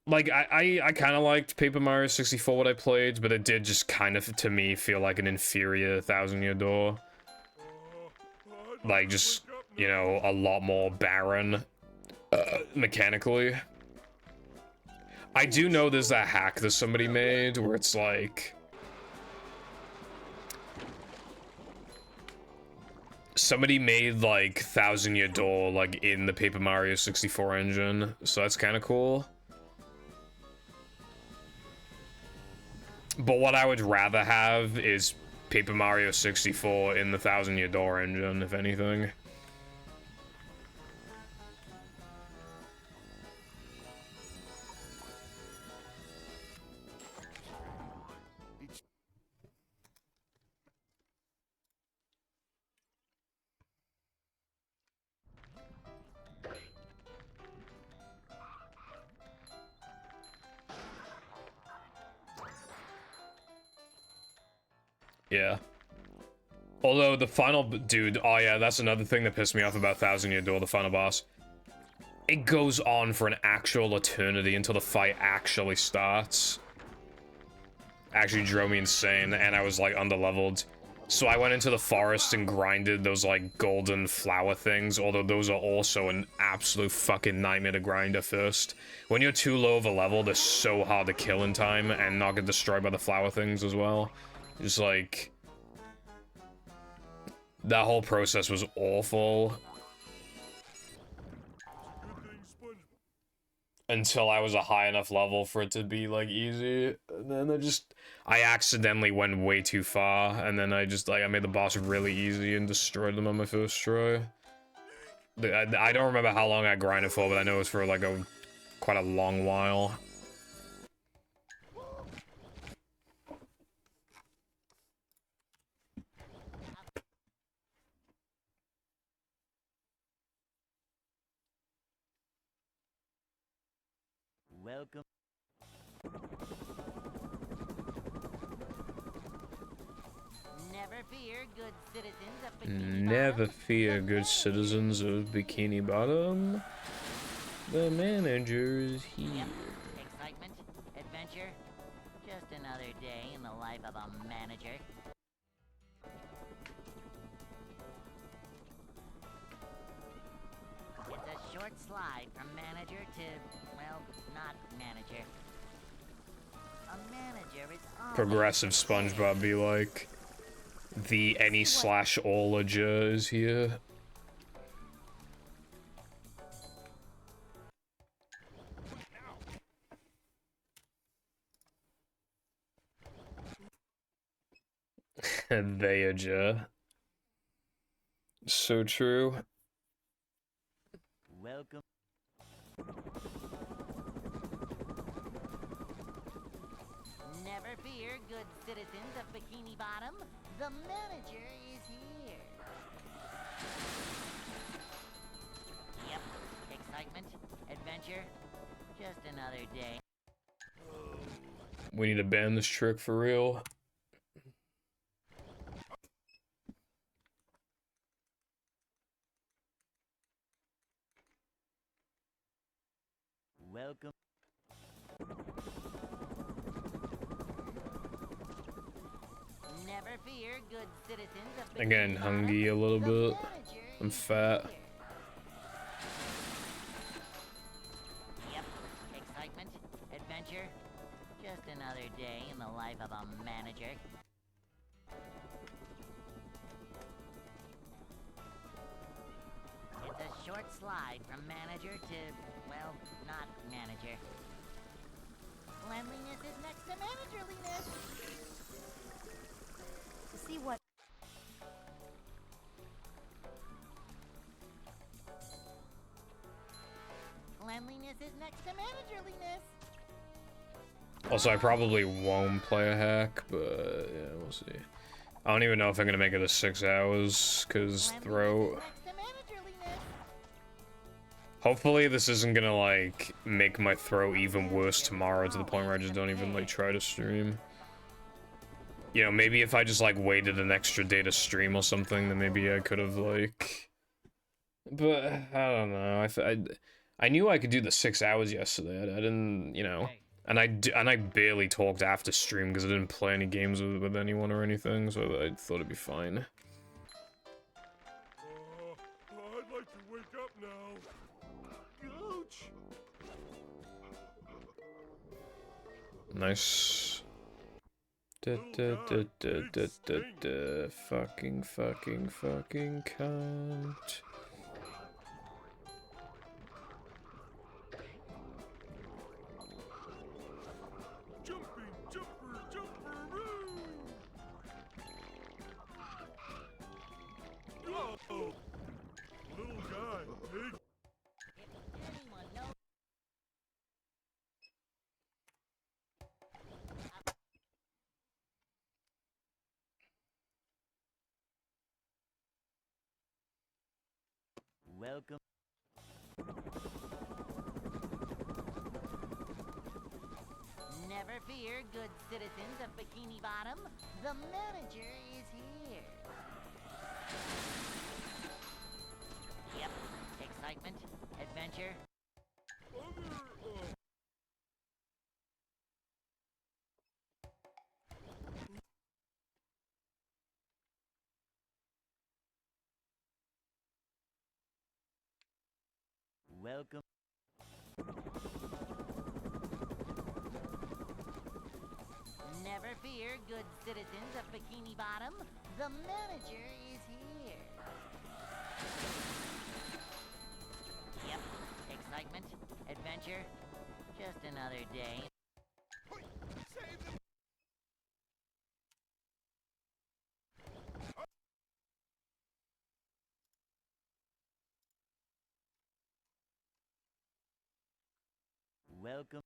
Like, I kind of liked Paper Mario 64 what I played, but it did just kind of, to me, feel like an inferior Thousand Year Door. Like, just, you know, a lot more barren, mechanically. I do know there's that hack that somebody made where it's like, somebody made like Thousand Year Door like in the Paper Mario 64 engine, so that's kind of cool. But what I would rather have is Paper Mario 64 in the Thousand Year Door engine, if anything. Yeah. Although the final dude, oh yeah, that's another thing that pissed me off about Thousand Year Door, the final boss. It goes on for an actual eternity until the fight actually starts. Actually drove me insane, and I was like underleveled. So I went into the forest and grinded those like golden flower things, although those are also an absolute fucking nightmare to grind at first. When you're too low of a level, they're so hard to kill in time and not get destroyed by the flower things as well. Just like... that whole process was awful. Until I was a high enough level for it to be, like, easy. And then I accidentally went way too far. And then I made the boss really easy and destroyed them on my first try. I don't remember how long I grinded for, but I know it was for, like, quite a long while. Welcome. Never fear, good citizens of Bikini Never Bottom. fear, good citizens of Bikini Bottom. The manager is here. Yep. Excitement, adventure, just another day in the life of a manager. It's a short slide from manager to, well, not manager. A manager is always Progressive SpongeBob be like, the any/ologer is here. Theyager. So true. welcome. Never fear, good citizens of Bikini Bottom. The manager is here. Yep. Excitement, adventure, just another day. We need to ban this trick for real. Welcome. Never fear, good citizens of Bikini Again, Bottom. hungry a little The bit. manager I'm is fat. here. Yep. Excitement, adventure, just another day in the life of a manager. It's a short slide from manager to, well, not manager. Cleanliness is next to managerliness. See what? Cleanliness is next to managerliness. Also, I probably won't play a hack, but yeah, we'll see. I don't even know if I'm gonna make it to 6 hours, cause throat. Hopefully this isn't gonna, like, make my throat even worse tomorrow to the point where I just don't even, like, try to stream. You know, maybe if I just, like, waited an extra day to stream or something, then maybe I could have, like... But, I don't know, I knew I could do the 6 hours yesterday, I didn't, you know... And I barely talked after stream because I didn't play any games with anyone or anything, so I thought it'd be fine. I'd like to wake up now. Ouch! Nice. Fucking cunt. Welcome. Never fear, good citizens of Bikini Bottom. The manager is here. Yep. Excitement, adventure. Welcome. Never fear, good citizens of Bikini Bottom. The manager is here. Yep. Excitement, adventure. Just another day. Welcome.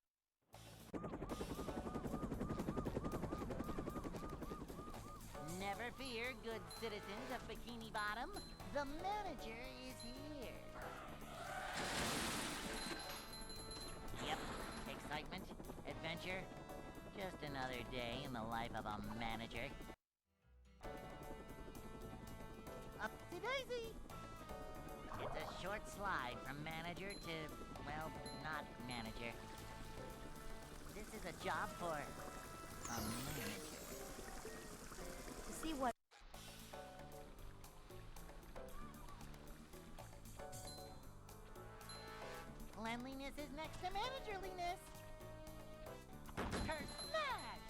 Never fear, good citizens of Bikini Bottom. The manager is here. Yep. Excitement, adventure. Just another day in the life of a manager. Upsy-daisy! It's a short slide from manager to, well, not manager. This is a job for a manager. To see what... Cleanliness is next to managerliness. Her smash!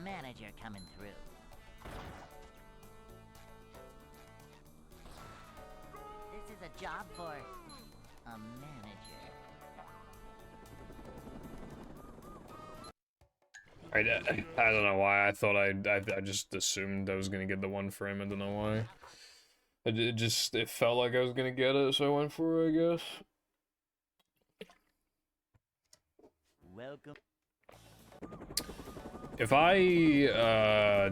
Manager coming through. This is a job for a manager. I don't know why. I thought I just assumed I was gonna get the one frame. I don't know why. It felt like I was gonna get it, so I went for it, I guess. Welcome. If I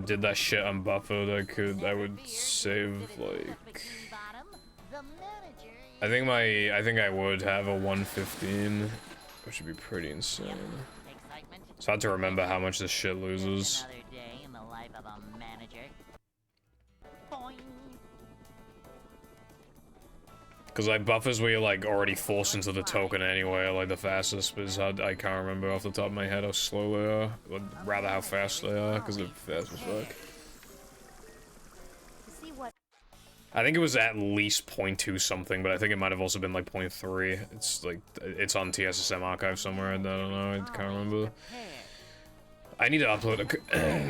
did that shit on Buffett, I would save like I think I would have a 115, which would be pretty insane. So I have to remember how much this shit loses. Another day in the life of a manager. Boing. Cause like buffers where you're like already forced into the token anyway, like the fastest, but I can't remember off the top of my head how slow they are. Or rather how fast they are, cause they're fast as fuck. I think it was at least 0.2 something, but I think it might have also been like 0.3. It's like, it's on TSSM archive somewhere, I don't know, I can't remember. I need to upload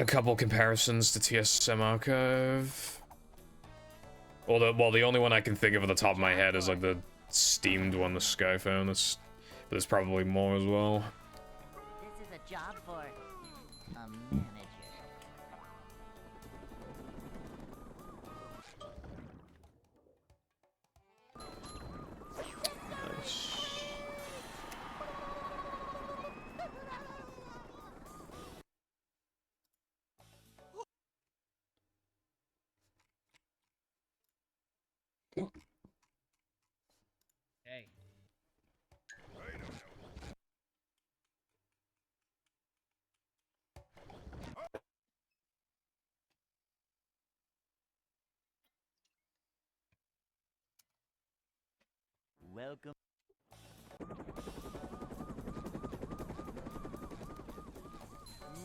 a couple comparisons to TSSM archive. Well, the only one I can think of at the top of my head is like the steamed one, the Skyphone. But there's probably more as well. This is a job for a manager. Nice. Hey. Welcome.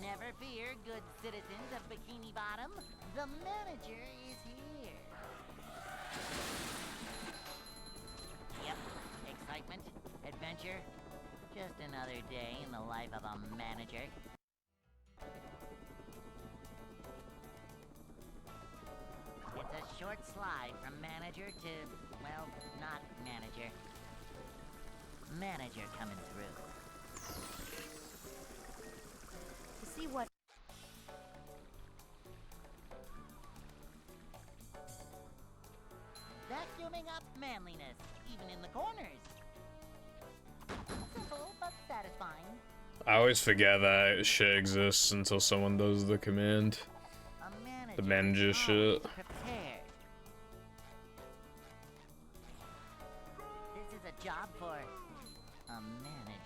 Never fear, good citizens of Bikini Bottom. The manager is here. Yep. Excitement, adventure. Just another day in the life of a manager. It's a short slide from manager to, well, not manager. Manager coming through. To see what Vacuuming up manliness, even in the corners. Simple but satisfying. I always forget that shit exists until someone does the command. The manager shit. Prepared. This is a job for a manager.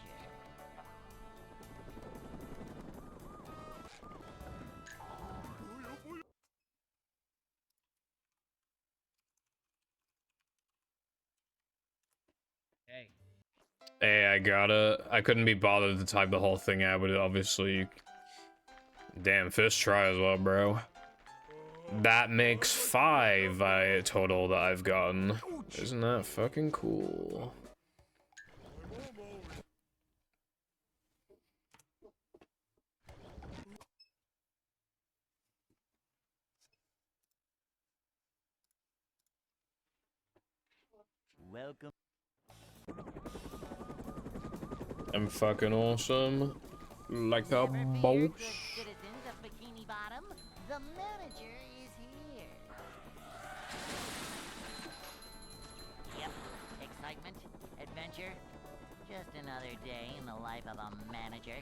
Hey, I got it. I couldn't be bothered to type the whole thing out, but obviously... Damn, first try as well, bro. That makes 5 total that I've gotten. Isn't that fucking cool? Welcome. I'm fucking awesome. Like a boss. Citizens of Bikini Bottom, the manager is here. Yep, excitement, adventure, just another day in the life of a manager.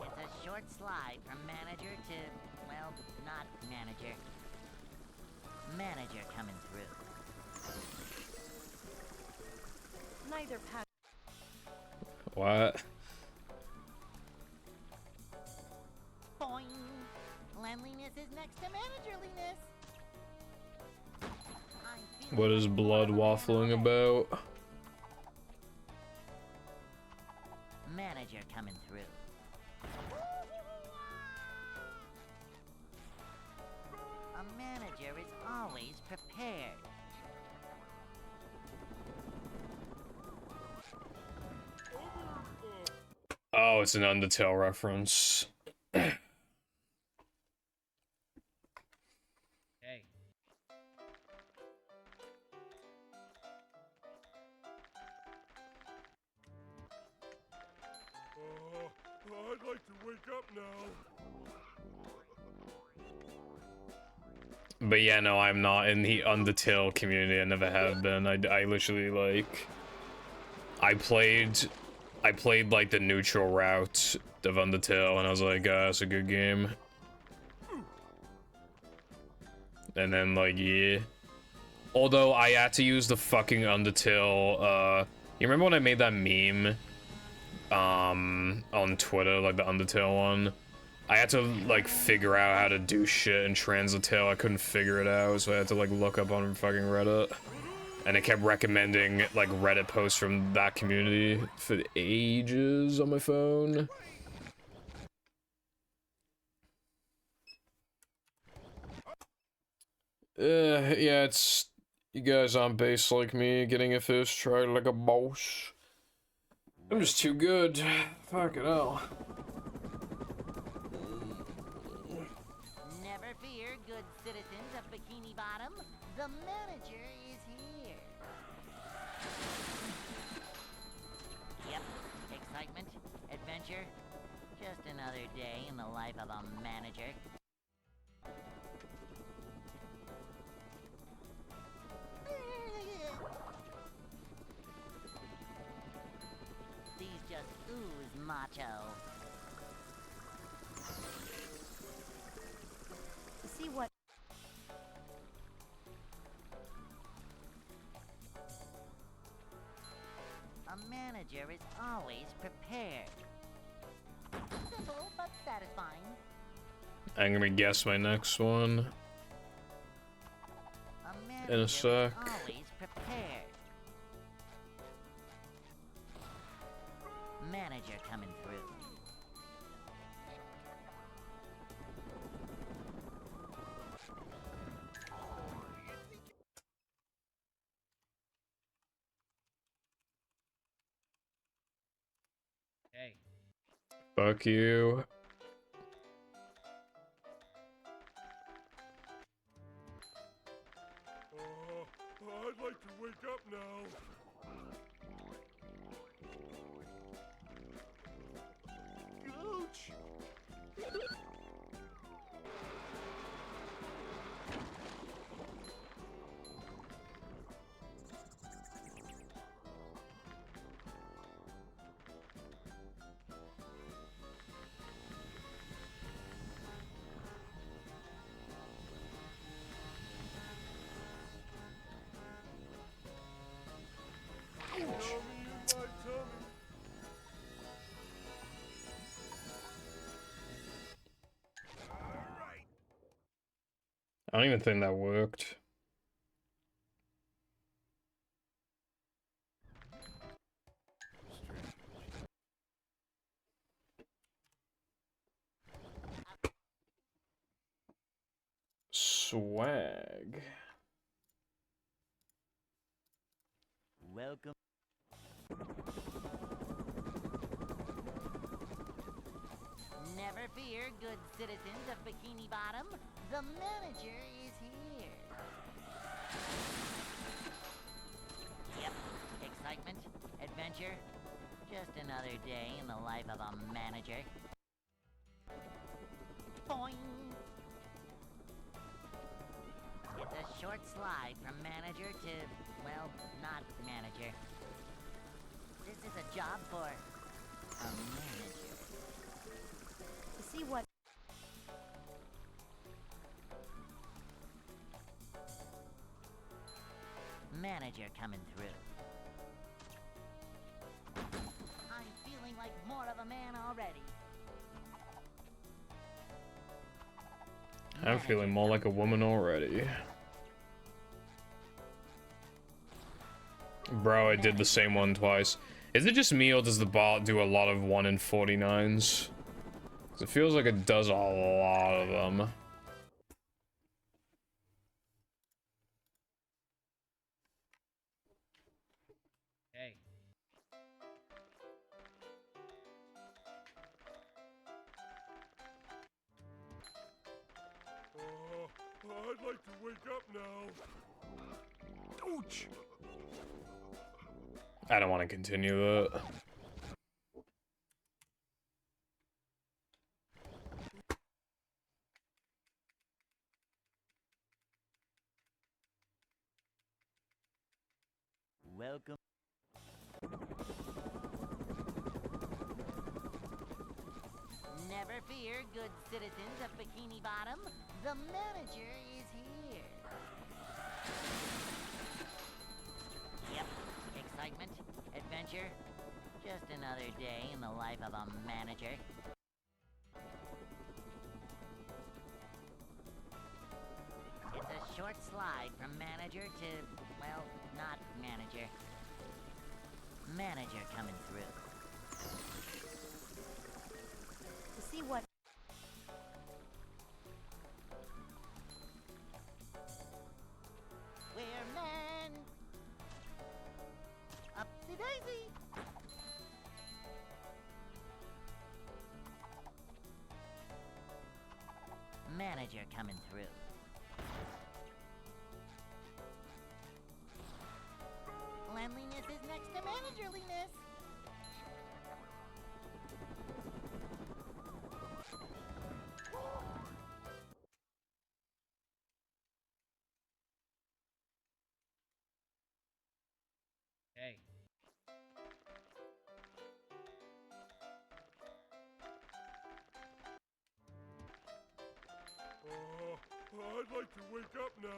It's a short slide from manager to, well, not manager. Manager coming through. neither Pat. What? Boing! Cleanliness is next to managerliness. What is blood waffling about? Manager coming through. A manager is always prepared. Oh, it's an Undertale reference. Hey. I'd like to wake up now. But yeah, no, I'm not in the Undertale community. I never have been. I literally, like... I played like the neutral route of Undertale, and I was like, it's a good game. And then, like, yeah. Although I had to use the fucking Undertale, you remember when I made that meme? On Twitter, like the Undertale one? I had to, like, figure out how to do shit in Translitale. I couldn't figure it out, so I had to, like, look up on fucking Reddit. And it kept recommending, like, Reddit posts from that community for ages on my phone. Yeah, it's... You guys aren't based like me, getting a first try like a boss. I'm just too good. Fuck it hell. Never fear, good citizens of Bikini Bottom. The manager is here. Yep, excitement, adventure, just another day in the life of a manager. These just ooze macho. To see what A manager is always prepared. Simple but satisfying. I'm gonna guess my next one in a sec. Always prepared. Manager coming through. Fuck you. I'd like to wake up now. Ouch! I don't even think that worked. Swag. Welcome. Never fear, good citizens of Bikini Bottom. The manager is here. Yep, excitement, adventure. Just another day in the life of a manager. Boing! It's a short slide from manager to, well, not manager. This is a job for a manager. To see what... Manager coming through. I'm feeling like more of a man already. I'm feeling more like a woman already. Bro, I did the same one twice. Is it just me or does the bot do a lot of 1 in 49s? 'Cause it feels like it does a lot of them. Hey. I'd like to wake up now. Ouch! I don't want to continue that. Welcome. Never fear, good citizens of Bikini Bottom. The manager is here. Yep, excitement, adventure. Just another day in the life of a manager. It's a short slide from manager to, well, not manager. Manager coming through. To see what... We're men. Upsy daisy. Manager coming through. Cleanliness is next to managerliness. Hey. I'd like to wake up now.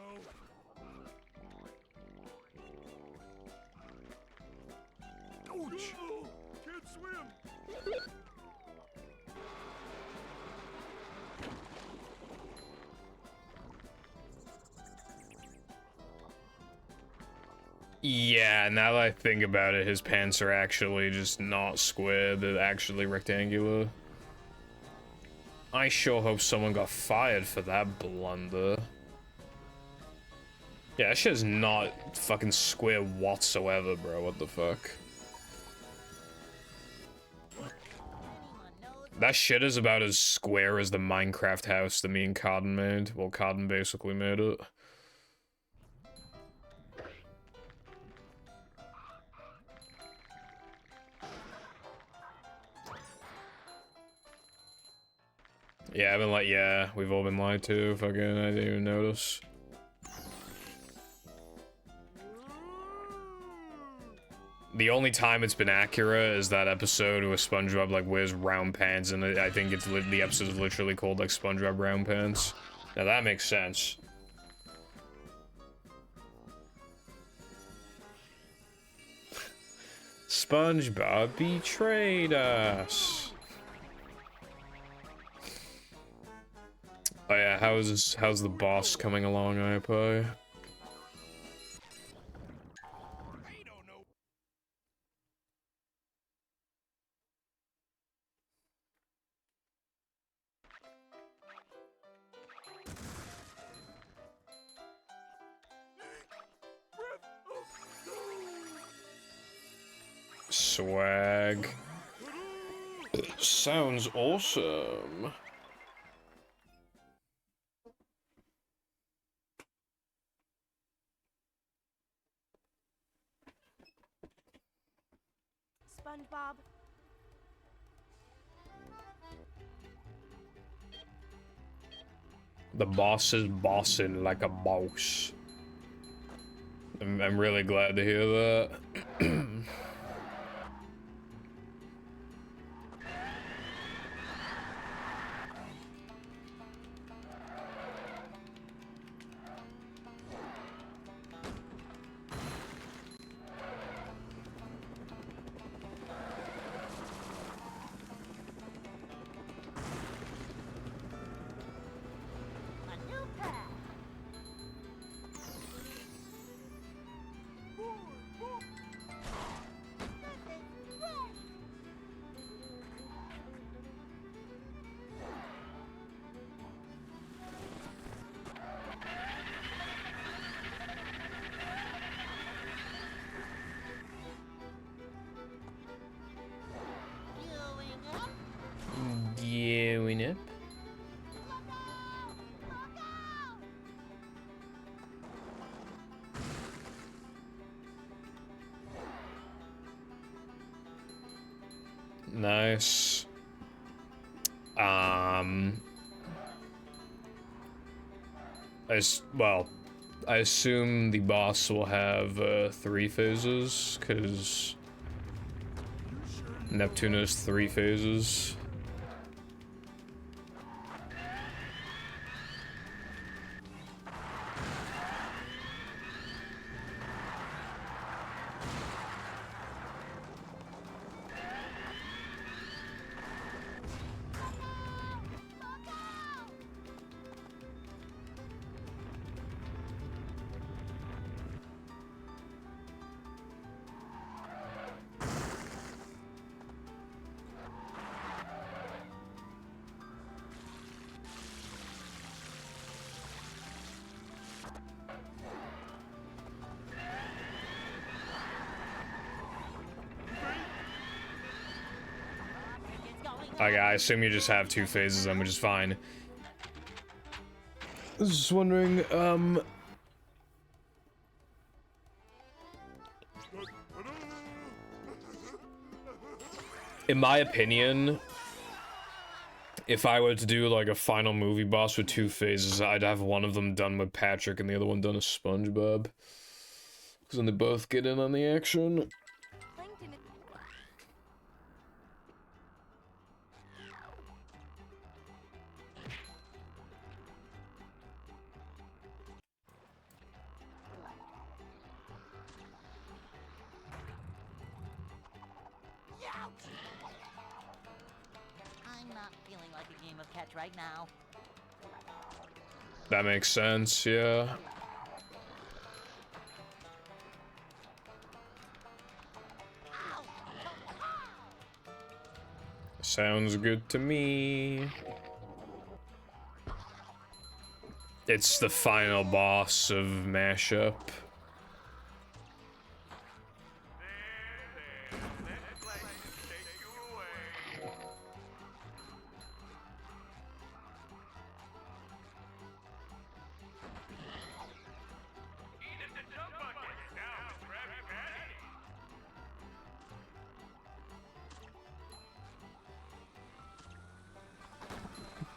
Ouch! Can't swim! Yeah, now that I think about it, his pants are actually just not square, they're actually rectangular. I sure hope someone got fired for that blunder. Yeah, that shit is not fucking square whatsoever, bro. What the fuck? Anyone knows That shit is about as square as the Minecraft house that me and Cotton made. Well, Cotton basically made it. Yeah, I've been like, yeah, we've all been lied to. Fucking, I didn't even notice. The only time it's been accurate is that episode where SpongeBob like wears round pants, and I think it's the episode is literally called like SpongeBob round pants. Now that makes sense. SpongeBob betrayed us. Oh yeah, how's the boss coming along, iPie? Swag. Sounds awesome. SpongeBob. The boss is bossing like a boss. I'm really glad to hear that. Going up. Nice. I assume the boss will have 3 phases, because Neptune has 3 phases. Okay, I assume you just have 2 phases then, which is fine. I was just wondering, in my opinion, if I were to do like a final movie boss with 2 phases, I'd have one of them done with Patrick and the other one done with SpongeBob. Because then they both get in on the action. I'm not feeling like a game of catch right now. That makes sense, yeah. Sounds good to me. It's the final boss of Mashup.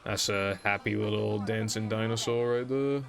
That's a happy little dancing dinosaur right there.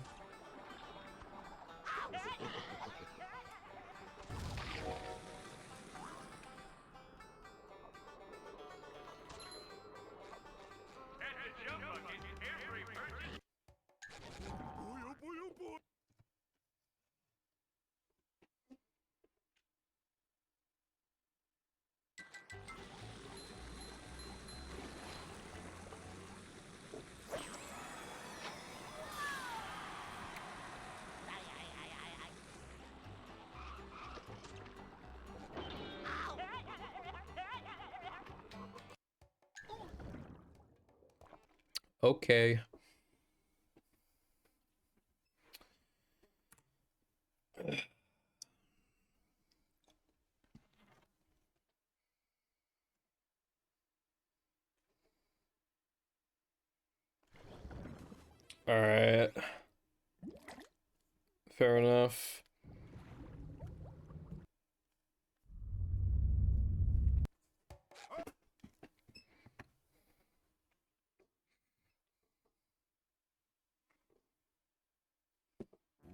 Okay. All right. Fair enough.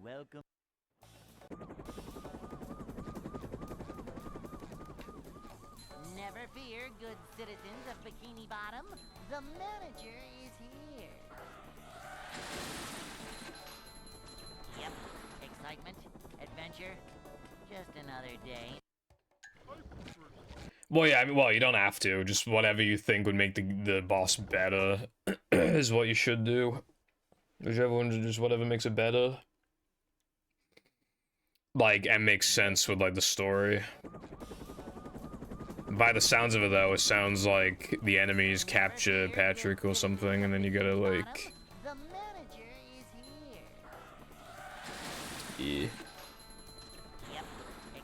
Welcome. Never fear, good citizens of Bikini Bottom. The manager is here. Yep. Excitement, adventure, just another day. Well, yeah, I mean, well, you don't have to. Just whatever you think would make the boss better is what you should do. Whichever one, just whatever makes it better. Like, and makes sense with, like, the story. By the sounds of it, though, it sounds like the enemies capture Patrick or something, and then you gotta, like... The manager is here. Yeah. Yep.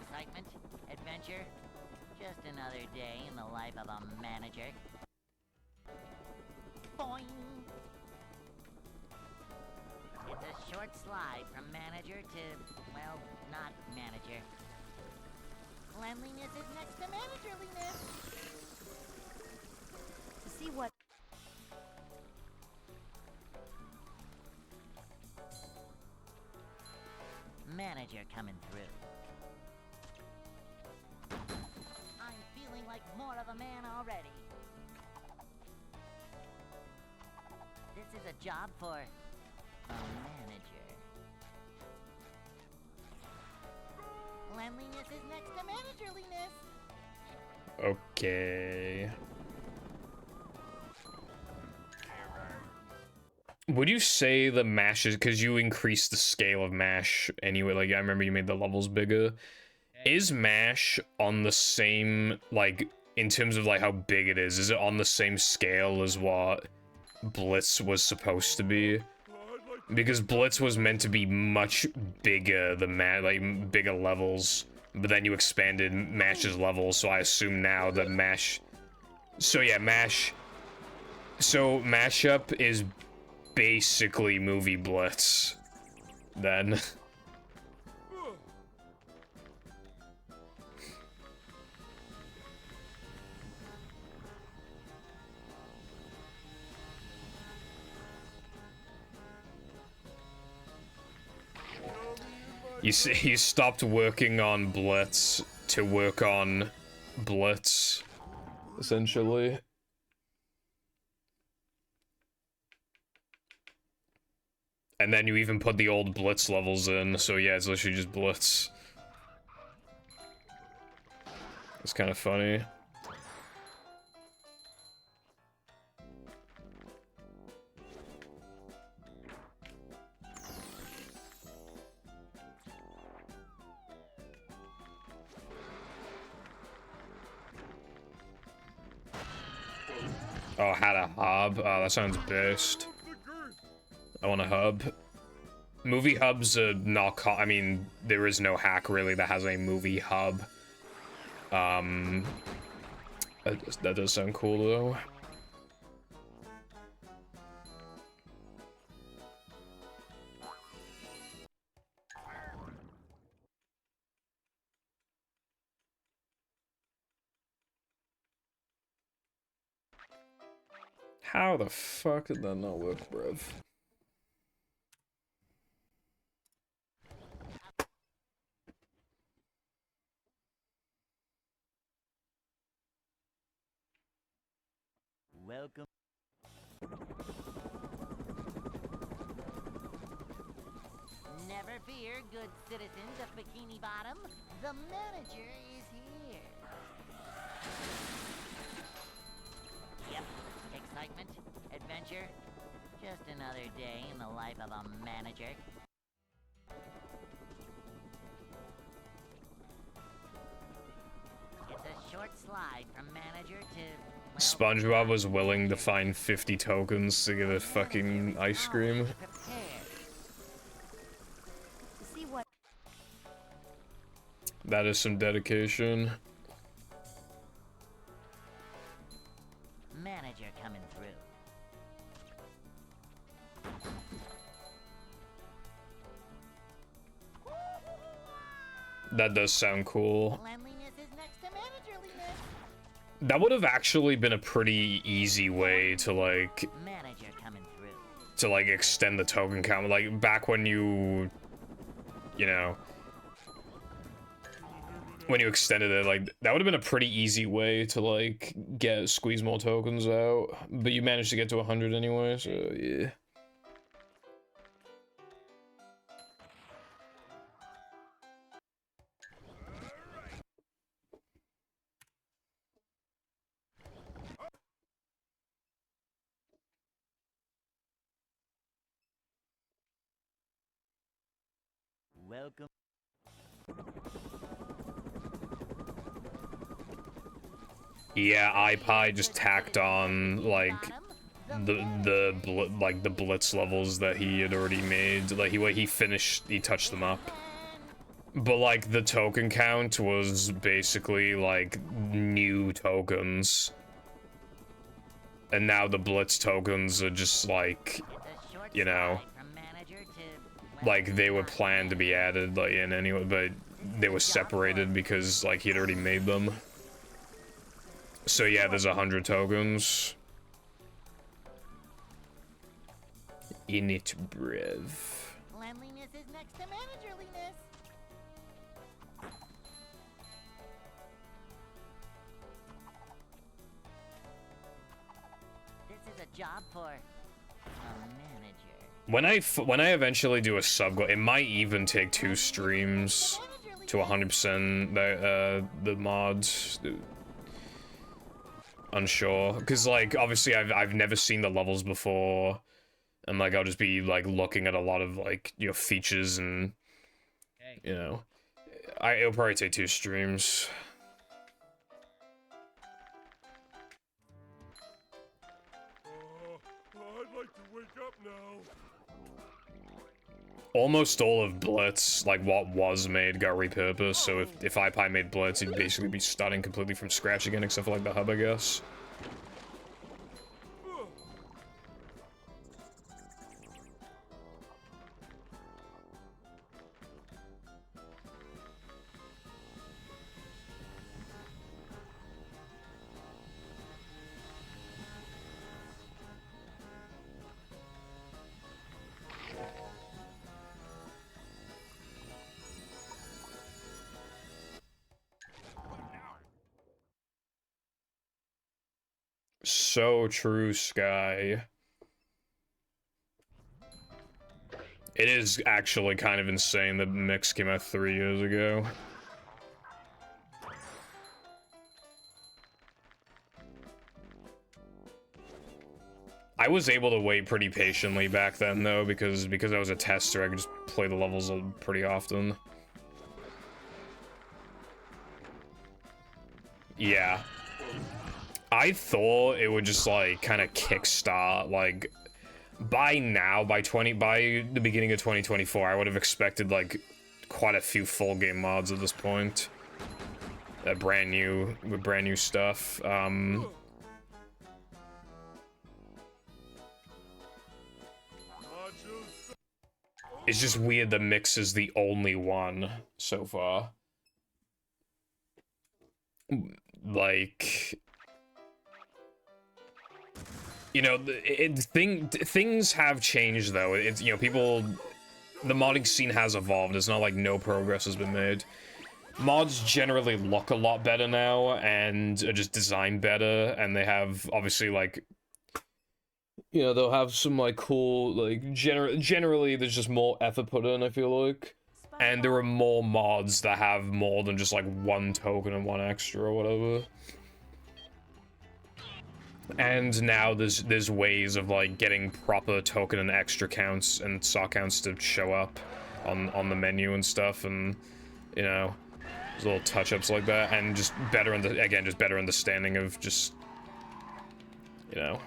Excitement, adventure, just another day in the life of a manager. Boing! It's a short slide from manager to, well, not manager. Cleanliness is next to managerliness. To see what Manager coming through. I'm feeling like more of a man already. This is a job for a manager. Cleanliness is next to managerliness. Okay. Would you say the mash is because you increase the scale of mash anyway? Like, I remember you made the levels bigger. Is mash on the same, like, in terms of like how big it is it on the same scale as what Blitz was supposed to be? Because Blitz was meant to be much bigger than like bigger levels, but then you expanded Mash's levels, so I assume now that Mash. So yeah, Mash. So Mashup is basically movie Blitz, then. You see, he stopped working on Blitz to work on Blitz, essentially. And then you even put the old Blitz levels in, so yeah, it's literally just Blitz. It's kind of funny. Oh, had a hub? Oh, that sounds best. I want a hub. Movie hubs are not I mean, there is no hack really that has a movie hub. That does sound cool though. How the fuck did that not work, bruv? Welcome. Never fear, good citizens of Bikini Bottom. The manager is here. Yep, excitement, adventure. Just another day in the life of a manager. It's a short slide from manager to... well, SpongeBob was willing to find 50 tokens to get a fucking ice cream. prepared. See what? That is some dedication. Manager coming through. That does sound cool. Cleanliness is next to managerliness. That would have actually been a pretty easy way to like Manager coming through. extend the token count, like back when you know, when you extended it, like that would have been a pretty easy way to like squeeze more tokens out, but you managed to get to 100 anyway, so yeah. Welcome. Yeah, iPie just tacked on like the blitz levels that he had already made. Like he touched them up. But like the token count was basically like new tokens. And now the blitz tokens are just like, you know, like they were planned to be added like in anyway, but they were separated because like he'd already made them. So yeah, there's 100 tokens. In it, brev. Cleanliness is next to managerliness. This is a job for a manager. When I eventually do a sub goal, it might even take 2 streams to 100% the mods. Unsure, because like obviously I've never seen the levels before, and like I'll just be like looking at a lot of like, you know, features and you know, it'll probably take 2 streams. I'd like to wake up now. Almost all of Blitz, like what was made, got repurposed, so if iPie made Blitz, he'd basically be starting completely from scratch again, except for like the hub, I guess. So true, Sky. It is actually kind of insane that Mix came out 3 years ago. I was able to wait pretty patiently back then, though, because I was a tester, I could just play the levels pretty often. Yeah. I thought it would just like kind of kickstart like by the beginning of 2024 I would have expected like quite a few full game mods at this point. Brand new stuff. It's just weird the Mix is the only one so far. Like you know, things have changed though. It's, you know, the modding scene has evolved. It's not like no progress has been made. Mods generally look a lot better now and are just designed better, and they have obviously like, you know, they'll have some like cool, like generally there's just more effort put in, I feel like. And there are more mods that have more than just like one token and one extra or whatever. And now there's ways of like getting proper token and extra counts and sock counts to show up on the menu and stuff, and you know, there's little touch-ups like that, and just better just better understanding of just, you know.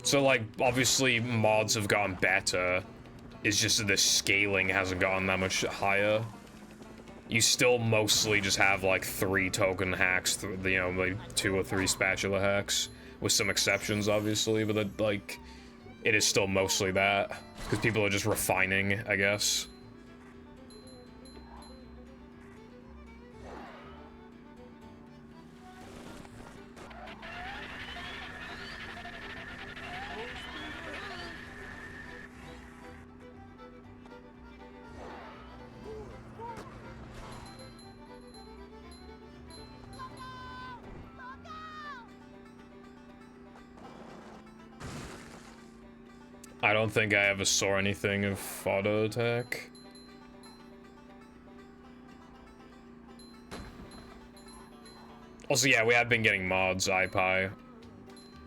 So like obviously mods have gotten better. It's just that the scaling hasn't gotten that much higher. You still mostly just have like 3 token hacks, you know, like 2 or 3 spatula hacks, with some exceptions obviously, but that, like, it is still mostly that, because people are just refining, I guess. I don't think I ever saw anything of auto attack. Also, yeah, we have been getting mods, iPie.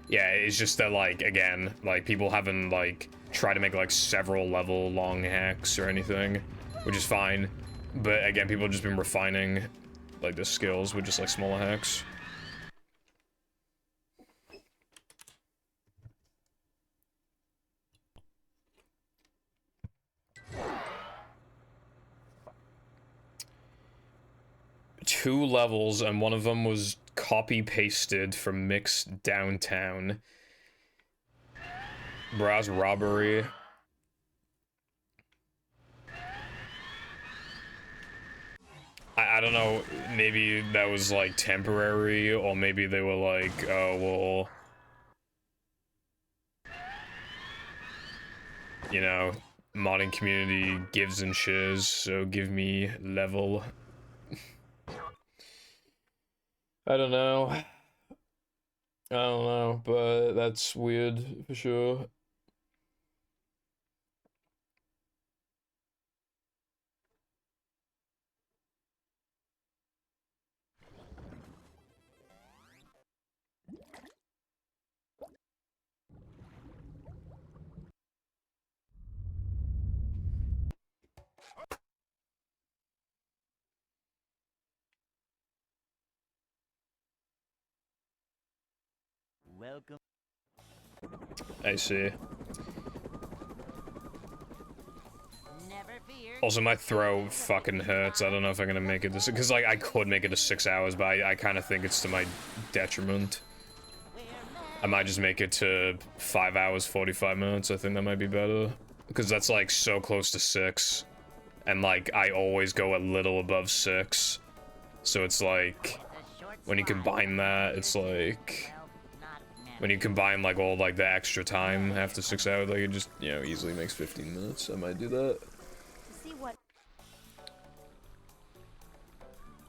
Yeah, it's just that, like, again, like, people haven't, like, tried to make, like, several level long hacks or anything, which is fine. But, again, people have just been refining, like, the skills with just, like, smaller hacks. Two levels, and one of them was copy-pasted from Mix Downtown. Browse robbery. I don't know, maybe that was, like, temporary, or maybe they were like, oh, well, you know, modding community gives and shares, so give me level. I don't know. But that's weird for sure. Welcome. I see. Never fear. Also, my throat fucking hurts. I don't know if I'm gonna make it this, because like I could make it to 6 hours, but I kind of think it's to my detriment. I might just make it to 5 hours 45 minutes. I think that might be better, because that's like so close to 6, and like I always go a little above 6, so it's like when you combine that, it's like when you combine like all like the extra time after 6 hours, like it just, you know, easily makes 15 minutes. I might do that. See what?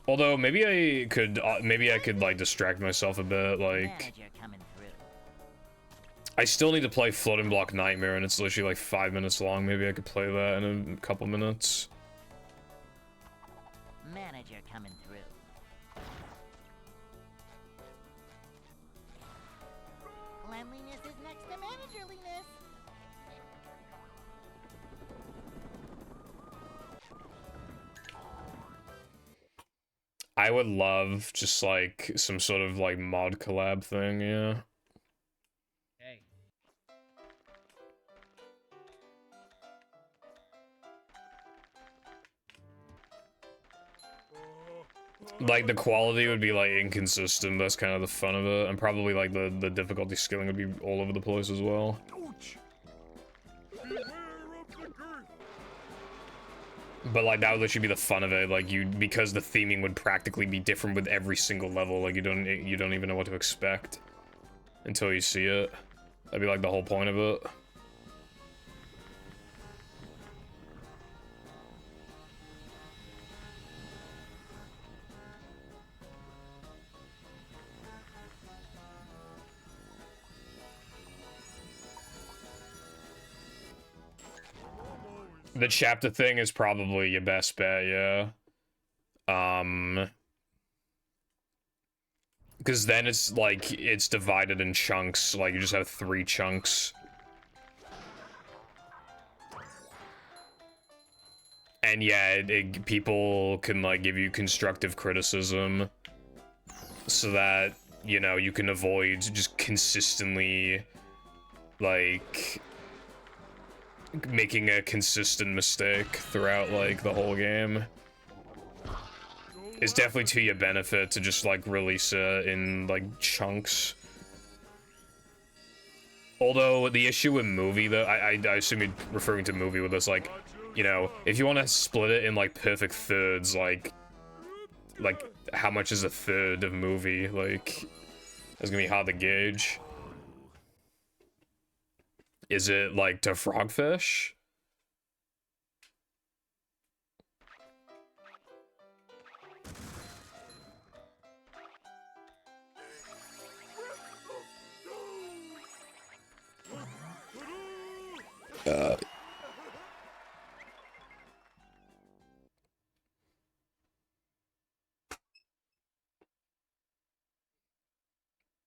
Although maybe I could like distract myself a bit. Like I still need to play Floating Block Nightmare, and it's literally like 5 minutes long. Maybe I could play that in a couple minutes. Manager coming through. Cleanliness is next to managerliness. I would love just like some sort of like mod collab thing, yeah. Hey. Like the quality would be like inconsistent. That's kind of the fun of it, and probably like the difficulty scaling would be all over the place as well. But like that would literally be the fun of it. Like because the theming would practically be different with every single level. Like you don't even know what to expect. until you see it. That'd be like the whole point of it. The chapter thing is probably your best bet, yeah. Because then it's like, it's divided in chunks, like you just have 3 chunks. And yeah, people can like give you constructive criticism so that, you know, you can avoid just consistently like making a consistent mistake throughout like the whole game. It's definitely to your benefit to just like release it in like chunks. Although the issue with movie though, I assume you're referring to movie with this, like, you know, if you want to split it in like perfect thirds, like how much is a third of movie? Like, it's gonna be hard to gauge. Is it like to Frogfish?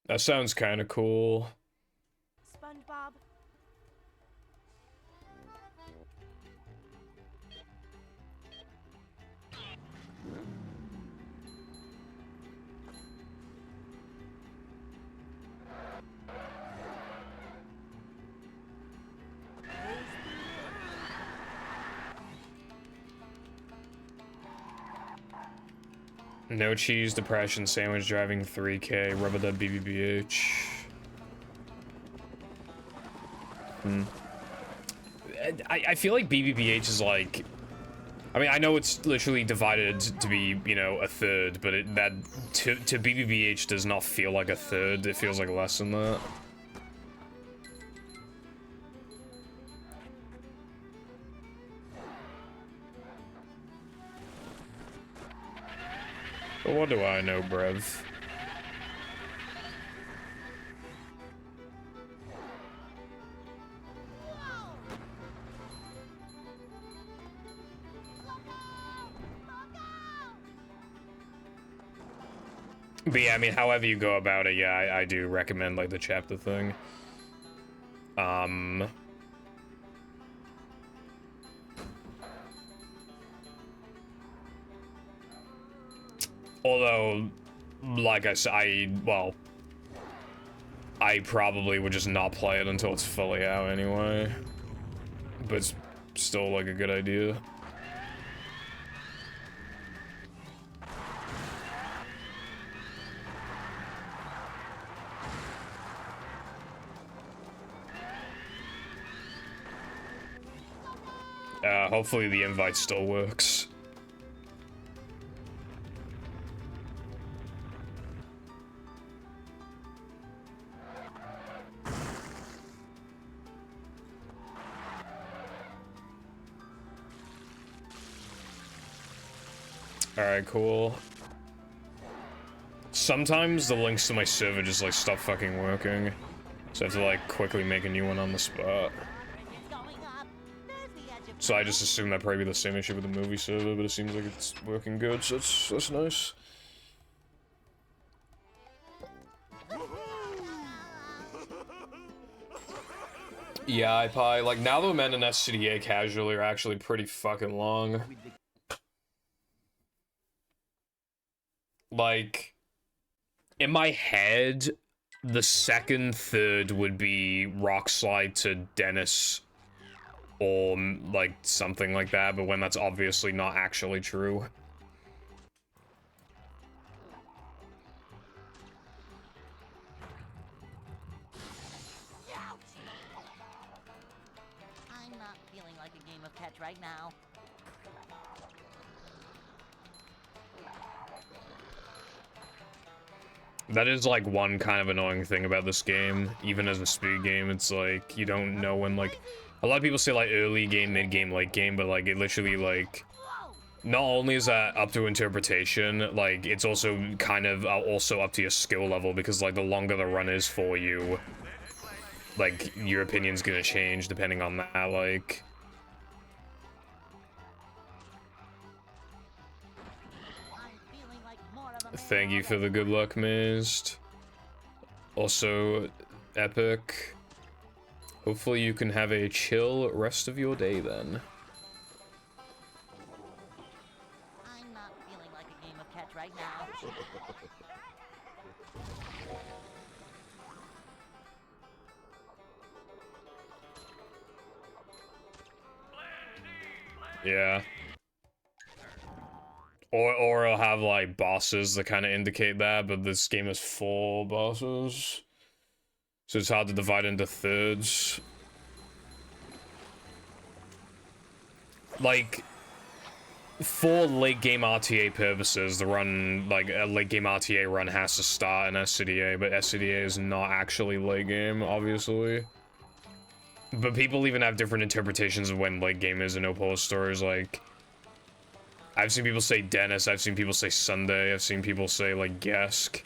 That sounds kind of cool. SpongeBob. No cheese, depression, sandwich, driving 3K, rubber dub, BBBH. I feel like BBBH is like, I mean, I know it's literally divided to be, you know, a third, but to BBBH does not feel like a third. It feels like less than that. But what do I know, bruv? But yeah, I mean, however you go about it, yeah, I do recommend, like, the chapter thing. Although, like I said, I probably would just not play it until it's fully out anyway. But it's still, like, a good idea. Hopefully the invite still works. Alright, cool. Sometimes the links to my server just, like, stop fucking working. So I have to, like, quickly make a new one on the spot. So I just assume that probably be the same issue with the movie server, but it seems like it's working good, so that's nice. Yeah, iPie, like, now the men in SCDA casually are actually pretty fucking long. Like, in my head, the second third would be Rock Slide to Dennis, or, like, something like that, but when that's obviously not actually true. I'm not feeling like a game of catch right now. That is like one kind of annoying thing about this game. Even as a speed game, it's like you don't know when like a lot of people say like early game, mid game, late game, but like it literally like not only is that up to interpretation, like it's also kind of also up to your skill level, because like the longer the run is for you, like your opinion's gonna change depending on that. Like thank you for the good luck, Mist. Also, Epic. Hopefully you can have a chill rest of your day then. I'm not feeling like a game of catch right now. Yeah. Or I'll have like bosses that kind of indicate that, but this game has 4 bosses, so it's hard to divide into thirds. Like, for late game RTA purposes, the run, like a late game RTA run has to start in SCDA, but SCDA is not actually late game, obviously. But people even have different interpretations of when late game is in Opal stores. Like, I've seen people say Dennis, I've seen people say Sunday, I've seen people say like Gesk.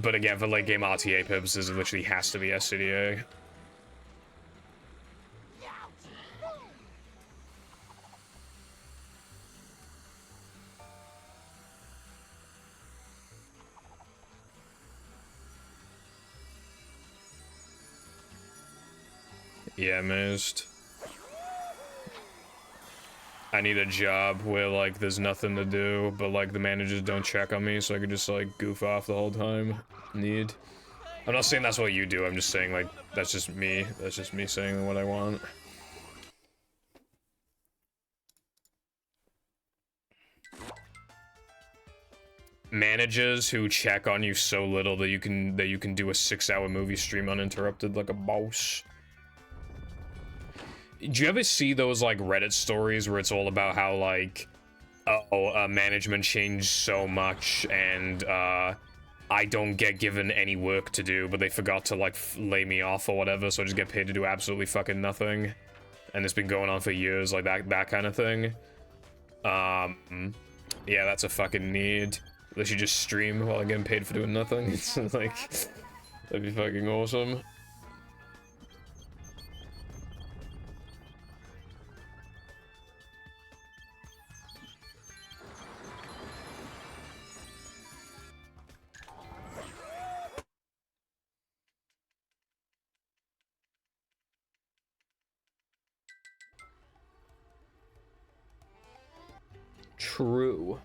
But again, for late game RTA purposes, it literally has to be SCDA. Yeah, Mist. I need a job where, like, there's nothing to do, but, like, the managers don't check on me, so I could just, like, goof off the whole time. I'm not saying that's what you do, I'm just saying, like, that's just me. That's just me saying what I want. Managers who check on you so little that you can do a 6-hour movie stream uninterrupted like a boss. Do you ever see those, like, Reddit stories where it's all about how, like, management changed so much and, I don't get given any work to do, but they forgot to, like, lay me off or whatever, so I just get paid to do absolutely fucking nothing. And it's been going on for years, like, that kind of thing. Yeah, that's a fucking need. Unless you just stream while I'm getting paid for doing nothing. It's like, that'd be fucking awesome. True.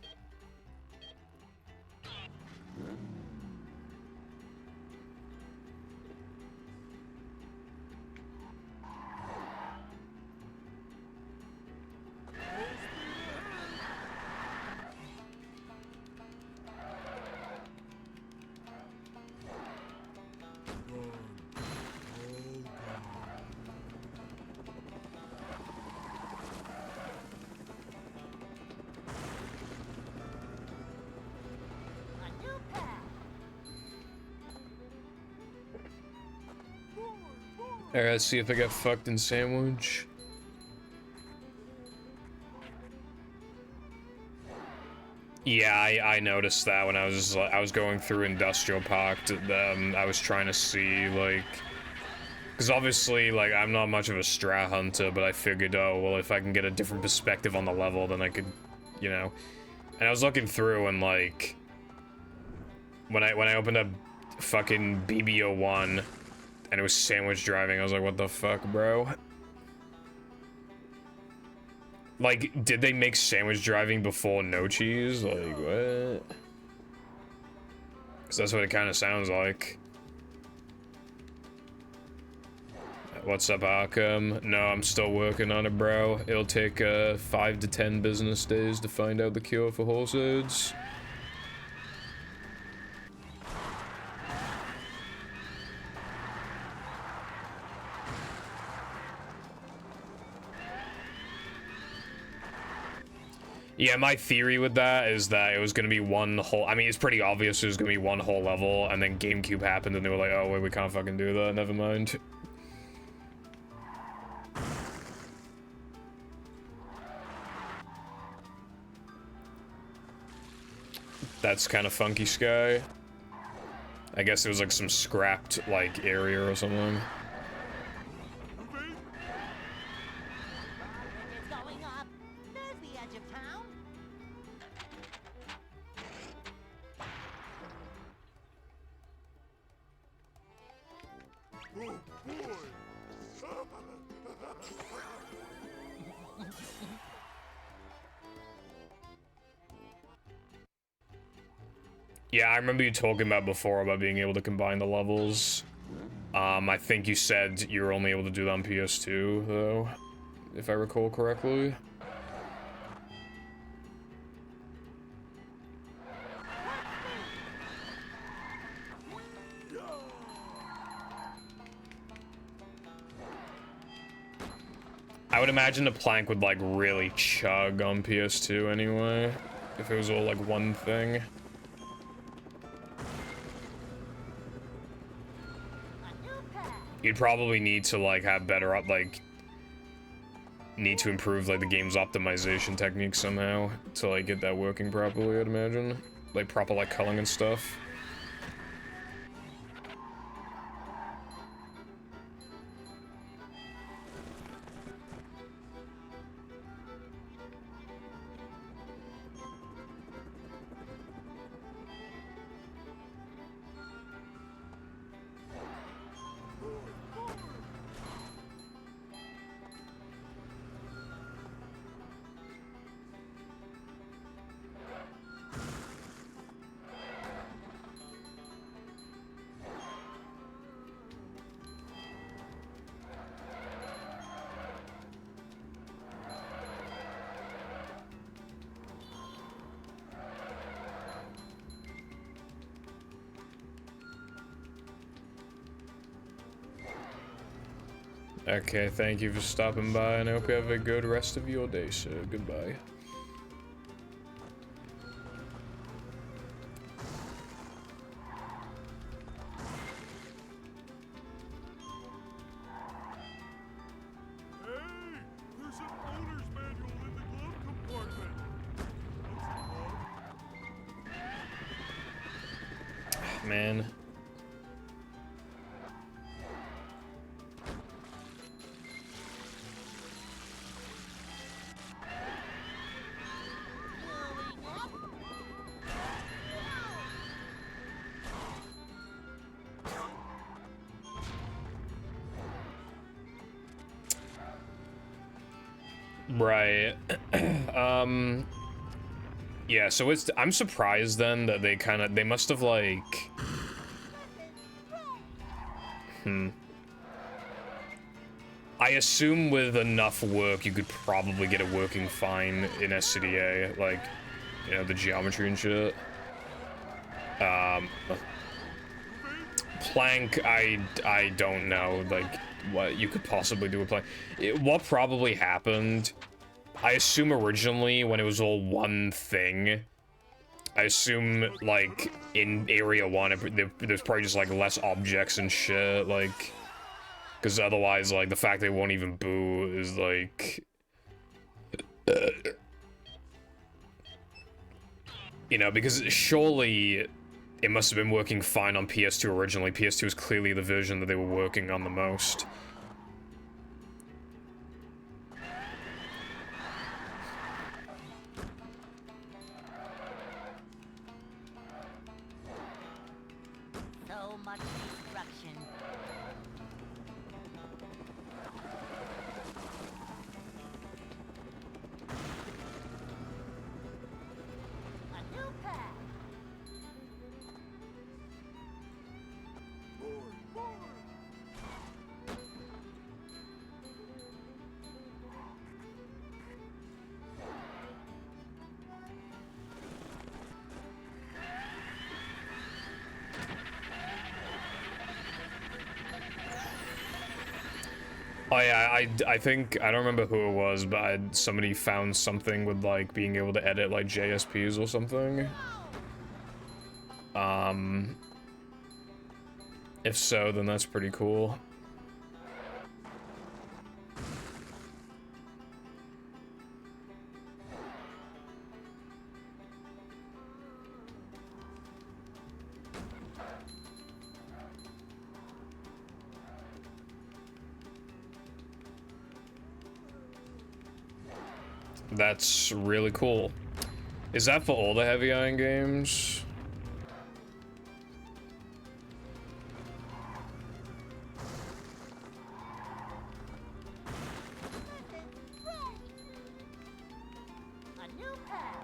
Alright, see if I get fucked in Sandwich. Yeah, I noticed that when I was going through Industrial Park. I was trying to see, like, because obviously, like, I'm not much of a strat hunter, but I figured, oh well, if I can get a different perspective on the level, then I could, you know. And I was looking through, and like, when I opened up fucking BB01. And it was Sandwich driving. I was like, what the fuck, bro? Like, did they make Sandwich driving before No Cheese? Like, what? Because that's what it kind of sounds like. What's up, Arkham? No, I'm still working on it, bro. It'll take 5 to 10 business days to find out the cure for horse AIDS. Yeah, my theory with that is that it was gonna be one whole. I mean, it's pretty obvious it was gonna be one whole level, and then GameCube happened, and they were like, "Oh wait, we can't fucking do that. Never mind." That's kind of funky, Sky. I guess it was like some scrapped like area or something. Yeah, I remember you talking about before about being able to combine the levels. I think you said you were only able to do that on PS2, though, if I recall correctly. I would imagine the plank would, like, really chug on PS2 anyway, if it was all, like, one thing. You'd probably need to, like, have better, need to improve, like, the game's optimization techniques somehow to, like, get that working properly, I'd imagine. Like, proper, like, culling and stuff. Okay, thank you for stopping by, and I hope you have a good rest of your day, sir. Goodbye. Man. Right. Yeah, so I'm surprised then that they must have like I assume with enough work you could probably get it working fine in SCDA, like, you know, the geometry and shit. Plank, I don't know, like, what you could possibly do with plank. What probably happened, I assume originally when it was all one thing, I assume, like, in Area 1, there's probably just, like, less objects and shit, like, because otherwise, like, the fact they won't even boo is, like, you know, because surely it must have been working fine on PS2 originally. PS2 is clearly the version that they were working on the most. So much destruction. A new path. Oh yeah, I think, I don't remember who it was, but somebody found something with like being able to edit like JSPs or something. If so, then that's pretty cool. That's really cool. Is that for all the Heavy Iron games? A new path.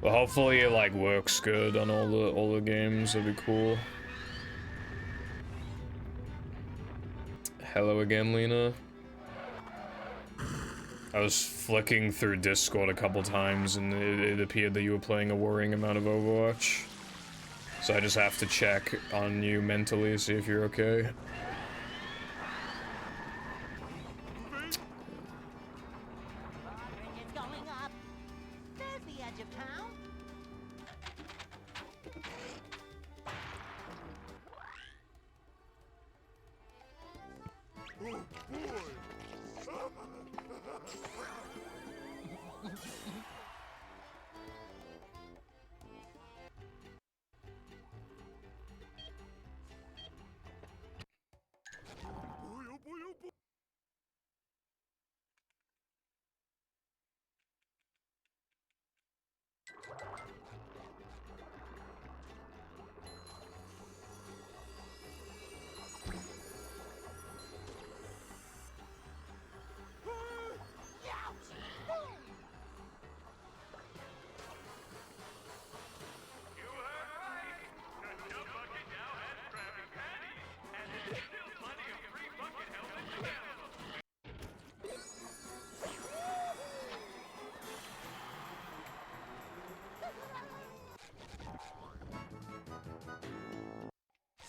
Well, hopefully it like works good on all the games. That'd be cool. Hello again, Lena. I was flicking through Discord a couple times and it appeared that you were playing a worrying amount of Overwatch. So I just have to check on you mentally, see if you're okay. It's going up. There's the edge of town.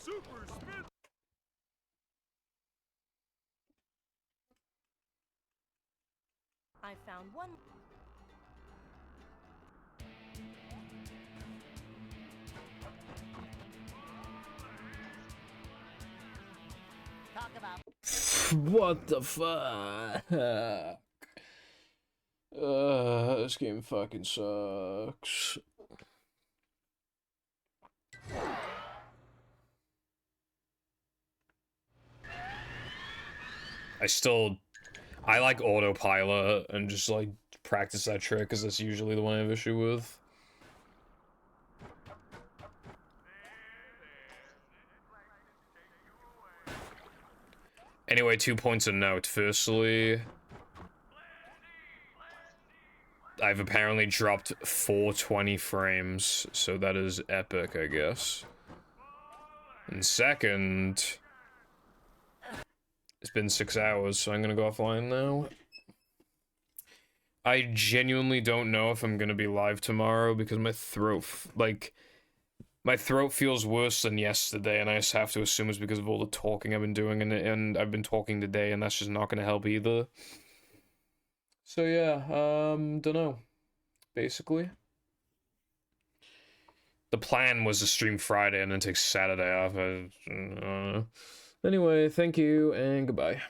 Super spin. I found one. Talk about What the fuck? This game fucking sucks. I like autopilot and just like practice that trick because that's usually the one I have issue with. Anyway, 2 points of note. Firstly, I've apparently dropped 420 frames, so that is epic, I guess. And second, it's been 6 hours, so I'm gonna go offline now. I genuinely don't know if I'm gonna be live tomorrow because my throat, my throat feels worse than yesterday, and I just have to assume it's because of all the talking I've been doing, and I've been talking today, and that's just not gonna help either. So yeah, dunno, basically. The plan was to stream Friday and then take Saturday off. I don't know. Anyway, thank you, and goodbye.